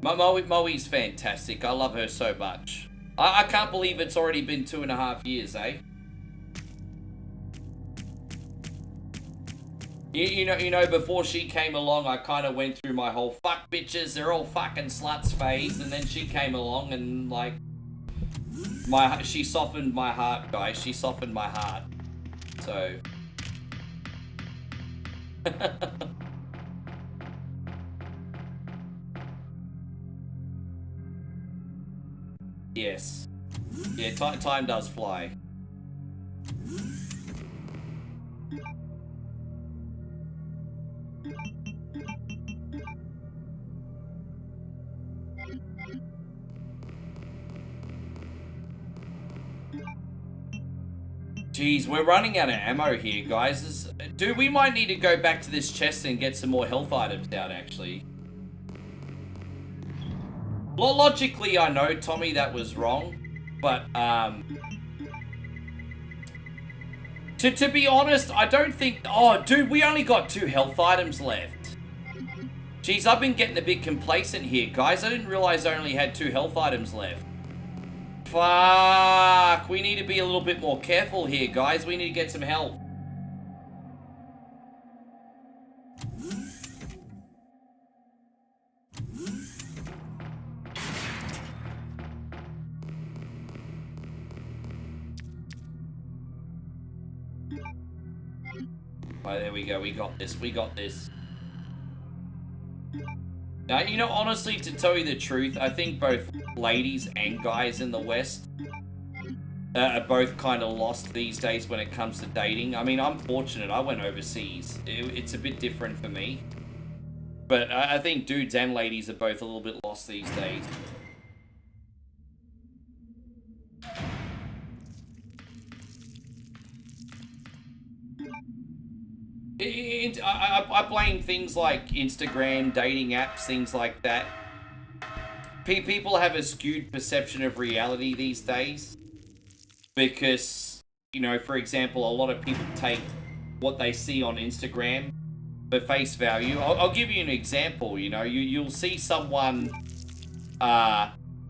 Moe's fantastic. I love her so much. I can't believe it's already been 2.5 years, eh? You know, before she came along, I kind of went through my whole fuck bitches, they're all fucking sluts phase, and then she came along and, like, she softened my heart, guys. She softened my heart. So... Yes. Yeah, time does fly. Jeez, we're running out of ammo here, guys. Dude, we might need to go back to this chest and get some more health items out, actually. Well, logically, I know, Tommy, that was wrong. But, to be honest, I don't think... Oh, dude, we only got 2 health items left. Jeez, I've been getting a bit complacent here, guys. I didn't realize I only had 2 health items left. Fuck, we need to be a little bit more careful here, guys. We need to get some help. Right, there we go. We got this. We got this. Now, you know, honestly, to tell you the truth, I think both ladies and guys in the West are both kind of lost these days when it comes to dating. I mean, I'm fortunate. I went overseas. It's a bit different for me. But I think dudes and ladies are both a little bit lost these days. I blame things like Instagram, dating apps, things like that. People have a skewed perception of reality these days. Because, you know, for example, a lot of people take what they see on Instagram for face value. I'll give you an example, you know. You'll see someone,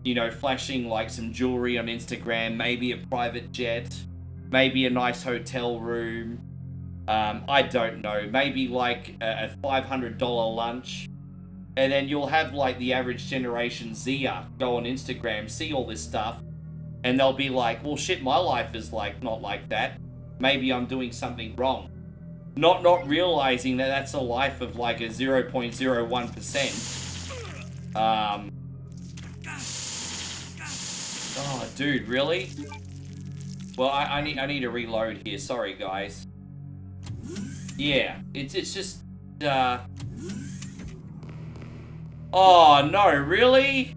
you know, flashing like some jewelry on Instagram, maybe a private jet, maybe a nice hotel room. I don't know, maybe like a $500 lunch. And then you'll have like the average generation Zia go on Instagram, see all this stuff, and they'll be like, well shit, my life is like not like that. Maybe I'm doing something wrong. Not realizing that that's a life of like a 0.01%. Oh dude, really? Well, I need to reload here, sorry guys. Yeah, it's just, oh, no, really?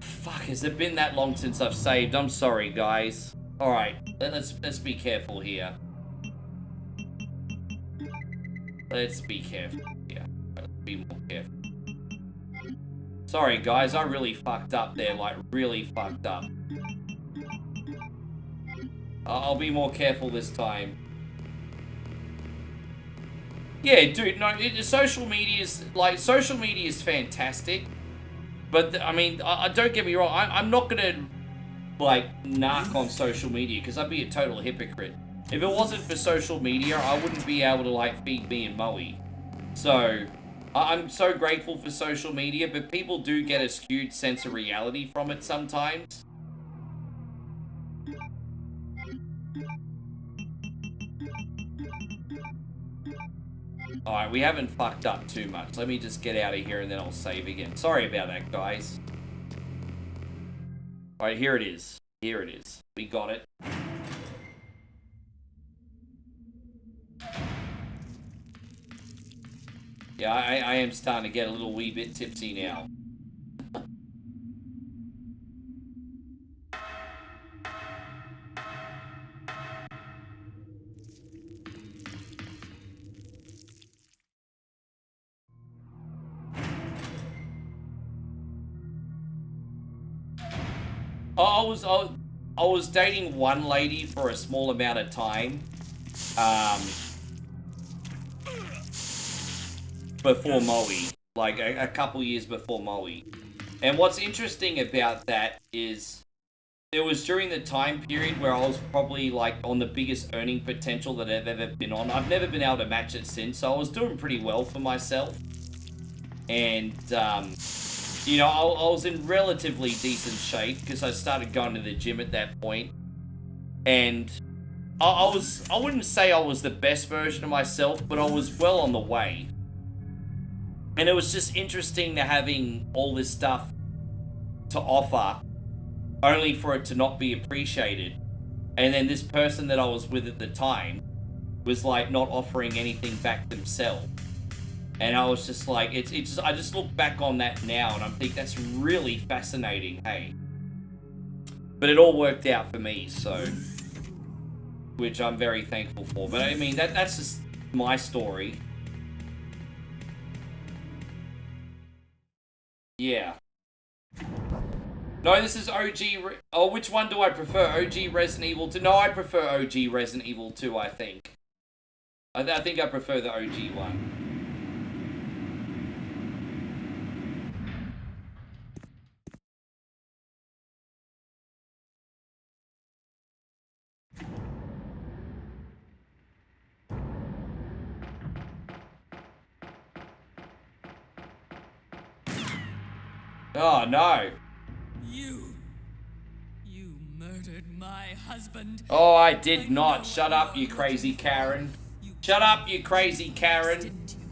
Fuck, has it been that long since I've saved? I'm sorry, guys. Alright, let's be careful here. Let's be careful here. Let's be more careful. Sorry, guys, I really fucked up there, like, really fucked up. I'll be more careful this time. Yeah, dude, no, social media is fantastic. But, I mean, don't get me wrong, I'm not gonna, like, narc on social media, because I'd be a total hypocrite. If it wasn't for social media, I wouldn't be able to, like, feed me and Moe. So, I'm so grateful for social media, but people do get a skewed sense of reality from it sometimes. Alright, we haven't fucked up too much. Let me just get out of here and then I'll save again. Sorry about that, guys. Alright, here it is. Here it is. We got it. Yeah, I am starting to get a little wee bit tipsy now. I was dating one lady for a small amount of time. Before Moe, like a couple years before Moe. And what's interesting about that is it was during the time period where I was probably like on the biggest earning potential that I've ever been on. I've never been able to match it since, so I was doing pretty well for myself. And, you know, I was in relatively decent shape because I started going to the gym at that point. And I wouldn't say I was the best version of myself, but I was well on the way. And it was just interesting to having all this stuff to offer, only for it to not be appreciated. And then this person that I was with at the time was like not offering anything back themselves. And I was just like, I just look back on that now and I think that's really fascinating, hey. But it all worked out for me, so, which I'm very thankful for. But I mean, that's just my story. Yeah. No, this is OG... Oh, which one do I prefer? OG Resident Evil 2? No, I prefer OG Resident Evil 2, I think. I think I prefer the OG one. Oh, no. You murdered my husband. Oh, I did not. Shut up, you crazy Karen. Shut up, you crazy Karen. Didn't you?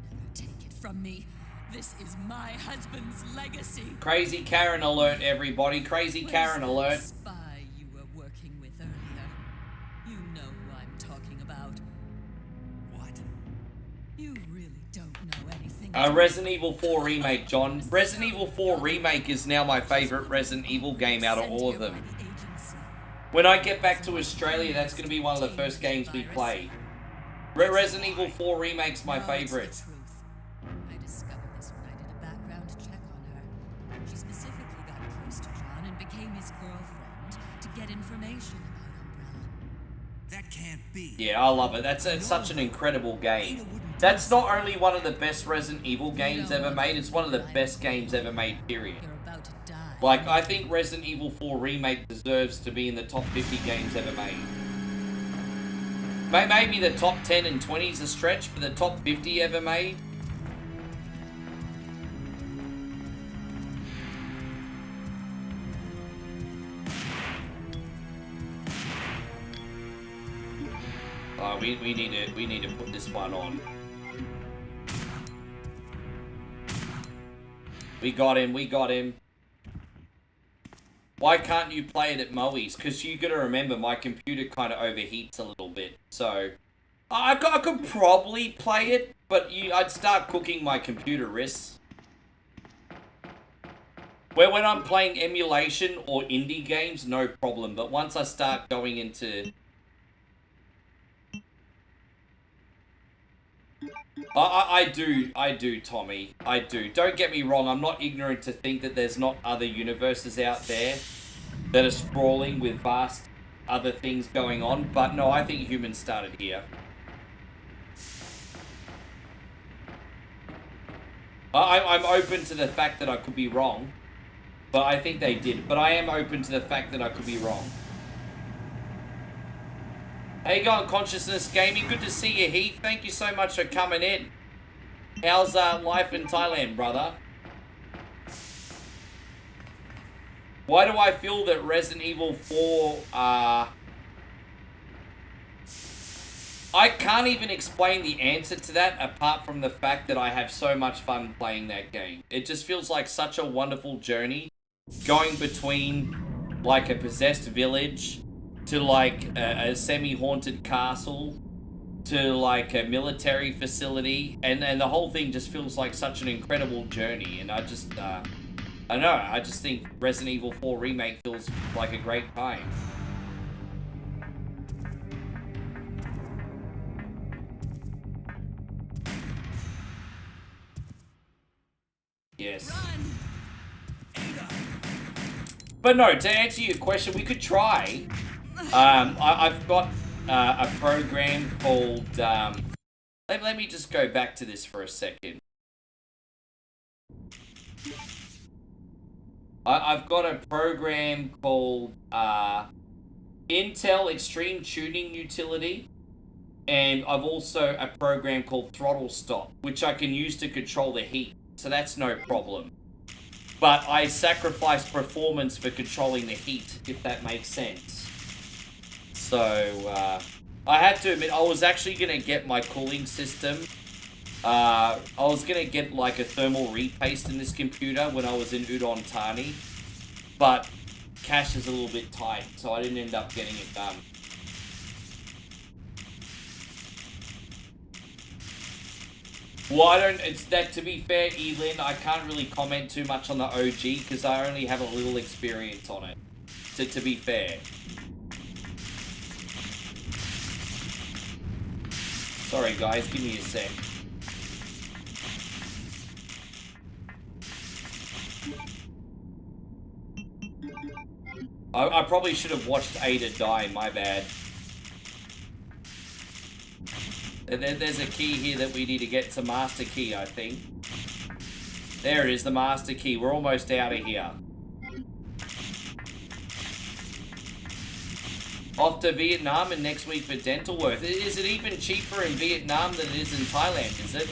Never take it from me. This is my husband's legacy. Crazy Karen alert, everybody. Crazy Karen alert. Spy you were working with earlier. You know who I'm talking about. What? You really don't know anything. Resident Evil 4 Remake, John. Resident Evil 4 Remake is now my favorite Resident Evil game out of all of them. When I get back to Australia, that's going to be one of the first games we play. Resident Evil 4 Remake's my favorite. I discovered this when I did a background check on her. She specifically got close to John and became his girlfriend to get information about Umbrella. That can't be. Yeah, I love it. That's such an incredible game. That's not only one of the best Resident Evil games ever made, it's one of the best games ever made, period. You're about to die. Like, I think Resident Evil 4 Remake deserves to be in the top 50 games ever made. Maybe the top 10 and 20 is a stretch, but the top 50 ever made? Oh, we need to put this one on. We got him. Why can't you play it at Moe's? Because you gotta remember, my computer kind of overheats a little bit. So, I could probably play it, but I'd start cooking my computer risks. When I'm playing emulation or indie games, no problem. But once I start going into... I do, Tommy. I do. Don't get me wrong, I'm not ignorant to think that there's not other universes out there that are sprawling with vast other things going on, but no, I think humans started here. I'm open to the fact that I could be wrong. But I think they did. But I am open to the fact that I could be wrong. How you going, Consciousness Gaming? Good to see you, Heath. Thank you so much for coming in. How's life in Thailand, brother? Why do I feel that Resident Evil 4 I can't even explain the answer to that apart from the fact that I have so much fun playing that game. It just feels like such a wonderful journey going between like a possessed village to like a semi-haunted castle to like a military facility, and the whole thing just feels like such an incredible journey. And I just I don't know, I just think Resident Evil 4 Remake feels like a great time. Yes. But no, to answer your question, we could try. I've got a program called... let me just go back to this for a second. I've got a program called Intel Extreme Tuning Utility. And I've also a program called Throttle Stop, which I can use to control the heat. So that's no problem. But I sacrifice performance for controlling the heat, if that makes sense. So, I have to admit, I was actually going to get my cooling system. I was going to get like a thermal repaste in this computer when I was in Udon Thani. But cash is a little bit tight, so I didn't end up getting it done. Well, I don't, it's that, to be fair, Elin, I can't really comment too much on the OG, because I only have a little experience on it, to be fair. Sorry guys, give me a sec. I probably should have watched Ada die, my bad. There's a key here that we need to get. It's a master key, I think. There it is, the master key. We're almost out of here. Off to Vietnam and next week for dental work. Is it even cheaper in Vietnam than it is in Thailand, is it?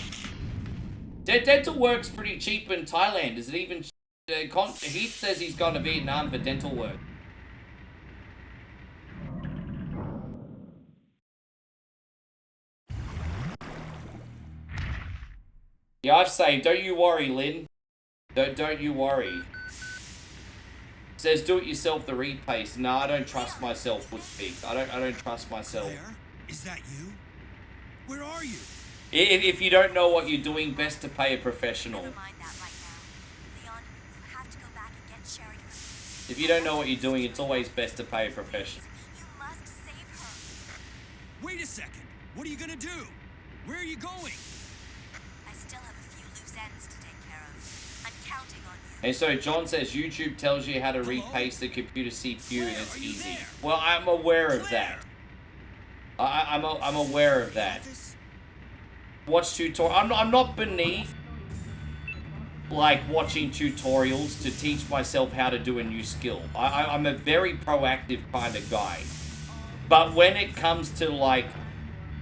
Dental work's pretty cheap in Thailand. Is it even... Heath says he's gone to Vietnam for dental work. Yeah, I've saved. Don't you worry, Lynn. Don't you worry. Says do it yourself, the repaste. No, I don't trust myself, Woodpeak. I don't trust myself. Claire, is that you? Where are you? If you don't know what you're doing, best to pay a professional. Never mind that right now. Leon, you have to go back and get Sherry for me. If you don't know what you're doing, it's always best to pay a professional. You must save her. Wait a second. What are you gonna do? Where are you going? I still have a few loose ends to take care of. I'm counting on you. And so John says YouTube tells you how to repaste the computer CPU and it's easy. Well, I'm aware of that. I'm aware of that. Watch tutorial. I'm not beneath like watching tutorials to teach myself how to do a new skill. I'm a very proactive kind of guy. But when it comes to like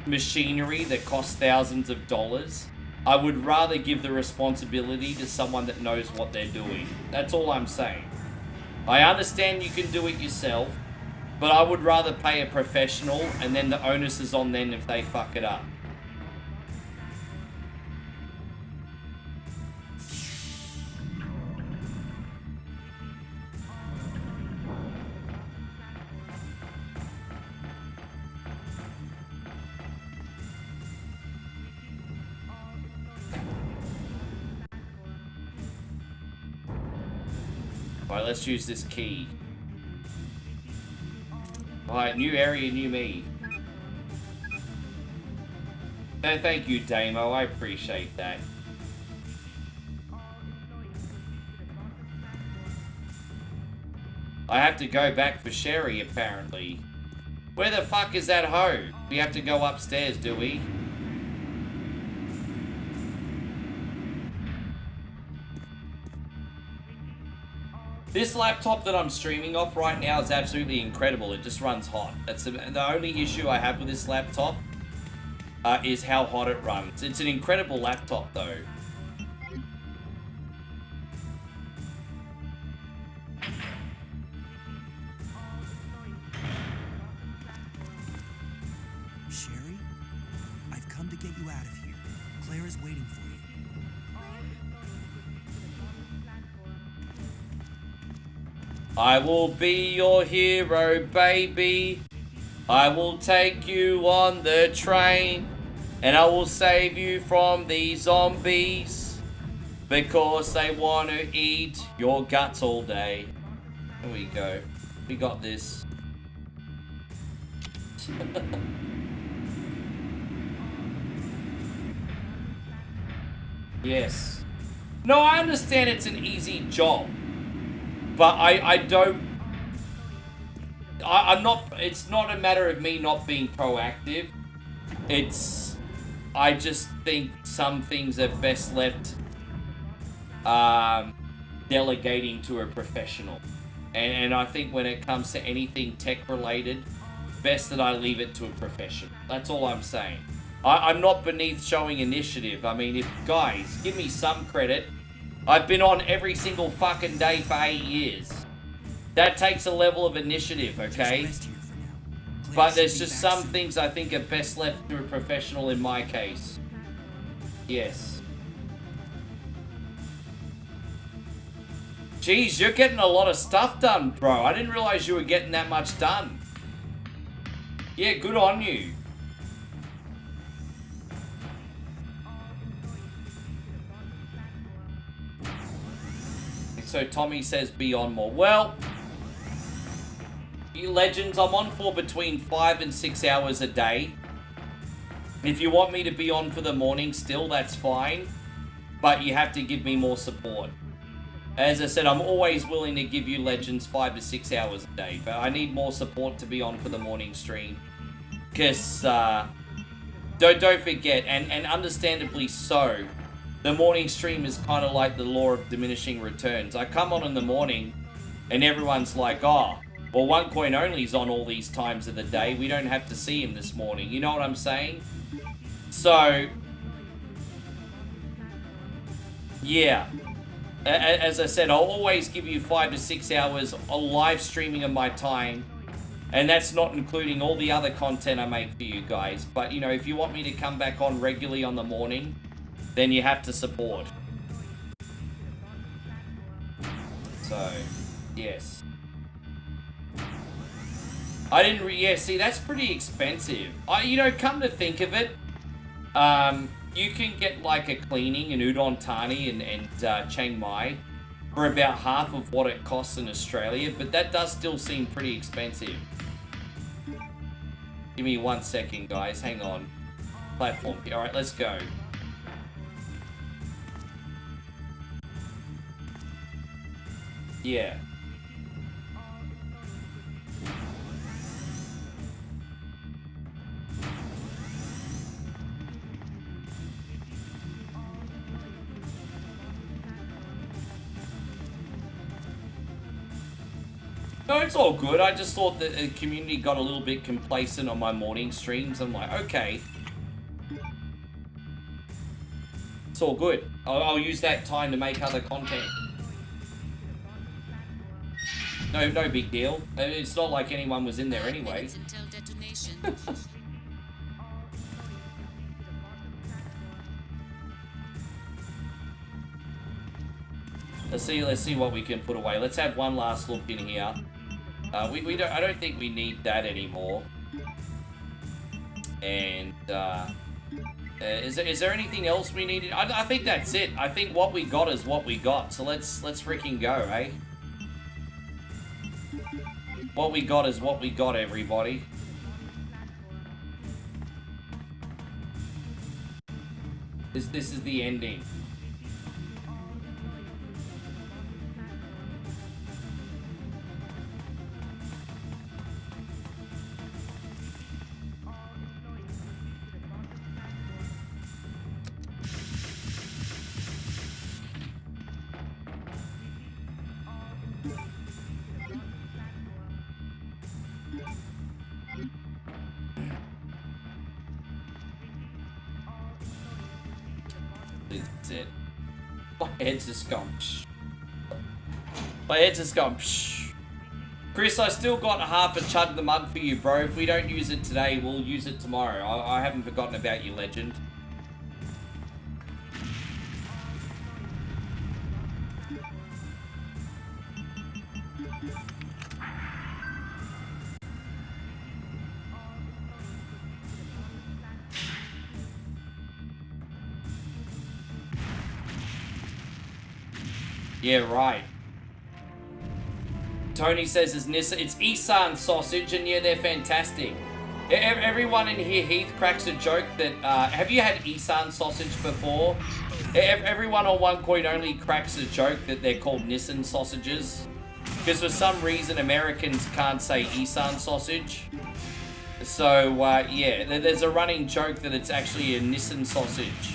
machinery that costs thousands of dollars, I would rather give the responsibility to someone that knows what they're doing. That's all I'm saying. I understand you can do it yourself, but I would rather pay a professional and then the onus is on them if they fuck it up. Alright, let's use this key. Alright, new area, new me. No, thank you, Damo. I appreciate that. I have to go back for Sherry, apparently. Where the fuck is that hoe? We have to go upstairs, do we? This laptop that I'm streaming off right now is absolutely incredible. It just runs hot. That's the only issue I have with this laptop is how hot it runs. It's an incredible laptop though. Sherry, I've come to get you out of here. Claire is waiting for you. I will be your hero, baby. I will take you on the train, and I will save you from these zombies, because they want to eat your guts all day. Here we go. We got this. Yes. No, I understand it's an easy job. But I'm not, it's not a matter of me not being proactive. I just think some things are best left delegating to a professional. And I think when it comes to anything tech related, best that I leave it to a professional. That's all I'm saying. I'm not beneath showing initiative. I mean, guys, give me some credit. I've been on every single fucking day for 8 years. That takes a level of initiative, okay? But there's just some things I think are best left to a professional in my case. Yes. Jeez, you're getting a lot of stuff done, bro. I didn't realize you were getting that much done. Yeah, good on you. So Tommy says be on more. Well, you legends, I'm on for between 5 and 6 hours a day. If you want me to be on for the morning still, that's fine. But you have to give me more support. As I said, I'm always willing to give you legends 5 to 6 hours a day. But I need more support to be on for the morning stream. Because, don't forget, and understandably so, the morning stream is kind of like the law of diminishing returns. I come on in the morning, and everyone's like, oh, well, One Coin Only's on all these times of the day. We don't have to see him this morning. You know what I'm saying? So, yeah. As I said, I'll always give you 5 to 6 hours of live streaming of my time. And that's not including all the other content I make for you guys. But, you know, if you want me to come back on regularly on the morning, then you have to support. So, yes. I didn't yeah, see, that's pretty expensive. You know, come to think of it, you can get like a cleaning in Udon Thani and Chiang Mai for about half of what it costs in Australia, but that does still seem pretty expensive. Give me 1 second, guys. Hang on. Platform. Alright, let's go. Yeah. No, it's all good. I just thought that the community got a little bit complacent on my morning streams. I'm like, okay. It's all good. I'll use that time to make other content. No big deal. It's not like anyone was in there anyway. Let's see what we can put away. Let's have one last look in here. I don't think we need that anymore. And is there anything else we needed? I think that's it. I think what we got is what we got. So let's freaking go, eh? What we got is what we got, everybody. This is the ending. That's it. My head's just gone. Psh. My head's just gone. Psh. Chris, I still got half a chug of the mug for you, bro. If we don't use it today, we'll use it tomorrow. I haven't forgotten about you, legend. Yeah, right. Tony says it's Isan sausage, and yeah, they're fantastic. Everyone in here, Heath, cracks a joke that, have you had Isan sausage before? Everyone on One Coin Only cracks a joke that they're called Nissan sausages. Because for some reason, Americans can't say Isan sausage. So, yeah, there's a running joke that it's actually a Nissan sausage.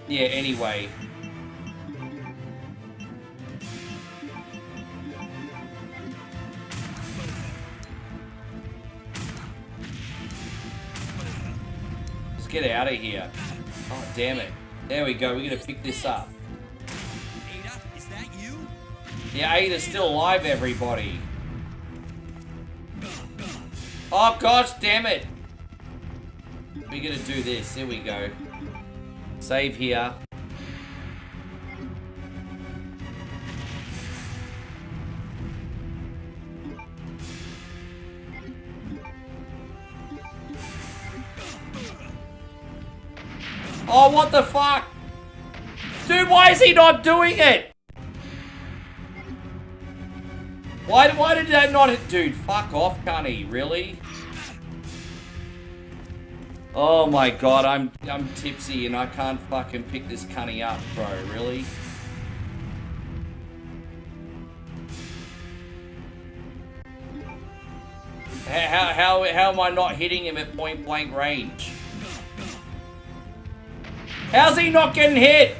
Yeah, anyway. Let's get out of here. Oh, damn it. There we go. We're going to pick this up. Ada, is that you? Yeah, Ada's still alive, everybody. Oh, gosh, damn it. We're going to do this. Here we go. Save here. Oh, what the fuck? Dude, why is he not doing it? Why did that not hit? Dude, fuck off, can't he? Really? Oh my god, I'm tipsy and I can't fucking pick this cunny up, bro. Really? How am I not hitting him at point blank range? How's he not getting hit?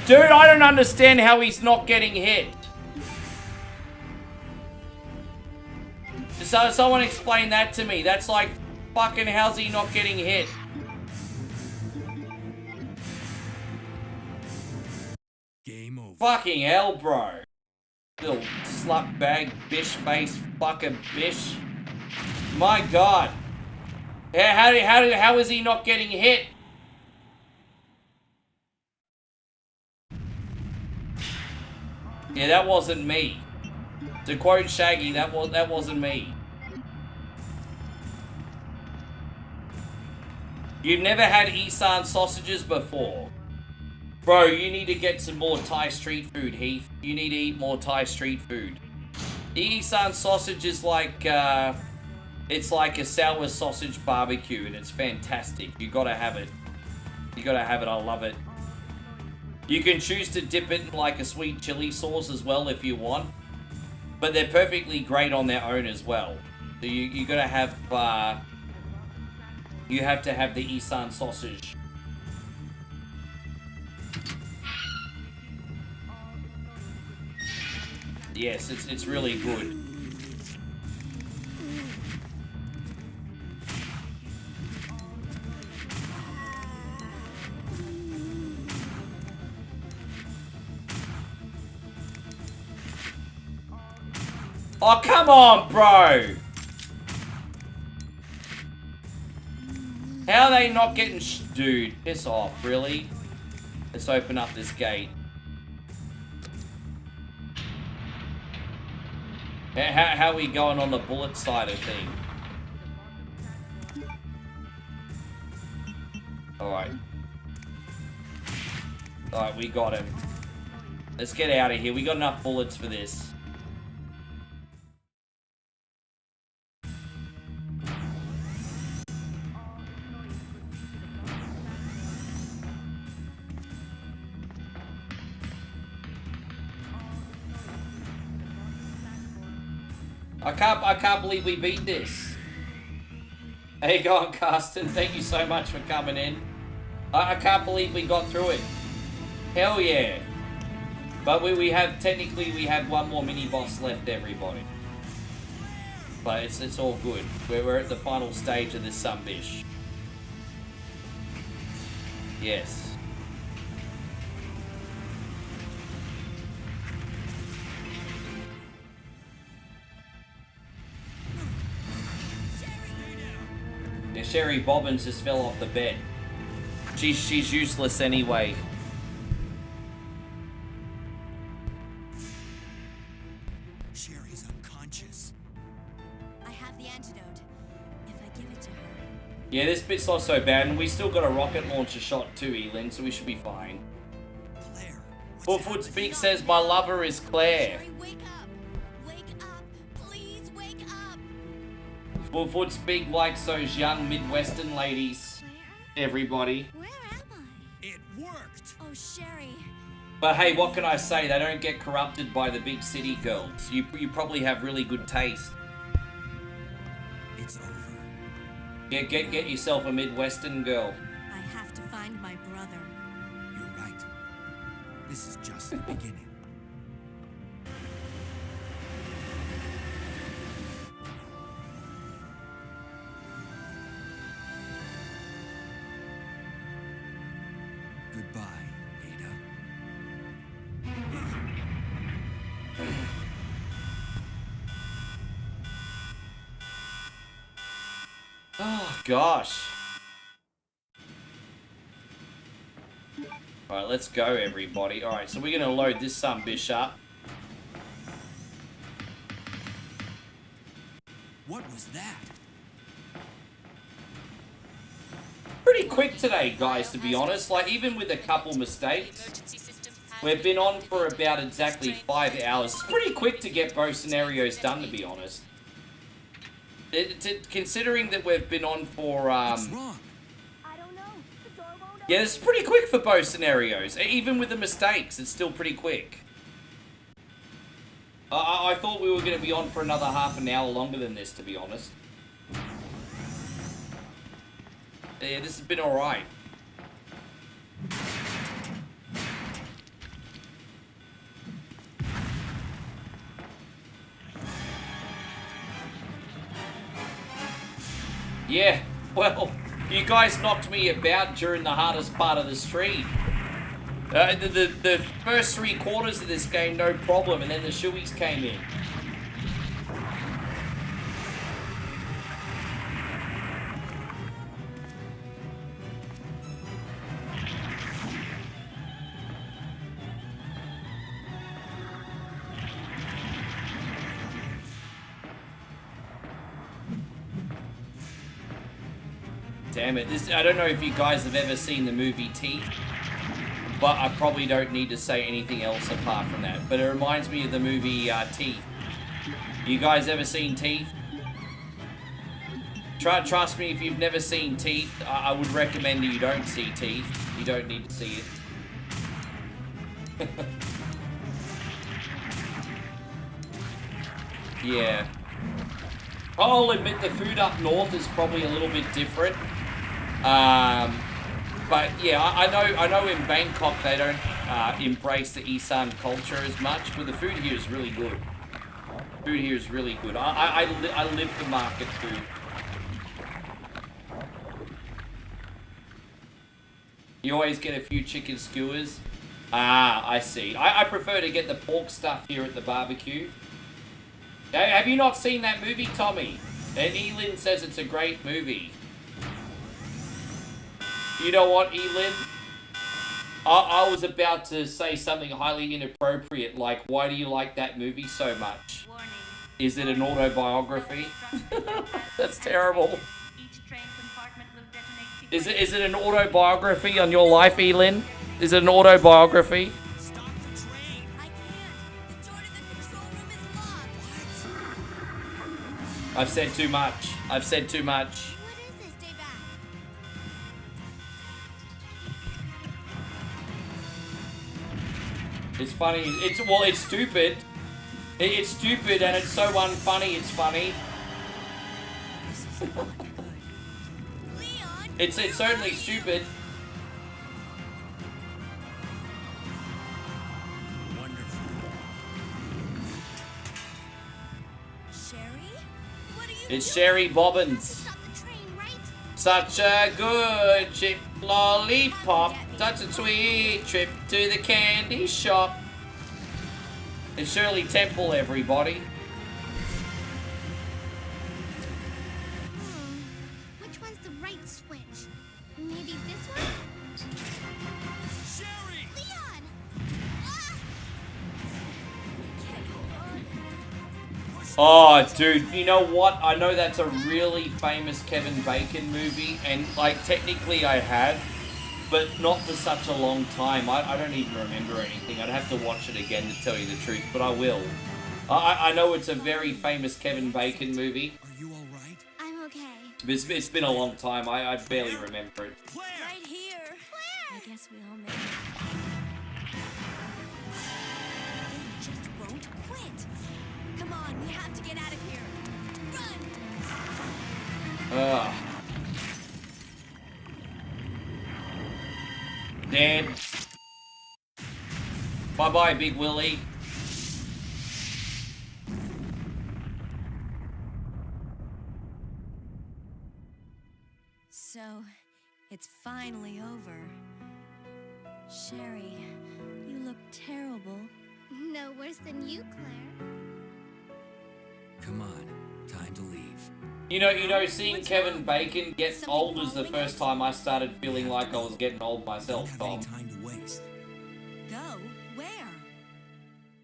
Dude, I don't understand how he's not getting hit. So someone explain that to me. That's like, fucking how's he not getting hit? Game over. Fucking hell, bro. Little slut bag, bish face, fucking bish. My god. How is he not getting hit? Yeah, that wasn't me. To quote Shaggy, that wasn't me. You've never had Isan sausages before? Bro, you need to get some more Thai street food, Heath. You need to eat more Thai street food. The Isan sausage is like, it's like a sour sausage barbecue, and it's fantastic. You gotta have it. You gotta have it, I love it. You can choose to dip it in like a sweet chili sauce as well if you want. But they're perfectly great on their own as well. So you gotta have, you have to have the Isan sausage. Yes, it's really good. Oh, come on, bro! How are they not getting dude, piss off, really? Let's open up this gate. How are we going on the bullet side of thing? Alright. Alright, we got him. Let's get out of here. We got enough bullets for this. I can't believe we beat this. Hey, go on, Carsten. Thank you so much for coming in. I can't believe we got through it. Hell yeah. But we have, technically, we have one more mini-boss left, everybody. But it's all good. We're at the final stage of this sunbish. Yes. Yeah, Sherry Bobbins just fell off the bed. She's useless anyway. Sherry's unconscious. I have the antidote. If I give it to her. Yeah, this bit's not so bad, and we still got a rocket launcher shot too, Elin, so we should be fine. Claire, Footfoot Speak says my lover is Claire. Sherry, wake up! Wake up! Please wake up! Footfoot Speak likes those young Midwestern ladies. Everybody. Where am I? it worked. Oh, Sherry. But hey, what can I say? They don't get corrupted by the big city girls. You probably have really good taste. It's over. Get yourself a Midwestern girl. I have to find my brother. You're right. This is just the beginning. Goodbye, Ada. Oh, gosh. Alright, let's go, everybody. Alright, so we're going to load this sunbish up. What was that? Pretty quick today, guys, to be honest. Like, even with a couple mistakes. We've been on for about exactly 5 hours. It's pretty quick to get both scenarios done, to be honest. Considering that we've been on for, What's wrong? I don't know. The door won't yeah, it's pretty quick for both scenarios. Even with the mistakes, it's still pretty quick. I thought we were going to be on for another half an hour longer than this, to be honest. Yeah, this has been alright. Yeah, well, you guys knocked me about during the hardest part of the stream. The first 3 quarters of this game, no problem, and then the shoeies came in. Damn it, I don't know if you guys have ever seen the movie Teeth, but I probably don't need to say anything else apart from that. But it reminds me of the movie Teeth. You guys ever seen Teeth? Trust me, if you've never seen Teeth, I would recommend that you don't see Teeth. You don't need to see it. Yeah. I'll admit the food up north is probably a little bit different. But yeah, I know in Bangkok they don't embrace the Isan culture as much, but the food here is really good. Food here is really good. I live for market food. You always get a few chicken skewers. Ah, I see. I prefer to get the pork stuff here at the barbecue. Have you not seen that movie, Tommy? And Elin says it's a great movie. You know what, Elin? I was about to say something highly inappropriate, like, why do you like that movie so much? Is it an autobiography? That's terrible. Is it an autobiography on your life, Elin? Is it an autobiography? I've said too much. I've said too much. It's funny. It's stupid. It's stupid and it's so unfunny. It's funny. It's certainly stupid. Sherry? It's Sherry Bobbins. Such a good chip lollipop. Such a sweet trip to the candy shop. It's Shirley Temple, everybody. Which one's the right switch? Maybe this one? Sherry! Leon! Oh, dude, you know what? I know that's a really famous Kevin Bacon movie, and, like, technically I have, but not for such a long time. I don't even remember anything. I'd have to watch it again to tell you the truth, but I will. I know it's a very famous Kevin Bacon movie. Are you alright? I'm okay. It's been a long time. I barely remember it. Claire! Right here. I guess we all made it. They just won't quit. Come on, we have to get out of here. Run! Ugh. Dead. Bye-bye, Big Willie. So, it's finally over. Sherry, you look terrible. No worse than you, Claire. Come on, time to leave. You know, seeing Kevin Bacon get old was the first time I started feeling like I was getting old myself, Tom. Time to waste. Go? Where?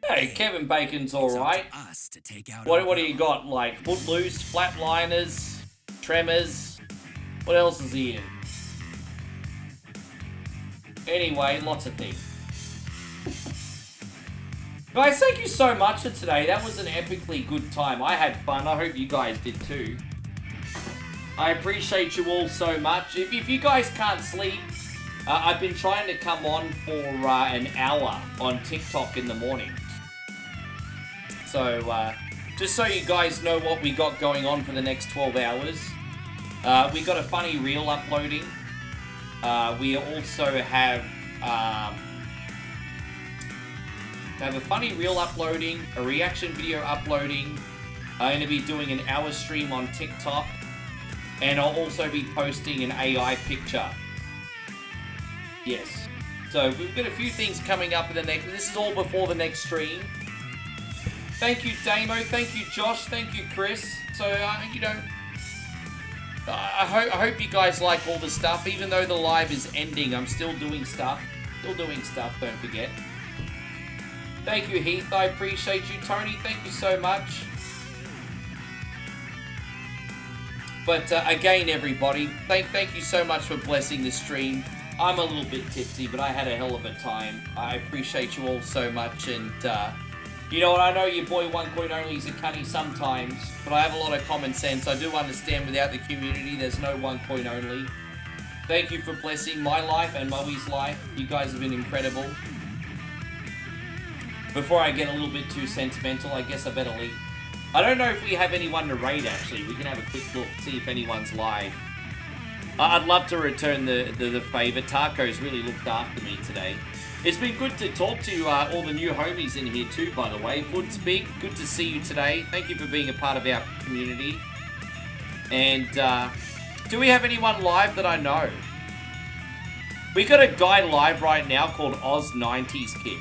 Hey, Kevin Bacon's alright. Us to take out What do you got? Like, Footloose, Flatliners, Tremors? What else is he in? Anyway, lots of things. Guys, thank you so much for today. That was an epically good time. I had fun. I hope you guys did too. I appreciate you all so much. If you guys can't sleep, I've been trying to come on for an hour on TikTok in the morning. So, just so you guys know what we got going on for the next 12 hours. We got a funny reel uploading. We also have a funny reel uploading, a reaction video uploading. I'm going to be doing an hour stream on TikTok. And I'll also be posting an AI picture. Yes. So we've got a few things coming up in the next... This is all before the next stream. Thank you, Damo. Thank you, Josh. Thank you, Chris. So, you know... I hope you guys like all the stuff. Even though the live is ending, I'm still doing stuff. Still doing stuff, don't forget. Thank you, Heath. I appreciate you. Tony, thank you so much. But again, everybody, thank you so much for blessing the stream. I'm a little bit tipsy, but I had a hell of a time. I appreciate you all so much. And, you know what, I know your boy One Coin Only is a cunny sometimes, but I have a lot of common sense. I do understand without the community, there's no One Coin Only. Thank you for blessing my life and Moe's life. You guys have been incredible. Before I get a little bit too sentimental, I guess I better leave. I don't know if we have anyone to raid, actually. We can have a quick look, see if anyone's live. I'd love to return the favor. Taco's really looked after me today. It's been good to talk to all the new homies in here too, by the way. Foot's big. Good to see you today. Thank you for being a part of our community. And do we have anyone live that I know? We got a guy live right now called Oz90s Kid.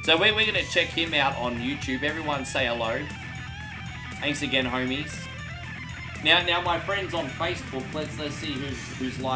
So we're going to check him out on YouTube. Everyone say hello. Thanks again, homies. Now my friends on Facebook, let's see who's live.